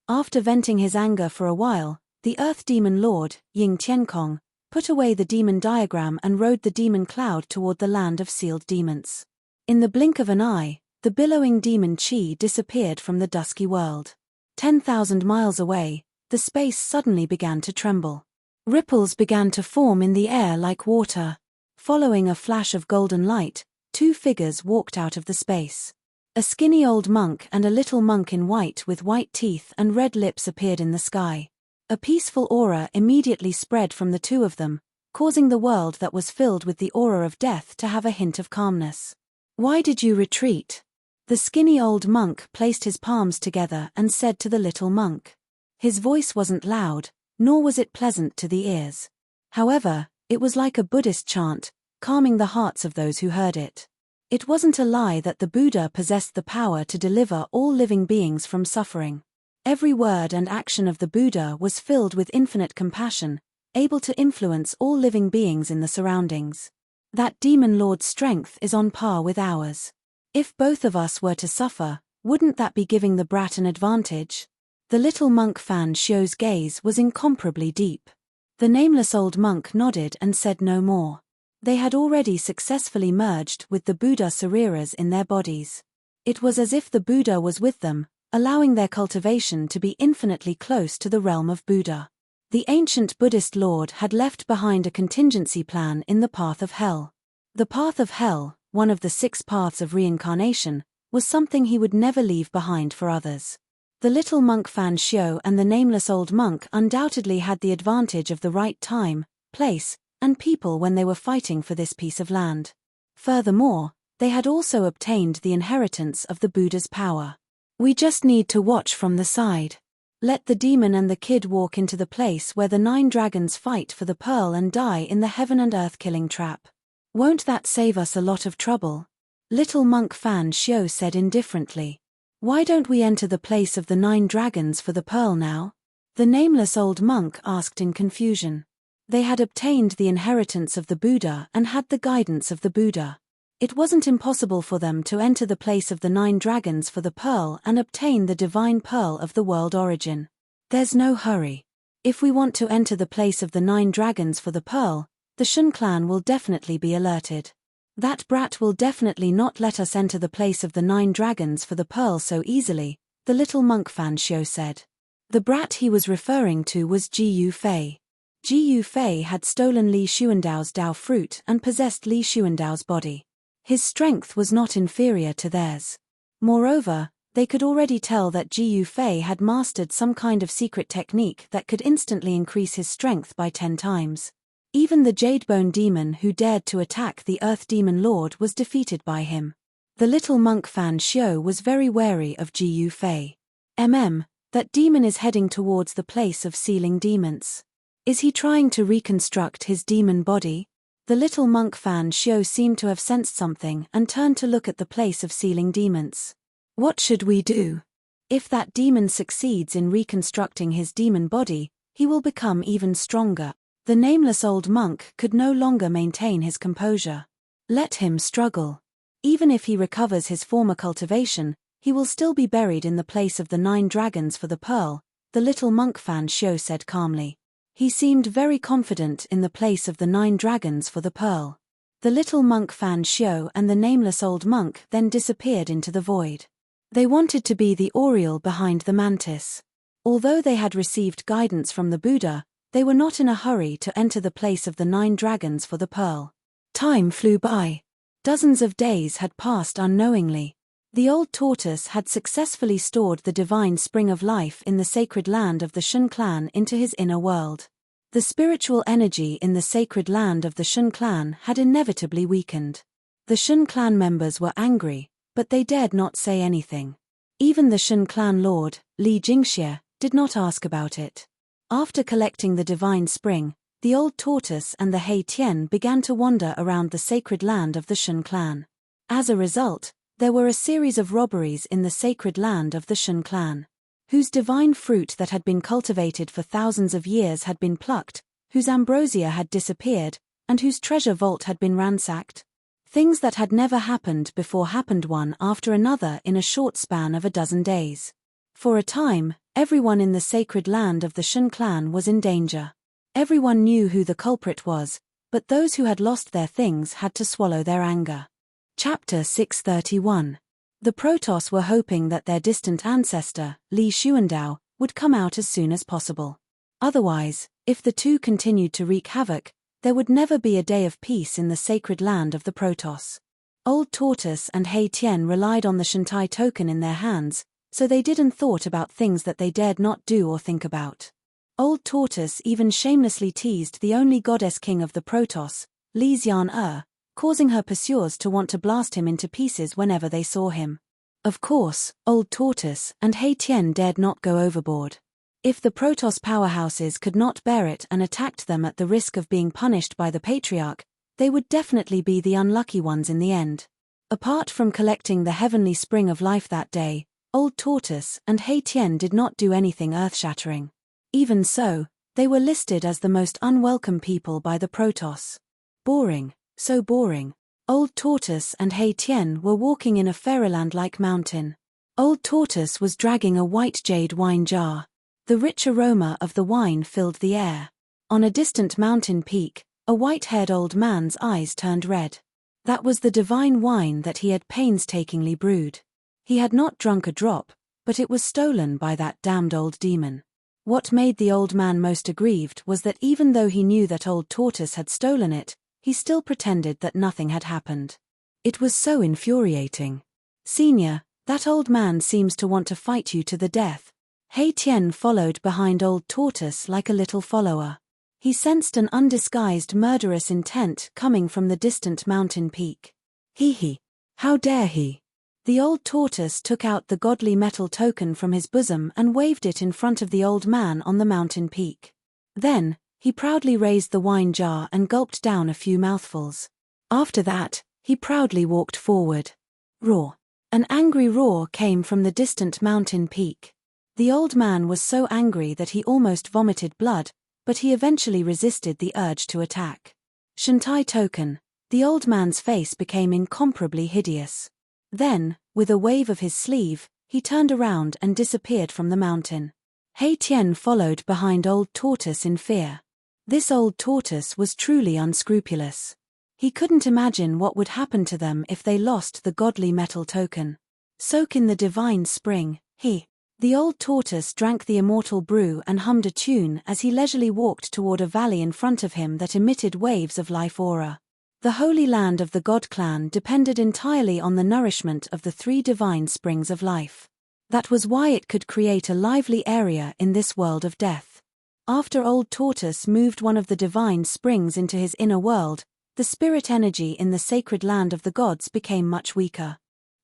After venting his anger for a while, the Earth Demon Lord, Ying Tiankong, put away the demon diagram and rode the demon cloud toward the land of sealed demons. In the blink of an eye, the billowing demon chi disappeared from the dusky world. 10,000 miles away, the space suddenly began to tremble. Ripples began to form in the air like water. Following a flash of golden light, two figures walked out of the space. A skinny old monk and a little monk in white with white teeth and red lips appeared in the sky. A peaceful aura immediately spread from the two of them, causing the world that was filled with the aura of death to have a hint of calmness. "Why did you retreat?" The skinny old monk placed his palms together and said to the little monk. His voice wasn't loud, nor was it pleasant to the ears. However, it was like a Buddhist chant, calming the hearts of those who heard it. It wasn't a lie that the Buddha possessed the power to deliver all living beings from suffering. Every word and action of the Buddha was filled with infinite compassion, able to influence all living beings in the surroundings. That demon lord's strength is on par with ours. If both of us were to suffer, wouldn't that be giving the brat an advantage? The little monk Fan Shio's gaze was incomparably deep. The nameless old monk nodded and said no more. They had already successfully merged with the Buddha Sariras in their bodies. It was as if the Buddha was with them, allowing their cultivation to be infinitely close to the realm of Buddha. The ancient Buddhist Lord had left behind a contingency plan in the path of hell. The path of hell, one of the 6 paths of reincarnation, was something he would never leave behind for others. The little monk Fan Shio and the nameless old monk undoubtedly had the advantage of the right time, place, and people when they were fighting for this piece of land. Furthermore, they had also obtained the inheritance of the Buddha's power. "We just need to watch from the side. Let the demon and the kid walk into the place where the 9 dragons fight for the pearl and die in the heaven and earth killing trap. Won't that save us a lot of trouble?" Little monk Fan Shio said indifferently. "Why don't we enter the place of the 9 dragons for the pearl now?" The nameless old monk asked in confusion. They had obtained the inheritance of the Buddha and had the guidance of the Buddha. It wasn't impossible for them to enter the place of the 9 dragons for the pearl and obtain the divine pearl of the world origin. "There's no hurry. If we want to enter the place of the 9 dragons for the pearl, the Shun clan will definitely be alerted. That brat will definitely not let us enter the place of the 9 dragons for the pearl so easily," the little monk Fan Shio said. The brat he was referring to was Ji Yu Fei. Ji Yu Fei had stolen Li Xuandao's Dao fruit and possessed Li Xuandao's body. His strength was not inferior to theirs. Moreover, they could already tell that Ji Yu Fei had mastered some kind of secret technique that could instantly increase his strength by 10 times. Even the Jadebone demon who dared to attack the Earth Demon Lord was defeated by him. The little monk Fan Shio was very wary of Ji Yu Fei. That demon is heading towards the place of sealing demons. Is he trying to reconstruct his demon body? The little monk Fan Shio seemed to have sensed something and turned to look at the place of sealing demons. "What should we do? If that demon succeeds in reconstructing his demon body, he will become even stronger." The nameless old monk could no longer maintain his composure. Let him struggle. Even if he recovers his former cultivation, he will still be buried in the place of the 9 dragons for the pearl, the little monk Fan Shio said calmly. He seemed very confident in the place of the 9 dragons for the pearl. The little monk Fan Shio and the nameless old monk then disappeared into the void. They wanted to be the oriole behind the mantis. Although they had received guidance from the Buddha, they were not in a hurry to enter the place of the 9 dragons for the pearl. Time flew by. Dozens of days had passed unknowingly. The old tortoise had successfully stored the divine spring of life in the sacred land of the Shun clan into his inner world. The spiritual energy in the sacred land of the Shun clan had inevitably weakened. The Shun clan members were angry, but they dared not say anything. Even the Shun clan lord, Li Jingxie, did not ask about it. After collecting the divine spring, the old tortoise and the Hei Tian began to wander around the sacred land of the Shun clan. As a result, there were a series of robberies in the sacred land of the Shun clan. Whose divine fruit that had been cultivated for thousands of years had been plucked, whose ambrosia had disappeared, and whose treasure vault had been ransacked. Things that had never happened before happened one after another in a short span of a dozen days. For a time, everyone in the sacred land of the Shun clan was in danger. Everyone knew who the culprit was, but those who had lost their things had to swallow their anger. Chapter 631. The Protoss were hoping that their distant ancestor, Li Xuandao, would come out as soon as possible. Otherwise, if the two continued to wreak havoc, there would never be a day of peace in the sacred land of the Protoss. Old Tortoise and Hei Tian relied on the Shantai token in their hands, so they didn't thought about things that they dared not do or think about. Old Tortoise even shamelessly teased the only goddess king of the Protoss, Li Xian, causing her pursuers to want to blast him into pieces whenever they saw him. Of course, Old Tortoise and Hei Tian dared not go overboard. If the Protoss powerhouses could not bear it and attacked them at the risk of being punished by the Patriarch, they would definitely be the unlucky ones in the end. Apart from collecting the heavenly spring of life that day, Old Tortoise and Hei Tian did not do anything earth-shattering. Even so, they were listed as the most unwelcome people by the Protoss. Boring, so boring. Old Tortoise and Hei Tian were walking in a fairyland-like mountain. Old Tortoise was dragging a white jade wine jar. The rich aroma of the wine filled the air. On a distant mountain peak, a white-haired old man's eyes turned red. That was the divine wine that he had painstakingly brewed. He had not drunk a drop, but it was stolen by that damned old demon. What made the old man most aggrieved was that even though he knew that Old Tortoise had stolen it, he still pretended that nothing had happened. It was so infuriating. "Senior, that old man seems to want to fight you to the death." Hei Tian followed behind Old Tortoise like a little follower. He sensed an undisguised murderous intent coming from the distant mountain peak. He. How dare he? The Old Tortoise took out the godly metal token from his bosom and waved it in front of the old man on the mountain peak. Then, he proudly raised the wine jar and gulped down a few mouthfuls. After that, he proudly walked forward. Roar. An angry roar came from the distant mountain peak. The old man was so angry that he almost vomited blood, but he eventually resisted the urge to attack. Shantai token. The old man's face became incomparably hideous. Then, with a wave of his sleeve, he turned around and disappeared from the mountain. Hei Tian followed behind Old Tortoise in fear. This Old Tortoise was truly unscrupulous. He couldn't imagine what would happen to them if they lost the godly metal token. Soak in the divine spring, he. The Old Tortoise drank the immortal brew and hummed a tune as he leisurely walked toward a valley in front of him that emitted waves of life aura. The holy land of the God clan depended entirely on the nourishment of the three divine springs of life. That was why it could create a lively area in this world of death. After Old Tortoise moved one of the divine springs into his inner world, the spirit energy in the sacred land of the gods became much weaker.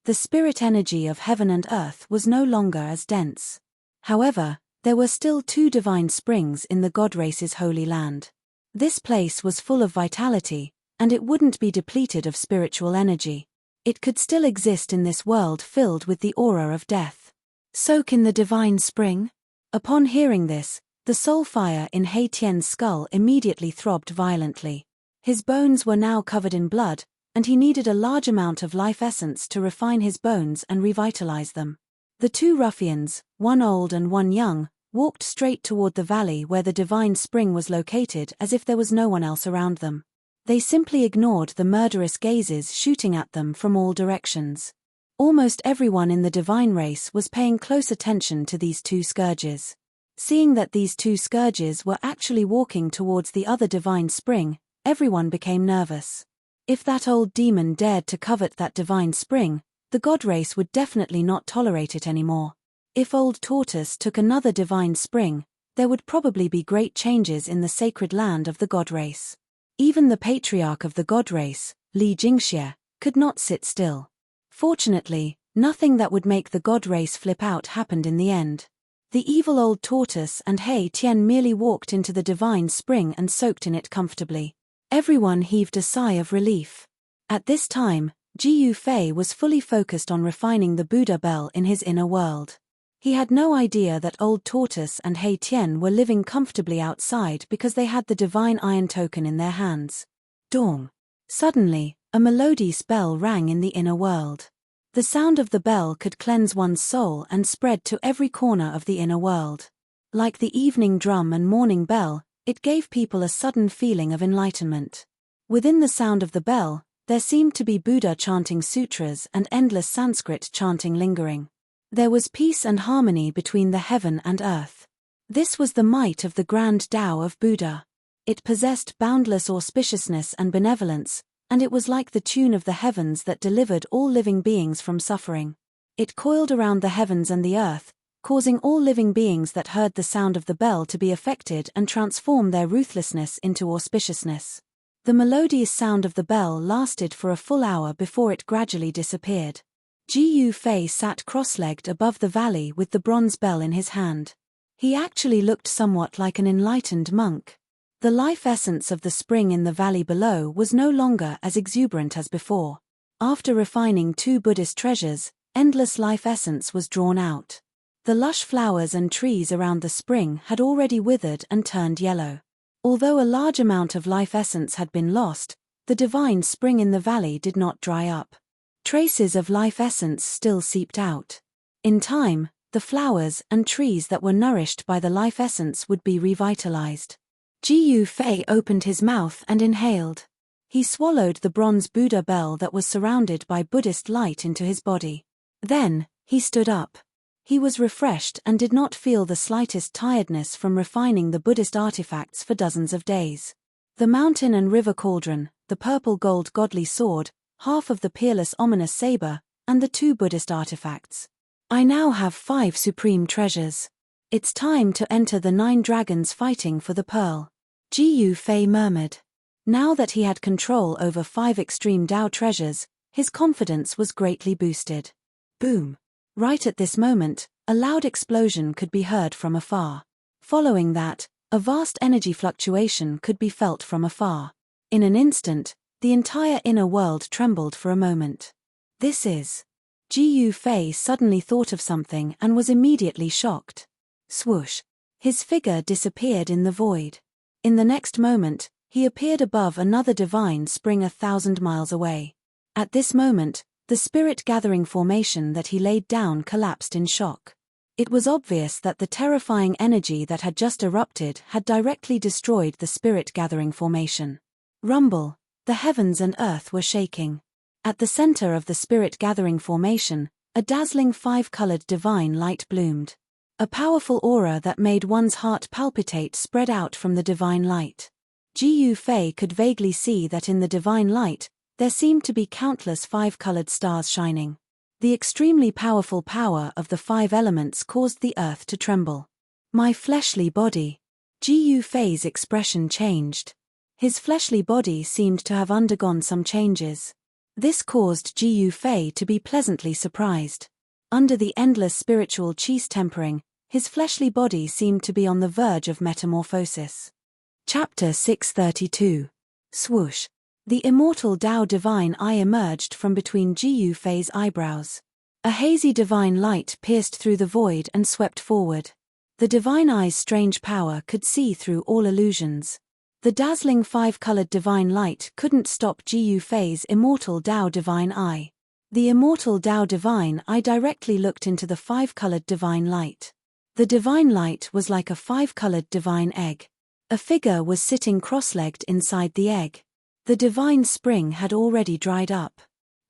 The spirit energy of heaven and earth was no longer as dense. However, there were still two divine springs in the god race's holy land. This place was full of vitality, and it wouldn't be depleted of spiritual energy. It could still exist in this world filled with the aura of death. Soak in the divine spring? Upon hearing this, the soul fire in Hei Tian's skull immediately throbbed violently. His bones were now covered in blood, and he needed a large amount of life essence to refine his bones and revitalize them. The two ruffians, one old and one young, walked straight toward the valley where the divine spring was located as if there was no one else around them. They simply ignored the murderous gazes shooting at them from all directions. Almost everyone in the divine race was paying close attention to these two scourges. Seeing that these two scourges were actually walking towards the other divine spring, everyone became nervous. If that old demon dared to covet that divine spring, the god race would definitely not tolerate it anymore. If Old Tortoise took another divine spring, there would probably be great changes in the sacred land of the god race. Even the patriarch of the god race, Li Jingxie, could not sit still. Fortunately, nothing that would make the god race flip out happened in the end. The evil Old Tortoise and Hei Tian merely walked into the divine spring and soaked in it comfortably. Everyone heaved a sigh of relief. At this time, Jiyu Fei was fully focused on refining the Buddha bell in his inner world. He had no idea that Old Tortoise and Hei Tian were living comfortably outside because they had the divine iron token in their hands. Dong. Suddenly, a melodious bell rang in the inner world. The sound of the bell could cleanse one's soul and spread to every corner of the inner world. Like the evening drum and morning bell, It gave people a sudden feeling of enlightenment. Within the sound of the bell, there seemed to be Buddha chanting sutras and endless Sanskrit chanting lingering. There was peace and harmony between the heaven and earth. This was the might of the grand Tao of Buddha. It possessed boundless auspiciousness and benevolence, and it was like the tune of the heavens that delivered all living beings from suffering. It coiled around the heavens and the earth, causing all living beings that heard the sound of the bell to be affected and transform their ruthlessness into auspiciousness. The melodious sound of the bell lasted for a full hour before it gradually disappeared. Ji Fei sat cross-legged above the valley with the bronze bell in his hand. He actually looked somewhat like an enlightened monk. The life essence of the spring in the valley below was no longer as exuberant as before. After refining 2 Buddhist treasures, endless life essence was drawn out. The lush flowers and trees around the spring had already withered and turned yellow. Although a large amount of life essence had been lost, the divine spring in the valley did not dry up. Traces of life essence still seeped out. In time, the flowers and trees that were nourished by the life essence would be revitalized. Ji Fei opened his mouth and inhaled. He swallowed the bronze Buddha bell that was surrounded by Buddhist light into his body. Then, he stood up. He was refreshed and did not feel the slightest tiredness from refining the Buddhist artifacts for dozens of days. The mountain and river cauldron, the purple gold godly sword, half of the peerless ominous saber, and the 2 Buddhist artifacts. I now have 5 supreme treasures. It's time to enter the 9 dragons fighting for the pearl. Ji Fei murmured. Now that he had control over 5 extreme Tao treasures, his confidence was greatly boosted. Boom! Right at this moment, a loud explosion could be heard from afar. Following that, a vast energy fluctuation could be felt from afar. In an instant, the entire inner world trembled for a moment. This is... Ji Fei suddenly thought of something and was immediately shocked. Swoosh! His figure disappeared in the void. In the next moment, he appeared above another divine spring 1,000 miles away. At this moment, the spirit-gathering formation that he laid down collapsed in shock. It was obvious that the terrifying energy that had just erupted had directly destroyed the spirit-gathering formation. Rumble! The heavens and earth were shaking. At the center of the spirit-gathering formation, a dazzling 5-colored divine light bloomed. A powerful aura that made one's heart palpitate spread out from the divine light. Ji Fei could vaguely see that in the divine light, there seemed to be countless 5-colored stars shining. The extremely powerful power of the 5 elements caused the earth to tremble. My fleshly body. Ji Fei's expression changed. His fleshly body seemed to have undergone some changes. This caused Ji Fei to be pleasantly surprised. Under the endless spiritual qi tempering, his fleshly body seemed to be on the verge of metamorphosis. Chapter 632. Swoosh! The immortal Tao divine eye emerged from between Ji Fei's eyebrows. A hazy divine light pierced through the void and swept forward. The divine eye's strange power could see through all illusions. The dazzling 5-colored divine light couldn't stop Ji Fei's immortal Tao divine eye. The immortal Tao divine eye directly looked into the 5-colored divine light. The divine light was like a 5-colored divine egg. A figure was sitting cross-legged inside the egg. The divine spring had already dried up.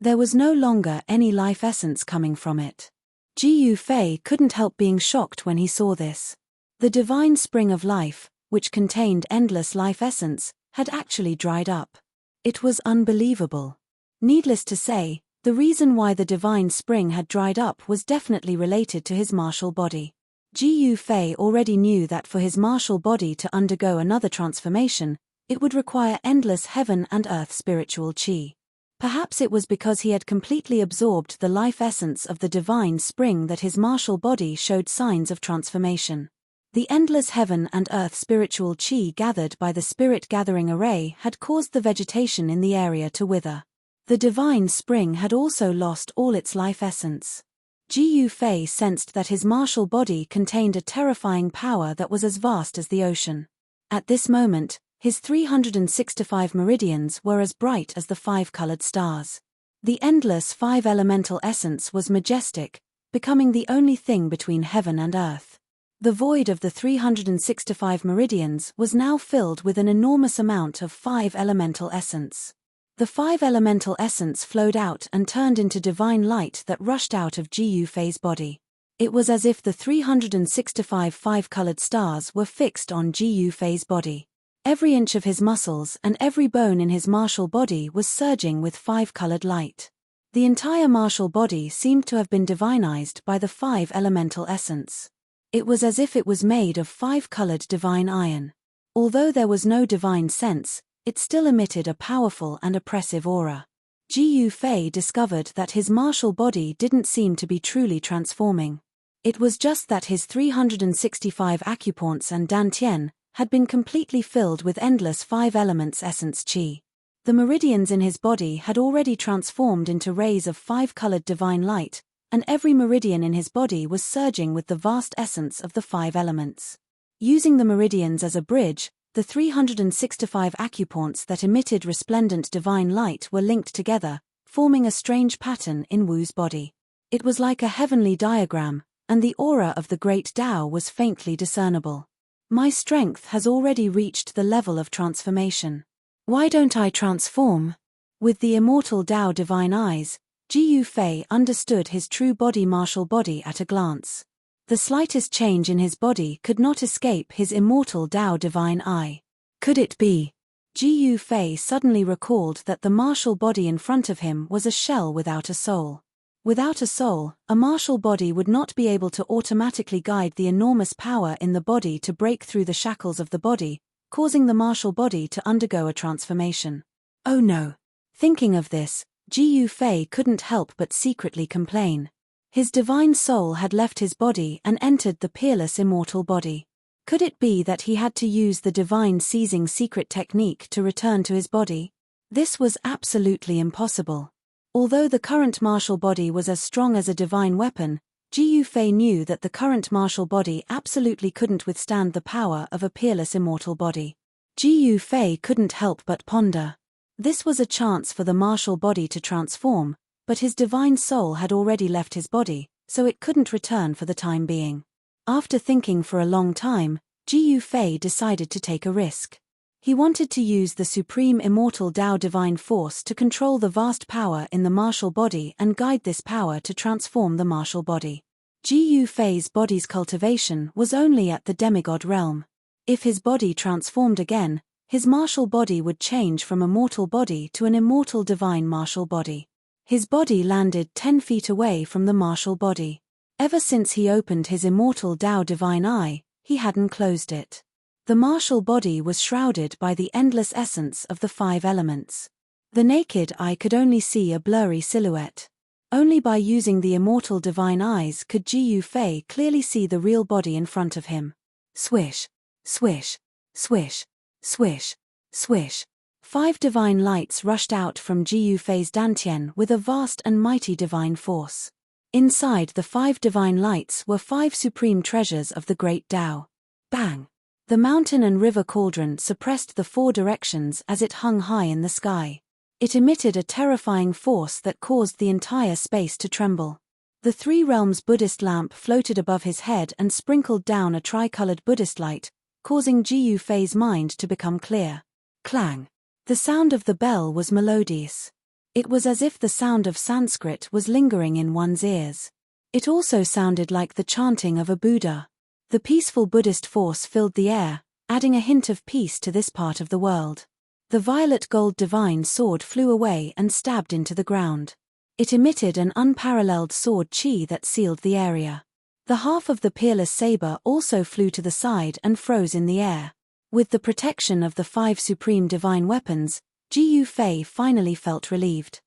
There was no longer any life essence coming from it. Ji Fei couldn't help being shocked when he saw this. The divine spring of life, which contained endless life essence, had actually dried up. It was unbelievable. Needless to say, the reason why the divine spring had dried up was definitely related to his martial body. Ji Fei already knew that for his martial body to undergo another transformation, it would require endless heaven and earth spiritual qi. Perhaps it was because he had completely absorbed the life essence of the divine spring that his martial body showed signs of transformation. The endless heaven and earth spiritual qi gathered by the spirit-gathering array had caused the vegetation in the area to wither. The divine spring had also lost all its life essence. Ji Fei sensed that his martial body contained a terrifying power that was as vast as the ocean. At this moment, his 365 meridians were as bright as the 5-colored stars. The endless 5-elemental essence was majestic, becoming the only thing between heaven and earth. The void of the 365 meridians was now filled with an enormous amount of 5 elemental essence. The 5 elemental essence flowed out and turned into divine light that rushed out of Ji Yufei's body. It was as if the 365 5-colored stars were fixed on Ji Yufei's body. Every inch of his muscles and every bone in his martial body was surging with 5-colored light. The entire martial body seemed to have been divinized by the 5 elemental essence. It was as if it was made of 5-colored divine iron. Although there was no divine sense, it still emitted a powerful and oppressive aura. Ji Yufei discovered that his martial body didn't seem to be truly transforming. It was just that his 365 acupoints and dantian had been completely filled with endless 5 elements essence qi. The meridians in his body had already transformed into rays of 5-colored divine light, and every meridian in his body was surging with the vast essence of the 5 elements. Using the meridians as a bridge, the 365 acupoints that emitted resplendent divine light were linked together, forming a strange pattern in Wu's body. It was like a heavenly diagram, and the aura of the great Tao was faintly discernible. My strength has already reached the level of transformation. Why don't I transform? With the immortal Tao divine eyes, Ji Yufei understood his true body martial body at a glance. The slightest change in his body could not escape his immortal Tao divine eye. Could it be? Ji Yufei suddenly recalled that the martial body in front of him was a shell without a soul. Without a soul, a martial body would not be able to automatically guide the enormous power in the body to break through the shackles of the body, causing the martial body to undergo a transformation. Oh no! Thinking of this, Ji Yufei couldn't help but secretly complain. His divine soul had left his body and entered the peerless immortal body. Could it be that he had to use the divine seizing secret technique to return to his body? This was absolutely impossible. Although the current martial body was as strong as a divine weapon, Ji Yufei knew that the current martial body absolutely couldn't withstand the power of a peerless immortal body. Ji Yufei couldn't help but ponder. This was a chance for the martial body to transform, but his divine soul had already left his body, so it couldn't return for the time being. After thinking for a long time, Ji Yufei decided to take a risk. He wanted to use the supreme immortal Tao divine force to control the vast power in the martial body and guide this power to transform the martial body. Ji Yufei's body's cultivation was only at the demigod realm. If his body transformed again, his martial body would change from a mortal body to an immortal divine martial body. His body landed 10 feet away from the martial body. Ever since he opened his immortal Tao divine eye, he hadn't closed it. The martial body was shrouded by the endless essence of the 5 elements. The naked eye could only see a blurry silhouette. Only by using the immortal divine eyes could Ji Yufei clearly see the real body in front of him. Swish, swish, swish, swish, swish. 5 divine lights rushed out from Ji Yufei's dantian with a vast and mighty divine force. Inside the 5 divine lights were 5 supreme treasures of the great Tao. Bang! The mountain and river cauldron suppressed the 4 directions as it hung high in the sky. It emitted a terrifying force that caused the entire space to tremble. The 3 realms Buddhist lamp floated above his head and sprinkled down a tricolored Buddhist light, causing Ji Yufei's mind to become clear. Clang! The sound of the bell was melodious. It was as if the sound of Sanskrit was lingering in one's ears. It also sounded like the chanting of a Buddha. The peaceful Buddhist force filled the air, adding a hint of peace to this part of the world. The violet gold divine sword flew away and stabbed into the ground. It emitted an unparalleled sword chi that sealed the area. The half of the peerless saber also flew to the side and froze in the air. With the protection of the 5 supreme divine weapons, Ji Yufei finally felt relieved.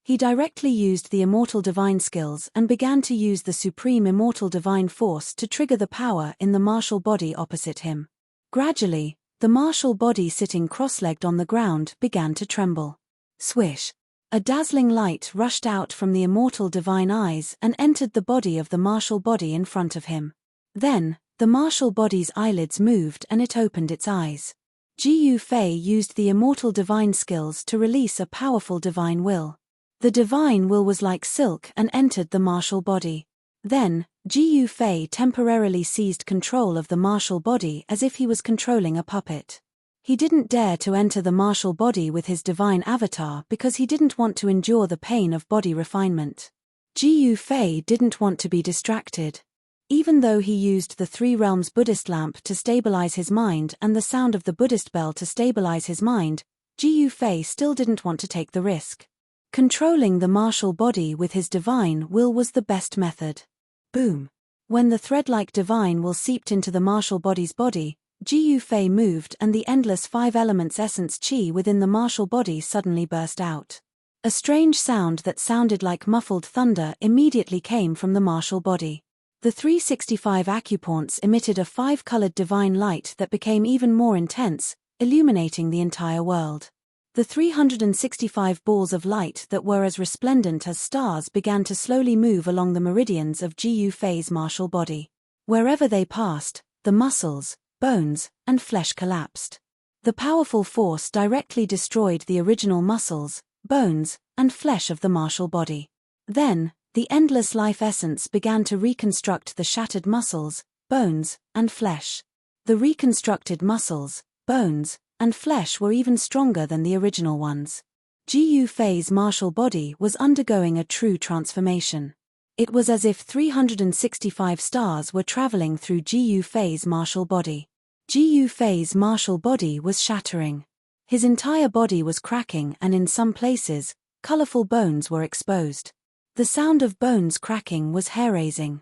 He directly used the immortal divine skills and began to use the supreme immortal divine force to trigger the power in the martial body opposite him. Gradually, the martial body sitting cross-legged on the ground began to tremble. Swish! A dazzling light rushed out from the immortal divine eyes and entered the body of the martial body in front of him. Then, the martial body's eyelids moved and it opened its eyes. Ji Yufei used the immortal divine skills to release a powerful divine will. The divine will was like silk and entered the martial body. Then, Ji Yufei temporarily seized control of the martial body as if he was controlling a puppet. He didn't dare to enter the martial body with his divine avatar because he didn't want to endure the pain of body refinement. Ji Yufei didn't want to be distracted. Even though he used the Three Realms Buddhist lamp to stabilize his mind and the sound of the Buddhist bell to stabilize his mind, Ji Yufei still didn't want to take the risk. Controlling the martial body with his divine will was the best method. Boom. When the thread-like divine will seeped into the martial body's body, Ji Yufei moved and the endless five elements essence qi within the martial body suddenly burst out. A strange sound that sounded like muffled thunder immediately came from the martial body. The 365 acupoints emitted a five-colored divine light that became even more intense, illuminating the entire world. The 365 balls of light that were as resplendent as stars began to slowly move along the meridians of Ji Yufei's martial body. Wherever they passed, the muscles, bones, and flesh collapsed. The powerful force directly destroyed the original muscles, bones, and flesh of the martial body. Then, the endless life essence began to reconstruct the shattered muscles, bones, and flesh. The reconstructed muscles, bones, and flesh were even stronger than the original ones. Ji Yufei's martial body was undergoing a true transformation. It was as if 365 stars were traveling through Ji Yufei's martial body. Ji Yufei's martial body was shattering. His entire body was cracking and in some places, colorful bones were exposed. The sound of bones cracking was hair-raising.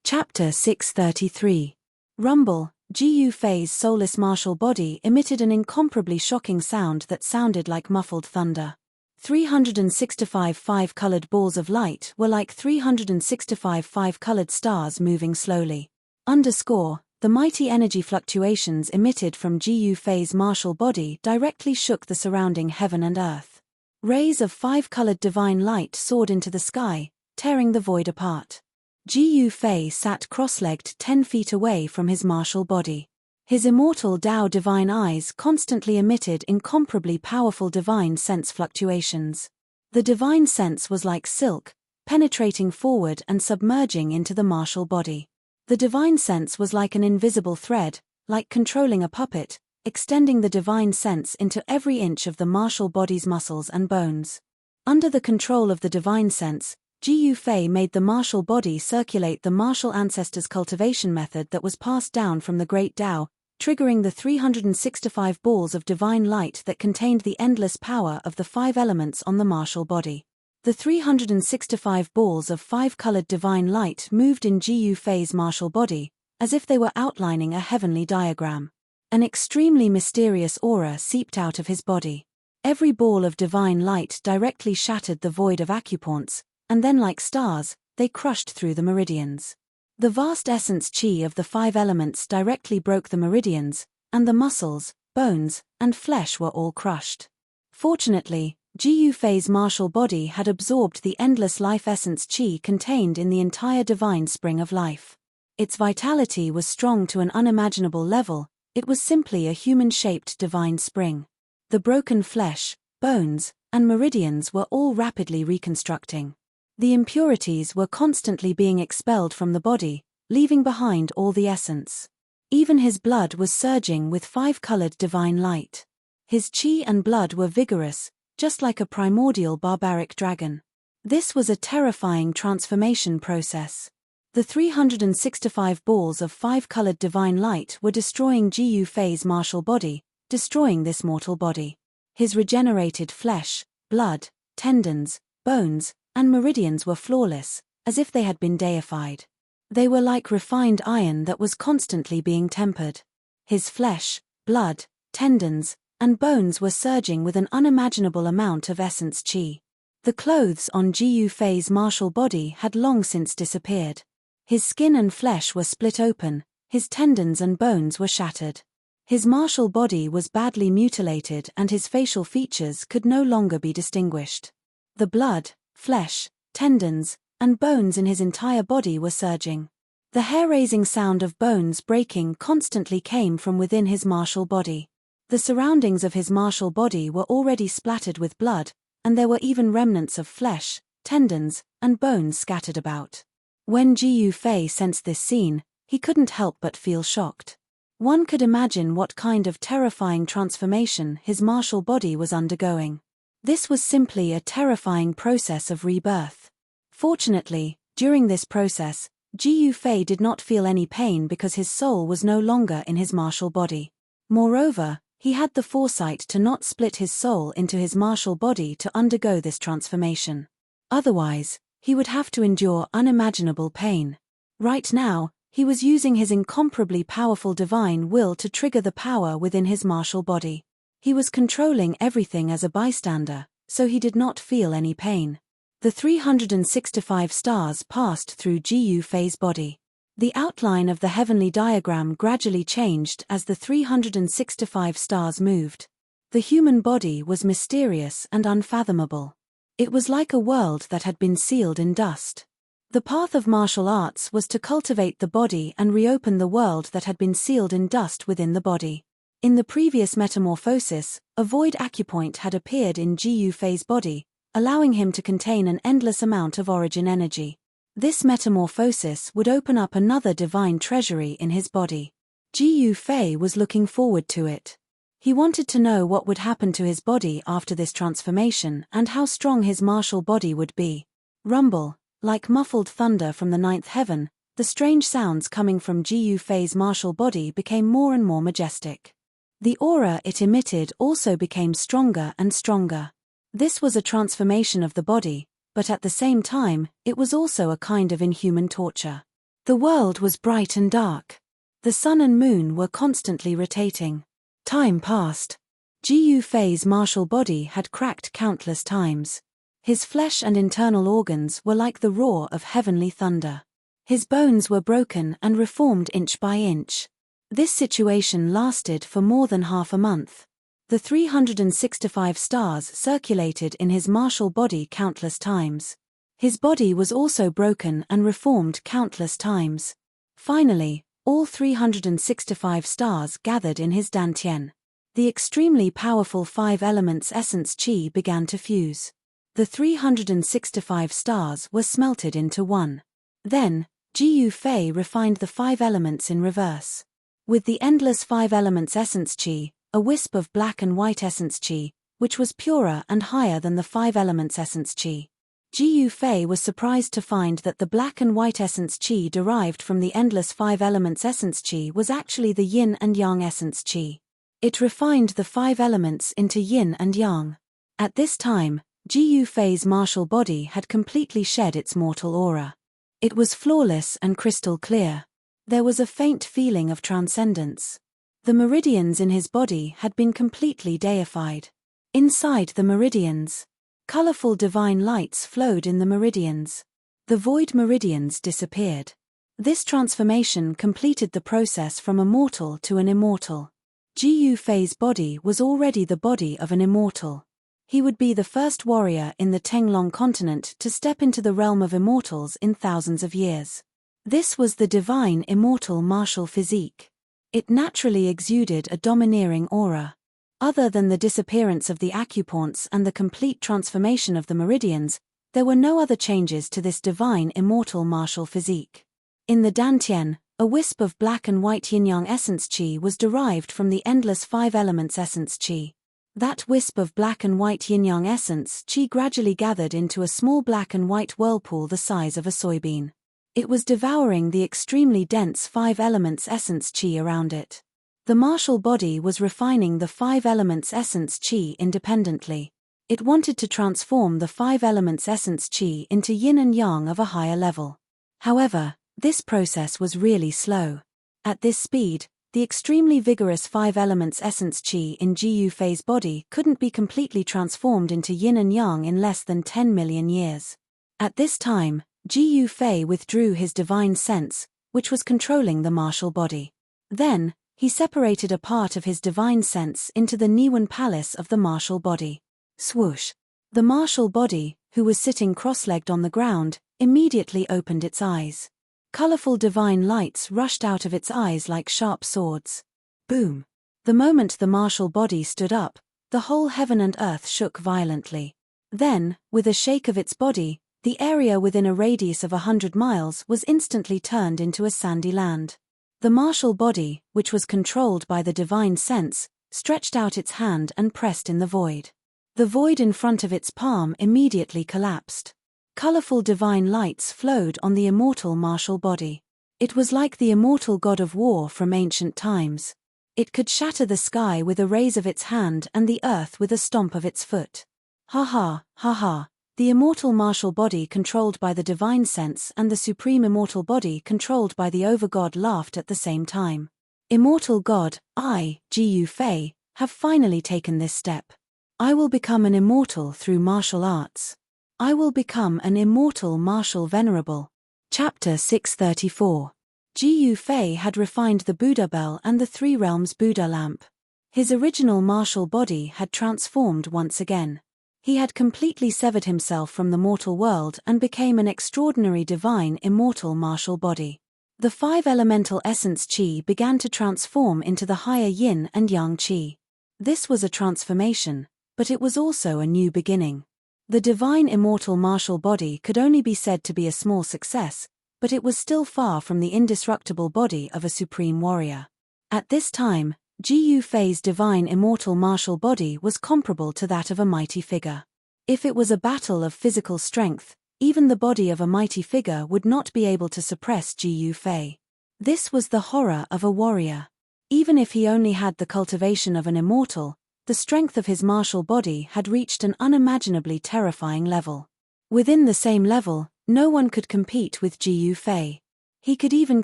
Chapter 633. Rumble. Ji Yufei's soulless martial body emitted an incomparably shocking sound that sounded like muffled thunder. 365 five-colored balls of light were like 365 five-colored stars moving slowly. The mighty energy fluctuations emitted from Ji Yufei's martial body directly shook the surrounding heaven and earth. Rays of five-colored divine light soared into the sky, tearing the void apart. Ji Yufei sat cross-legged 10 feet away from his martial body. His immortal Tao divine eyes constantly emitted incomparably powerful divine sense fluctuations. The divine sense was like silk, penetrating forward and submerging into the martial body. The divine sense was like an invisible thread, like controlling a puppet, extending the divine sense into every inch of the martial body's muscles and bones. Under the control of the divine sense, Ji Yufei made the martial body circulate the martial ancestors' cultivation method that was passed down from the great Tao, triggering the 365 balls of divine light that contained the endless power of the five elements on the martial body. The 365 balls of five-colored divine light moved in Ji Yufei's martial body, as if they were outlining a heavenly diagram. An extremely mysterious aura seeped out of his body. Every ball of divine light directly shattered the void of acupoints, and then like stars, they crushed through the meridians. The vast essence qi of the five elements directly broke the meridians, and the muscles, bones, and flesh were all crushed. Fortunately, Ji Yufei's martial body had absorbed the endless life essence qi contained in the entire divine spring of life. Its vitality was strong to an unimaginable level. It was simply a human-shaped divine spring. The broken flesh, bones, and meridians were all rapidly reconstructing. The impurities were constantly being expelled from the body, leaving behind all the essence. Even his blood was surging with five-colored divine light. His qi and blood were vigorous, just like a primordial barbaric dragon. This was a terrifying transformation process. The 365 balls of five-colored divine light were destroying Ji Yufei's martial body, destroying this mortal body. His regenerated flesh, blood, tendons, bones, and meridians were flawless, as if they had been deified. They were like refined iron that was constantly being tempered. His flesh, blood, tendons, and bones were surging with an unimaginable amount of essence qi. The clothes on Ji Yufei's martial body had long since disappeared. His skin and flesh were split open, his tendons and bones were shattered. His martial body was badly mutilated and his facial features could no longer be distinguished. The blood, flesh, tendons, and bones in his entire body were surging. The hair-raising sound of bones breaking constantly came from within his martial body. The surroundings of his martial body were already splattered with blood, and there were even remnants of flesh, tendons, and bones scattered about. When Jiyu Fei sensed this scene, he couldn't help but feel shocked. One could imagine what kind of terrifying transformation his martial body was undergoing. This was simply a terrifying process of rebirth. Fortunately, during this process, Jiyu Fei did not feel any pain because his soul was no longer in his martial body. Moreover, he had the foresight to not split his soul into his martial body to undergo this transformation. Otherwise, he would have to endure unimaginable pain. Right now, he was using his incomparably powerful divine will to trigger the power within his martial body. He was controlling everything as a bystander, so he did not feel any pain. The 365 stars passed through Jiyu Fei's body. The outline of the heavenly diagram gradually changed as the 365 stars moved. The human body was mysterious and unfathomable. It was like a world that had been sealed in dust. The path of martial arts was to cultivate the body and reopen the world that had been sealed in dust within the body. In the previous metamorphosis, a void acupoint had appeared in Jiyu Fei's body, allowing him to contain an endless amount of origin energy. This metamorphosis would open up another divine treasury in his body. Jiyu Fei was looking forward to it. He wanted to know what would happen to his body after this transformation and how strong his martial body would be. Rumble, like muffled thunder from the ninth heaven, the strange sounds coming from Jiyu Fei's martial body became more and more majestic. The aura it emitted also became stronger and stronger. This was a transformation of the body, but at the same time, it was also a kind of inhuman torture. The world was bright and dark. The sun and moon were constantly rotating. Time passed. Jiyu Fei's martial body had cracked countless times. His flesh and internal organs were like the roar of heavenly thunder. His bones were broken and reformed inch by inch. This situation lasted for more than half a month. The 365 stars circulated in his martial body countless times. His body was also broken and reformed countless times. Finally, all 365 stars gathered in his dantian. The extremely powerful five elements essence qi began to fuse. The 365 stars were smelted into one. Then, Jiyu Fei refined the five elements in reverse. With the endless five elements essence qi, a wisp of black and white essence qi, which was purer and higher than the five elements essence qi. Jiyu Fei was surprised to find that the black and white essence qi derived from the endless five elements essence qi was actually the yin and yang essence qi. It refined the five elements into yin and yang. At this time, Jiyu Fei's martial body had completely shed its mortal aura. It was flawless and crystal clear. There was a faint feeling of transcendence. The meridians in his body had been completely deified. Inside the meridians, colorful divine lights flowed in the meridians. The void meridians disappeared. This transformation completed the process from a mortal to an immortal. Jiyu Fei's body was already the body of an immortal. He would be the first warrior in the Tenglong continent to step into the realm of immortals in thousands of years. This was the divine immortal martial physique. It naturally exuded a domineering aura. Other than the disappearance of the acupoints and the complete transformation of the meridians, there were no other changes to this divine immortal martial physique. In the dantian, a wisp of black and white yin-yang essence qi was derived from the endless five elements essence qi. That wisp of black and white yin-yang essence qi gradually gathered into a small black and white whirlpool the size of a soybean. It was devouring the extremely dense five elements essence qi around it. The martial body was refining the five elements essence qi independently. It wanted to transform the five elements essence qi into yin and yang of a higher level. However, this process was really slow. At this speed, the extremely vigorous five elements essence qi in Jiyu Fei's body couldn't be completely transformed into yin and yang in less than 10 million years. At this time, Jiyu Fei withdrew his divine sense, which was controlling the martial body. Then, he separated a part of his divine sense into the Niwen palace of the martial body. Swoosh! The martial body, who was sitting cross-legged on the ground, immediately opened its eyes. Colorful divine lights rushed out of its eyes like sharp swords. Boom! The moment the martial body stood up, the whole heaven and earth shook violently. Then, with a shake of its body, The area within a radius of 100 miles was instantly turned into a sandy land. The martial body, which was controlled by the divine sense, stretched out its hand and pressed in the void. The void in front of its palm immediately collapsed. Colorful divine lights flowed on the immortal martial body. It was like the immortal god of war from ancient times. It could shatter the sky with a raise of its hand and the earth with a stomp of its foot. Ha ha, ha ha. The immortal martial body controlled by the divine sense and the supreme immortal body controlled by the over-god laughed at the same time. Immortal God, Gu Fei, have finally taken this step. I will become an immortal through martial arts. I will become an immortal martial venerable. Chapter 634. Gu Fei had refined the Buddha bell and the Three Realms Buddha lamp. His original martial body had transformed once again. He had completely severed himself from the mortal world and became an extraordinary divine immortal martial body. The five elemental essence qi began to transform into the higher yin and yang qi. This was a transformation, but it was also a new beginning. The divine immortal martial body could only be said to be a small success, but it was still far from the indestructible body of a supreme warrior. At this time, Gu Fei's divine immortal martial body was comparable to that of a mighty figure. If it was a battle of physical strength, even the body of a mighty figure would not be able to suppress Gu Fei. This was the horror of a warrior. Even if he only had the cultivation of an immortal, the strength of his martial body had reached an unimaginably terrifying level. Within the same level, no one could compete with Gu Fei. He could even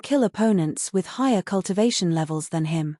kill opponents with higher cultivation levels than him.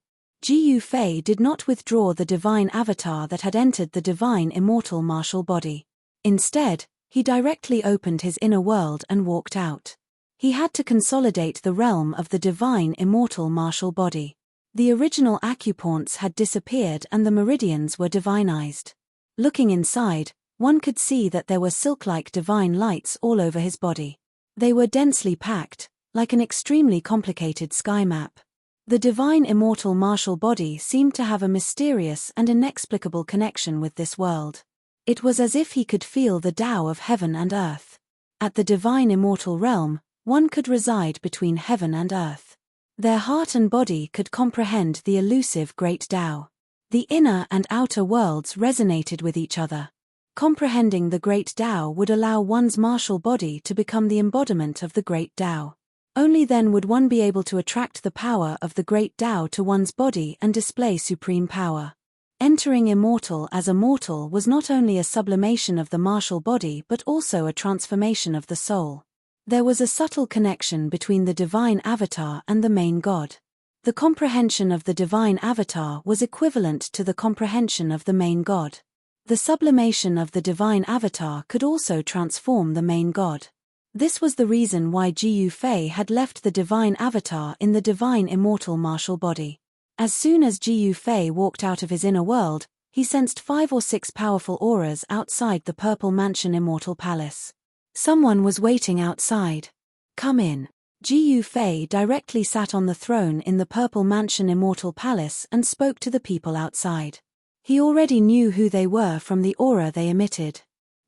Gu Fei did not withdraw the divine avatar that had entered the divine immortal martial body. Instead, he directly opened his inner world and walked out. He had to consolidate the realm of the divine immortal martial body. The original acupoints had disappeared and the meridians were divinized. Looking inside, one could see that there were silk-like divine lights all over his body. They were densely packed, like an extremely complicated sky map. The divine immortal martial body seemed to have a mysterious and inexplicable connection with this world. It was as if he could feel the Tao of heaven and earth. At the divine immortal realm, one could reside between heaven and earth. Their heart and body could comprehend the elusive great Tao. The inner and outer worlds resonated with each other. Comprehending the great Tao would allow one's martial body to become the embodiment of the great Tao. Only then would one be able to attract the power of the great Tao to one's body and display supreme power. Entering immortal as a mortal was not only a sublimation of the martial body but also a transformation of the soul. There was a subtle connection between the divine avatar and the main god. The comprehension of the divine avatar was equivalent to the comprehension of the main god. The sublimation of the divine avatar could also transform the main god. This was the reason why Gu Fei had left the divine avatar in the divine immortal martial body. As soon as Gu Fei walked out of his inner world, he sensed 5 or 6 powerful auras outside the Purple Mansion Immortal Palace. Someone was waiting outside. Come in. Gu Fei directly sat on the throne in the Purple Mansion Immortal Palace and spoke to the people outside. He already knew who they were from the aura they emitted.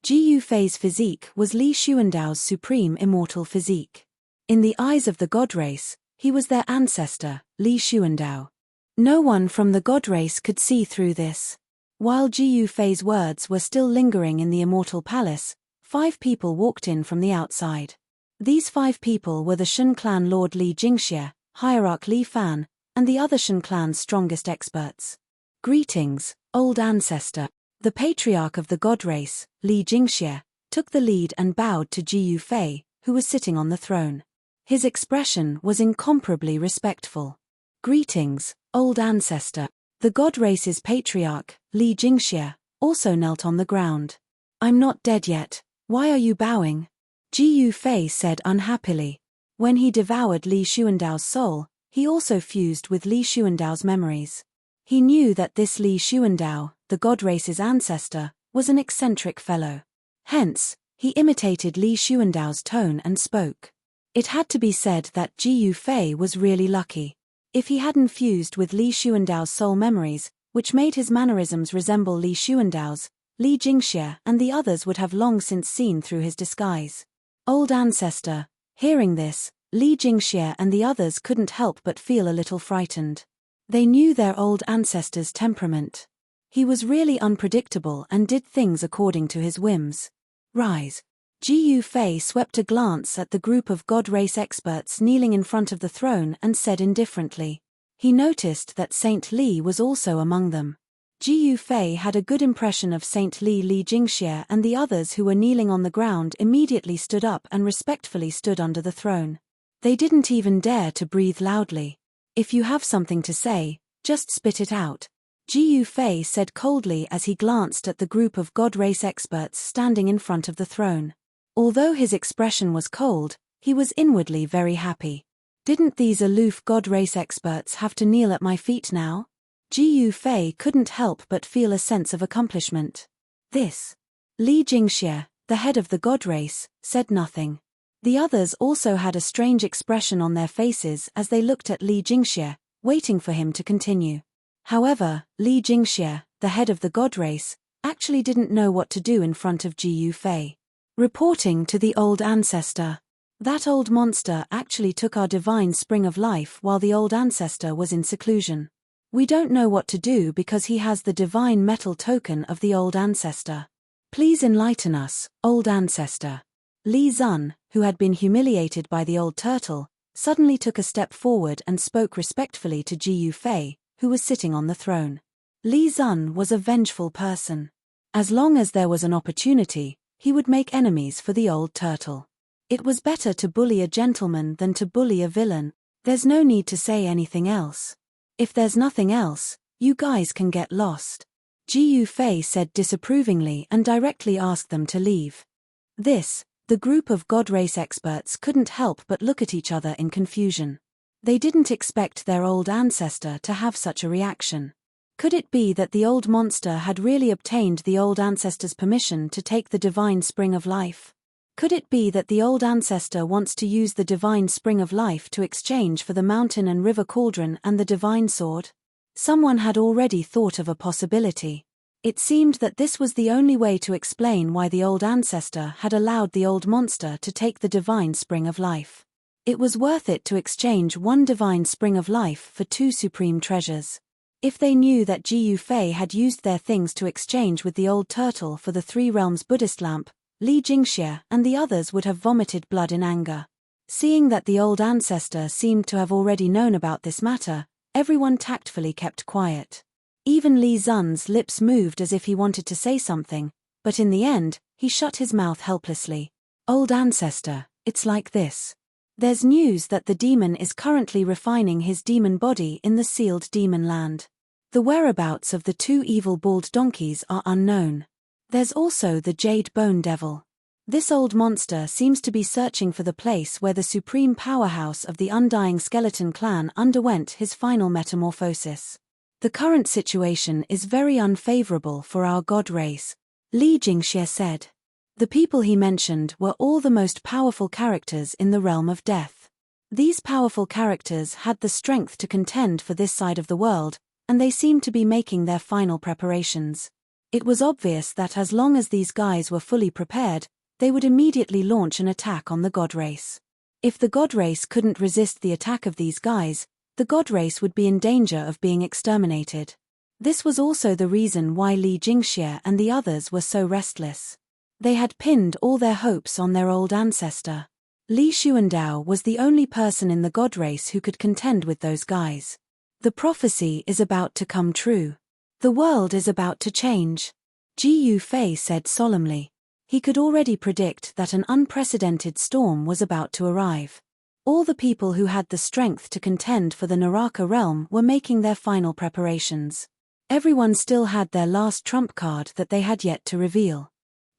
Gu Fei's physique was Li Xuandao's supreme immortal physique. In the eyes of the god race, he was their ancestor, Li Xuandao. No one from the god race could see through this. While Gu Fei's words were still lingering in the immortal palace, 5 people walked in from the outside. These 5 people were the Shen clan Lord Li Jingxie, Hierarch Li Fan, and the other Shen clan's strongest experts. Greetings, old ancestor. The patriarch of the god race, Li Jingxie, took the lead and bowed to Gu Fei, who was sitting on the throne. His expression was incomparably respectful. Greetings, old ancestor. The god race's patriarch, Li Jingxie, also knelt on the ground. I'm not dead yet, why are you bowing? Gu Fei said unhappily. When he devoured Li Xuandao's soul, he also fused with Li Xuandao's memories. He knew that this Li Xuandao, the god race's ancestor, was an eccentric fellow. Hence, he imitated Li Xuandao's tone and spoke. It had to be said that Gu Fei was really lucky. If he hadn't fused with Li Xuandao's soul memories, which made his mannerisms resemble Li Xuandao's, Li Jingxie and the others would have long since seen through his disguise. Old ancestor. Hearing this, Li Jingxie and the others couldn't help but feel a little frightened. They knew their old ancestor's temperament. He was really unpredictable and did things according to his whims. Rise. Ji Yufei swept a glance at the group of God race experts kneeling in front of the throne and said indifferently. He noticed that Saint Li was also among them. Ji Yufei had a good impression of Saint Li Jingxie, and the others who were kneeling on the ground immediately stood up and respectfully stood under the throne. They didn't even dare to breathe loudly. If you have something to say, just spit it out, Ji Yufei said coldly as he glanced at the group of God race experts standing in front of the throne. Although his expression was cold, he was inwardly very happy. Didn't these aloof God race experts have to kneel at my feet now? Ji Yufei couldn't help but feel a sense of accomplishment. This. Li Jingxie, the head of the God race, said nothing. The others also had a strange expression on their faces as they looked at Li Jingxie, waiting for him to continue. However, Li Jingxie, the head of the God race, actually didn't know what to do in front of Ji Yufei. Reporting to the old ancestor. That old monster actually took our divine spring of life while the old ancestor was in seclusion. We don't know what to do because he has the divine metal token of the old ancestor. Please enlighten us, old ancestor. Li Zun, who had been humiliated by the old turtle, suddenly took a step forward and spoke respectfully to Ji Yufei, who was sitting on the throne. Li Zun was a vengeful person. As long as there was an opportunity, he would make enemies for the old turtle. It was better to bully a gentleman than to bully a villain. There's no need to say anything else. If there's nothing else, you guys can get lost. Ji Yufei said disapprovingly and directly asked them to leave. The group of God race experts couldn't help but look at each other in confusion. They didn't expect their old ancestor to have such a reaction. Could it be that the old monster had really obtained the old ancestor's permission to take the divine spring of life? Could it be that the old ancestor wants to use the divine spring of life to exchange for the mountain and river cauldron and the divine sword? Someone had already thought of a possibility. It seemed that this was the only way to explain why the old ancestor had allowed the old monster to take the divine spring of life. It was worth it to exchange one divine spring of life for two supreme treasures. If they knew that Ji Yufei had used their things to exchange with the old turtle for the Three Realms Buddhist lamp, Li Jingxie and the others would have vomited blood in anger. Seeing that the old ancestor seemed to have already known about this matter, everyone tactfully kept quiet. Even Li Zun's lips moved as if he wanted to say something, but in the end, he shut his mouth helplessly. Old ancestor, it's like this. There's news that the demon is currently refining his demon body in the sealed demon land. The whereabouts of the two evil bald donkeys are unknown. There's also the Jade Bone Devil. This old monster seems to be searching for the place where the supreme powerhouse of the Undying Skeleton clan underwent his final metamorphosis. The current situation is very unfavorable for our god race, Li Jingxie said. The people he mentioned were all the most powerful characters in the realm of death. These powerful characters had the strength to contend for this side of the world, and they seemed to be making their final preparations. It was obvious that as long as these guys were fully prepared, they would immediately launch an attack on the god race. If the god race couldn't resist the attack of these guys, the god race would be in danger of being exterminated. This was also the reason why Li Jingxie and the others were so restless. They had pinned all their hopes on their old ancestor. Li Xuandao was the only person in the god race who could contend with those guys. The prophecy is about to come true. The world is about to change. Ji Yufei said solemnly. He could already predict that an unprecedented storm was about to arrive. All the people who had the strength to contend for the Naraka realm were making their final preparations. Everyone still had their last trump card that they had yet to reveal.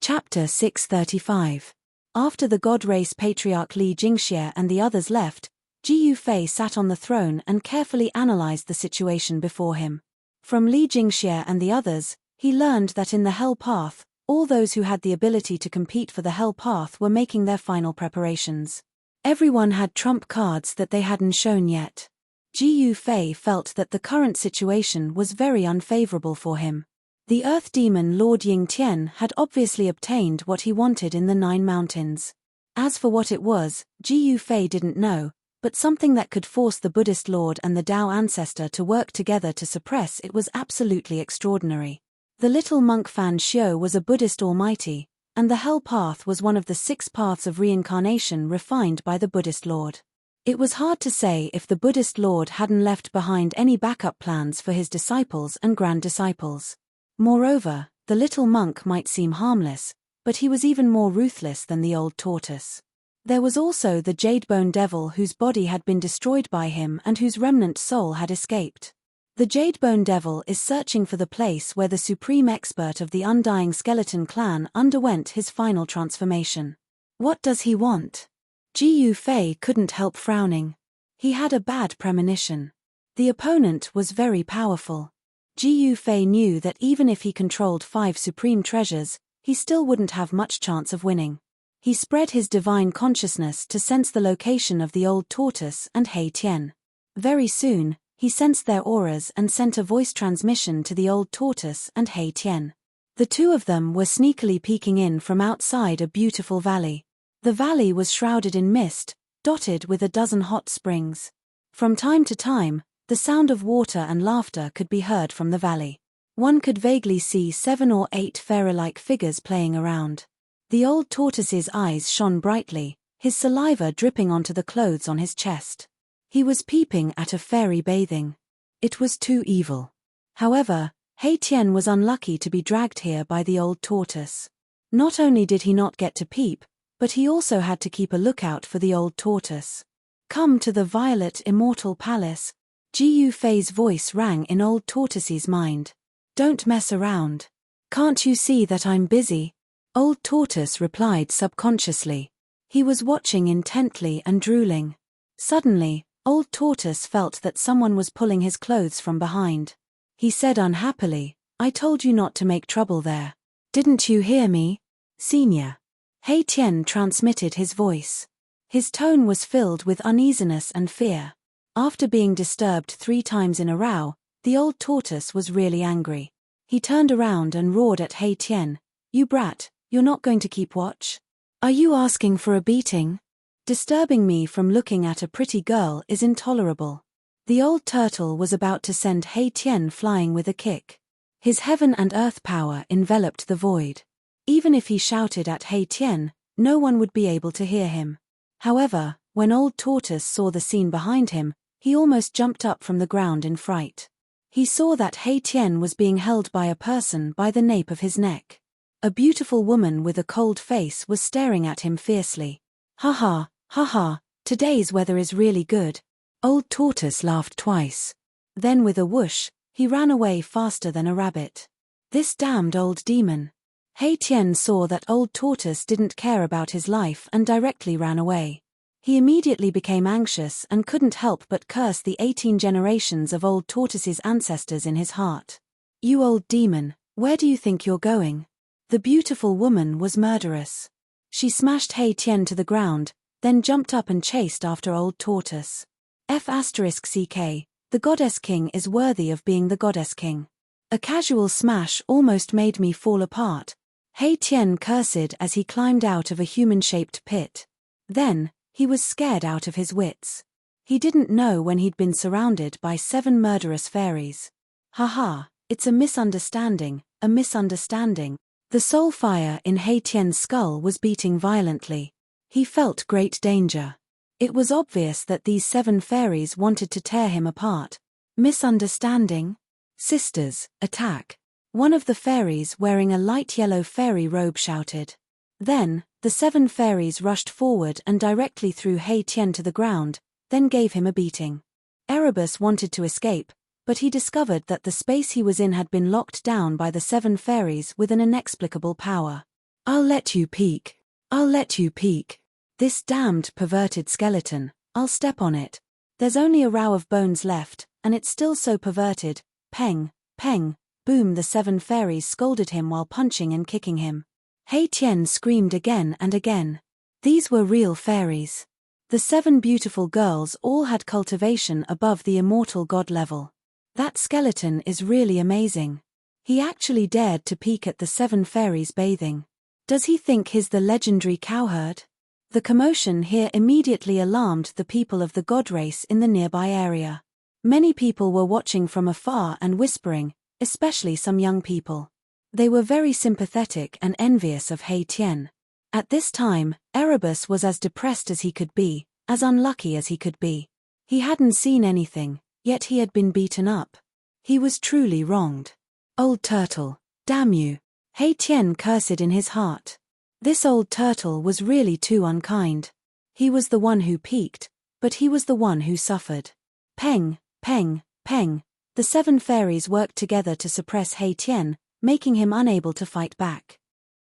Chapter 635. After the god race patriarch Li Jingxie and the others left, Ji Yufei sat on the throne and carefully analyzed the situation before him. From Li Jingxie and the others, he learned that in the Hell Path, all those who had the ability to compete for the Hell Path were making their final preparations. Everyone had trump cards that they hadn't shown yet. Ji Yufei felt that the current situation was very unfavorable for him. The earth demon Lord Ying Tian had obviously obtained what he wanted in the 9 mountains. As for what it was, Ji Yufei didn't know, but something that could force the Buddhist lord and the Tao ancestor to work together to suppress it was absolutely extraordinary. The little monk Fan Xiu was a Buddhist almighty, and the Hell Path was one of the 6 paths of reincarnation refined by the Buddhist lord. It was hard to say if the Buddhist lord hadn't left behind any backup plans for his disciples and grand disciples. Moreover, the little monk might seem harmless, but he was even more ruthless than the old tortoise. There was also the Jadebone Devil whose body had been destroyed by him and whose remnant soul had escaped. The Jadebone Devil is searching for the place where the supreme expert of the Undying Skeleton clan underwent his final transformation. What does he want? Ji Yufei couldn't help frowning. He had a bad premonition. The opponent was very powerful. Ji Yufei knew that even if he controlled 5 supreme treasures, he still wouldn't have much chance of winning. He spread his divine consciousness to sense the location of the old tortoise and Hei Tian. Very soon, he sensed their auras and sent a voice transmission to the old tortoise and Hei Tian. The 2 of them were sneakily peeking in from outside a beautiful valley. The valley was shrouded in mist, dotted with a dozen hot springs. From time to time, the sound of water and laughter could be heard from the valley. One could vaguely see 7 or 8 fairy-like figures playing around. The old tortoise's eyes shone brightly, his saliva dripping onto the clothes on his chest. He was peeping at a fairy bathing. It was too evil. However, Hei Tian was unlucky to be dragged here by the old tortoise. Not only did he not get to peep, but he also had to keep a lookout for the old tortoise. Come to the Violet Immortal Palace. Ji Yufei's voice rang in old tortoise's mind. Don't mess around. Can't you see that I'm busy? Old tortoise replied subconsciously. He was watching intently and drooling. Suddenly, old tortoise felt that someone was pulling his clothes from behind. He said unhappily, I told you not to make trouble there. Didn't you hear me? Senior. Hei Tian transmitted his voice. His tone was filled with uneasiness and fear. After being disturbed 3 times in a row, the old tortoise was really angry. He turned around and roared at Hei Tian, You brat, you're not going to keep watch? Are you asking for a beating? Disturbing me from looking at a pretty girl is intolerable. The old turtle was about to send Hei Tian flying with a kick. His heaven and earth power enveloped the void. Even if he shouted at Hei Tian, no one would be able to hear him. However, when old tortoise saw the scene behind him, he almost jumped up from the ground in fright. He saw that Hei Tian was being held by a person by the nape of his neck. A beautiful woman with a cold face was staring at him fiercely. Ha ha, today's weather is really good. Old tortoise laughed twice. Then with a whoosh, he ran away faster than a rabbit. This damned old demon. Hei Tian saw that old tortoise didn't care about his life and directly ran away. He immediately became anxious and couldn't help but curse the 18 generations of old tortoise's ancestors in his heart. You old demon, where do you think you're going? The beautiful woman was murderous. She smashed Hei Tian to the ground, then jumped up and chased after old tortoise. F***ck, the goddess king is worthy of being the goddess king. A casual smash almost made me fall apart. Hei Tian cursed as he climbed out of a human-shaped pit. Then, he was scared out of his wits. He didn't know when he'd been surrounded by 7 murderous fairies. Haha, it's a misunderstanding, a misunderstanding. The soul fire in Hei Tian's skull was beating violently. He felt great danger. It was obvious that these 7 fairies wanted to tear him apart. Misunderstanding? Sisters, attack. One of the fairies wearing a light yellow fairy robe shouted. Then, the 7 fairies rushed forward and directly threw Hei Tian to the ground, then gave him a beating. Erebus wanted to escape, but he discovered that the space he was in had been locked down by the 7 fairies with an inexplicable power. I'll let you peek. I'll let you peek. This damned perverted skeleton, I'll step on it. There's only a row of bones left, and it's still so perverted. Peng, peng, boom, the 7 fairies scolded him while punching and kicking him. Hei Tian screamed again and again. These were real fairies. The 7 beautiful girls all had cultivation above the immortal god level. That skeleton is really amazing. He actually dared to peek at the 7 fairies bathing. Does he think he's the legendary cowherd? The commotion here immediately alarmed the people of the god race in the nearby area. Many people were watching from afar and whispering, especially some young people. They were very sympathetic and envious of He Tian. At this time, Erebus was as depressed as he could be, as unlucky as he could be. He hadn't seen anything, yet he had been beaten up. He was truly wronged. Old turtle, damn you! He Tian cursed in his heart. This old turtle was really too unkind. He was the one who peeked, but he was the one who suffered. Peng, peng, peng. The 7 fairies worked together to suppress He Tian, making him unable to fight back.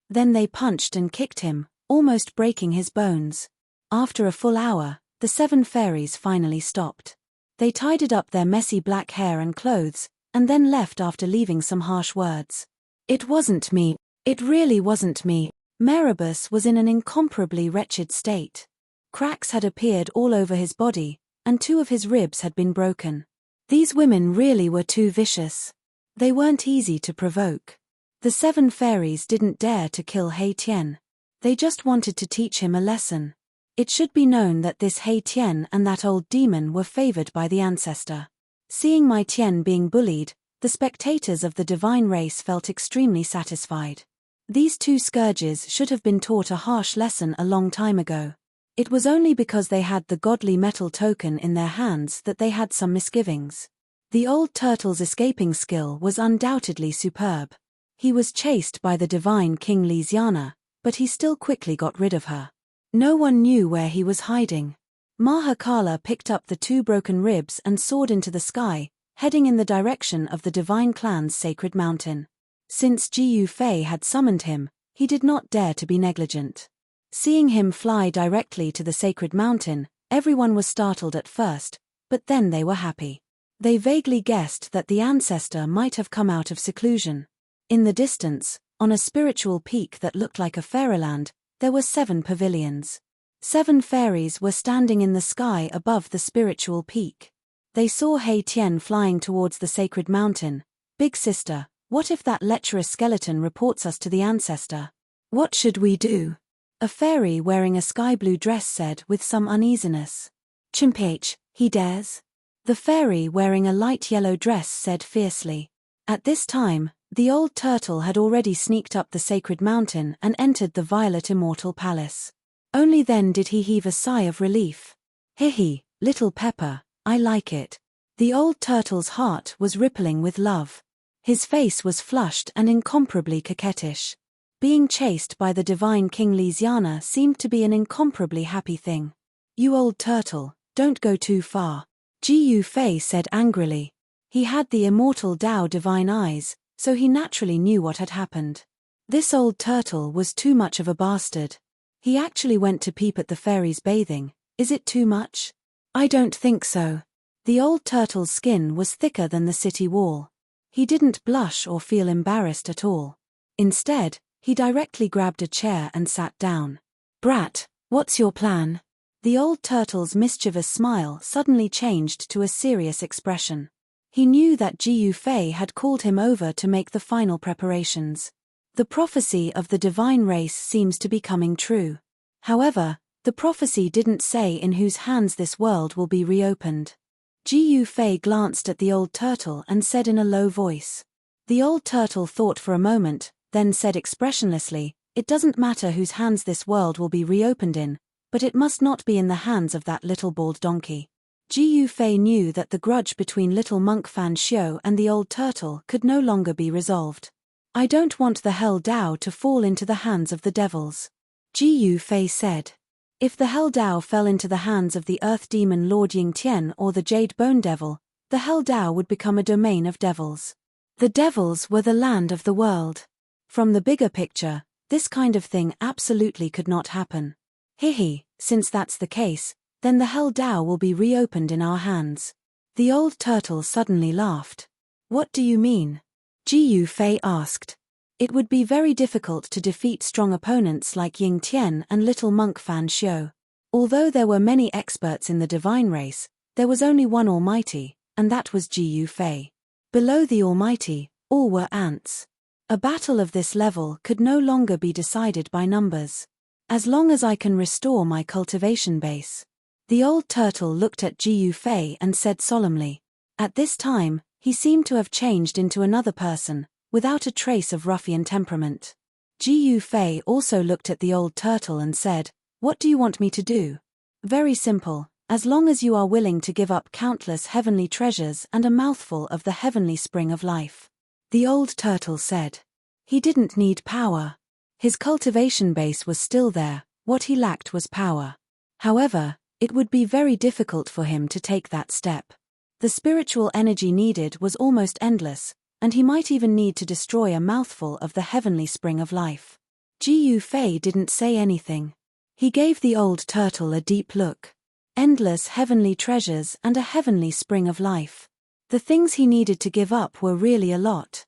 Then they punched and kicked him, almost breaking his bones. After a full hour, the 7 fairies finally stopped. They tidied up their messy black hair and clothes, and then left after leaving some harsh words. It wasn't me. It really wasn't me. Erebus was in an incomparably wretched state. Cracks had appeared all over his body, and 2 of his ribs had been broken. These women really were too vicious. They weren't easy to provoke. The 7 fairies didn't dare to kill He Tian. They just wanted to teach him a lesson. It should be known that this He Tian and that old demon were favored by the ancestor. Seeing my Tian being bullied, the spectators of the divine race felt extremely satisfied. These 2 scourges should have been taught a harsh lesson a long time ago. It was only because they had the godly metal token in their hands that they had some misgivings. The old turtle's escaping skill was undoubtedly superb. He was chased by the divine King Lysiana, but he still quickly got rid of her. No one knew where he was hiding. Mahakala picked up the 2 broken ribs and soared into the sky, heading in the direction of the divine clan's sacred mountain. Since Jiu Fei had summoned him, he did not dare to be negligent. Seeing him fly directly to the sacred mountain, everyone was startled at first, but then they were happy. They vaguely guessed that the ancestor might have come out of seclusion. In the distance, on a spiritual peak that looked like a fairyland, there were 7 pavilions. 7 fairies were standing in the sky above the spiritual peak. They saw He Tian flying towards the sacred mountain. Big sister, what if that lecherous skeleton reports us to the ancestor? What should we do? A fairy wearing a sky blue dress said with some uneasiness. Chimph, he dares. The fairy wearing a light yellow dress said fiercely. At this time, the old turtle had already sneaked up the sacred mountain and entered the violet immortal palace. Only then did he heave a sigh of relief. Hihi, little pepper, I like it. The old turtle's heart was rippling with love. His face was flushed and incomparably coquettish. Being chased by the divine King Lysiana seemed to be an incomparably happy thing. You old turtle, don't go too far. Jiu Fei said angrily. He had the immortal Tao divine eyes, so he naturally knew what had happened. This old turtle was too much of a bastard. He actually went to peep at the fairies bathing. Is it too much? I don't think so. The old turtle's skin was thicker than the city wall. He didn't blush or feel embarrassed at all. Instead, he directly grabbed a chair and sat down. Brat, what's your plan? The old turtle's mischievous smile suddenly changed to a serious expression. He knew that Jiu Fei had called him over to make the final preparations. The prophecy of the divine race seems to be coming true. However, the prophecy didn't say in whose hands this world will be reopened. Jiu Fei glanced at the old turtle and said in a low voice. The old turtle thought for a moment, then said expressionlessly, "It doesn't matter whose hands this world will be reopened in, but it must not be in the hands of that little bald donkey." Jiu Fei knew that the grudge between little monk Fan Xiu and the old turtle could no longer be resolved. I don't want the Hell Dao to fall into the hands of the devils. Jiu Fei said. If the Hell Dao fell into the hands of the Earth Demon Lord Ying Tian or the Jade Bone Devil, the Hell Dao would become a domain of devils. The devils were the land of the world. From the bigger picture, this kind of thing absolutely could not happen. Hihi, since that's the case, then the Hell Dao will be reopened in our hands. The old turtle suddenly laughed. What do you mean? Jiu Fei asked. It would be very difficult to defeat strong opponents like Ying Tian and little monk Fan Xiu. Although there were many experts in the divine race, there was only one Almighty, and that was Jiu Fei. Below the Almighty, All were ants. A battle of this level could no longer be decided by numbers. As long as I can restore my cultivation base. The old turtle looked at Jiu Fei and said solemnly. At this time, he seemed to have changed into another person, without a trace of ruffian temperament. Jiu Fei also looked at the old turtle and said, "What do you want me to do?" "Very simple, as long as you are willing to give up countless heavenly treasures and a mouthful of the heavenly spring of life." The old turtle said. He didn't need power. His cultivation base was still there, what he lacked was power. However, it would be very difficult for him to take that step. The spiritual energy needed was almost endless, and he might even need to destroy a mouthful of the heavenly spring of life. Jiu Fei didn't say anything. He gave the old turtle a deep look. Endless heavenly treasures and a heavenly spring of life. The things he needed to give up were really a lot.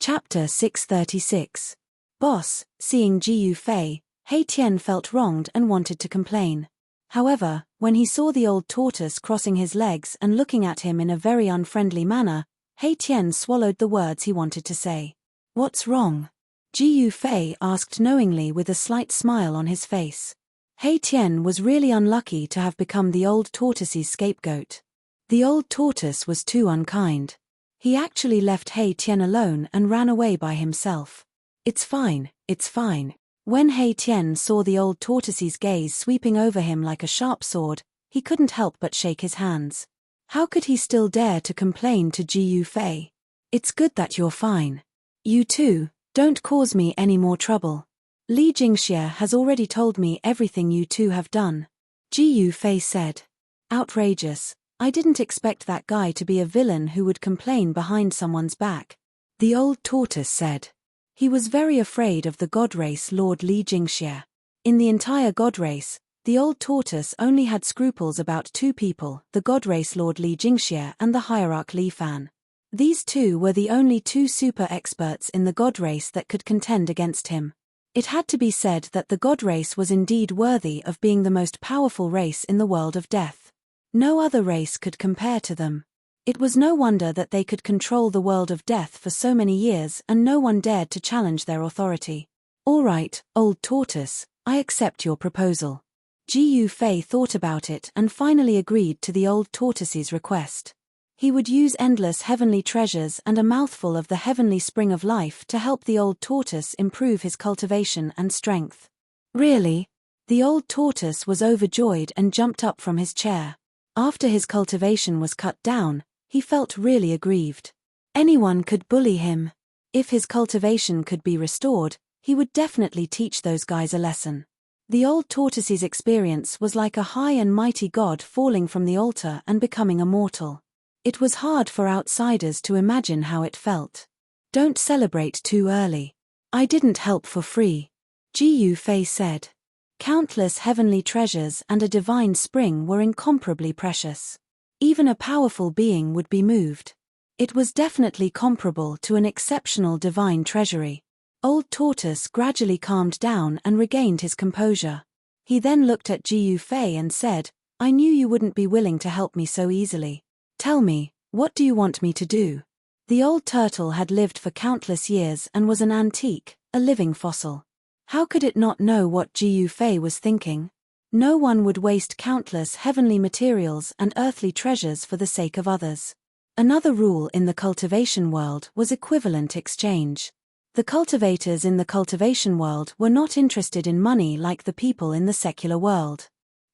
Chapter 636. Boss, seeing Jiu Fei, He Tian felt wronged and wanted to complain. However, when he saw the old tortoise crossing his legs and looking at him in a very unfriendly manner, He Tian swallowed the words he wanted to say. "What's wrong?" Jiu Fei asked knowingly with a slight smile on his face. He Tian was really unlucky to have become the old tortoise's scapegoat. The old tortoise was too unkind. He actually left He Tian alone and ran away by himself. It's fine, it's fine." When He Tian saw the old tortoise's gaze sweeping over him like a sharp sword, he couldn't help but shake his hands. How could he still dare to complain to Jiu Fei? "It's good that you're fine. You too, don't cause me any more trouble. Li Jingxie has already told me everything you two have done." Jiu Fei said. "Outrageous. I didn't expect that guy to be a villain who would complain behind someone's back." The old tortoise said. He was very afraid of the god race Lord Li Jingxie. In the entire god race, the old tortoise only had scruples about two people, the god race Lord Li Jingxie and the hierarch Li Fan. These two were the only two super experts in the god race that could contend against him. It had to be said that the god race was indeed worthy of being the most powerful race in the world of death. No other race could compare to them. It was no wonder that they could control the world of death for so many years and no one dared to challenge their authority. "All right, old tortoise, I accept your proposal." Jiu Fei thought about it and finally agreed to the old tortoise's request. He would use endless heavenly treasures and a mouthful of the heavenly spring of life to help the old tortoise improve his cultivation and strength. "Really?" The old tortoise was overjoyed and jumped up from his chair. After his cultivation was cut down, he felt really aggrieved. Anyone could bully him. If his cultivation could be restored, he would definitely teach those guys a lesson. The old tortoise's experience was like a high and mighty god falling from the altar and becoming immortal. It was hard for outsiders to imagine how it felt. "Don't celebrate too early. I didn't help for free," Jiu Fei said. Countless heavenly treasures and a divine spring were incomparably precious. Even a powerful being would be moved. It was definitely comparable to an exceptional divine treasury. Old Tortoise gradually calmed down and regained his composure. He then looked at Jiu Fei and said, "I knew you wouldn't be willing to help me so easily. Tell me, what do you want me to do?" The old turtle had lived for countless years and was an antique, a living fossil. How could it not know what Jiu Fei was thinking? No one would waste countless heavenly materials and earthly treasures for the sake of others. Another rule in the cultivation world was equivalent exchange. The cultivators in the cultivation world were not interested in money like the people in the secular world.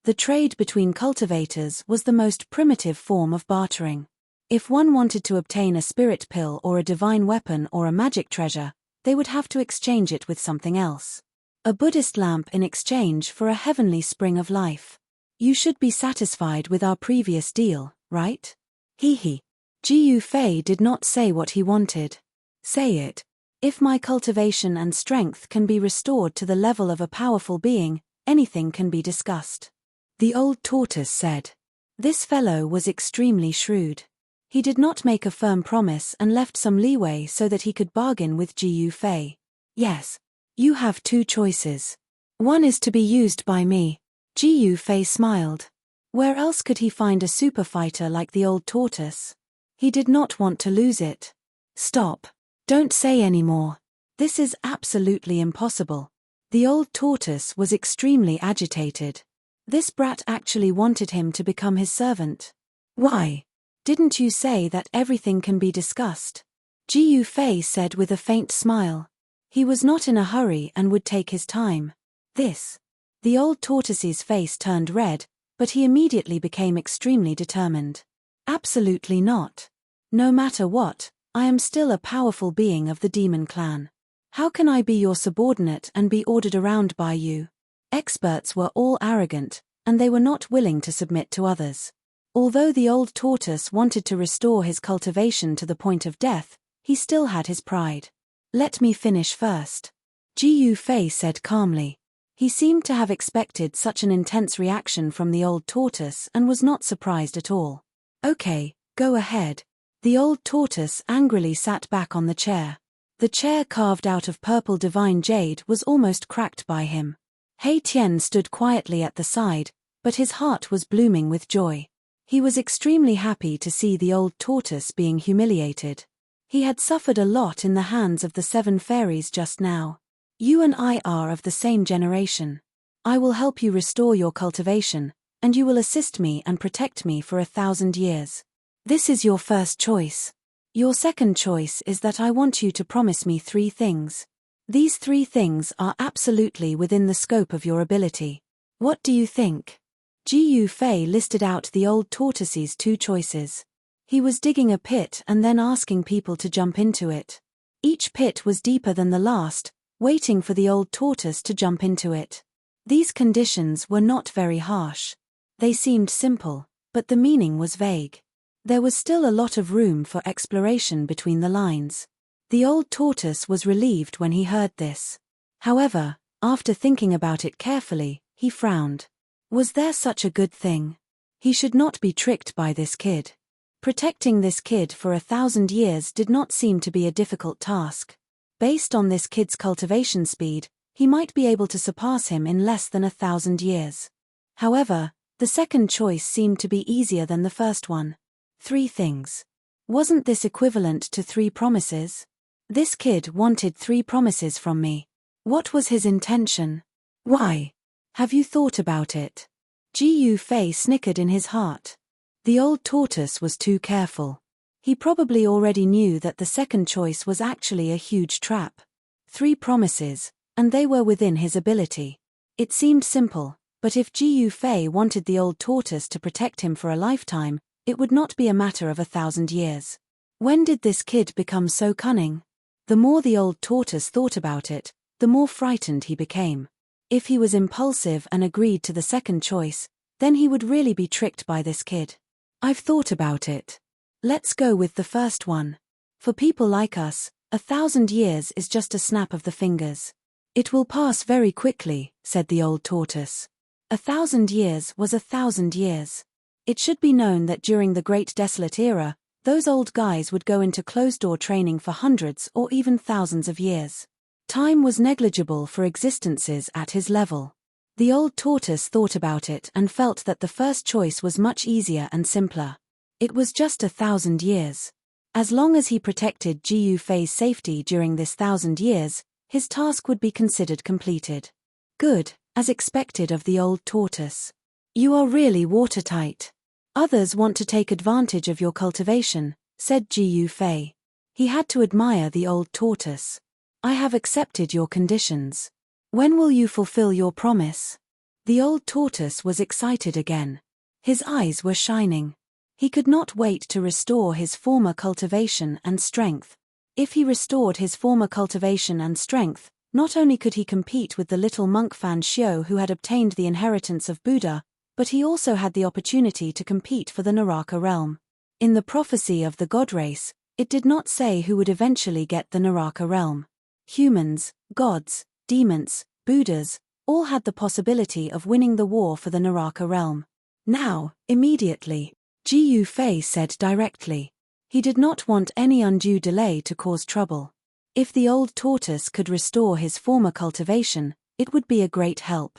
The trade between cultivators was the most primitive form of bartering. If one wanted to obtain a spirit pill or a divine weapon or a magic treasure, they would have to exchange it with something else. A Buddhist lamp in exchange for a heavenly spring of life. "You should be satisfied with our previous deal, right?" Hee. Jiu Fei did not say what he wanted. "Say it. If my cultivation and strength can be restored to the level of a powerful being, anything can be discussed." The old tortoise said. This fellow was extremely shrewd. He did not make a firm promise and left some leeway so that he could bargain with Jiu Fei. "Yes. You have two choices. One is to be used by me." Jiu Fei smiled. Where else could he find a super fighter like the old tortoise? He did not want to lose it. "Stop. Don't say any more. This is absolutely impossible. The old tortoise was extremely agitated. This brat actually wanted him to become his servant. Why? Didn't you say that everything can be discussed? Jiu Fei said with a faint smile. He was not in a hurry and would take his time. This. The old tortoise's face turned red, but he immediately became extremely determined. Absolutely not. No matter what, I am still a powerful being of the demon clan. How can I be your subordinate and be ordered around by you? Experts were all arrogant, and they were not willing to submit to others. Although the old tortoise wanted to restore his cultivation to the point of death, he still had his pride. Let me finish first. Jiu Fei said calmly. He seemed to have expected such an intense reaction from the old tortoise and was not surprised at all. Okay, go ahead. The old tortoise angrily sat back on the chair. The chair carved out of purple divine jade was almost cracked by him. Hei Tian stood quietly at the side, but his heart was blooming with joy. He was extremely happy to see the old tortoise being humiliated. He had suffered a lot in the hands of the 7 fairies just now. You and I are of the same generation. I will help you restore your cultivation, and you will assist me and protect me for 1,000 years. This is your first choice. Your second choice is that I want you to promise me 3 things. These 3 things are absolutely within the scope of your ability. What do you think? Jiu Fei listed out the old tortoise's 2 choices. He was digging a pit and then asking people to jump into it. Each pit was deeper than the last, waiting for the old tortoise to jump into it. These conditions were not very harsh. They seemed simple, but the meaning was vague. There was still a lot of room for exploration between the lines. The old tortoise was relieved when he heard this. However, after thinking about it carefully, he frowned. Was there such a good thing? He should not be tricked by this kid. Protecting this kid for 1,000 years did not seem to be a difficult task. Based on this kid's cultivation speed, he might be able to surpass him in less than 1,000 years. However, the second choice seemed to be easier than the first one. 3 things. Wasn't this equivalent to 3 promises? This kid wanted 3 promises from me. What was his intention? Why? Have you thought about it? Jiu Fei snickered in his heart. The old tortoise was too careful. He probably already knew that the second choice was actually a huge trap. 3 promises, and they were within his ability. It seemed simple, but if Jiu Fei wanted the old tortoise to protect him for a lifetime, it would not be a matter of 1,000 years. When did this kid become so cunning? The more the old tortoise thought about it, the more frightened he became. If he was impulsive and agreed to the second choice, then he would really be tricked by this kid. I've thought about it. Let's go with the first one. For people like us, 1,000 years is just a snap of the fingers. It will pass very quickly, said the old tortoise. 1,000 years was 1,000 years. It should be known that during the Great Desolate Era, those old guys would go into closed-door training for hundreds or even thousands of years. Time was negligible for existences at his level. The old tortoise thought about it and felt that the first choice was much easier and simpler. It was just 1,000 years. As long as he protected Jiu Fei's safety during this 1,000 years, his task would be considered completed. Good, as expected of the old tortoise. You are really watertight. Others want to take advantage of your cultivation, said Jiu Fei. He had to admire the old tortoise. I have accepted your conditions. When will you fulfill your promise? The old tortoise was excited again. His eyes were shining. He could not wait to restore his former cultivation and strength. If he restored his former cultivation and strength, not only could he compete with the little monk Fan Xiu who had obtained the inheritance of Buddha, but he also had the opportunity to compete for the Naraka realm. In the prophecy of the god race, it did not say who would eventually get the Naraka realm. Humans, gods, demons, Buddhas, all had the possibility of winning the war for the Naraka realm. Now, immediately, Jiu Fei said directly. He did not want any undue delay to cause trouble. If the old tortoise could restore his former cultivation, it would be a great help.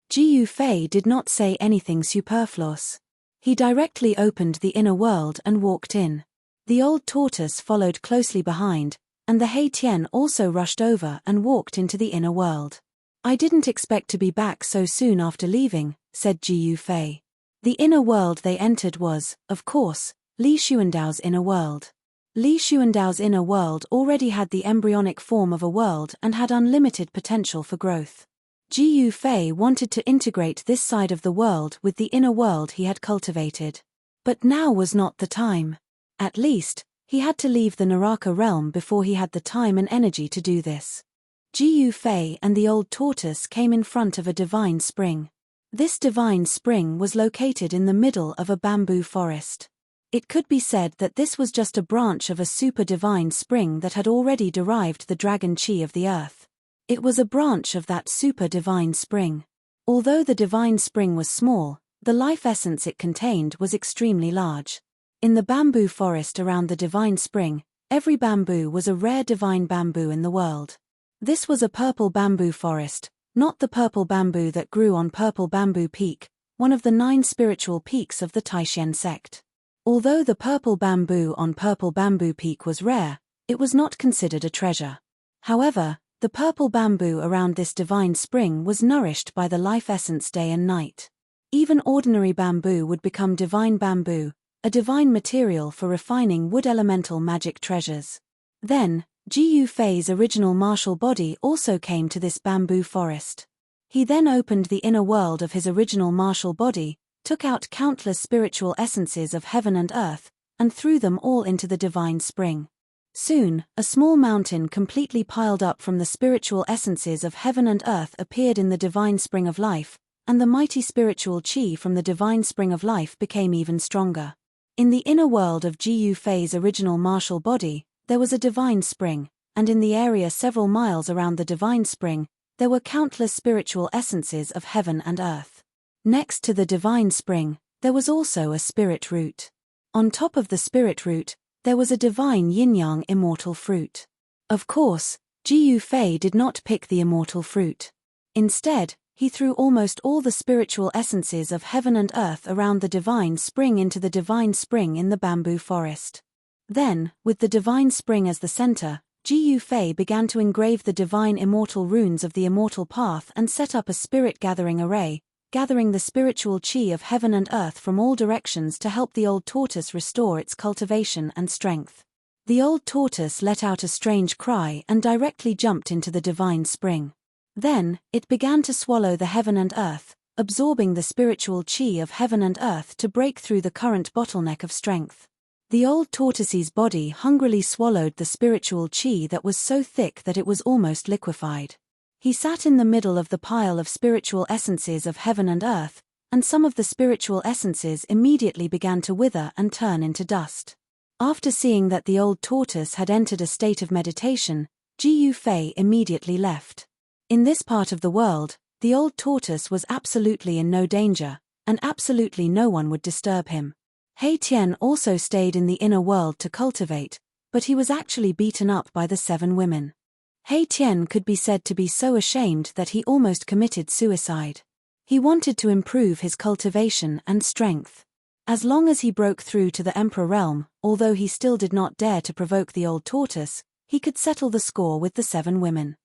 Jiu Fei did not say anything superfluous. He directly opened the inner world and walked in. The old tortoise followed closely behind, and the Hei Tian also rushed over and walked into the inner world. "I didn't expect to be back so soon after leaving," said Ji Yufei. The inner world they entered was, of course, Li Xuandao's inner world. Li Xuandao's inner world already had the embryonic form of a world and had unlimited potential for growth. Ji Yufei wanted to integrate this side of the world with the inner world he had cultivated. But now was not the time. At least, he had to leave the Naraka realm before he had the time and energy to do this. Ji Yufei and the old tortoise came in front of a divine spring. This divine spring was located in the middle of a bamboo forest. It could be said that this was just a branch of a super divine spring that had already derived the dragon chi of the earth. It was a branch of that super divine spring. Although the divine spring was small, the life essence it contained was extremely large. In the bamboo forest around the divine spring, every bamboo was a rare divine bamboo in the world. This was a purple bamboo forest, not the purple bamboo that grew on Purple Bamboo Peak, one of the 9 spiritual peaks of the Taishan sect. Although the purple bamboo on Purple Bamboo Peak was rare, it was not considered a treasure. However, the purple bamboo around this divine spring was nourished by the life essence day and night. Even ordinary bamboo would become divine bamboo, a divine material for refining wood elemental magic treasures. Then, Ji Yufei's original martial body also came to this bamboo forest. He then opened the inner world of his original martial body, took out countless spiritual essences of heaven and earth, and threw them all into the divine spring. Soon, a small mountain completely piled up from the spiritual essences of heaven and earth appeared in the divine spring of life, and the mighty spiritual chi from the divine spring of life became even stronger. In the inner world of Ji Yufei's original martial body, there was a divine spring, and in the area several miles around the divine spring, there were countless spiritual essences of heaven and earth. Next to the divine spring, there was also a spirit root. On top of the spirit root, there was a divine yin-yang immortal fruit. Of course, Ji Yufei did not pick the immortal fruit. Instead, he threw almost all the spiritual essences of heaven and earth around the divine spring into the divine spring in the bamboo forest. Then, with the divine spring as the center, Ji Yufei began to engrave the divine immortal runes of the immortal path and set up a spirit gathering array, gathering the spiritual chi of heaven and earth from all directions to help the old tortoise restore its cultivation and strength. The old tortoise let out a strange cry and directly jumped into the divine spring. Then, it began to swallow the heaven and earth, absorbing the spiritual chi of heaven and earth to break through the current bottleneck of strength. The old tortoise's body hungrily swallowed the spiritual chi that was so thick that it was almost liquefied. He sat in the middle of the pile of spiritual essences of heaven and earth, and some of the spiritual essences immediately began to wither and turn into dust. After seeing that the old tortoise had entered a state of meditation, Ji Yufei immediately left. In this part of the world, the old tortoise was absolutely in no danger, and absolutely no one would disturb him. Hei Tian also stayed in the inner world to cultivate, but he was actually beaten up by the 7 women. Hei Tian could be said to be so ashamed that he almost committed suicide. He wanted to improve his cultivation and strength. As long as he broke through to the Emperor realm, although he still did not dare to provoke the old tortoise, he could settle the score with the 7 women.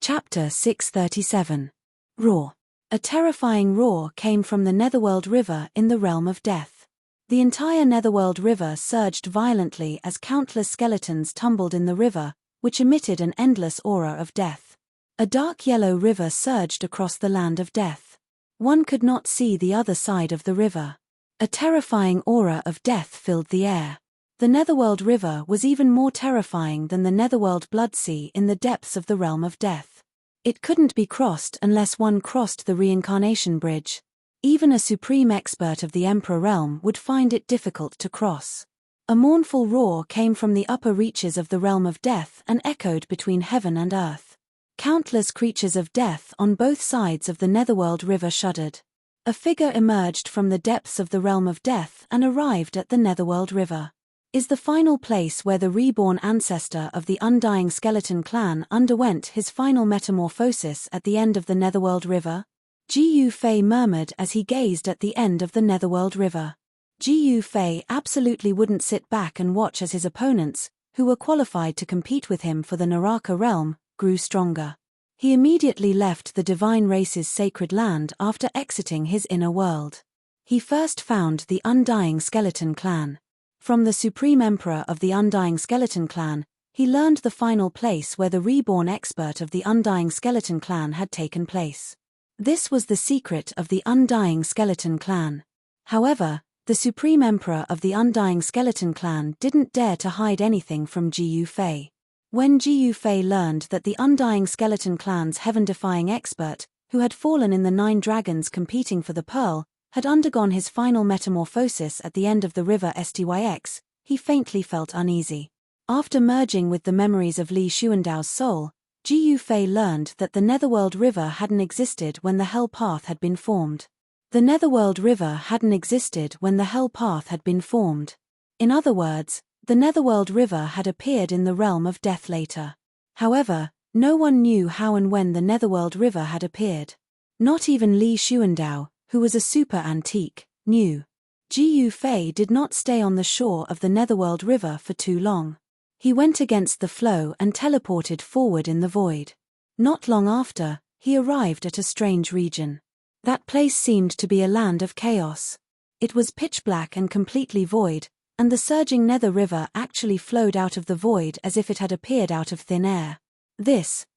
Chapter 637. Roar. A terrifying roar came from the Netherworld River in the realm of death. The entire Netherworld River surged violently as countless skeletons tumbled in the river, which emitted an endless aura of death. A dark yellow river surged across the land of death. One could not see the other side of the river. A terrifying aura of death filled the air. The Netherworld River was even more terrifying than the Netherworld Blood Sea in the depths of the realm of death. It couldn't be crossed unless one crossed the reincarnation bridge. Even a supreme expert of the Emperor realm would find it difficult to cross. A mournful roar came from the upper reaches of the realm of death and echoed between heaven and earth. Countless creatures of death on both sides of the Netherworld River shuddered. A figure emerged from the depths of the realm of death and arrived at the Netherworld River. Is the final place where the reborn ancestor of the Undying Skeleton clan underwent his final metamorphosis at the end of the Netherworld River? Ji Yufei murmured as he gazed at the end of the Netherworld River. Ji Yufei absolutely wouldn't sit back and watch as his opponents, who were qualified to compete with him for the Naraka realm, grew stronger. He immediately left the divine race's sacred land after exiting his inner world. He first found the Undying Skeleton Clan. From the Supreme Emperor of the Undying Skeleton Clan, he learned the final place where the reborn expert of the Undying Skeleton Clan had taken place. This was the secret of the Undying Skeleton Clan. However, the Supreme Emperor of the Undying Skeleton Clan didn't dare to hide anything from Ji Yufei. When Ji Yufei learned that the Undying Skeleton Clan's heaven-defying expert, who had fallen in the 9 dragons competing for the pearl, had undergone his final metamorphosis at the end of the river Styx, he faintly felt uneasy. After merging with the memories of Li Xuandao's soul, Ji Yufei learned that the Netherworld River hadn't existed when the Hell Path had been formed. The Netherworld River hadn't existed when the Hell Path had been formed. In other words, the Netherworld River had appeared in the realm of death later. However, no one knew how and when the Netherworld River had appeared. Not even Li Xuandao, who was a super antique, knew. Ji Yufei did not stay on the shore of the Netherworld River for too long. He went against the flow and teleported forward in the void. Not long after, he arrived at a strange region. That place seemed to be a land of chaos. It was pitch black and completely void, and the surging Nether River actually flowed out of the void as if it had appeared out of thin air.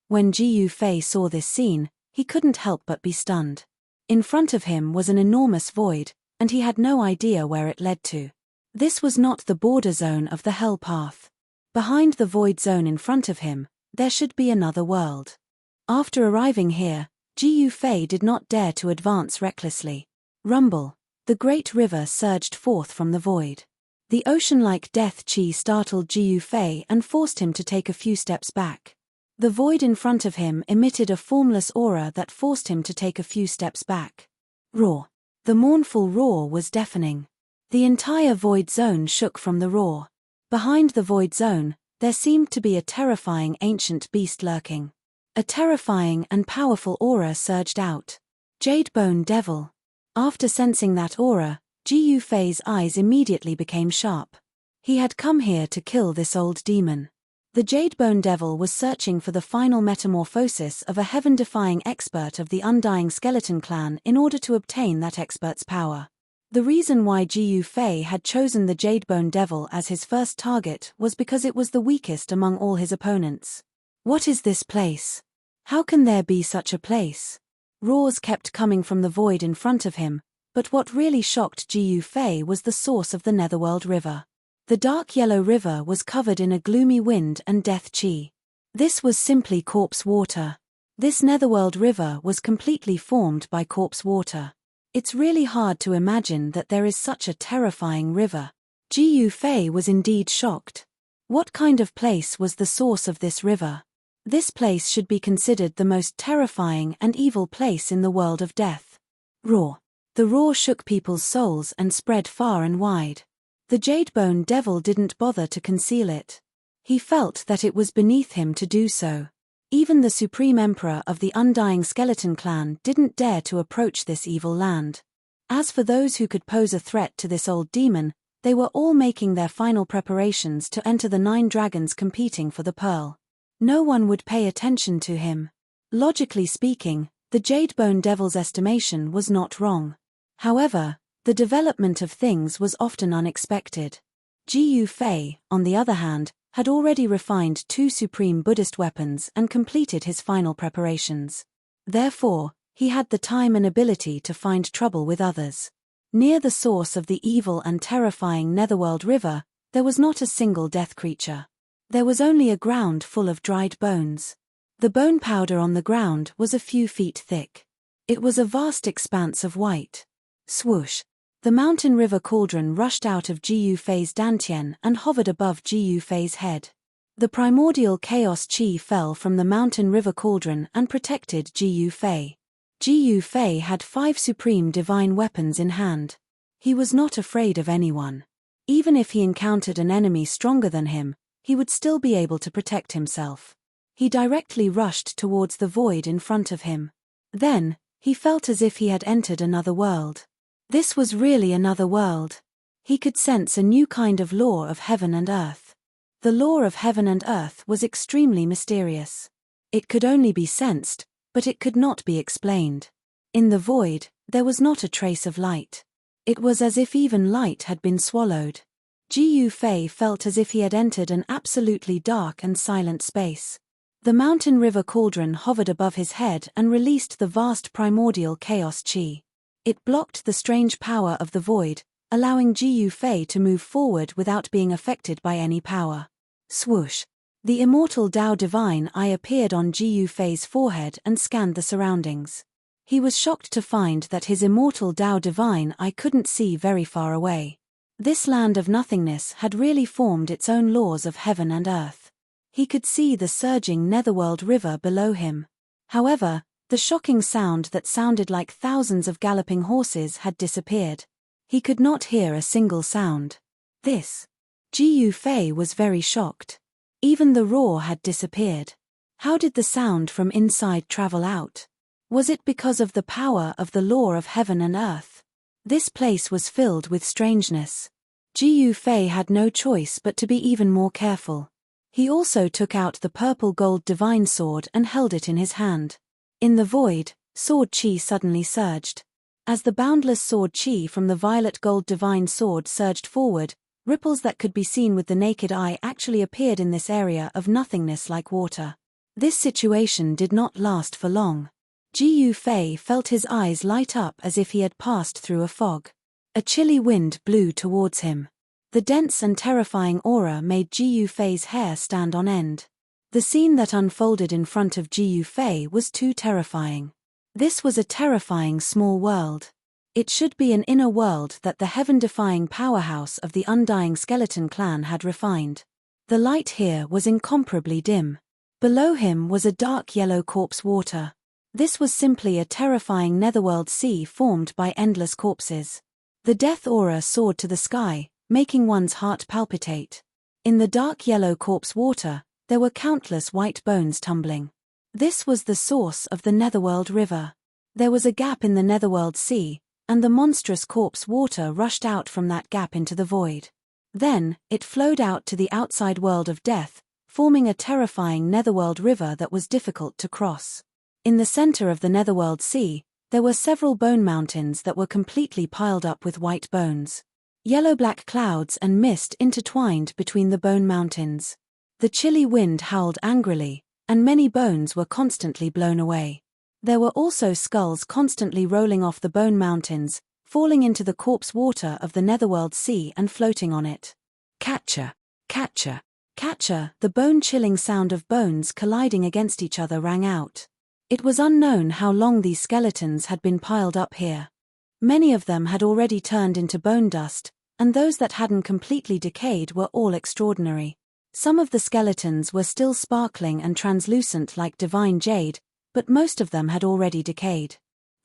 When Ji Yufei saw this scene, he couldn't help but be stunned. In front of him was an enormous void, and he had no idea where it led to. This was not the border zone of the Hell Path. Behind the void zone in front of him, there should be another world. After arriving here, Ji Yufei did not dare to advance recklessly. Rumble! The great river surged forth from the void. The ocean-like death chi startled Ji Yufei and forced him to take a few steps back. The void in front of him emitted a formless aura that forced him to take a few steps back. Roar! The mournful roar was deafening. The entire void zone shook from the roar. Behind the void zone, there seemed to be a terrifying ancient beast lurking. A terrifying and powerful aura surged out. Jadebone Devil. After sensing that aura, Ji Yufei's eyes immediately became sharp. He had come here to kill this old demon. The Jadebone Devil was searching for the final metamorphosis of a heaven-defying expert of the Undying Skeleton Clan in order to obtain that expert's power. The reason why Ji Yufei had chosen the Jadebone Devil as his first target was because it was the weakest among all his opponents. What is this place? How can there be such a place? Roars kept coming from the void in front of him, but what really shocked Ji Yufei was the source of the Netherworld River. The dark yellow river was covered in a gloomy wind and death chi. This was simply corpse water. This Netherworld River was completely formed by corpse water. It's really hard to imagine that there is such a terrifying river. Ji Yufei was indeed shocked. What kind of place was the source of this river? This place should be considered the most terrifying and evil place in the world of death. Roar! The roar shook people's souls and spread far and wide. The Jadebone Devil didn't bother to conceal it. He felt that it was beneath him to do so. Even the Supreme Emperor of the Undying Skeleton Clan didn't dare to approach this evil land. As for those who could pose a threat to this old demon, they were all making their final preparations to enter the 9 dragons competing for the pearl. No one would pay attention to him. Logically speaking, the Jadebone Devil's estimation was not wrong. However, the development of things was often unexpected. Ji Yufei, on the other hand, had already refined 2 supreme Buddhist weapons and completed his final preparations. Therefore, he had the time and ability to find trouble with others. Near the source of the evil and terrifying Netherworld River, there was not a single death creature. There was only a ground full of dried bones. The bone powder on the ground was a few feet thick. It was a vast expanse of white. Swoosh! The mountain river cauldron rushed out of Ji Yufei's dantian and hovered above Ji Yufei's head. The primordial chaos chi fell from the mountain river cauldron and protected Ji Yufei. Ji Yufei had 5 supreme divine weapons in hand. He was not afraid of anyone. Even if he encountered an enemy stronger than him, he would still be able to protect himself. He directly rushed towards the void in front of him. Then, he felt as if he had entered another world. This was really another world. He could sense a new kind of law of heaven and earth. The law of heaven and earth was extremely mysterious. It could only be sensed, but it could not be explained. In the void, there was not a trace of light. It was as if even light had been swallowed. Ji Fei felt as if he had entered an absolutely dark and silent space. The mountain river cauldron hovered above his head and released the vast primordial chaos chi. It blocked the strange power of the void, allowing Ji Fei to move forward without being affected by any power. Swoosh! The immortal Tao Divine Eye appeared on Ji Fei's forehead and scanned the surroundings. He was shocked to find that his immortal Tao Divine Eye couldn't see very far away. This land of nothingness had really formed its own laws of heaven and earth. He could see the surging netherworld river below him. However, the shocking sound that sounded like thousands of galloping horses had disappeared. He could not hear a single sound. Ji Fei was very shocked. Even the roar had disappeared. How did the sound from inside travel out? Was it because of the power of the law of heaven and earth? This place was filled with strangeness. Ji Fei had no choice but to be even more careful. He also took out the purple gold divine sword and held it in his hand. In the void, sword chi suddenly surged. As the boundless sword chi from the violet gold divine sword surged forward, ripples that could be seen with the naked eye actually appeared in this area of nothingness like water. This situation did not last for long. Ji Fei felt his eyes light up as if he had passed through a fog. A chilly wind blew towards him. The dense and terrifying aura made Ji Fei's hair stand on end. The scene that unfolded in front of Ji Fei was too terrifying. This was a terrifying small world. It should be an inner world that the heaven-defying powerhouse of the Undying Skeleton clan had refined. The light here was incomparably dim. Below him was a dark yellow corpse water. This was simply a terrifying netherworld sea formed by endless corpses. The death aura soared to the sky, making one's heart palpitate. In the dark yellow corpse water, there were countless white bones tumbling. This was the source of the netherworld river. There was a gap in the netherworld sea, and the monstrous corpse water rushed out from that gap into the void. Then, it flowed out to the outside world of death, forming a terrifying netherworld river that was difficult to cross. In the center of the netherworld sea, there were several bone mountains that were completely piled up with white bones. Yellow-black clouds and mist intertwined between the bone mountains. The chilly wind howled angrily, and many bones were constantly blown away. There were also skulls constantly rolling off the bone mountains, falling into the corpse water of the netherworld sea and floating on it. Catcher, catcher, catcher, the bone-chilling sound of bones colliding against each other rang out. It was unknown how long these skeletons had been piled up here. Many of them had already turned into bone dust, and those that hadn't completely decayed were all extraordinary. Some of the skeletons were still sparkling and translucent like divine jade, but most of them had already decayed.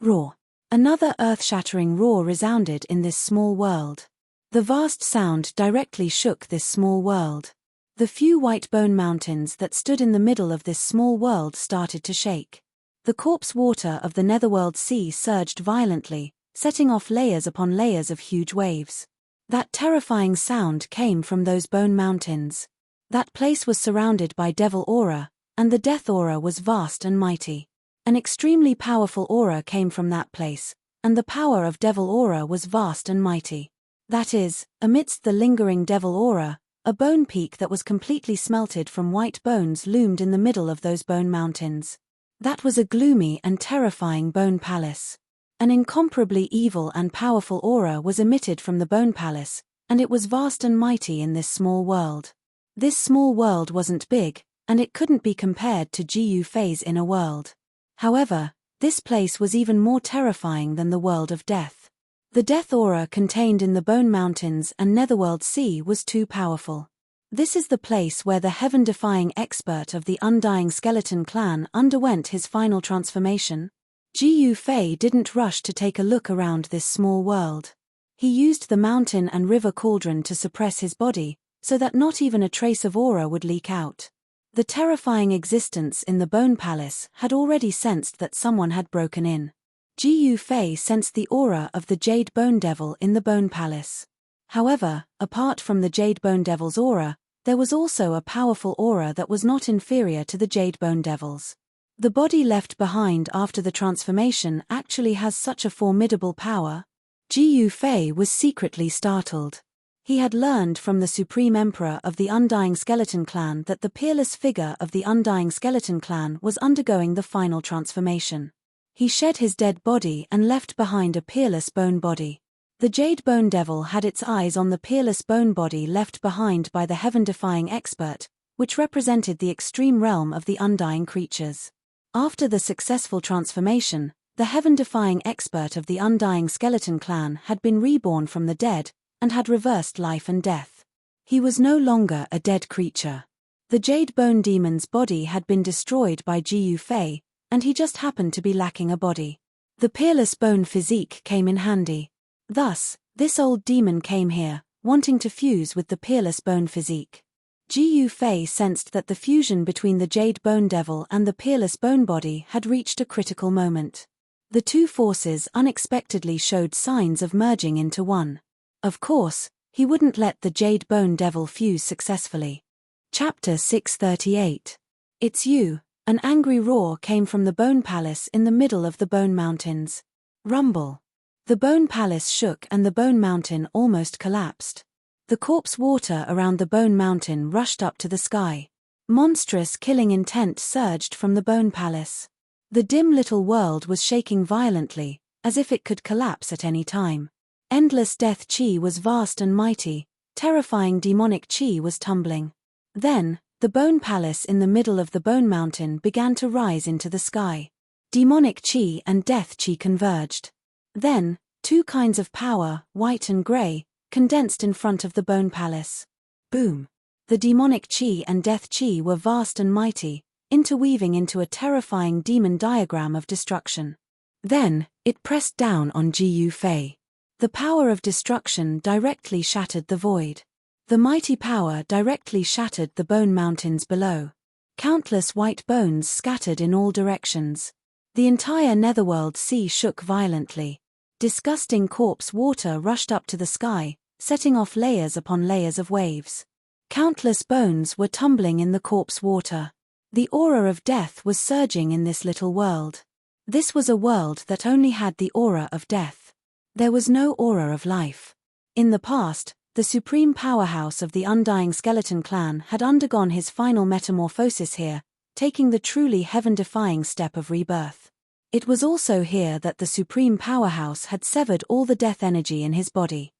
Roar! Another earth-shattering roar resounded in this small world. The vast sound directly shook this small world. The few white bone mountains that stood in the middle of this small world started to shake. The corpse water of the netherworld sea surged violently, setting off layers upon layers of huge waves. That terrifying sound came from those bone mountains. That place was surrounded by devil aura, and the death aura was vast and mighty. An extremely powerful aura came from that place, and the power of devil aura was vast and mighty. That is, amidst the lingering devil aura, a bone peak that was completely smelted from white bones loomed in the middle of those bone mountains. That was a gloomy and terrifying bone palace. An incomparably evil and powerful aura was emitted from the bone palace, and it was vast and mighty in this small world. This small world wasn't big, and it couldn't be compared to Ji Fei's inner world. However, this place was even more terrifying than the world of death. The death aura contained in the bone mountains and netherworld sea was too powerful. This is the place where the heaven-defying expert of the Undying Skeleton clan underwent his final transformation. Ji Fei didn't rush to take a look around this small world. He used the mountain and river cauldron to suppress his body, so that not even a trace of aura would leak out. The terrifying existence in the bone palace had already sensed that someone had broken in. Ji Fei sensed the aura of the Jade Bone Devil in the bone palace. However, apart from the Jade Bone Devil's aura, there was also a powerful aura that was not inferior to the Jade Bone Devil's. The body left behind after the transformation actually has such a formidable power. Ji Yufei was secretly startled. He had learned from the Supreme Emperor of the Undying Skeleton Clan that the peerless figure of the Undying Skeleton Clan was undergoing the final transformation. He shed his dead body and left behind a peerless bone body. The Jade Bone Devil had its eyes on the peerless bone body left behind by the heaven-defying expert, which represented the extreme realm of the undying creatures. After the successful transformation, the heaven-defying expert of the Undying Skeleton Clan had been reborn from the dead, and had reversed life and death. He was no longer a dead creature. The Jade Bone Demon's body had been destroyed by Ji Yufei, and he just happened to be lacking a body. The peerless bone physique came in handy. Thus, this old demon came here, wanting to fuse with the peerless bone physique. Ji Yufei sensed that the fusion between the Jade Bone Devil and the peerless bone body had reached a critical moment. The two forces unexpectedly showed signs of merging into one. Of course, he wouldn't let the Jade Bone Devil fuse successfully. Chapter 638. It's you. An angry roar came from the Bone Palace in the middle of the Bone Mountains. Rumble. The Bone Palace shook and the Bone Mountain almost collapsed. The corpse water around the Bone Mountain rushed up to the sky. Monstrous killing intent surged from the Bone Palace. The dim little world was shaking violently, as if it could collapse at any time. Endless death chi was vast and mighty, terrifying demonic chi was tumbling. Then, the Bone Palace in the middle of the Bone Mountain began to rise into the sky. Demonic chi and death chi converged. Then, two kinds of power, white and grey, condensed in front of the Bone Palace. Boom! The demonic chi and death chi were vast and mighty, interweaving into a terrifying demon diagram of destruction. Then, it pressed down on Ji Yufei. The power of destruction directly shattered the void. The mighty power directly shattered the bone mountains below. Countless white bones scattered in all directions. The entire netherworld sea shook violently. Disgusting corpse water rushed up to the sky, setting off layers upon layers of waves. Countless bones were tumbling in the corpse water. The aura of death was surging in this little world. This was a world that only had the aura of death. There was no aura of life. In the past, the supreme powerhouse of the Undying Skeleton Clan had undergone his final metamorphosis here, taking the truly heaven-defying step of rebirth. It was also here that the supreme powerhouse had severed all the death energy in his body.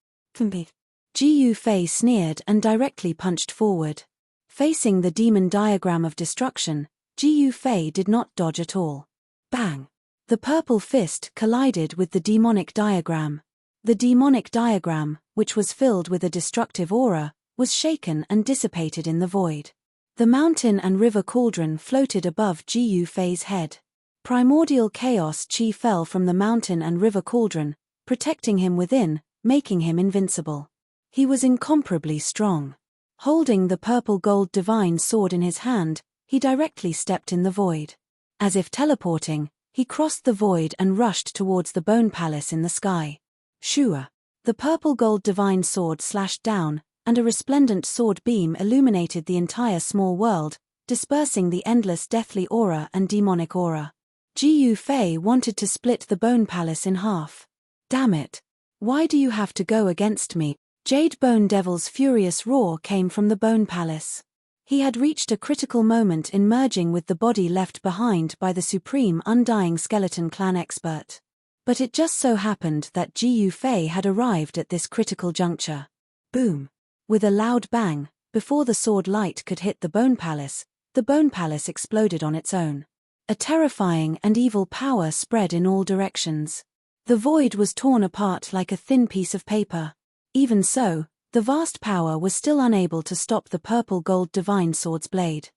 Ji Yufei sneered and directly punched forward. Facing the demon diagram of destruction, Ji Yufei did not dodge at all. Bang! The purple fist collided with the demonic diagram. The demonic diagram, which was filled with a destructive aura, was shaken and dissipated in the void. The mountain and river cauldron floated above Ji Yufei's head. Primordial chaos chi fell from the mountain and river cauldron, protecting him within, making him invincible. He was incomparably strong. Holding the purple gold divine sword in his hand, he directly stepped in the void. As if teleporting, he crossed the void and rushed towards the Bone Palace in the sky. Shua! The purple gold divine sword slashed down, and a resplendent sword beam illuminated the entire small world, dispersing the endless deathly aura and demonic aura. Ji Yufei wanted to split the Bone Palace in half. Damn it! Why do you have to go against me? Jade Bone Devil's furious roar came from the Bone Palace. He had reached a critical moment in merging with the body left behind by the supreme Undying Skeleton Clan expert. But it just so happened that Ji Yufei had arrived at this critical juncture. Boom! With a loud bang, before the sword light could hit the Bone Palace exploded on its own. A terrifying and evil power spread in all directions. The void was torn apart like a thin piece of paper. Even so, the vast power was still unable to stop the purple gold divine sword's blade.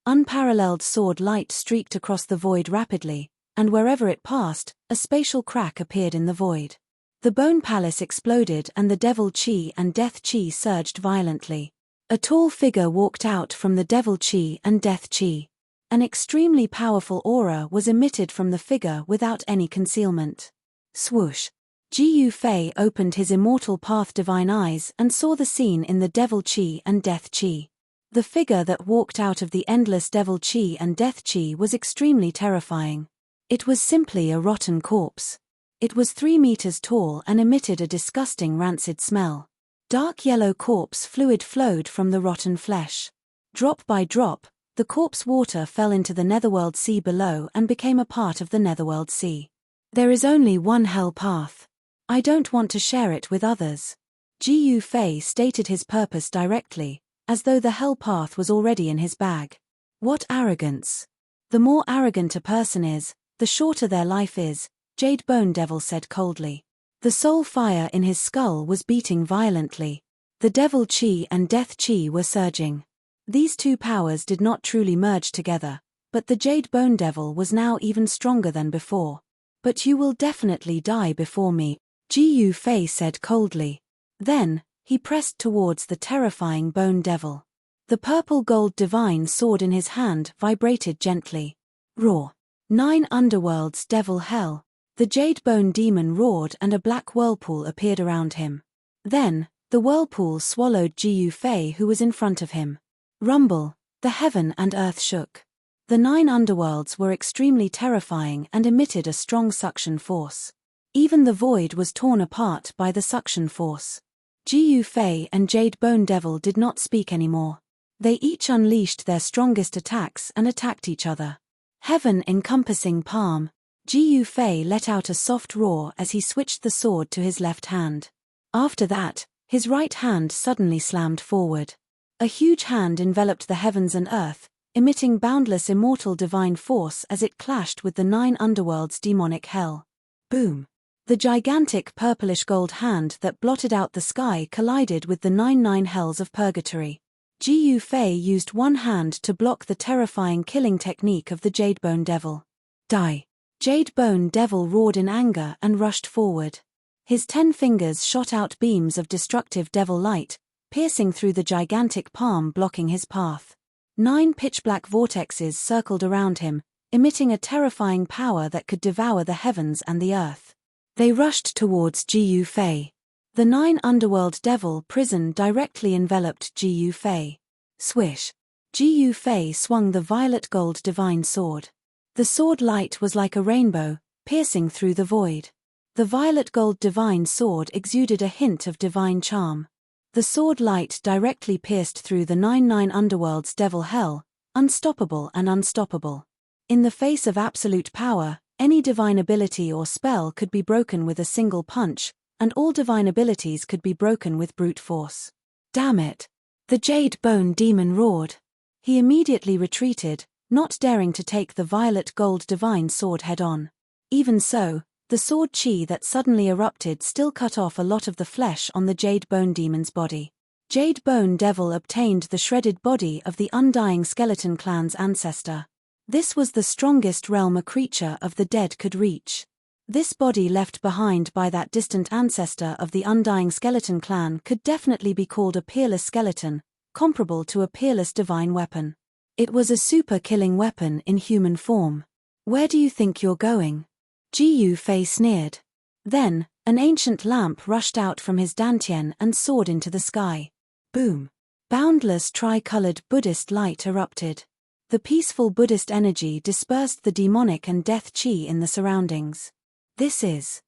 Unparalleled sword light streaked across the void rapidly, and wherever it passed, a spatial crack appeared in the void. The Bone Palace exploded and the devil chi and death chi surged violently. A tall figure walked out from the devil chi and death chi. An extremely powerful aura was emitted from the figure without any concealment. Swoosh! Ji Yufei opened his immortal path divine eyes and saw the scene in the devil chi and death chi. The figure that walked out of the endless devil chi and death chi was extremely terrifying. It was simply a rotten corpse. It was 3 meters tall and emitted a disgusting rancid smell. Dark yellow corpse fluid flowed from the rotten flesh. Drop by drop, the corpse water fell into the Netherworld Sea below and became a part of the Netherworld Sea. There is only one hell path. I don't want to share it with others. Ji Fei stated his purpose directly, as though the hell path was already in his bag. What arrogance! The more arrogant a person is, the shorter their life is, Jade Bone Devil said coldly. The soul fire in his skull was beating violently. The devil chi and death chi were surging. These two powers did not truly merge together, but the Jade Bone Devil was now even stronger than before. But you will definitely die before me, Ji Fei said coldly. Then, he pressed towards the terrifying Bone Devil. The purple gold divine sword in his hand vibrated gently. Roar. 9 underworlds devil hell. The Jade Bone Demon roared and a black whirlpool appeared around him. Then, the whirlpool swallowed Ji Fei who was in front of him. Rumble, the heaven and earth shook. The 9 underworlds were extremely terrifying and emitted a strong suction force. Even the void was torn apart by the suction force. Ji Fei and Jade Bone Devil did not speak anymore. They each unleashed their strongest attacks and attacked each other. Heaven encompassing palm. Ji Fei let out a soft roar as he switched the sword to his left hand. After that, his right hand suddenly slammed forward. A huge hand enveloped the heavens and earth, emitting boundless immortal divine force as it clashed with the 9 underworlds' demonic hell. Boom! The gigantic purplish gold hand that blotted out the sky collided with the 9 hells of purgatory. Ji Fei used one hand to block the terrifying killing technique of the Jade Bone Devil. Die! Jade Bone Devil roared in anger and rushed forward. His 10 fingers shot out beams of destructive devil light, piercing through the gigantic palm blocking his path. 9 pitch-black vortexes circled around him, emitting a terrifying power that could devour the heavens and the earth. They rushed towards Ji Fei. The 9 underworld devil prison directly enveloped Ji Fei. Swish! Ji Fei swung the violet gold divine sword. The sword light was like a rainbow, piercing through the void. The violet gold divine sword exuded a hint of divine charm. The sword light directly pierced through the 9 underworlds devil hell, unstoppable and unstoppable. In the face of absolute power, any divine ability or spell could be broken with a single punch, and all divine abilities could be broken with brute force. Damn it! The Jade Bone Demon roared. He immediately retreated, not daring to take the violet gold divine sword head-on. Even so, the sword chi that suddenly erupted still cut off a lot of the flesh on the Jade Bone Demon's body. Jade Bone Devil obtained the shredded body of the undying skeleton clan's ancestor. This was the strongest realm a creature of the dead could reach. This body left behind by that distant ancestor of the undying skeleton clan could definitely be called a peerless skeleton, comparable to a peerless divine weapon. It was a super-killing weapon in human form. Where do you think you're going? Ji Fei sneered. Then, an ancient lamp rushed out from his dantian and soared into the sky. Boom! Boundless tri-colored Buddhist light erupted. The peaceful Buddhist energy dispersed the demonic and death chi in the surroundings. This is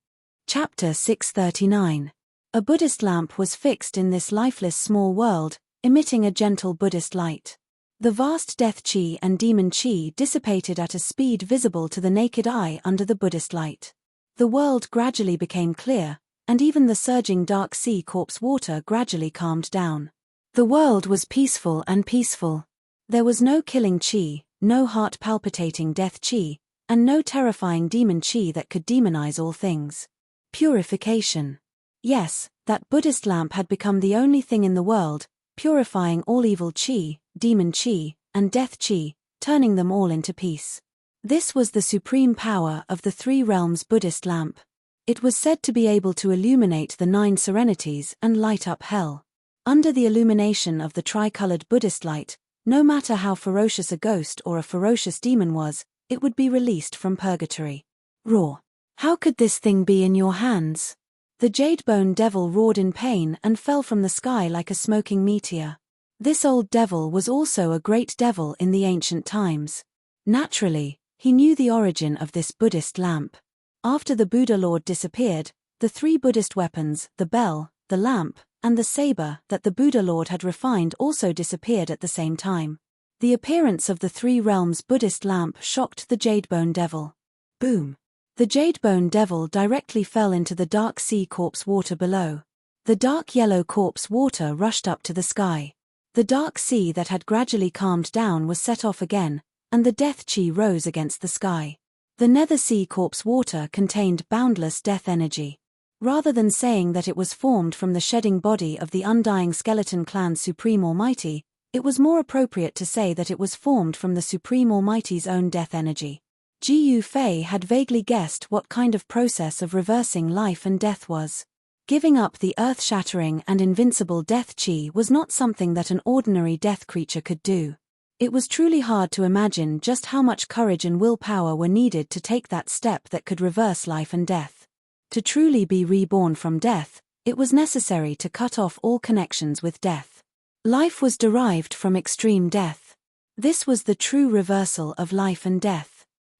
Chapter 639. A Buddhist lamp was fixed in this lifeless small world, emitting a gentle Buddhist light. The vast death chi and demon chi dissipated at a speed visible to the naked eye under the Buddhist light. The world gradually became clear, and even the surging dark sea corpse water gradually calmed down. The world was peaceful and peaceful. There was no killing chi, no heart-palpitating death chi, and no terrifying demon chi that could demonize all things. Purification. Yes, that Buddhist lamp had become the only thing in the world, purifying all evil chi, demon chi, and death chi, turning them all into peace. This was the supreme power of the 3 realms Buddhist lamp. It was said to be able to illuminate the 9 serenities and light up hell. Under the illumination of the tri-colored Buddhist light, no matter how ferocious a ghost or a ferocious demon was, it would be released from purgatory. Roar! How could this thing be in your hands? The Jade Bone Devil roared in pain and fell from the sky like a smoking meteor. This old devil was also a great devil in the ancient times. Naturally, he knew the origin of this Buddhist lamp. After the Buddha Lord disappeared, the three Buddhist weapons, the bell, the lamp, and the saber that the Buddha Lord had refined also disappeared at the same time. The appearance of the Three Realms Buddhist lamp shocked the Jadebone Devil. Boom! The Jadebone Devil directly fell into the dark sea corpse water below. The dark yellow corpse water rushed up to the sky. The dark sea that had gradually calmed down was set off again, and the death chi rose against the sky. The nether sea corpse water contained boundless death energy. Rather than saying that it was formed from the shedding body of the undying skeleton clan's Supreme Almighty, it was more appropriate to say that it was formed from the Supreme Almighty's own death energy. Gu Fei had vaguely guessed what kind of process of reversing life and death was. Giving up the earth-shattering and invincible death chi was not something that an ordinary death creature could do. It was truly hard to imagine just how much courage and willpower were needed to take that step that could reverse life and death. To truly be reborn from death, it was necessary to cut off all connections with death. Life was derived from extreme death. This was the true reversal of life and death.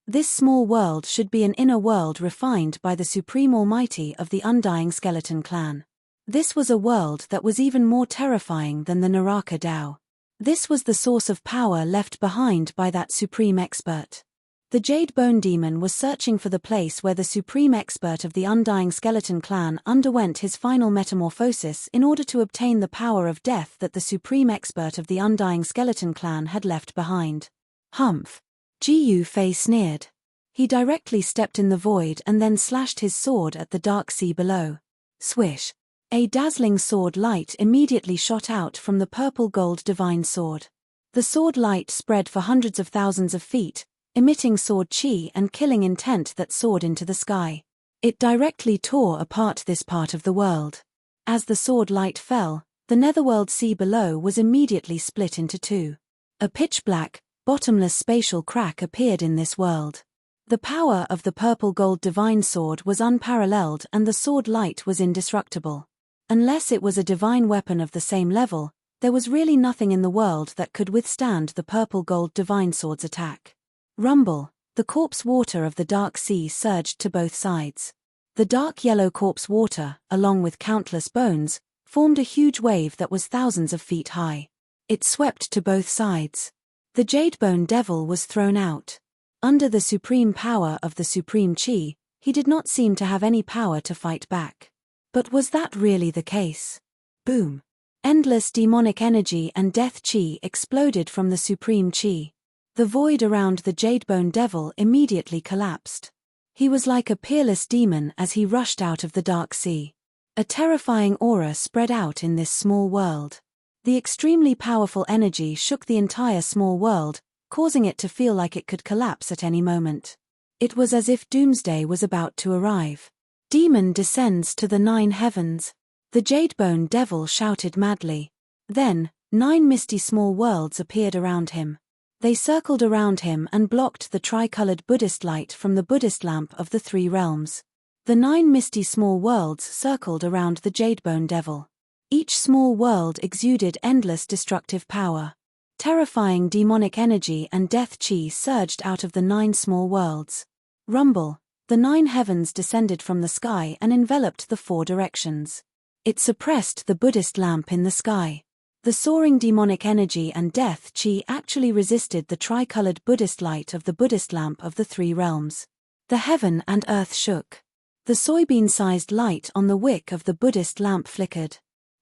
This small world should be an inner world refined by the Supreme Almighty of the undying skeleton clan. This was a world that was even more terrifying than the Naraka Tao. This was the source of power left behind by that supreme expert. The Jade Bone Demon was searching for the place where the supreme expert of the undying skeleton clan underwent his final metamorphosis in order to obtain the power of death that the supreme expert of the undying skeleton clan had left behind. Humph! Gu Fei sneered. He directly stepped in the void and then slashed his sword at the dark sea below. Swish! A dazzling sword light immediately shot out from the purple-gold divine sword. The sword light spread for hundreds of thousands of feet, emitting sword chi and killing intent that soared into the sky. It directly tore apart this part of the world. As the sword light fell, the netherworld sea below was immediately split into two. A pitch-black, bottomless spatial crack appeared in this world. The power of the purple-gold divine sword was unparalleled and the sword light was indestructible. Unless it was a divine weapon of the same level, there was really nothing in the world that could withstand the purple-gold divine sword's attack. Rumble! The corpse water of the dark sea surged to both sides. The dark yellow corpse water, along with countless bones, formed a huge wave that was thousands of feet high. It swept to both sides. The Jadebone Devil was thrown out. Under the supreme power of the supreme chi, he did not seem to have any power to fight back. But was that really the case? Boom! Endless demonic energy and death chi exploded from the supreme chi. The void around the Jadebone Devil immediately collapsed. He was like a peerless demon as he rushed out of the dark sea. A terrifying aura spread out in this small world. The extremely powerful energy shook the entire small world, causing it to feel like it could collapse at any moment. It was as if doomsday was about to arrive. Demon descends to the 9 heavens. The Jadebone Devil shouted madly. Then, 9 misty small worlds appeared around him. They circled around him and blocked the tricolored Buddhist light from the Buddhist lamp of the 3 realms. The 9 misty small worlds circled around the Jadebone Devil. Each small world exuded endless destructive power. Terrifying demonic energy and death chi surged out of the 9 small worlds. Rumble! The 9 heavens descended from the sky and enveloped the 4 directions. It suppressed the Buddhist lamp in the sky. The soaring demonic energy and death chi actually resisted the tricolored Buddhist light of the Buddhist lamp of the 3 realms. The heaven and earth shook. The soybean-sized light on the wick of the Buddhist lamp flickered.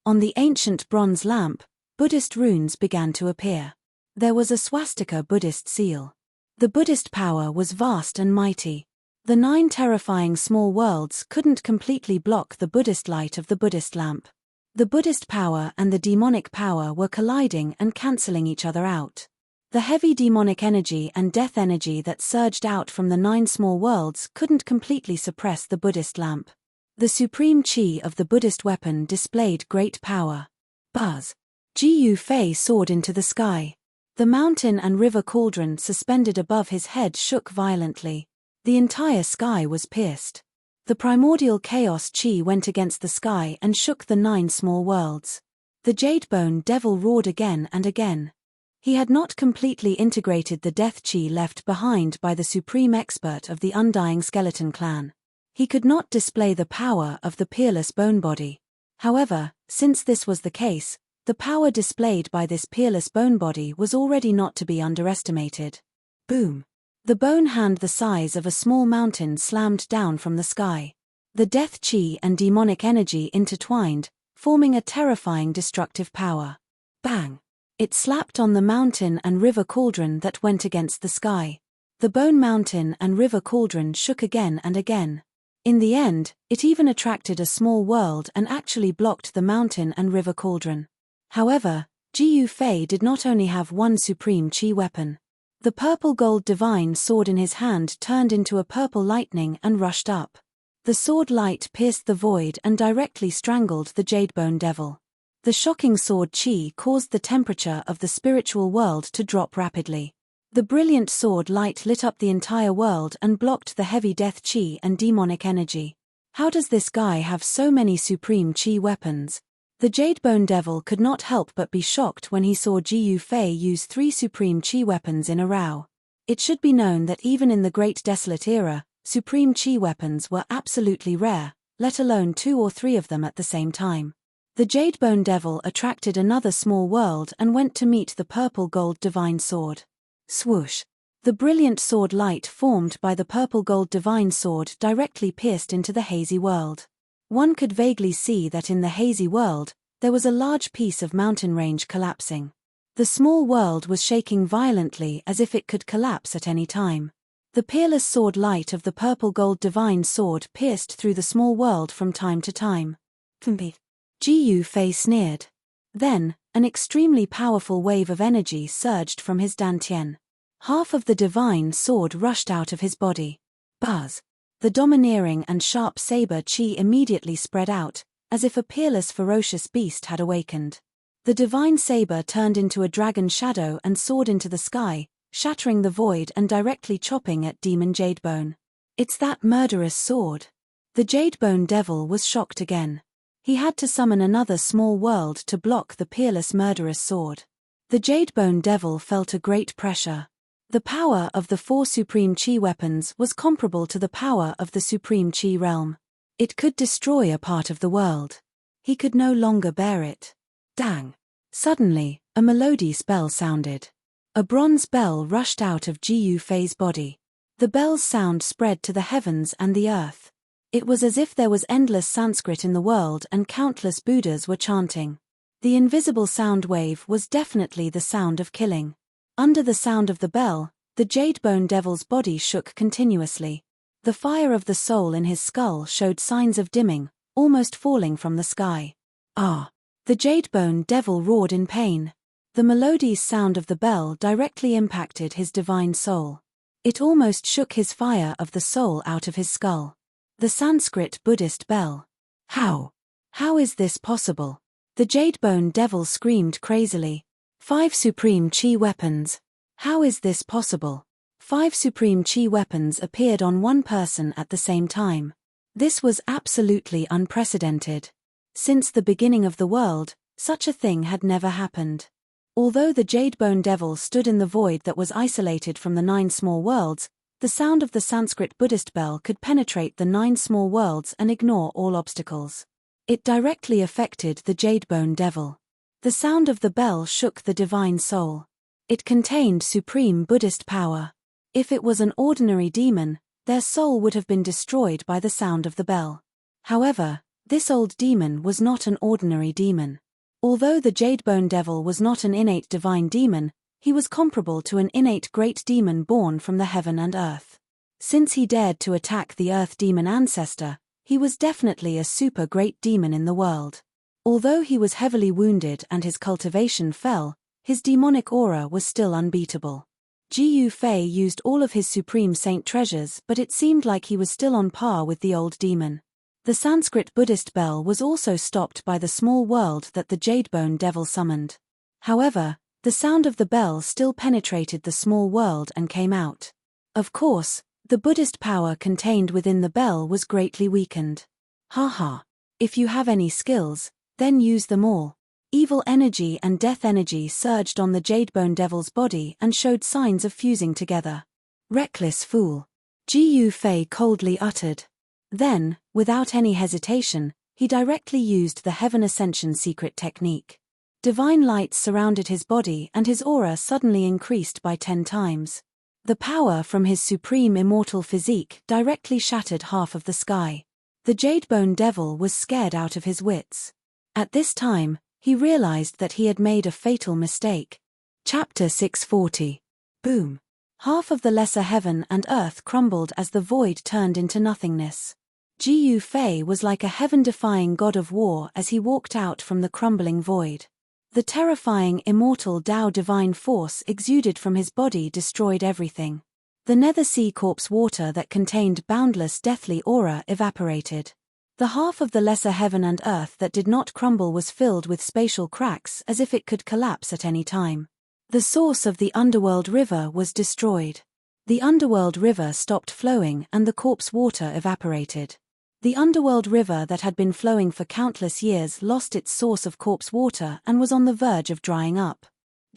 On the ancient bronze lamp, Buddhist runes began to appear. There was a swastika Buddhist seal. The Buddhist power was vast and mighty. The 9 terrifying small worlds couldn't completely block the Buddhist light of the Buddhist lamp. The Buddhist power and the demonic power were colliding and cancelling each other out. The heavy demonic energy and death energy that surged out from the 9 small worlds couldn't completely suppress the Buddhist lamp. The supreme chi of the Buddhist weapon displayed great power. Buzz! Gu Fei soared into the sky. The mountain and river cauldron suspended above his head shook violently. The entire sky was pierced. The primordial chaos chi went against the sky and shook the 9 small worlds. The Jadebone Devil roared again and again. He had not completely integrated the death chi left behind by the supreme expert of the Undying Skeleton Clan. He could not display the power of the peerless bone body. However, since this was the case, the power displayed by this peerless bone body was already not to be underestimated. Boom! The bone hand the size of a small mountain slammed down from the sky. The death chi and demonic energy intertwined, forming a terrifying destructive power. Bang! It slapped on the mountain and river cauldron that went against the sky. The bone mountain and river cauldron shook again and again. In the end, it even attracted a small world and actually blocked the mountain and river cauldron. However, Jiyu Fei did not only have one supreme chi weapon. The purple gold divine sword in his hand turned into a purple lightning and rushed up. The sword light pierced the void and directly strangled the Jadebone Devil. The shocking sword chi caused the temperature of the spiritual world to drop rapidly. The brilliant sword light lit up the entire world and blocked the heavy death chi and demonic energy. How does this guy have so many supreme chi weapons? The Jadebone Devil could not help but be shocked when he saw Jiyu Fei use 3 supreme chi weapons in a row. It should be known that even in the Great Desolate Era, supreme chi weapons were absolutely rare, let alone 2 or 3 of them at the same time. The Jadebone Devil attracted another small world and went to meet the purple gold divine sword. Swoosh! The brilliant sword light formed by the purple gold divine sword directly pierced into the hazy world. One could vaguely see that in the hazy world, there was a large piece of mountain range collapsing. The small world was shaking violently as if it could collapse at any time. The peerless sword light of the purple gold divine sword pierced through the small world from time to time. Jiyu Fei sneered. Then, an extremely powerful wave of energy surged from his dantian. Half of the divine sword rushed out of his body. Buzz! The domineering and sharp saber chi immediately spread out, as if a peerless ferocious beast had awakened. The divine saber turned into a dragon shadow and soared into the sky, shattering the void and directly chopping at Demon Jadebone. It's that murderous sword. The Jadebone Devil was shocked again. He had to summon another small world to block the peerless murderous sword. The Jadebone Devil felt a great pressure. The power of the 4 supreme chi weapons was comparable to the power of the supreme chi realm. It could destroy a part of the world. He could no longer bear it. Dang! Suddenly, a melody spell sounded. A bronze bell rushed out of Jiyu Fei's body. The bell's sound spread to the heavens and the earth. It was as if there was endless Sanskrit in the world and countless Buddhas were chanting. The invisible sound wave was definitely the sound of killing. Under the sound of the bell, the Jadebone Devil's body shook continuously. The fire of the soul in his skull showed signs of dimming, almost falling from the sky. Ah! The Jadebone Devil roared in pain. The melodious sound of the bell directly impacted his divine soul. It almost shook his fire of the soul out of his skull. The Sanskrit Buddhist bell. How? How is this possible? The Jadebone Devil screamed crazily. 5 supreme chi weapons. How is this possible? 5 supreme chi weapons appeared on one person at the same time. This was absolutely unprecedented. Since the beginning of the world, such a thing had never happened. Although the Jadebone Devil stood in the void that was isolated from the 9 small worlds, the sound of the Sanskrit Buddhist bell could penetrate the 9 small worlds and ignore all obstacles. It directly affected the Jadebone Devil. The sound of the bell shook the divine soul. It contained supreme Buddhist power. If it was an ordinary demon, their soul would have been destroyed by the sound of the bell. However, this old demon was not an ordinary demon. Although the Jadebone Devil was not an innate divine demon, he was comparable to an innate great demon born from the heaven and earth. Since he dared to attack the earth demon ancestor, he was definitely a super great demon in the world. Although he was heavily wounded and his cultivation fell, his demonic aura was still unbeatable. Jiyu Fei used all of his supreme saint treasures, but it seemed like he was still on par with the old demon. The Sanskrit Buddhist bell was also stopped by the small world that the Jadebone Devil summoned. However, the sound of the bell still penetrated the small world and came out. Of course, the Buddhist power contained within the bell was greatly weakened. Haha. If you have any skills, then use them all. Evil energy and death energy surged on the Jadebone Devil's body and showed signs of fusing together. "Reckless fool," Gu Fei coldly uttered. Then, without any hesitation, he directly used the Heaven Ascension secret technique. Divine light surrounded his body and his aura suddenly increased by 10 times. The power from his supreme immortal physique directly shattered half of the sky. The Jadebone Devil was scared out of his wits. At this time, he realized that he had made a fatal mistake. Chapter 640. Boom. Half of the lesser heaven and earth crumbled as the void turned into nothingness. Gu Fei was like a heaven-defying god of war as he walked out from the crumbling void. The terrifying immortal Tao divine force exuded from his body destroyed everything. The nether sea corpse water that contained boundless deathly aura evaporated. The half of the lesser heaven and earth that did not crumble was filled with spatial cracks as if it could collapse at any time. The source of the underworld river was destroyed. The underworld river stopped flowing and the corpse water evaporated. The underworld river that had been flowing for countless years lost its source of corpse water and was on the verge of drying up.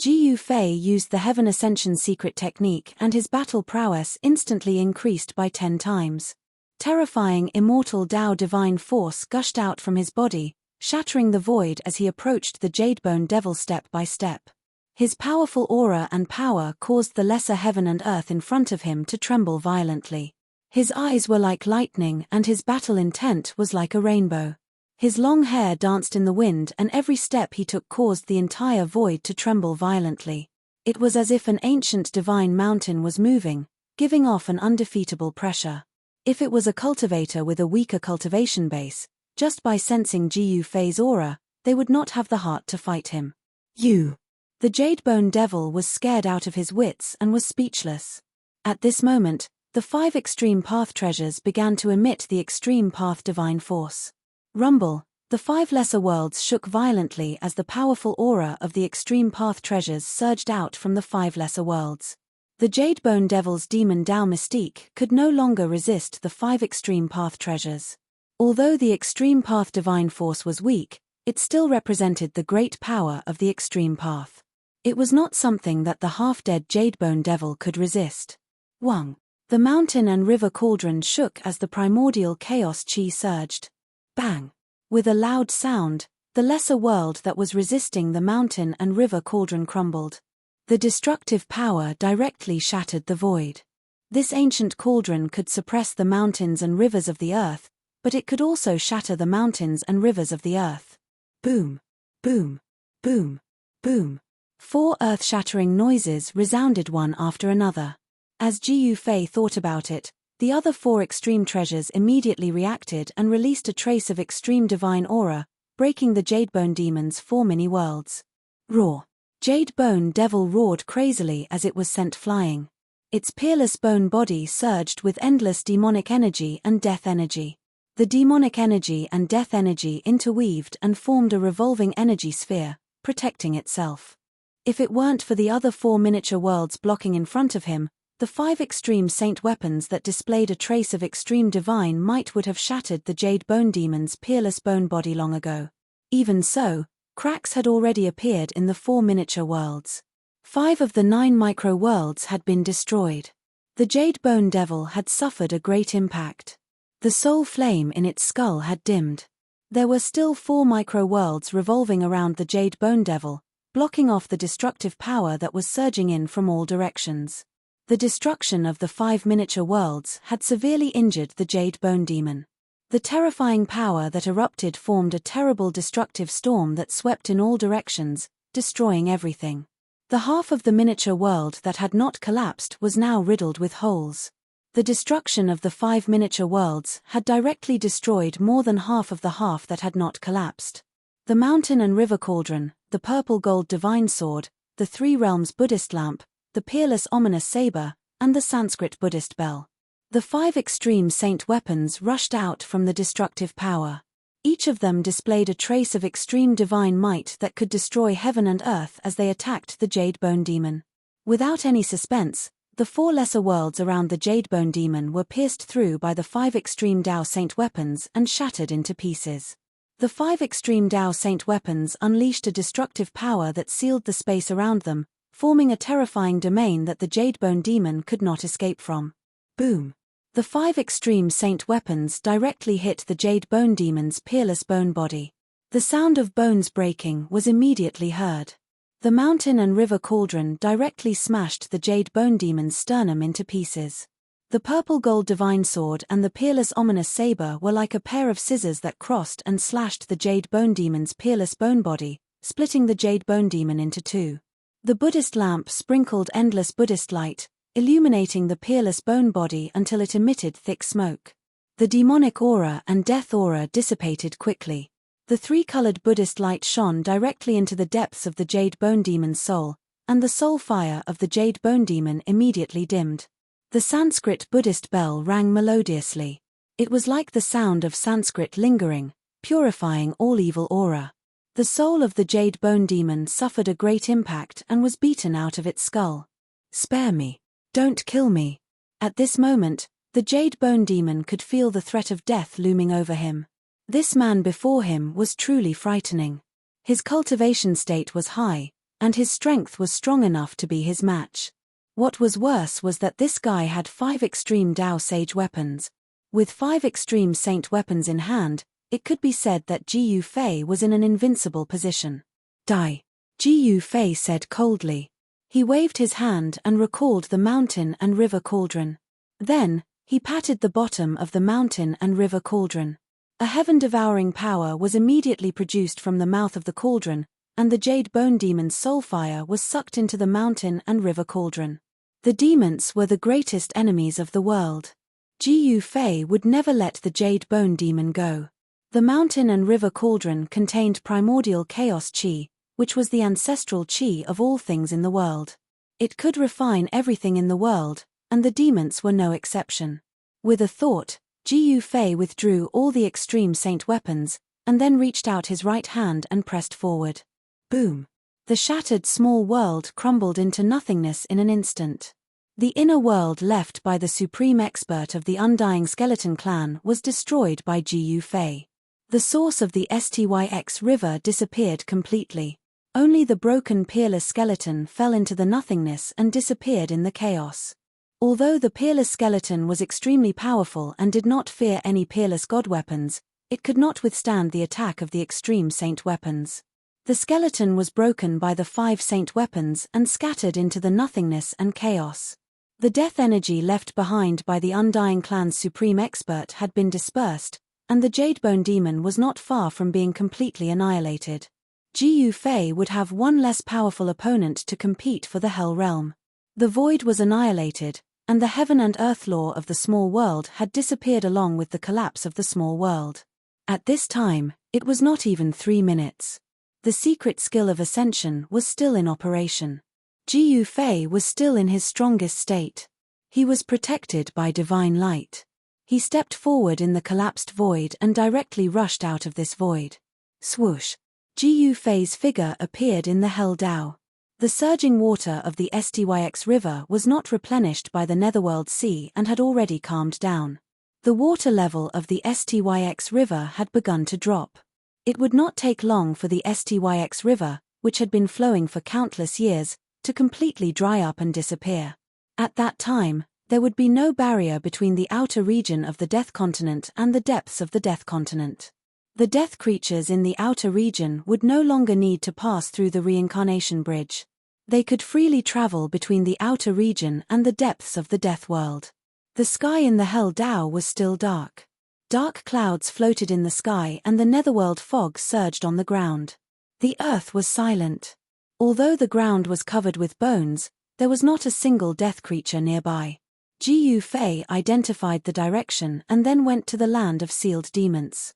Gu Fei used the Heaven Ascension secret technique and his battle prowess instantly increased by 10 times. Terrifying immortal Tao divine force gushed out from his body, shattering the void as he approached the Jadebone Devil step by step. His powerful aura and power caused the lesser heaven and earth in front of him to tremble violently. His eyes were like lightning and his battle intent was like a rainbow. His long hair danced in the wind and every step he took caused the entire void to tremble violently. It was as if an ancient divine mountain was moving, giving off an undefeatable pressure. If it was a cultivator with a weaker cultivation base, just by sensing Gu Fei's aura, they would not have the heart to fight him. "You!" The Jadebone Devil was scared out of his wits and was speechless. At this moment, the 5 Extreme Path treasures began to emit the Extreme Path divine force. Rumble, the 5 lesser worlds shook violently as the powerful aura of the Extreme Path treasures surged out from the 5 lesser worlds. The Jadebone Devil's demon Tao mystique could no longer resist the 5 Extreme Path treasures. Although the Extreme Path divine force was weak, it still represented the great power of the Extreme Path. It was not something that the half-dead Jadebone Devil could resist. Wang. The mountain and river cauldron shook as the primordial chaos chi surged. Bang! With a loud sound, the lesser world that was resisting the mountain and river cauldron crumbled. The destructive power directly shattered the void. This ancient cauldron could suppress the mountains and rivers of the earth, but it could also shatter the mountains and rivers of the earth. Boom! Boom! Boom! Boom! 4 earth-shattering noises resounded one after another. As Gu Fei thought about it, the other 4 extreme treasures immediately reacted and released a trace of extreme divine aura, breaking the Jadebone Demon's 4 mini-worlds. Roar! Jadebone Devil roared crazily as it was sent flying. Its peerless bone body surged with endless demonic energy and death energy. The demonic energy and death energy interweaved and formed a revolving energy sphere, protecting itself. If it weren't for the other 4 miniature worlds blocking in front of him, the 5 extreme saint weapons that displayed a trace of extreme divine might would have shattered the Jadebone Demon's peerless bone body long ago. Even so, cracks had already appeared in the 4 miniature worlds. 5 of the 9 micro-worlds had been destroyed. The Jadebone Devil had suffered a great impact. The soul flame in its skull had dimmed. There were still 4 micro-worlds revolving around the Jadebone Devil, blocking off the destructive power that was surging in from all directions. The destruction of the 5 miniature worlds had severely injured the Jadebone Demon. The terrifying power that erupted formed a terrible destructive storm that swept in all directions, destroying everything. The half of the miniature world that had not collapsed was now riddled with holes. The destruction of the 5 miniature worlds had directly destroyed more than half of the half that had not collapsed. The mountain and river cauldron, the purple gold divine sword, the 3 realms Buddhist lamp, the peerless ominous saber, and the Sanskrit Buddhist bell. The 5 extreme saint weapons rushed out from the destructive power. Each of them displayed a trace of extreme divine might that could destroy heaven and earth as they attacked the Jadebone Demon. Without any suspense, the 4 lesser worlds around the Jadebone Demon were pierced through by the 5 extreme Tao saint weapons and shattered into pieces. The 5 extreme Dao Saint weapons unleashed a destructive power that sealed the space around them, forming a terrifying domain that the Jadebone demon could not escape from. Boom! The 5 extreme Saint weapons directly hit the Jadebone demon's peerless bone body. The sound of bones breaking was immediately heard. The mountain and river cauldron directly smashed the Jadebone demon's sternum into pieces. The purple gold divine sword and the peerless ominous saber were like a pair of scissors that crossed and slashed the Jadebone demon's peerless bone body, splitting the Jadebone demon into two. The Buddhist lamp sprinkled endless Buddhist light, illuminating the peerless bone body until it emitted thick smoke. The demonic aura and death aura dissipated quickly. The 3-colored Buddhist light shone directly into the depths of the Jadebone demon's soul, and the soul fire of the Jadebone demon immediately dimmed. The Sanskrit Buddhist bell rang melodiously. It was like the sound of Sanskrit lingering, purifying all evil aura. The soul of the Jadebone demon suffered a great impact and was beaten out of its skull. "Spare me. Don't kill me." At this moment, the Jadebone demon could feel the threat of death looming over him. This man before him was truly frightening. His cultivation state was high, and his strength was strong enough to be his match. What was worse was that this guy had 5 extreme Dao Sage weapons. With 5 extreme Saint weapons in hand, it could be said that Ji Yufei was in an invincible position. "Die," Ji Yufei said coldly. He waved his hand and recalled the mountain and river cauldron. Then, he patted the bottom of the mountain and river cauldron. A heaven-devouring power was immediately produced from the mouth of the cauldron, and the Jadebone demon's soul fire was sucked into the mountain and river cauldron. The demons were the greatest enemies of the world. Ji Yufei would never let the Jadebone demon go. The mountain and river cauldron contained primordial chaos chi, which was the ancestral chi of all things in the world. It could refine everything in the world, and the demons were no exception. With a thought, Ji Yufei withdrew all the extreme Saint weapons, and then reached out his right hand and pressed forward. Boom! The shattered small world crumbled into nothingness in an instant. The inner world left by the supreme expert of the Undying Skeleton Clan was destroyed by Ji Yufei. The source of the Styx river disappeared completely. Only the broken peerless skeleton fell into the nothingness and disappeared in the chaos. Although the peerless skeleton was extremely powerful and did not fear any peerless god weapons, it could not withstand the attack of the extreme Saint weapons. The skeleton was broken by the 5 Saint weapons and scattered into the nothingness and chaos. The death energy left behind by the Undying Clan's supreme expert had been dispersed, and the Jadebone demon was not far from being completely annihilated. Ji Yufei would have one less powerful opponent to compete for the Hell Realm. The void was annihilated, and the heaven and earth law of the small world had disappeared along with the collapse of the small world. At this time, it was not even 3 minutes. The secret skill of ascension was still in operation. Ji Yufei was still in his strongest state. He was protected by divine light. He stepped forward in the collapsed void and directly rushed out of this void. Swoosh! Ji Yufei's figure appeared in the Hell Dao. The surging water of the Styx river was not replenished by the Netherworld Sea and had already calmed down. The water level of the Styx river had begun to drop. It would not take long for the Styx river, which had been flowing for countless years, to completely dry up and disappear. At that time, there would be no barrier between the outer region of the Death Continent and the depths of the Death Continent. The death creatures in the outer region would no longer need to pass through the reincarnation bridge. They could freely travel between the outer region and the depths of the death world. The sky in the Hell Dao was still dark. Dark clouds floated in the sky and the netherworld fog surged on the ground. The earth was silent. Although the ground was covered with bones, there was not a single death creature nearby. Ji Yufei identified the direction and then went to the land of sealed demons.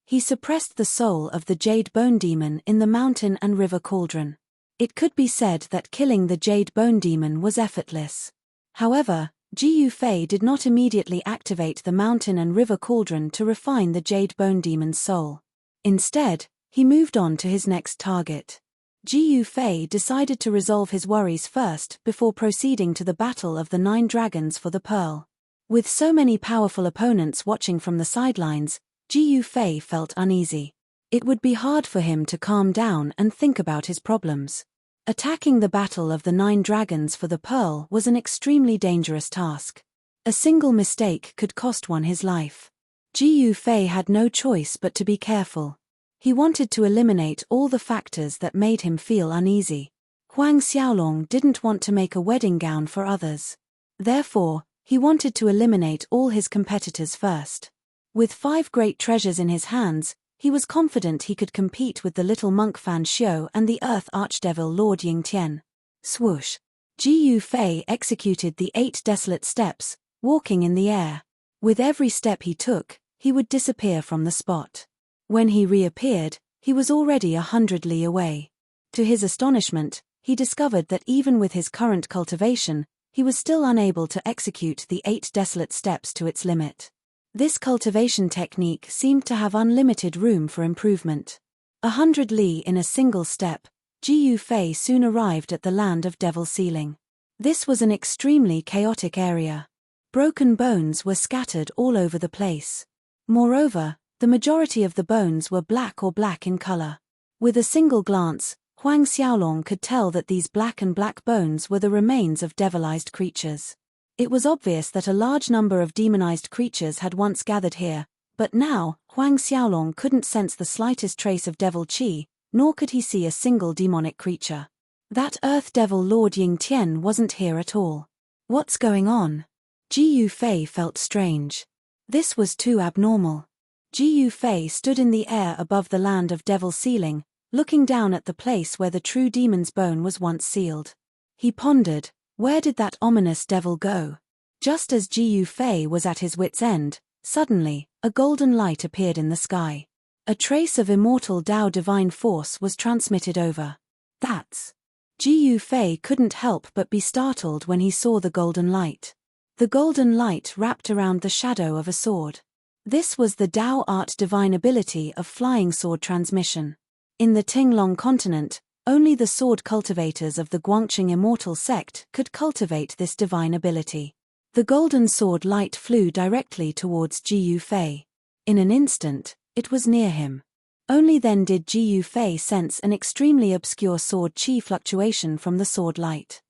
He suppressed the soul of the Jadebone demon in the mountain and river cauldron. It could be said that killing the Jadebone demon was effortless. However, Ji Yufei did not immediately activate the mountain and river cauldron to refine the Jadebone demon's soul. Instead, he moved on to his next target. Ji Yufei decided to resolve his worries first before proceeding to the battle of the 9 dragons for the pearl. With so many powerful opponents watching from the sidelines, Ji Yufei felt uneasy. It would be hard for him to calm down and think about his problems. Attacking the battle of the 9 dragons for the pearl was an extremely dangerous task. A single mistake could cost one his life. Ji Yufei had no choice but to be careful. He wanted to eliminate all the factors that made him feel uneasy. Huang Xiaolong didn't want to make a wedding gown for others. Therefore, he wanted to eliminate all his competitors first. With 5 great treasures in his hands, he was confident he could compete with the little monk Fan Xiu and the Earth Archdevil Lord Yingtian. Swoosh! Ji Yufei executed the 8 desolate steps, walking in the air. With every step he took, he would disappear from the spot. When he reappeared, he was already 100 li away. To his astonishment, he discovered that even with his current cultivation, he was still unable to execute the 8 desolate steps to its limit. This cultivation technique seemed to have unlimited room for improvement. 100 li in a single step, Ji Yufei soon arrived at the land of Devil Ceiling. This was an extremely chaotic area. Broken bones were scattered all over the place. Moreover, the majority of the bones were black or black in color. With a single glance, Huang Xiaolong could tell that these black bones were the remains of devilized creatures. It was obvious that a large number of demonized creatures had once gathered here, but now, Huang Xiaolong couldn't sense the slightest trace of devil qi, nor could he see a single demonic creature. That Earth Devil Lord Yingtian wasn't here at all. What's going on? Ji Yufei felt strange. This was too abnormal. Ji Yufei stood in the air above the land of Devil Ceiling, looking down at the place where the true demon's bone was once sealed. He pondered, where did that ominous devil go? Just as Ji Yufei was at his wit's end, suddenly, a golden light appeared in the sky. A trace of immortal Tao divine force was transmitted over. That's... Ji Yufei couldn't help but be startled when he saw the golden light. The golden light wrapped around the shadow of a sword. This was the Tao art divine ability of flying sword transmission. In the Tinglong continent, only the sword cultivators of the Guangqing immortal sect could cultivate this divine ability. The golden sword light flew directly towards Ji Yufei. In an instant, it was near him. Only then did Ji Yufei sense an extremely obscure sword qi fluctuation from the sword light.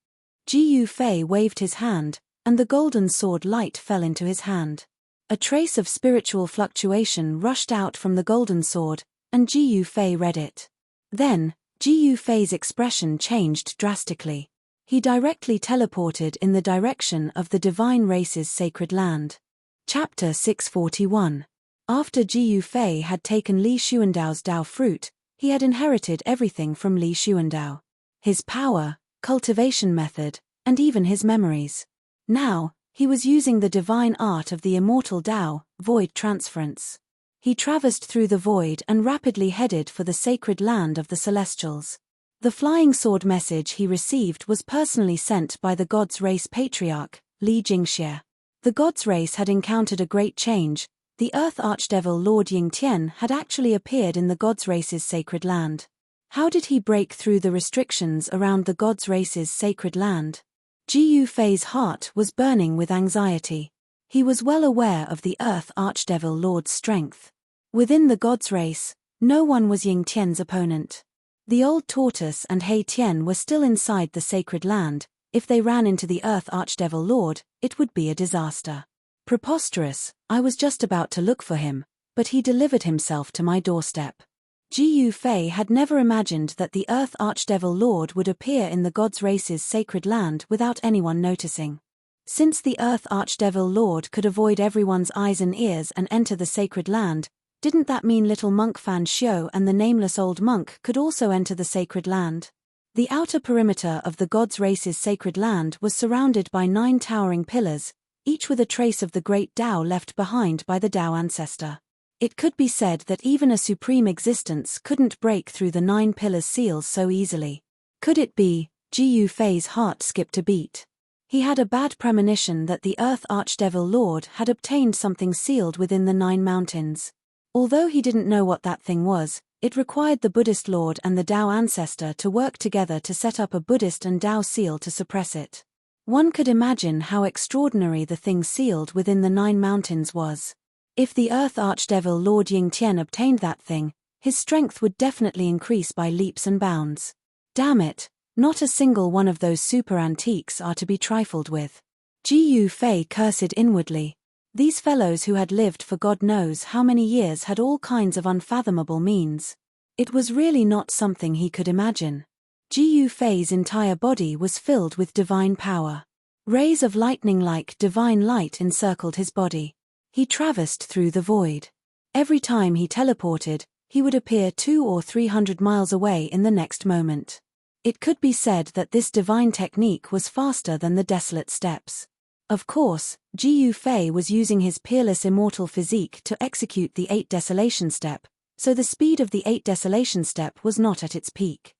Ji Yufei waved his hand, and the golden sword light fell into his hand. A trace of spiritual fluctuation rushed out from the golden sword, and Ji Yufei read it. Then, Ji Yufei's expression changed drastically. He directly teleported in the direction of the divine race's sacred land. Chapter 641. After Ji Yufei had taken Li Xuandao's Dao fruit, he had inherited everything from Li Xuandao. His power, cultivation method, and even his memories. Now, he was using the divine art of the immortal Tao, void transference. He traversed through the void and rapidly headed for the sacred land of the Celestials. The flying sword message he received was personally sent by the God's Race patriarch, Li Jingxie. The God's Race had encountered a great change. The Earth Archdevil Lord Yingtian had actually appeared in the God's Race's sacred land. How did he break through the restrictions around the God's Race's sacred land? Ji Yufei's heart was burning with anxiety. He was well aware of the Earth Archdevil Lord's strength. Within the God's Race, no one was Yingtian's opponent. The old tortoise and Hei Tian were still inside the sacred land. If they ran into the Earth Archdevil Lord, it would be a disaster. Preposterous, I was just about to look for him, but he delivered himself to my doorstep. Ji Yufei had never imagined that the Earth Archdevil Lord would appear in the God's Race's sacred land without anyone noticing. Since the Earth Archdevil Lord could avoid everyone's eyes and ears and enter the sacred land, didn't that mean little monk Fan Xiu and the nameless old monk could also enter the sacred land? The outer perimeter of the God's Race's sacred land was surrounded by 9 towering pillars, each with a trace of the great Tao left behind by the Tao ancestor. It could be said that even a supreme existence couldn't break through the 9 pillars' seals so easily. Could it be? Ji Yufei's heart skipped a beat. He had a bad premonition that the Earth Archdevil Lord had obtained something sealed within the 9 mountains. Although he didn't know what that thing was, it required the Buddhist Lord and the Tao ancestor to work together to set up a Buddhist and Tao seal to suppress it. One could imagine how extraordinary the thing sealed within the 9 mountains was. If the Earth Archdevil Lord Yingtian obtained that thing, his strength would definitely increase by leaps and bounds. Damn it, not a single one of those super antiques are to be trifled with. Ji Fei cursed inwardly. These fellows who had lived for God knows how many years had all kinds of unfathomable means. It was really not something he could imagine. Ji Fei's entire body was filled with divine power. Rays of lightning-like divine light encircled his body. He traversed through the void. Every time he teleported, he would appear 200 or 300 miles away in the next moment. It could be said that this divine technique was faster than the desolate steppes. Of course, Ji Fei was using his peerless immortal physique to execute the 8 desolation step, so the speed of the 8 desolation step was not at its peak.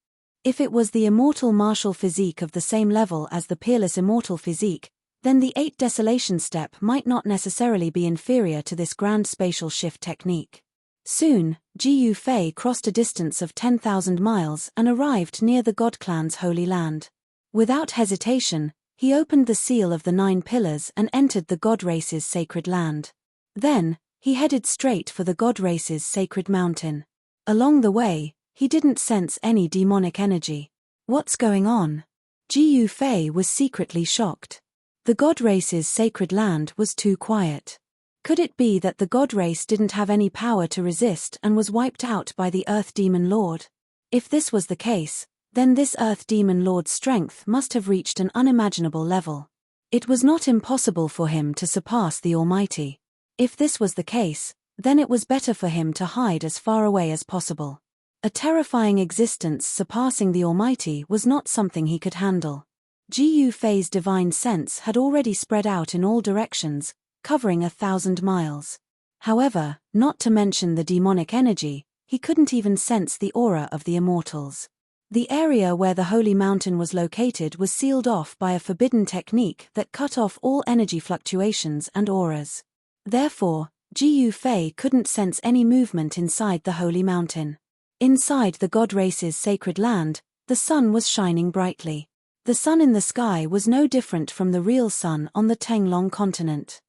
If it was the immortal martial physique of the same level as the peerless immortal physique, then the 8 desolation step might not necessarily be inferior to this grand spatial shift technique. Soon, Ji Fei crossed a distance of 10,000 miles and arrived near the God Clan's holy land. Without hesitation, he opened the seal of the 9 pillars and entered the God race's sacred land. Then, he headed straight for the God race's sacred mountain. Along the way, he didn't sense any demonic energy. What's going on? Ji Fei was secretly shocked. The God race's sacred land was too quiet. Could it be that the God race didn't have any power to resist and was wiped out by the Earth Demon Lord? If this was the case, then this Earth Demon Lord's strength must have reached an unimaginable level. It was not impossible for him to surpass the Almighty. If this was the case, then it was better for him to hide as far away as possible. A terrifying existence surpassing the Almighty was not something he could handle. Ji Fei's divine sense had already spread out in all directions, covering 1,000 miles. However, not to mention the demonic energy, he couldn't even sense the aura of the immortals. The area where the holy mountain was located was sealed off by a forbidden technique that cut off all energy fluctuations and auras. Therefore, Ji Fei couldn't sense any movement inside the holy mountain. Inside the God race's sacred land, the sun was shining brightly. The sun in the sky was no different from the real sun on the Tenglong continent.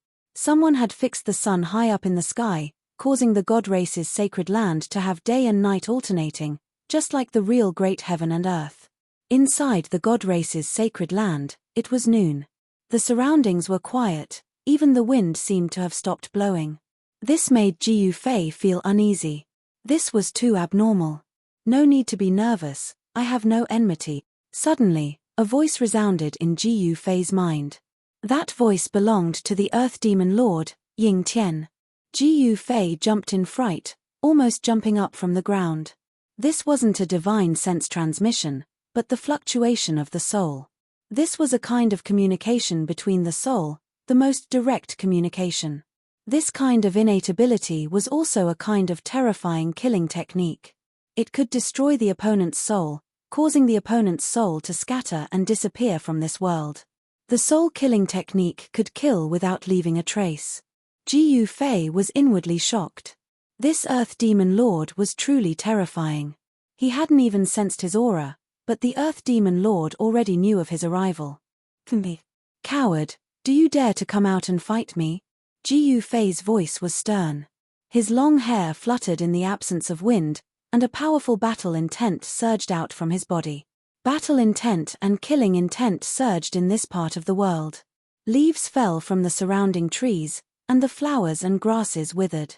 Someone had fixed the sun high up in the sky, causing the God race's sacred land to have day and night alternating, just like the real great heaven and earth. Inside the God race's sacred land, it was noon. The surroundings were quiet, even the wind seemed to have stopped blowing. This made Ji Fei feel uneasy. This was too abnormal. No need to be nervous, I have no enmity. Suddenly, a voice resounded in Ji Fei's mind. That voice belonged to the Earth Demon Lord, Ying Tian. Ji Fei jumped in fright, almost jumping up from the ground. This wasn't a divine sense transmission, but the fluctuation of the soul. This was a kind of communication between the soul, the most direct communication. This kind of innate ability was also a kind of terrifying killing technique. It could destroy the opponent's soul, causing the opponent's soul to scatter and disappear from this world. The soul-killing technique could kill without leaving a trace. Ji Fei was inwardly shocked. This Earth Demon Lord was truly terrifying. He hadn't even sensed his aura, but the Earth Demon Lord already knew of his arrival. Coward, do you dare to come out and fight me? Ji Fei's voice was stern. His long hair fluttered in the absence of wind, and a powerful battle intent surged out from his body. Battle intent and killing intent surged in this part of the world. Leaves fell from the surrounding trees, and the flowers and grasses withered.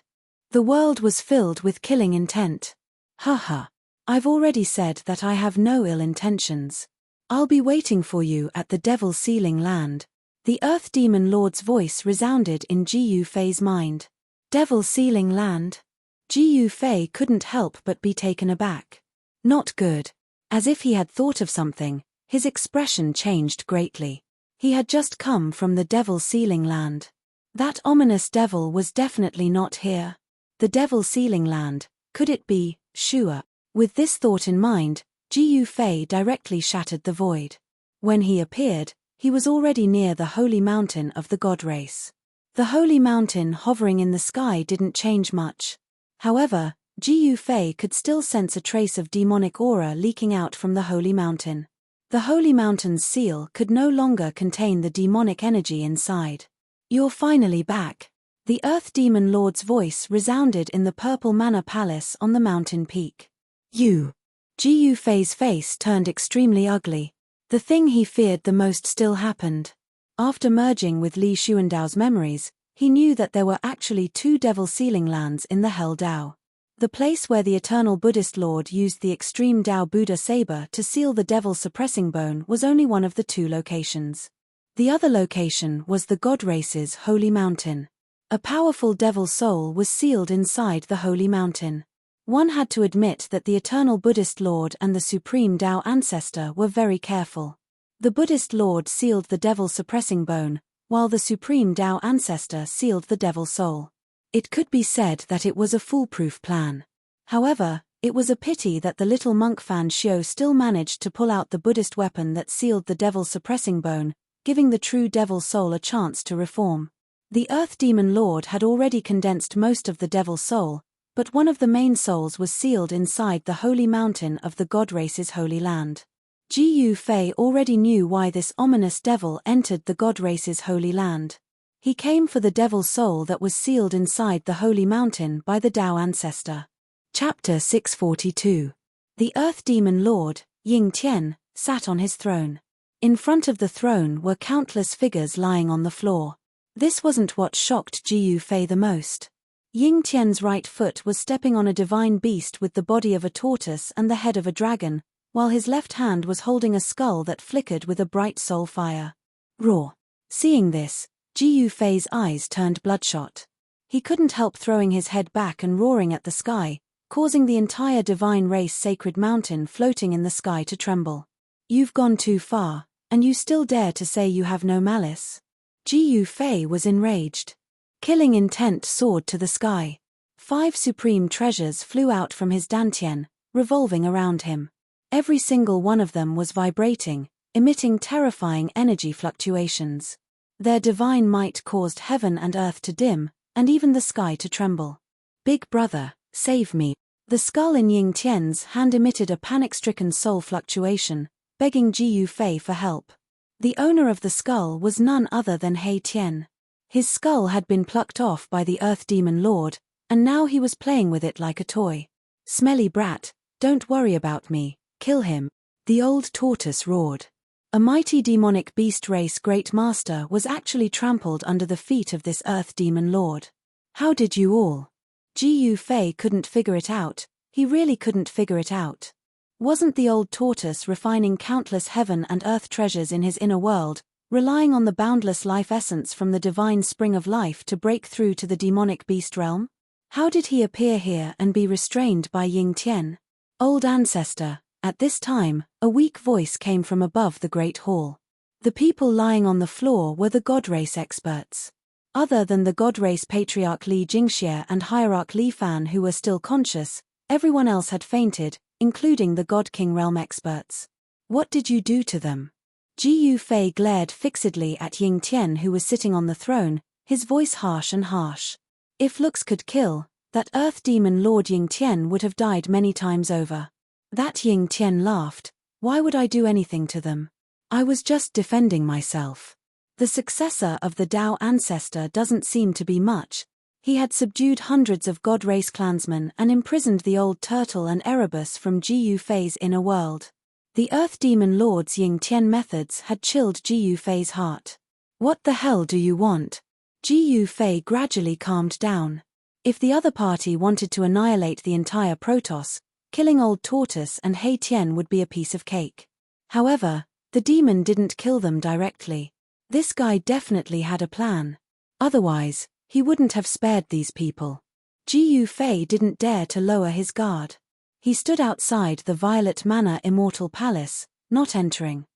The world was filled with killing intent. Haha. I've already said that I have no ill intentions. I'll be waiting for you at the Devil Sealing Land. The Earth Demon Lord's voice resounded in Ji Fei's mind. Devil Sealing Land? Ji Fei couldn't help but be taken aback. Not good. As if he had thought of something, his expression changed greatly. He had just come from the Devil Sealing Land. That ominous devil was definitely not here. The Devil Sealing Land, could it be, Shua? With this thought in mind, Ji Fei directly shattered the void. When he appeared, he was already near the holy mountain of the God race. The holy mountain hovering in the sky didn't change much. However, Ji Fei could still sense a trace of demonic aura leaking out from the holy mountain. The holy mountain's seal could no longer contain the demonic energy inside. You're finally back. The Earth Demon Lord's voice resounded in the purple manor palace on the mountain peak. You. Ji Yufei's face turned extremely ugly. The thing he feared the most still happened. After merging with Li Xuandao's memories, he knew that there were actually 2 Devil Sealing Lands in the Hell Dao. The place where the Eternal Buddhist Lord used the Extreme Dao Buddha saber to seal the Devil Suppressing Bone was only one of the 2 locations. The other location was the God Race's Holy Mountain. A powerful devil soul was sealed inside the Holy Mountain. One had to admit that the Eternal Buddhist Lord and the Supreme Dao Ancestor were very careful. The Buddhist Lord sealed the Devil Suppressing Bone, while the Supreme Dao Ancestor sealed the Devil Soul. It could be said that it was a foolproof plan. However, it was a pity that the little monk Fan Xiu still managed to pull out the Buddhist weapon that sealed the Devil Suppressing Bone, giving the true Devil Soul a chance to reform. The Earth Demon Lord had already condensed most of the Devil Soul, but one of the main souls was sealed inside the Holy Mountain of the God Race's Holy Land. Ji Yufei already knew why this ominous devil entered the God Race's Holy Land. He came for the Devil Soul that was sealed inside the Holy Mountain by the Dao Ancestor. Chapter 642. The Earth Demon Lord, Ying Tian, sat on his throne. In front of the throne were countless figures lying on the floor. This wasn't what shocked Ji Yufei the most. Ying Tian's right foot was stepping on a divine beast with the body of a tortoise and the head of a dragon, while his left hand was holding a skull that flickered with a bright soul fire. Roar. Seeing this, Ji Yufei's eyes turned bloodshot. He couldn't help throwing his head back and roaring at the sky, causing the entire divine race sacred mountain floating in the sky to tremble. You've gone too far, and you still dare to say you have no malice? Ji Yufei was enraged. Killing intent soared to the sky. 5 supreme treasures flew out from his dantian, revolving around him. Every single one of them was vibrating, emitting terrifying energy fluctuations. Their divine might caused heaven and earth to dim, and even the sky to tremble. Big brother, save me. The skull in Ying Tian's hand emitted a panic-stricken soul fluctuation, begging Ji Yufei for help. The owner of the skull was none other than He Tian. His skull had been plucked off by the Earth Demon Lord, and now he was playing with it like a toy. Smelly brat, don't worry about me, kill him, the old tortoise roared. A mighty demonic beast race great master was actually trampled under the feet of this Earth Demon Lord. How did you all? Ji Yufei couldn't figure it out, he really couldn't figure it out. Wasn't the old tortoise refining countless heaven and earth treasures in his inner world, relying on the boundless life essence from the divine spring of life to break through to the demonic beast realm? How did he appear here and be restrained by Ying Tian? Old ancestor, at this time, a weak voice came from above the great hall. The people lying on the floor were the God Race experts. Other than the God Race Patriarch Li Jingxie and Hierarch Li Fan who were still conscious, everyone else had fainted, including the God King realm experts. What did you do to them? Ji Yufei glared fixedly at Ying Tian who was sitting on the throne, his voice harsh and harsh. If looks could kill, that Earth Demon Lord Ying Tian would have died many times over. That Ying Tian laughed. Why would I do anything to them? I was just defending myself. The successor of the Dao ancestor doesn't seem to be much. He had subdued hundreds of God Race clansmen and imprisoned the old turtle and Erebus from Ji Yufei's inner world. The Earth Demon Lord's Ying Tian methods had chilled Ji Yufei's heart. What the hell do you want? Ji Yufei gradually calmed down. If the other party wanted to annihilate the entire Protoss, killing old Tortoise and He Tian would be a piece of cake. However, the demon didn't kill them directly. This guy definitely had a plan. Otherwise, he wouldn't have spared these people. Ji Yufei didn't dare to lower his guard. He stood outside the Violet Manor Immortal Palace, not entering.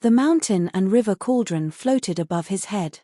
The mountain and river cauldron floated above his head.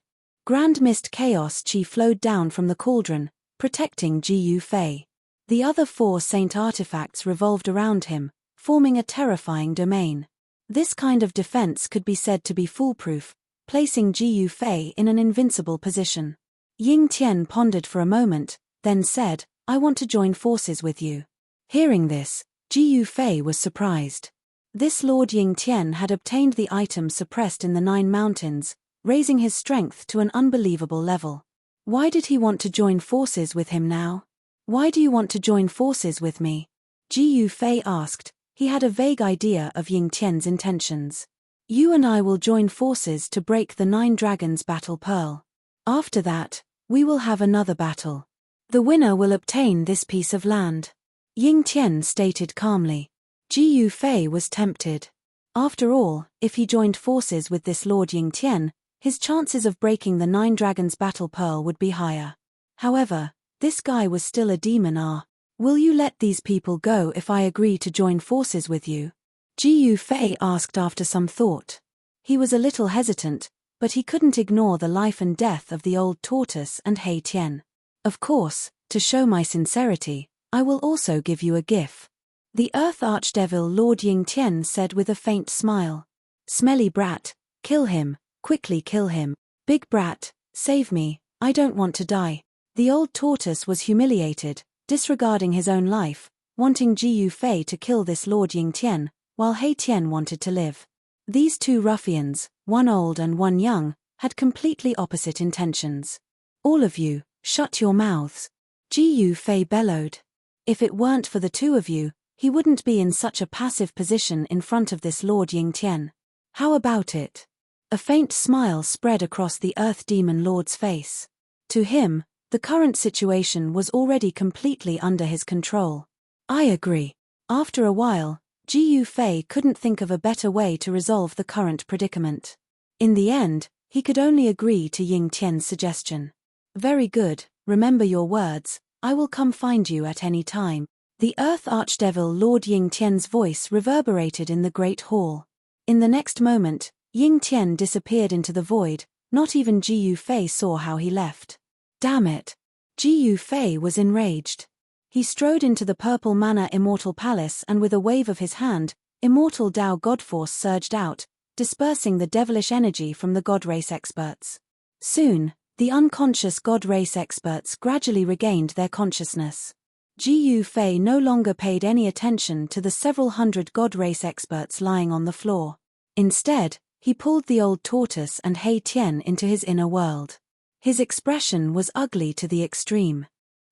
Grand Mist Chaos Chi flowed down from the cauldron, protecting Ji Yufei. The other 4 saint artifacts revolved around him, forming a terrifying domain. This kind of defense could be said to be foolproof, placing Ji Yufei in an invincible position. Ying Tian pondered for a moment, then said, I want to join forces with you. Hearing this, Ji Yufei was surprised. This Lord Ying Tian had obtained the item suppressed in the 9 mountains, raising his strength to an unbelievable level. Why did he want to join forces with him now? Why do you want to join forces with me? Ji Yufei asked. He had a vague idea of Ying Tian's intentions. You and I will join forces to break the 9 dragons battle pearl. After that, we will have another battle. The winner will obtain this piece of land. Ying Tian stated calmly. Ji Yufei was tempted. After all, if he joined forces with this Lord Ying Tian, his chances of breaking the 9 dragons battle pearl would be higher. However, this guy was still a demon. Will you let these people go if I agree to join forces with you? Ji Yufei asked after some thought. He was a little hesitant, but he couldn't ignore the life and death of the old tortoise and He Tian. Of course, to show my sincerity, I will also give you a gift. The Earth Archdevil Lord Ying Tian said with a faint smile. Smelly brat, kill him, quickly kill him. Big brat, save me, I don't want to die. The old tortoise was humiliated, disregarding his own life, wanting Ji Yufei to kill this Lord Ying Tian, while He Tian wanted to live. These 2 ruffians, one old and one young, had completely opposite intentions. All of you, shut your mouths. Ji Yufei bellowed. If it weren't for the 2 of you, he wouldn't be in such a passive position in front of this Lord Ying Tian. How about it? A faint smile spread across the Earth Demon Lord's face. To him, the current situation was already completely under his control. I agree. After a while, Ji Yufei couldn't think of a better way to resolve the current predicament. In the end, he could only agree to Ying Tian's suggestion. Very good, remember your words, I will come find you at any time. The Earth Archdevil Lord Ying Tian's voice reverberated in the Great Hall. In the next moment, Ying Tian disappeared into the void, not even Ji Yufei saw how he left. Damn it! Ji Yufei was enraged. He strode into the Purple Manor Immortal Palace and with a wave of his hand, Immortal Dao Godforce surged out, dispersing the devilish energy from the God Race experts. Soon, the unconscious God Race experts gradually regained their consciousness. Ji Yufei no longer paid any attention to the several hundred God Race experts lying on the floor. Instead, he pulled the old tortoise and He Tian into his inner world. His expression was ugly to the extreme.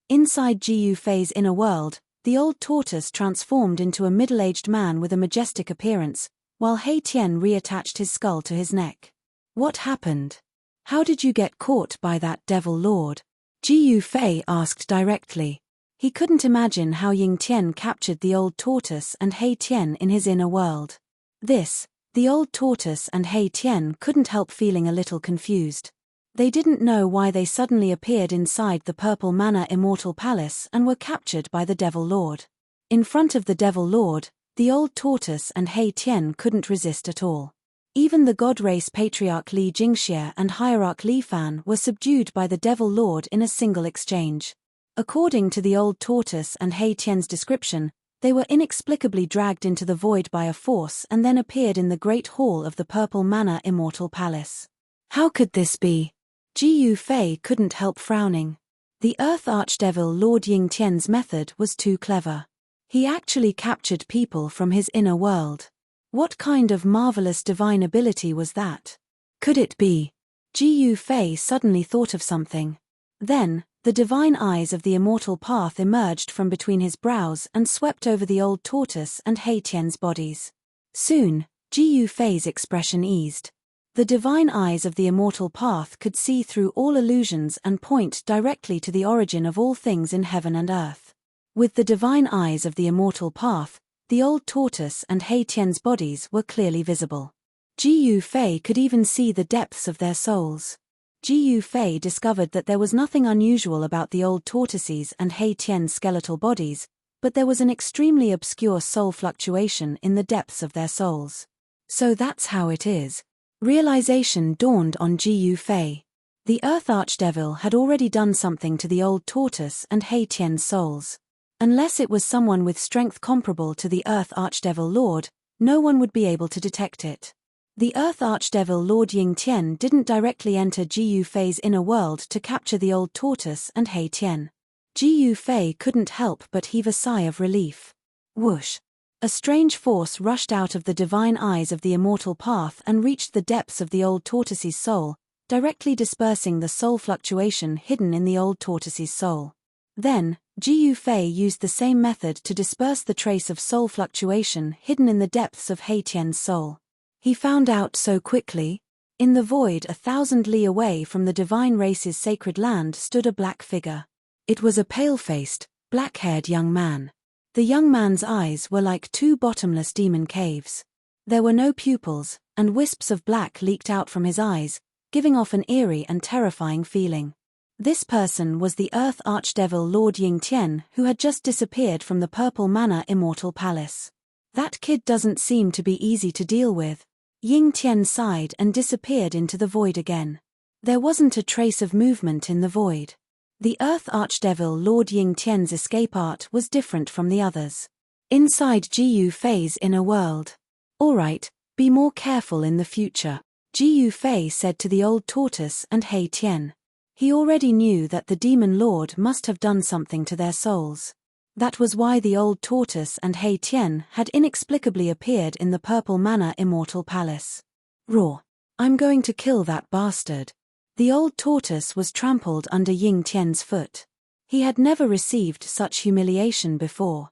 Inside Ji Yufei's inner world, the old tortoise transformed into a middle-aged man with a majestic appearance, while He Tian reattached his skull to his neck. What happened? How did you get caught by that devil lord? Ji Yufei asked directly. He couldn't imagine how Ying Tian captured the old tortoise and He Tian in his inner world. The old tortoise and He Tian couldn't help feeling a little confused. They didn't know why they suddenly appeared inside the Purple Manor Immortal Palace and were captured by the Devil Lord. In front of the Devil Lord, the old tortoise and He Tian couldn't resist at all. Even the God Race Patriarch Li Jingxie and Hierarch Li Fan were subdued by the Devil Lord in a single exchange. According to the old tortoise and He Tian's description, they were inexplicably dragged into the void by a force and then appeared in the Great Hall of the Purple Manor Immortal Palace. How could this be? Ji Yufei couldn't help frowning. The Earth Archdevil Lord Ying Tian's method was too clever. He actually captured people from his inner world. What kind of marvelous divine ability was that? Could it be? Ji Yufei suddenly thought of something. Then, the divine eyes of the immortal path emerged from between his brows and swept over the old tortoise and He Tian's bodies. Soon, Ji Yufei's expression eased. The divine eyes of the immortal path could see through all illusions and point directly to the origin of all things in heaven and earth. With the divine eyes of the immortal path, the old tortoise and He Tian's bodies were clearly visible. Ji Yufei could even see the depths of their souls. Ji Yufei discovered that there was nothing unusual about the old tortoises and He Tian's skeletal bodies, but there was an extremely obscure soul fluctuation in the depths of their souls. So that's how it is. Realization dawned on Ji Yufei. The Earth Archdevil had already done something to the old tortoise and He Tian's souls. Unless it was someone with strength comparable to the Earth Archdevil Lord, no one would be able to detect it. The Earth Archdevil Lord Ying Tian didn't directly enter Ji Yufei's inner world to capture the old tortoise and He Tian. Ji Yufei couldn't help but heave a sigh of relief. Whoosh! A strange force rushed out of the divine eyes of the immortal path and reached the depths of the old tortoise's soul, directly dispersing the soul fluctuation hidden in the old tortoise's soul. Then, Jiu Fei used the same method to disperse the trace of soul fluctuation hidden in the depths of He Tian's soul. He found out so quickly. In the void 1,000 li away from the divine race's sacred land stood a black figure. It was a pale-faced, black-haired young man. The young man's eyes were like two bottomless demon caves. There were no pupils, and wisps of black leaked out from his eyes, giving off an eerie and terrifying feeling. This person was the Earth Archdevil Lord Ying Tian, who had just disappeared from the Purple Manor Immortal Palace. That kid doesn't seem to be easy to deal with. Ying Tian sighed and disappeared into the void again. There wasn't a trace of movement in the void. The Earth Archdevil Lord Ying Tian's escape art was different from the others. Inside Jiu Fei's inner world. "All right, be more careful in the future," Jiu Fei said to the old tortoise and He Tian. He already knew that the demon lord must have done something to their souls. That was why the old tortoise and He Tian had inexplicably appeared in the Purple Manor Immortal Palace. Roar. "I'm going to kill that bastard." The old tortoise was trampled under Ying Tian's foot. He had never received such humiliation before.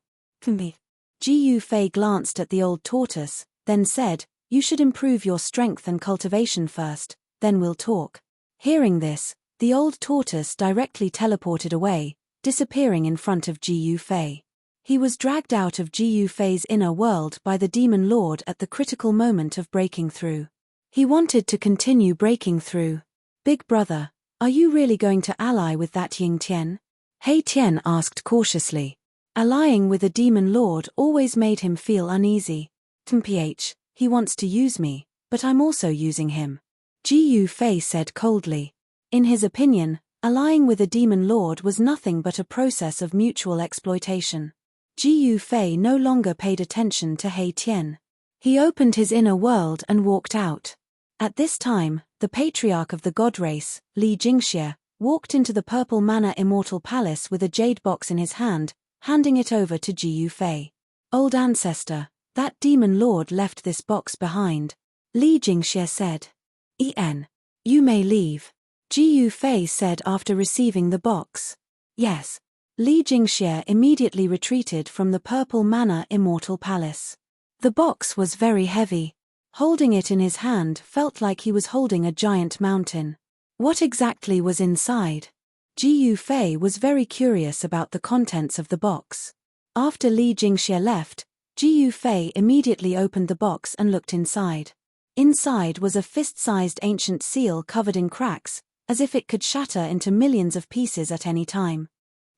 Jiu Fei glanced at the old tortoise, then said, "You should improve your strength and cultivation first, then we'll talk." Hearing this, the old tortoise directly teleported away, disappearing in front of Jiu Fei. He was dragged out of Jiu Fei's inner world by the demon lord at the critical moment of breaking through. He wanted to continue breaking through. "Big brother, are you really going to ally with that Ying Tian?" He Tian asked cautiously. Allying with a demon lord always made him feel uneasy. He wants to use me, but I'm also using him," Jiu Fei said coldly. In his opinion, allying with a demon lord was nothing but a process of mutual exploitation. Jiu Fei no longer paid attention to He Tian. He opened his inner world and walked out. At this time, the patriarch of the god race, Li Jingxie, walked into the Purple Manor Immortal Palace with a jade box in his hand, handing it over to Jiu Fei. "Old ancestor, that demon lord left this box behind," Li Jingxie said. You may leave," Jiu Fei said after receiving the box. "Yes." Li Jingxie immediately retreated from the Purple Manor Immortal Palace. The box was very heavy. Holding it in his hand felt like he was holding a giant mountain. What exactly was inside? Jiu Fei was very curious about the contents of the box. After Li Jingxie left, Jiu Fei immediately opened the box and looked inside. Inside was a fist-sized ancient seal covered in cracks, as if it could shatter into millions of pieces at any time.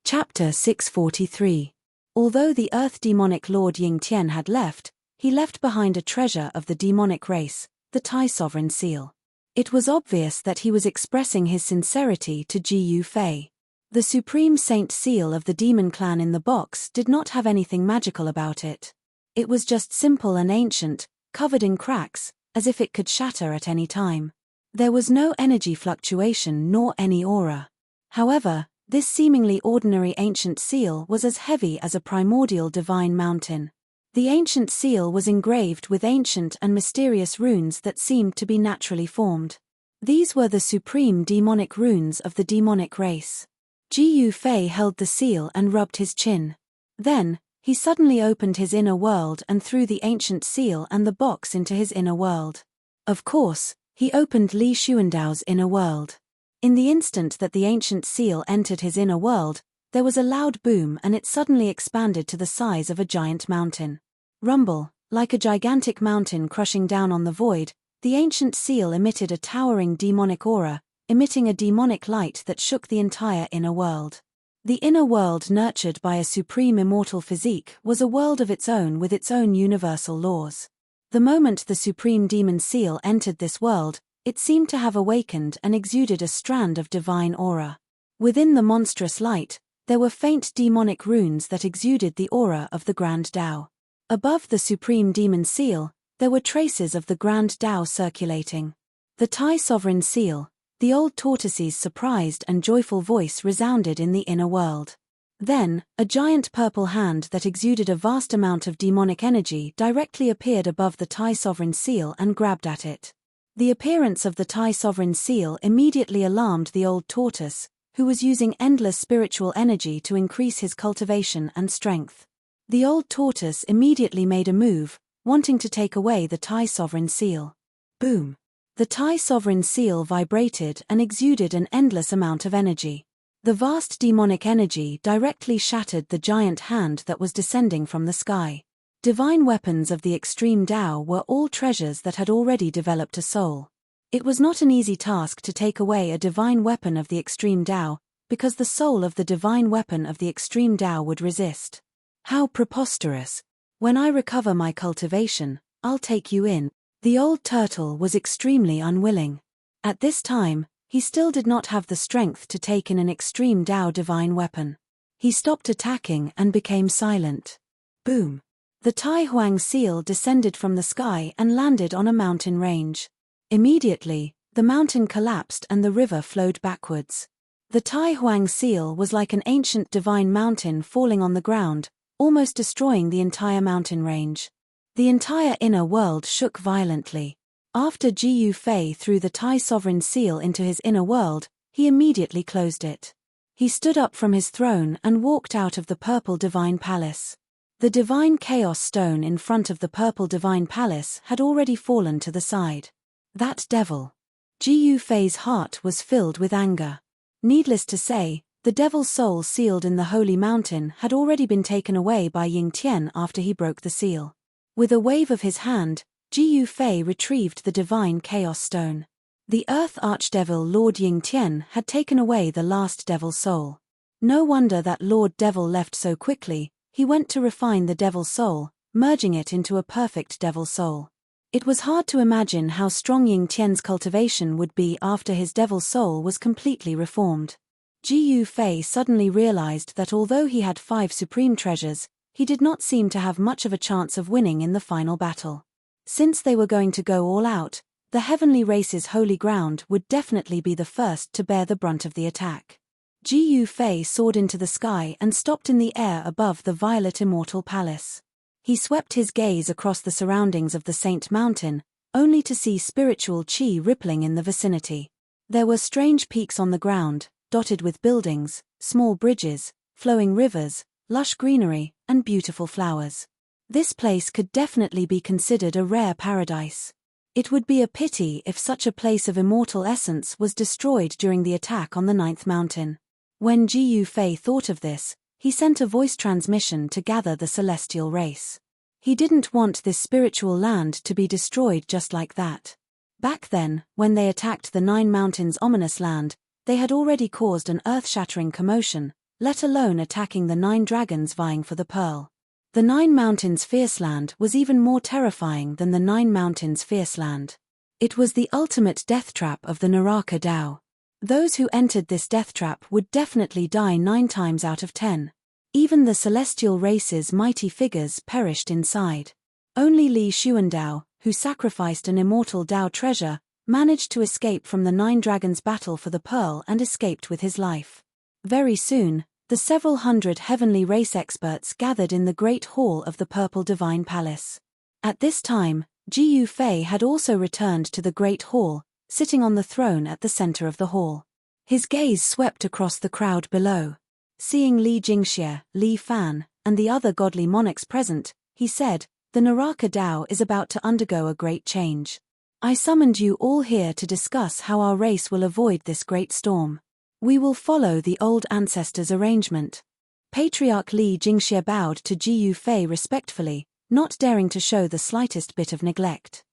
Chapter 643. Although the Earth demonic Lord Ying Tian had left, he left behind a treasure of the demonic race, the Tai Sovereign Seal. It was obvious that he was expressing his sincerity to Jiu Fei. The Supreme Saint Seal of the demon clan in the box did not have anything magical about it. It was just simple and ancient, covered in cracks, as if it could shatter at any time. There was no energy fluctuation nor any aura. However, this seemingly ordinary ancient seal was as heavy as a primordial divine mountain. The ancient seal was engraved with ancient and mysterious runes that seemed to be naturally formed. These were the supreme demonic runes of the demonic race. Jiu Fei held the seal and rubbed his chin. Then, he suddenly opened his inner world and threw the ancient seal and the box into his inner world. Of course, he opened Li Xuandao's inner world. In the instant that the ancient seal entered his inner world, there was a loud boom and it suddenly expanded to the size of a giant mountain. Rumble, like a gigantic mountain crushing down on the void, the ancient seal emitted a towering demonic aura, emitting a demonic light that shook the entire inner world. The inner world, nurtured by a supreme immortal physique, was a world of its own with its own universal laws. The moment the supreme demon seal entered this world, it seemed to have awakened and exuded a strand of divine aura. Within the monstrous light, there were faint demonic runes that exuded the aura of the Grand Tao. Above the supreme demon seal, there were traces of the Grand Tao circulating. The Tai Sovereign Seal, the old tortoise's surprised and joyful voice resounded in the inner world. Then, a giant purple hand that exuded a vast amount of demonic energy directly appeared above the Tai Sovereign Seal and grabbed at it. The appearance of the Tai sovereign seal immediately alarmed the old tortoise, who was using endless spiritual energy to increase his cultivation and strength. The old tortoise immediately made a move, wanting to take away the Tai sovereign seal. Boom! The Tai sovereign seal vibrated and exuded an endless amount of energy. The vast demonic energy directly shattered the giant hand that was descending from the sky. Divine weapons of the extreme Tao were all treasures that had already developed a soul. It was not an easy task to take away a divine weapon of the extreme Tao, because the soul of the divine weapon of the extreme Tao would resist. How preposterous! When I recover my cultivation, I'll take you in. The old turtle was extremely unwilling. At this time, he still did not have the strength to take in an extreme Tao divine weapon. He stopped attacking and became silent. Boom! The Tai Huang seal descended from the sky and landed on a mountain range. Immediately, the mountain collapsed and the river flowed backwards. The Tai Huang seal was like an ancient divine mountain falling on the ground, almost destroying the entire mountain range. The entire inner world shook violently. After Ji Yufei threw the Tai sovereign seal into his inner world, he immediately closed it. He stood up from his throne and walked out of the purple divine palace. The divine chaos stone in front of the purple divine palace had already fallen to the side. That devil! Ji Yufei's heart was filled with anger. Needless to say, the devil's soul sealed in the holy mountain had already been taken away by Ying Tian after he broke the seal. With a wave of his hand, Ji Yufei retrieved the divine chaos stone. The earth archdevil Lord Ying Tian had taken away the last devil soul. No wonder that Lord Devil left so quickly. He went to refine the devil's soul, merging it into a perfect devil soul. It was hard to imagine how strong Ying Tian's cultivation would be after his devil soul was completely reformed. Ji Yufei suddenly realized that although he had 5 supreme treasures, he did not seem to have much of a chance of winning in the final battle. Since they were going to go all out, the heavenly race's holy ground would definitely be the first to bear the brunt of the attack. Ji Yufei soared into the sky and stopped in the air above the violet immortal palace. He swept his gaze across the surroundings of the Saint Mountain, only to see spiritual qi rippling in the vicinity. There were strange peaks on the ground, dotted with buildings, small bridges, flowing rivers, lush greenery, and beautiful flowers. This place could definitely be considered a rare paradise. It would be a pity if such a place of immortal essence was destroyed during the attack on the 9th mountain. When Ji Yufei thought of this, he sent a voice transmission to gather the celestial race. He didn't want this spiritual land to be destroyed just like that. Back then, when they attacked the 9 mountains' ominous land, they had already caused an earth-shattering commotion, let alone attacking the 9 dragons vying for the pearl. The 9 mountains' fierce land was even more terrifying than the 9 mountains' fierce land. It was the ultimate death trap of the Naraka Tao. Those who entered this death trap would definitely die 9 times out of 10. Even the celestial race's mighty figures perished inside. Only Li Xuandao, who sacrificed an immortal Tao treasure, managed to escape from the 9 dragons' battle for the pearl and escaped with his life. Very soon, the several hundred heavenly race experts gathered in the great hall of the Purple Divine Palace. At this time, Ji Yufei had also returned to the great hall, sitting on the throne at the center of the hall. His gaze swept across the crowd below. Seeing Li Jingxie, Li Fan, and the other godly monarchs present, he said, "The Naraka Tao is about to undergo a great change. I summoned you all here to discuss how our race will avoid this great storm. We will follow the old ancestors' arrangement." Patriarch Li Jingxie bowed to Ji Yufei respectfully, not daring to show the slightest bit of neglect.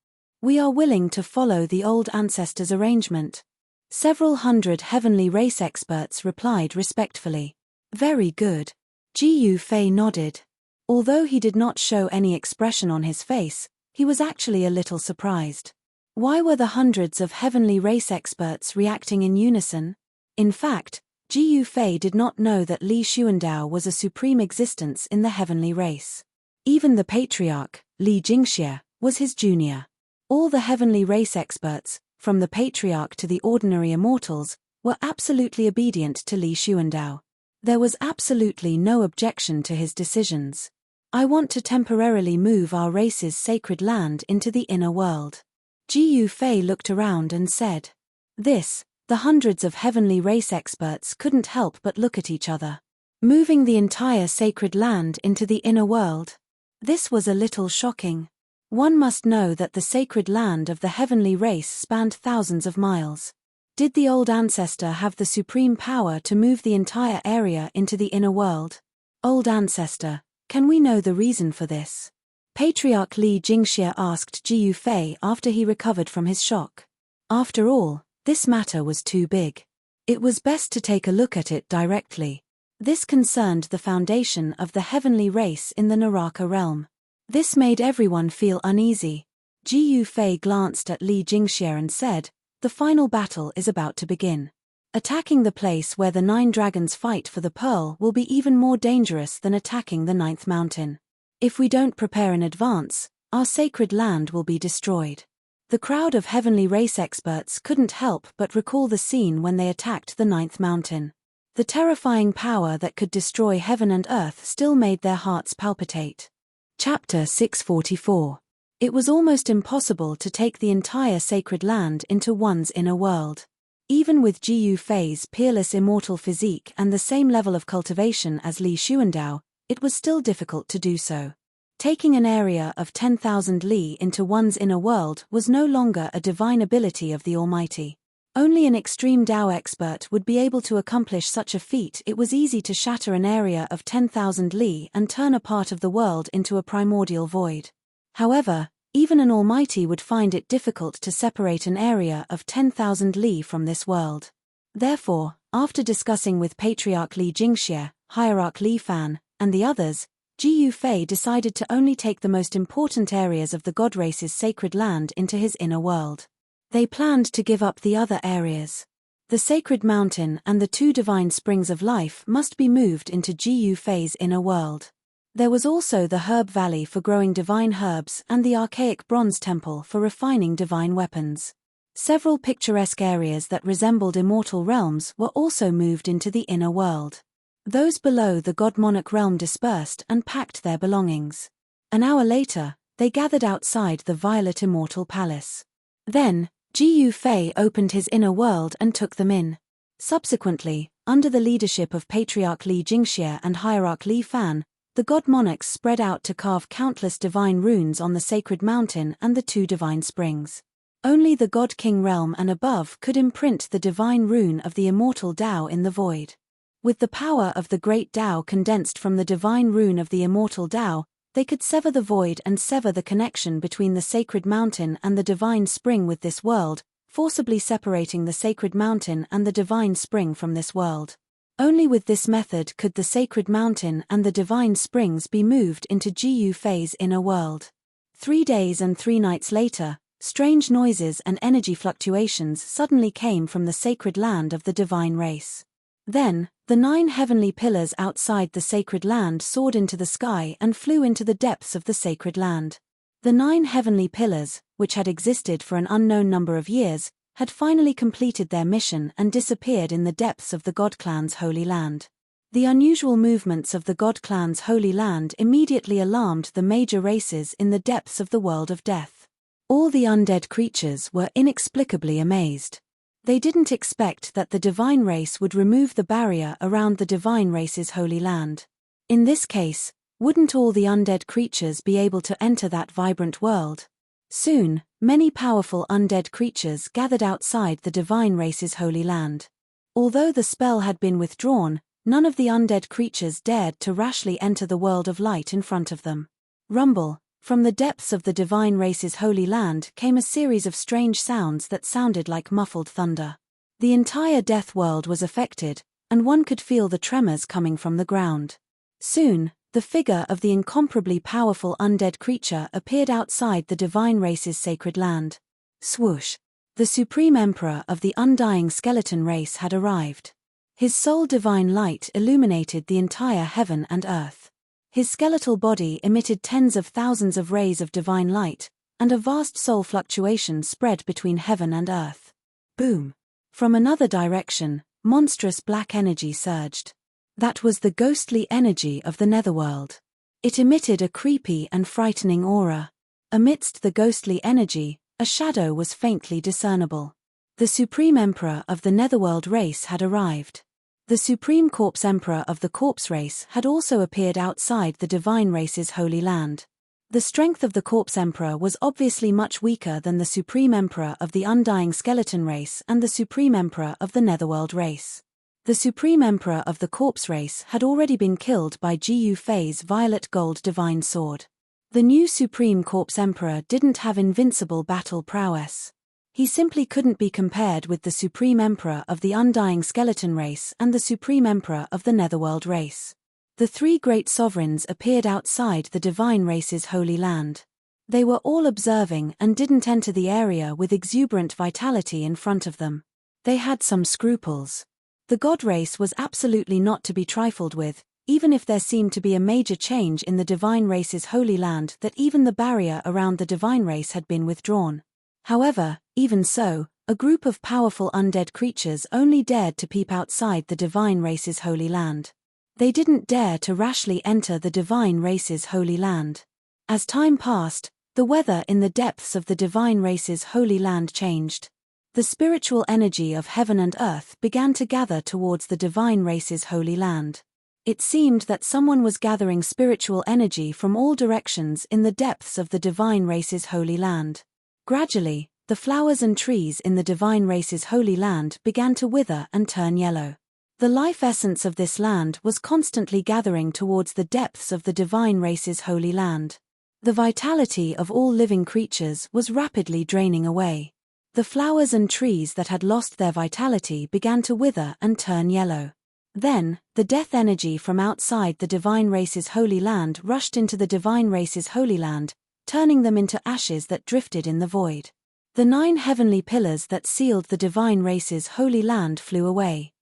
"We are willing to follow the old ancestors' arrangement." Several hundred heavenly race experts replied respectfully. "Very good." Ji Yufei nodded. Although he did not show any expression on his face, he was actually a little surprised. Why were the hundreds of heavenly race experts reacting in unison? In fact, Ji Yufei did not know that Li Xuandao was a supreme existence in the heavenly race. Even the patriarch, Li Jingxie, was his junior. All the heavenly race experts, from the patriarch to the ordinary immortals, were absolutely obedient to Li Xuandao. There was absolutely no objection to his decisions. "I want to temporarily move our race's sacred land into the inner world." Ji Fei looked around and said. The hundreds of heavenly race experts couldn't help but look at each other. Moving the entire sacred land into the inner world. This was a little shocking. One must know that the sacred land of the heavenly race spanned thousands of miles. Did the old ancestor have the supreme power to move the entire area into the inner world? Old ancestor, can we know the reason for this? Patriarch Li Jingxie asked Ji Fei after he recovered from his shock. After all, this matter was too big. It was best to take a look at it directly. This concerned the foundation of the heavenly race in the Naraka realm. This made everyone feel uneasy. Ji Fei glanced at Li Jingxie and said, "The final battle is about to begin. Attacking the place where the 9 dragons fight for the pearl will be even more dangerous than attacking the 9th mountain. If we don't prepare in advance, our sacred land will be destroyed." The crowd of heavenly race experts couldn't help but recall the scene when they attacked the 9th mountain. The terrifying power that could destroy heaven and earth still made their hearts palpitate. Chapter 644. It was almost impossible to take the entire sacred land into one's inner world. Even with Ji Fei's peerless immortal physique and the same level of cultivation as Li Xuandao, it was still difficult to do so. Taking an area of 10,000 li into one's inner world was no longer a divine ability of the Almighty. Only an extreme Dao expert would be able to accomplish such a feat. It was easy to shatter an area of 10,000 li and turn a part of the world into a primordial void. However, even an Almighty would find it difficult to separate an area of 10,000 li from this world. Therefore, after discussing with Patriarch Li Jingxie, Hierarch Li Fan, and the others, Ji Fei decided to only take the most important areas of the god race's sacred land into his inner world. They planned to give up the other areas. The sacred mountain and the 2 divine springs of life must be moved into Ji Fei's inner world. There was also the herb valley for growing divine herbs and the archaic bronze temple for refining divine weapons. Several picturesque areas that resembled immortal realms were also moved into the inner world. Those below the god Monarch realm dispersed and packed their belongings. An hour later, they gathered outside the Violet Immortal Palace. Then, Ji Fei opened his inner world and took them in. Subsequently, under the leadership of Patriarch Li Jingxie and Hierarch Li Fan, the god monarchs spread out to carve countless divine runes on the sacred mountain and the 2 divine springs. Only the god king realm and above could imprint the divine rune of the immortal Tao in the void. With the power of the great Tao condensed from the divine rune of the immortal Tao, they could sever the void and sever the connection between the sacred mountain and the divine spring with this world, forcibly separating the sacred mountain and the divine spring from this world. Only with this method could the sacred mountain and the divine springs be moved into Ji Fei's inner world. 3 days and 3 nights later, strange noises and energy fluctuations suddenly came from the sacred land of the divine race. Then, the 9 heavenly pillars outside the sacred land soared into the sky and flew into the depths of the sacred land. The 9 heavenly pillars, which had existed for an unknown number of years, had finally completed their mission and disappeared in the depths of the God Clan's holy land. The unusual movements of the God Clan's holy land immediately alarmed the major races in the depths of the world of death. All the undead creatures were inexplicably amazed. They didn't expect that the divine race would remove the barrier around the divine race's holy land. In this case, wouldn't all the undead creatures be able to enter that vibrant world? Soon, many powerful undead creatures gathered outside the divine race's holy land. Although the spell had been withdrawn, none of the undead creatures dared to rashly enter the world of light in front of them. Rumble. From the depths of the divine race's holy land came a series of strange sounds that sounded like muffled thunder. The entire death world was affected, and one could feel the tremors coming from the ground. Soon, the figure of the incomparably powerful undead creature appeared outside the divine race's sacred land. Swoosh! The supreme emperor of the undying skeleton race had arrived. His sole divine light illuminated the entire heaven and earth. His skeletal body emitted tens of thousands of rays of divine light, and a vast soul fluctuation spread between heaven and earth. Boom! From another direction, monstrous black energy surged. That was the ghostly energy of the netherworld. It emitted a creepy and frightening aura. Amidst the ghostly energy, A shadow was faintly discernible. The Supreme Emperor of the Netherworld race had arrived. The Supreme Corpse Emperor of the Corpse race had also appeared outside the Divine Race's Holy Land. The strength of the Corpse Emperor was obviously much weaker than the Supreme Emperor of the Undying Skeleton race and the Supreme Emperor of the Netherworld race. The Supreme Emperor of the Corpse race had already been killed by Jiyu Fei's violet gold divine sword. The new Supreme Corpse Emperor didn't have invincible battle prowess. He simply couldn't be compared with the Supreme Emperor of the Undying Skeleton race and the Supreme Emperor of the Netherworld race. The three great sovereigns appeared outside the Divine Race's Holy Land. They were all observing and didn't enter the area with exuberant vitality in front of them. They had some scruples. The God race was absolutely not to be trifled with, even if there seemed to be a major change in the Divine Race's Holy Land that even the barrier around the Divine Race had been withdrawn. However, even so, a group of powerful undead creatures only dared to peep outside the Divine Race's Holy Land. They didn't dare to rashly enter the Divine Race's Holy Land. As time passed, the weather in the depths of the Divine Race's Holy Land changed. The spiritual energy of heaven and earth began to gather towards the Divine Race's Holy Land. It seemed that someone was gathering spiritual energy from all directions in the depths of the Divine Race's Holy Land. Gradually, the flowers and trees in the Divine Race's Holy Land began to wither and turn yellow. The life essence of this land was constantly gathering towards the depths of the Divine Race's Holy Land. The vitality of all living creatures was rapidly draining away. The flowers and trees that had lost their vitality began to wither and turn yellow. Then, the death energy from outside the Divine Race's Holy Land rushed into the Divine Race's Holy Land, turning them into ashes that drifted in the void. The 9 heavenly pillars that sealed the Divine Race's Holy Land flew away.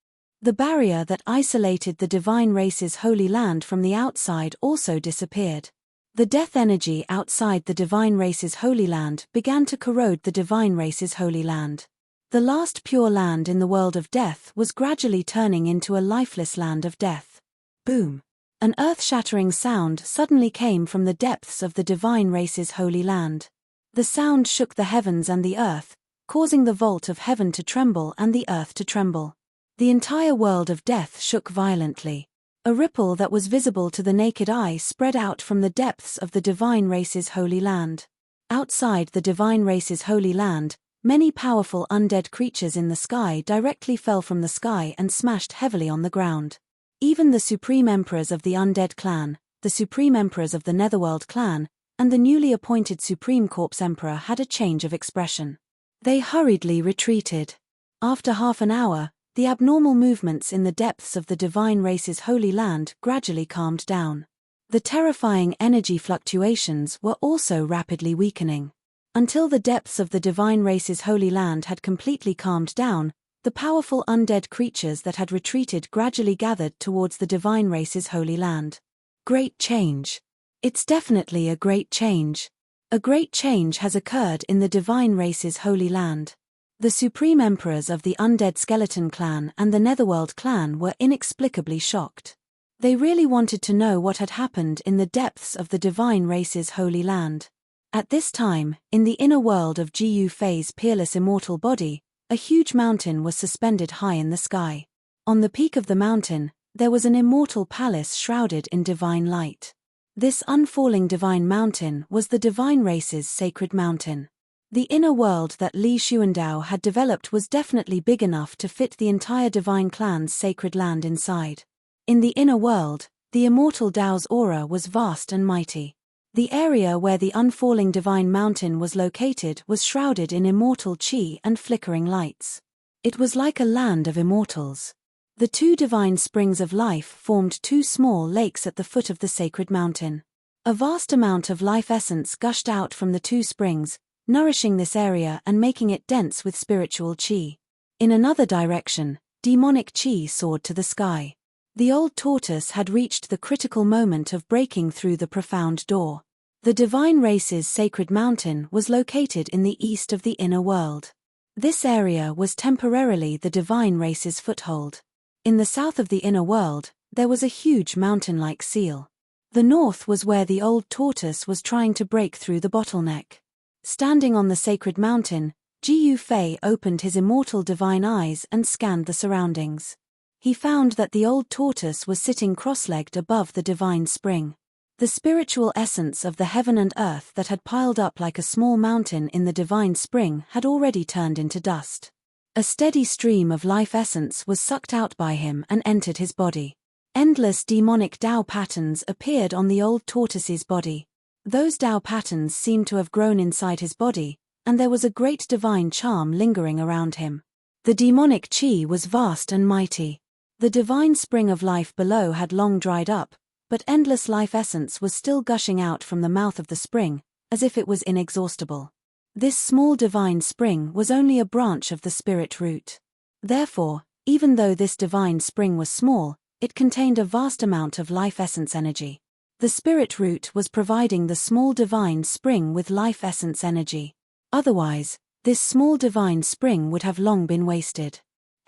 The barrier that isolated the Divine Race's Holy Land from the outside also disappeared. The death energy outside the Divine Race's Holy Land began to corrode the Divine Race's Holy Land. The last pure land in the world of death was gradually turning into a lifeless land of death. Boom! An earth-shattering sound suddenly came from the depths of the Divine Race's Holy Land. The sound shook the heavens and the earth, causing the vault of heaven to tremble and the earth to tremble. The entire world of death shook violently. A ripple that was visible to the naked eye spread out from the depths of the Divine Race's Holy Land. Outside the Divine Race's Holy Land, many powerful undead creatures in the sky directly fell from the sky and smashed heavily on the ground. Even the Supreme Emperors of the Undead Clan, the Supreme Emperors of the Netherworld Clan, and the newly appointed Supreme Corpse Emperor had a change of expression. They hurriedly retreated. After half an hour, the abnormal movements in the depths of the Divine Race's Holy Land gradually calmed down. The terrifying energy fluctuations were also rapidly weakening. Until the depths of the Divine Race's Holy Land had completely calmed down, the powerful undead creatures that had retreated gradually gathered towards the Divine Race's Holy Land. Great change. It's definitely a great change. A great change has occurred in the Divine Race's Holy Land. The Supreme Emperors of the Undead Skeleton Clan and the Netherworld Clan were inexplicably shocked. They really wanted to know what had happened in the depths of the Divine Race's Holy Land. At this time, in the inner world of Jiyu Fei's peerless immortal body, a huge mountain was suspended high in the sky. On the peak of the mountain, there was an immortal palace shrouded in divine light. This unfalling divine mountain was the Divine Race's sacred mountain. The inner world that Li Xuandao had developed was definitely big enough to fit the entire Divine Clan's sacred land inside. In the inner world, the immortal Dao's aura was vast and mighty. The area where the unfalling divine mountain was located was shrouded in immortal qi and flickering lights. It was like a land of immortals. The 2 divine springs of life formed 2 small lakes at the foot of the sacred mountain. A vast amount of life essence gushed out from the 2 springs, nourishing this area and making it dense with spiritual qi. In another direction, demonic qi soared to the sky. The old tortoise had reached the critical moment of breaking through the profound door. The Divine Race's sacred mountain was located in the east of the inner world. This area was temporarily the Divine Race's foothold. In the south of the inner world, there was a huge mountain-like seal. The north was where the old tortoise was trying to break through the bottleneck. Standing on the sacred mountain, Jiyu Fei opened his immortal divine eyes and scanned the surroundings. He found that the old tortoise was sitting cross-legged above the divine spring. The spiritual essence of the heaven and earth that had piled up like a small mountain in the divine spring had already turned into dust. A steady stream of life essence was sucked out by him and entered his body. Endless demonic Tao patterns appeared on the old tortoise's body. Those Tao patterns seemed to have grown inside his body, and there was a great divine charm lingering around him. The demonic chi was vast and mighty. The divine spring of life below had long dried up, but endless life essence was still gushing out from the mouth of the spring, as if it was inexhaustible. This small divine spring was only a branch of the spirit root. Therefore, even though this divine spring was small, it contained a vast amount of life essence energy. The spirit root was providing the small divine spring with life essence energy. Otherwise, this small divine spring would have long been wasted.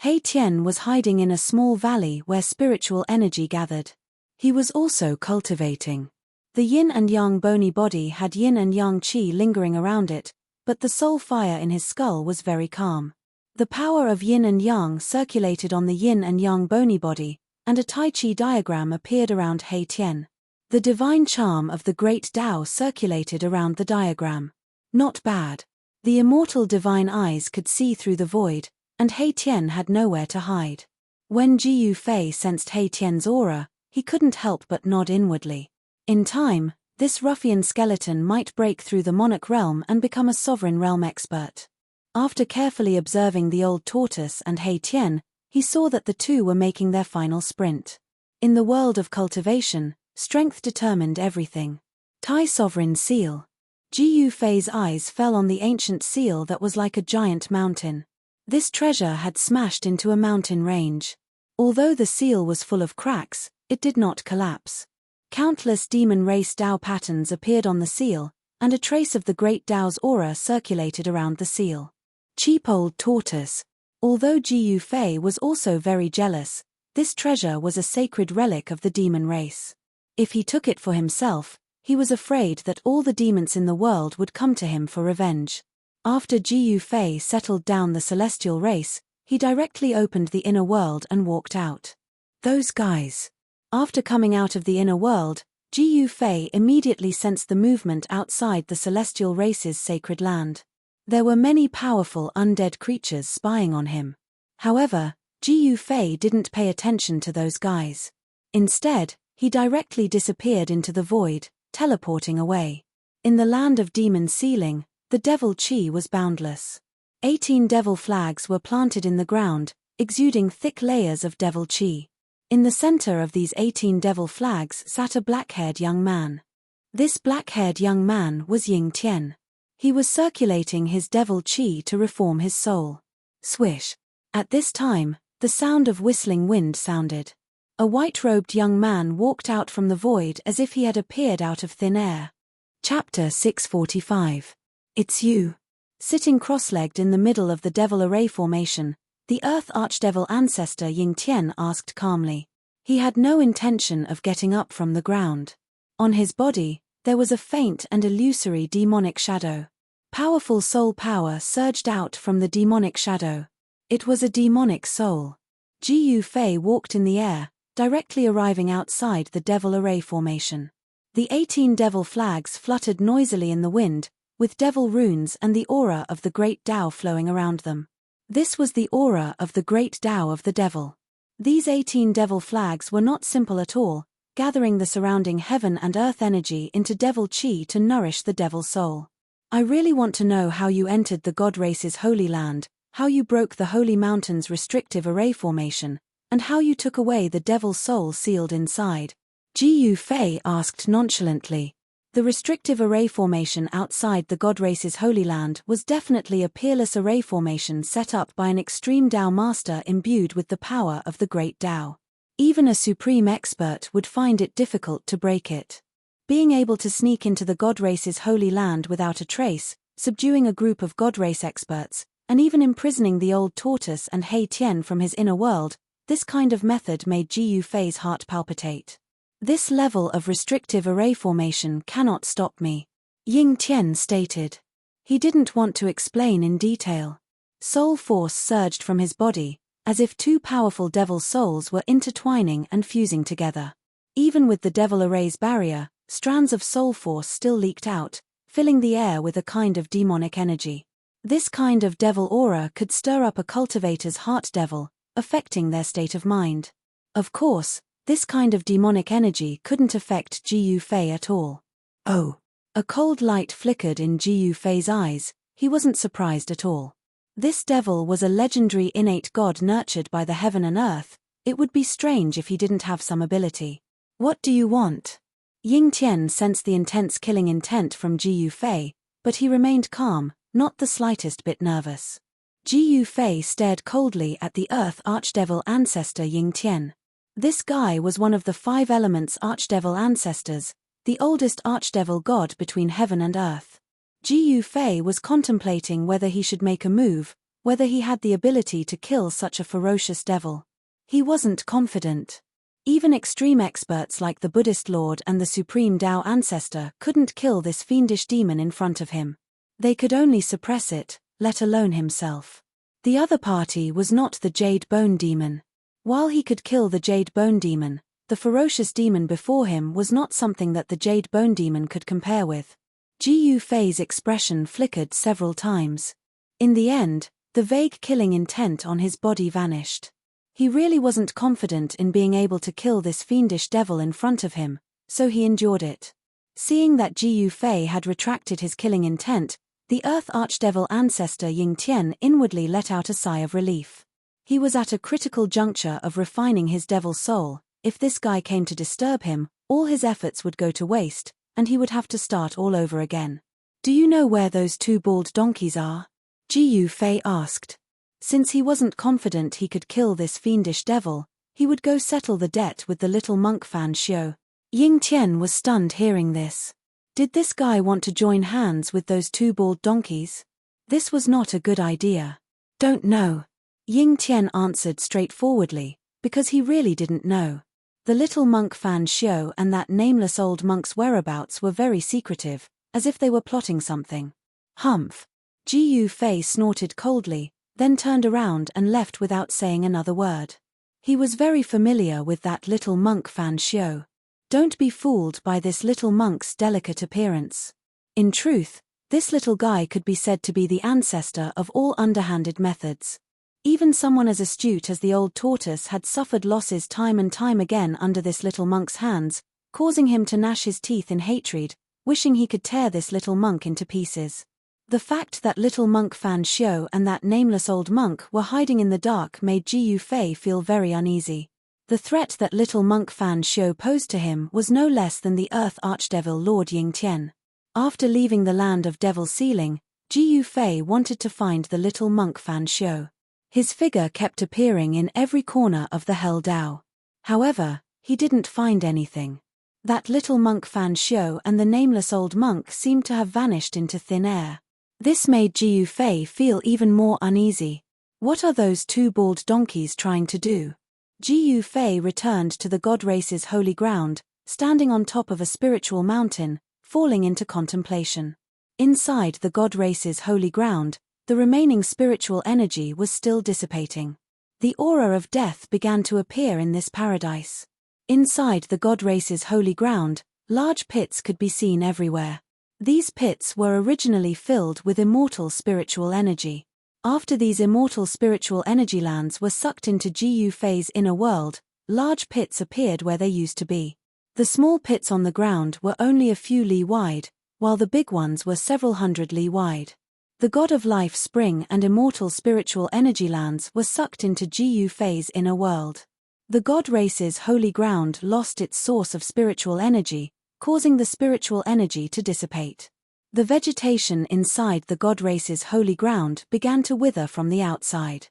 He Tian was hiding in a small valley where spiritual energy gathered. He was also cultivating. The yin and yang bony body had yin and yang qi lingering around it, but the soul fire in his skull was very calm. The power of yin and yang circulated on the yin and yang bony body, and a Tai Chi diagram appeared around He Tian. The divine charm of the great Tao circulated around the diagram. Not bad. The immortal divine eyes could see through the void, and He Tian had nowhere to hide. When Jiyu Fei sensed He Tian's aura, he couldn't help but nod inwardly. In time, this ruffian skeleton might break through the Monarch realm and become a sovereign realm expert. After carefully observing the old tortoise and He Tian, he saw that the two were making their final sprint. In the world of cultivation, strength determined everything. Tai Sovereign Seal. Jiyu Fei's eyes fell on the ancient seal that was like a giant mountain. This treasure had smashed into a mountain range. Although the seal was full of cracks, it did not collapse. Countless demon race Tao patterns appeared on the seal, and a trace of the great Tao's aura circulated around the seal. Cheap old tortoise. Although Jiyu Fei was also very jealous, this treasure was a sacred relic of the demon race. If he took it for himself, he was afraid that all the demons in the world would come to him for revenge. After Jiyu Fei settled down the celestial race, he directly opened the inner world and walked out. Those guys. After coming out of the inner world, Jiyu Fei immediately sensed the movement outside the celestial race's sacred land. There were many powerful undead creatures spying on him. However, Jiyu Fei didn't pay attention to those guys. Instead, he directly disappeared into the void, teleporting away. In the land of demon sealing, the devil chi was boundless. 18 devil flags were planted in the ground, exuding thick layers of devil chi. In the center of these 18 devil flags sat a black-haired young man. This black-haired young man was Ying Tian. He was circulating his devil chi to reform his soul. Swish. At this time, the sound of whistling wind sounded. A white-robed young man walked out from the void as if he had appeared out of thin air. Chapter 645. It's you. Sitting cross-legged in the middle of the devil array formation, the Earth Archdevil ancestor Ying Tian asked calmly. He had no intention of getting up from the ground. On his body, there was a faint and illusory demonic shadow. Powerful soul power surged out from the demonic shadow. It was a demonic soul. Jiyu Fei walked in the air, directly arriving outside the devil array formation. The 18 devil flags fluttered noisily in the wind, with devil runes and the aura of the great Tao flowing around them. This was the aura of the great Tao of the devil. These 18 devil flags were not simple at all, gathering the surrounding heaven and earth energy into devil chi to nourish the devil soul. I really want to know how you entered the god race's holy land, how you broke the holy mountain's restrictive array formation, and how you took away the devil soul sealed inside. Jiyu Fei asked nonchalantly. The restrictive array formation outside the god race's holy land was definitely a peerless array formation set up by an extreme Tao master imbued with the power of the great Tao. Even a supreme expert would find it difficult to break it. Being able to sneak into the god race's holy land without a trace, subduing a group of god race experts, and even imprisoning the old tortoise and He Tian from his inner world, this kind of method made Jiyu Fei's heart palpitate. This level of restrictive array formation cannot stop me, Ying Tian stated. He didn't want to explain in detail. Soul force surged from his body, as if two powerful devil souls were intertwining and fusing together. Even with the devil array's barrier, strands of soul force still leaked out, filling the air with a kind of demonic energy. This kind of devil aura could stir up a cultivator's heart devil, affecting their state of mind. Of course, this kind of demonic energy couldn't affect Ji Yufei at all. Oh! A cold light flickered in Ji Yufei's eyes. He wasn't surprised at all. This devil was a legendary innate god nurtured by the heaven and earth. It would be strange if he didn't have some ability. What do you want? Ying Tian sensed the intense killing intent from Ji Yufei, but he remained calm, not the slightest bit nervous. Ji Yufei stared coldly at the earth archdevil ancestor Ying Tian. This guy was one of the 5 elements archdevil ancestors, the oldest archdevil god between heaven and earth. Ji Yufei was contemplating whether he should make a move, whether he had the ability to kill such a ferocious devil. He wasn't confident. Even extreme experts like the Buddhist Lord and the Supreme Tao Ancestor couldn't kill this fiendish demon in front of him. They could only suppress it, let alone himself. The other party was not the Jade Bone Demon. While he could kill the Jade Bone Demon, the ferocious demon before him was not something that the Jade Bone Demon could compare with. Ji Yufei's expression flickered several times. In the end, the vague killing intent on his body vanished. He really wasn't confident in being able to kill this fiendish devil in front of him, so he endured it. Seeing that Ji Yufei had retracted his killing intent, the Earth Archdevil ancestor Ying Tian inwardly let out a sigh of relief. He was at a critical juncture of refining his devil soul. If this guy came to disturb him, all his efforts would go to waste, and he would have to start all over again. Do you know where those 2 bald donkeys are? Ji Yufei asked. Since he wasn't confident he could kill this fiendish devil, he would go settle the debt with the little monk Fan Xiu. Ying Tian was stunned hearing this. Did this guy want to join hands with those 2 bald donkeys? This was not a good idea. Don't know. Ying Tian answered straightforwardly, because he really didn't know. The little monk Fan Xiu and that nameless old monk's whereabouts were very secretive, as if they were plotting something. Humph. Ji Yufei snorted coldly, then turned around and left without saying another word. He was very familiar with that little monk Fan Xiu. Don't be fooled by this little monk's delicate appearance. In truth, this little guy could be said to be the ancestor of all underhanded methods. Even someone as astute as the old tortoise had suffered losses time and time again under this little monk's hands, causing him to gnash his teeth in hatred, wishing he could tear this little monk into pieces. The fact that little monk Fan Xiu and that nameless old monk were hiding in the dark made Ji Yufei feel very uneasy. The threat that little monk Fan Xiu posed to him was no less than the Earth Archdevil Lord Ying Tian. After leaving the land of Devil Sealing, Ji Yufei wanted to find the little monk Fan Xiu. His figure kept appearing in every corner of the Hell Dao. However, he didn't find anything. That little monk Fan Xiu and the nameless old monk seemed to have vanished into thin air. This made Ji Yufei feel even more uneasy. What are those 2 bald donkeys trying to do? Ji Yufei returned to the god race's holy ground, standing on top of a spiritual mountain, falling into contemplation. Inside the god race's holy ground, the remaining spiritual energy was still dissipating. The aura of death began to appear in this paradise. Inside the god race's holy ground, large pits could be seen everywhere. These pits were originally filled with immortal spiritual energy. After these immortal spiritual energy lands were sucked into Ji Yufei's inner world, large pits appeared where they used to be. The small pits on the ground were only a few li wide, while the big ones were several hundred li wide. The god of life spring and immortal spiritual energy lands were sucked into Ji Yufei's inner world. The god race's holy ground lost its source of spiritual energy, causing the spiritual energy to dissipate. The vegetation inside the god race's holy ground began to wither from the outside.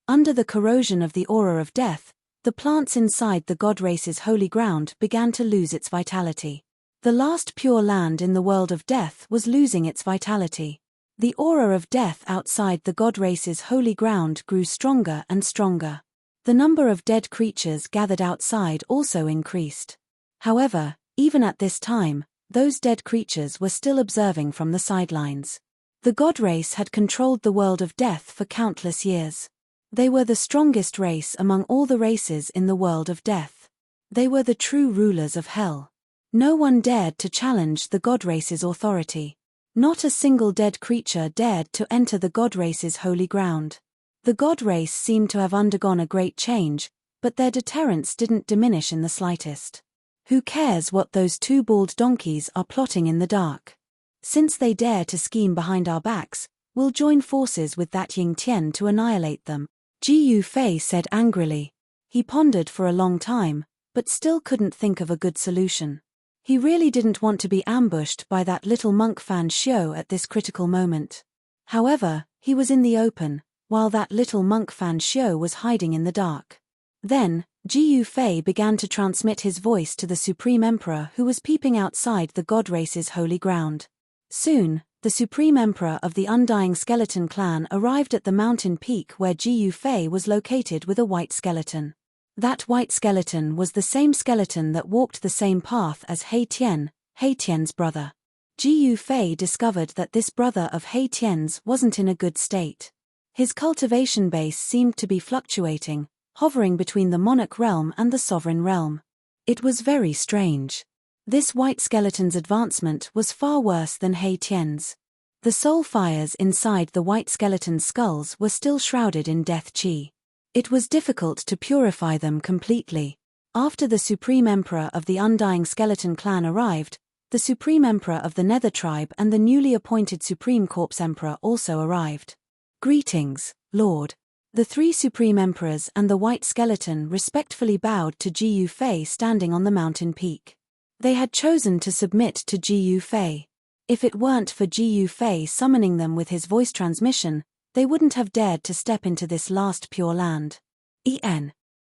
Under the corrosion of the aura of death, the plants inside the god race's holy ground began to lose its vitality. The last pure land in the world of death was losing its vitality. The aura of death outside the god race's holy ground grew stronger and stronger. The number of dead creatures gathered outside also increased. However, even at this time, those dead creatures were still observing from the sidelines. The god race had controlled the world of death for countless years. They were the strongest race among all the races in the world of death. They were the true rulers of hell. No one dared to challenge the god race's authority. Not a single dead creature dared to enter the god race's holy ground. The god race seemed to have undergone a great change, but their deterrence didn't diminish in the slightest. Who cares what those two bald donkeys are plotting in the dark? Since they dare to scheme behind our backs, we'll join forces with that Ying Tian to annihilate them, Ji Yufei said angrily. He pondered for a long time, but still couldn't think of a good solution. He really didn't want to be ambushed by that little monk Fan Xiu at this critical moment. However, he was in the open, while that little monk Fan Xiu was hiding in the dark. Then, Ji Yufei began to transmit his voice to the Supreme Emperor who was peeping outside the god race's holy ground. Soon, the Supreme Emperor of the Undying Skeleton clan arrived at the mountain peak where Ji Yufei was located with a white skeleton. That white skeleton was the same skeleton that walked the same path as He Tian's brother. Ji Yufei discovered that this brother of He Tian's wasn't in a good state. His cultivation base seemed to be fluctuating, hovering between the monarch realm and the sovereign realm. It was very strange. This white skeleton's advancement was far worse than He Tian's. The soul fires inside the white skeleton's skulls were still shrouded in death qi. It was difficult to purify them completely. After the Supreme Emperor of the Undying Skeleton clan arrived, the Supreme Emperor of the Nether tribe and the newly appointed Supreme Corpse Emperor also arrived. Greetings, Lord. The three Supreme Emperors and the white skeleton respectfully bowed to Ji Yufei standing on the mountain peak. They had chosen to submit to Ji Yufei. If it weren't for Ji Yufei summoning them with his voice transmission, they wouldn't have dared to step into this last pure land. Ji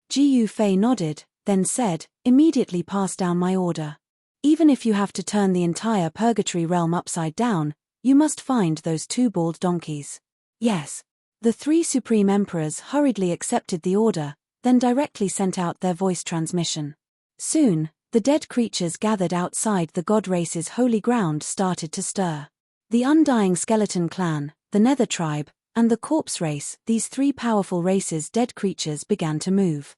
Yufei nodded, then said, "Immediately pass down my order. Even if you have to turn the entire purgatory realm upside down, you must find those two bald donkeys." Yes. The three Supreme Emperors hurriedly accepted the order, then directly sent out their voice transmission. Soon, the dead creatures gathered outside the god race's holy ground started to stir. The Undying Skeleton clan, the Nether tribe, and the Corpse race, these three powerful races' dead creatures began to move.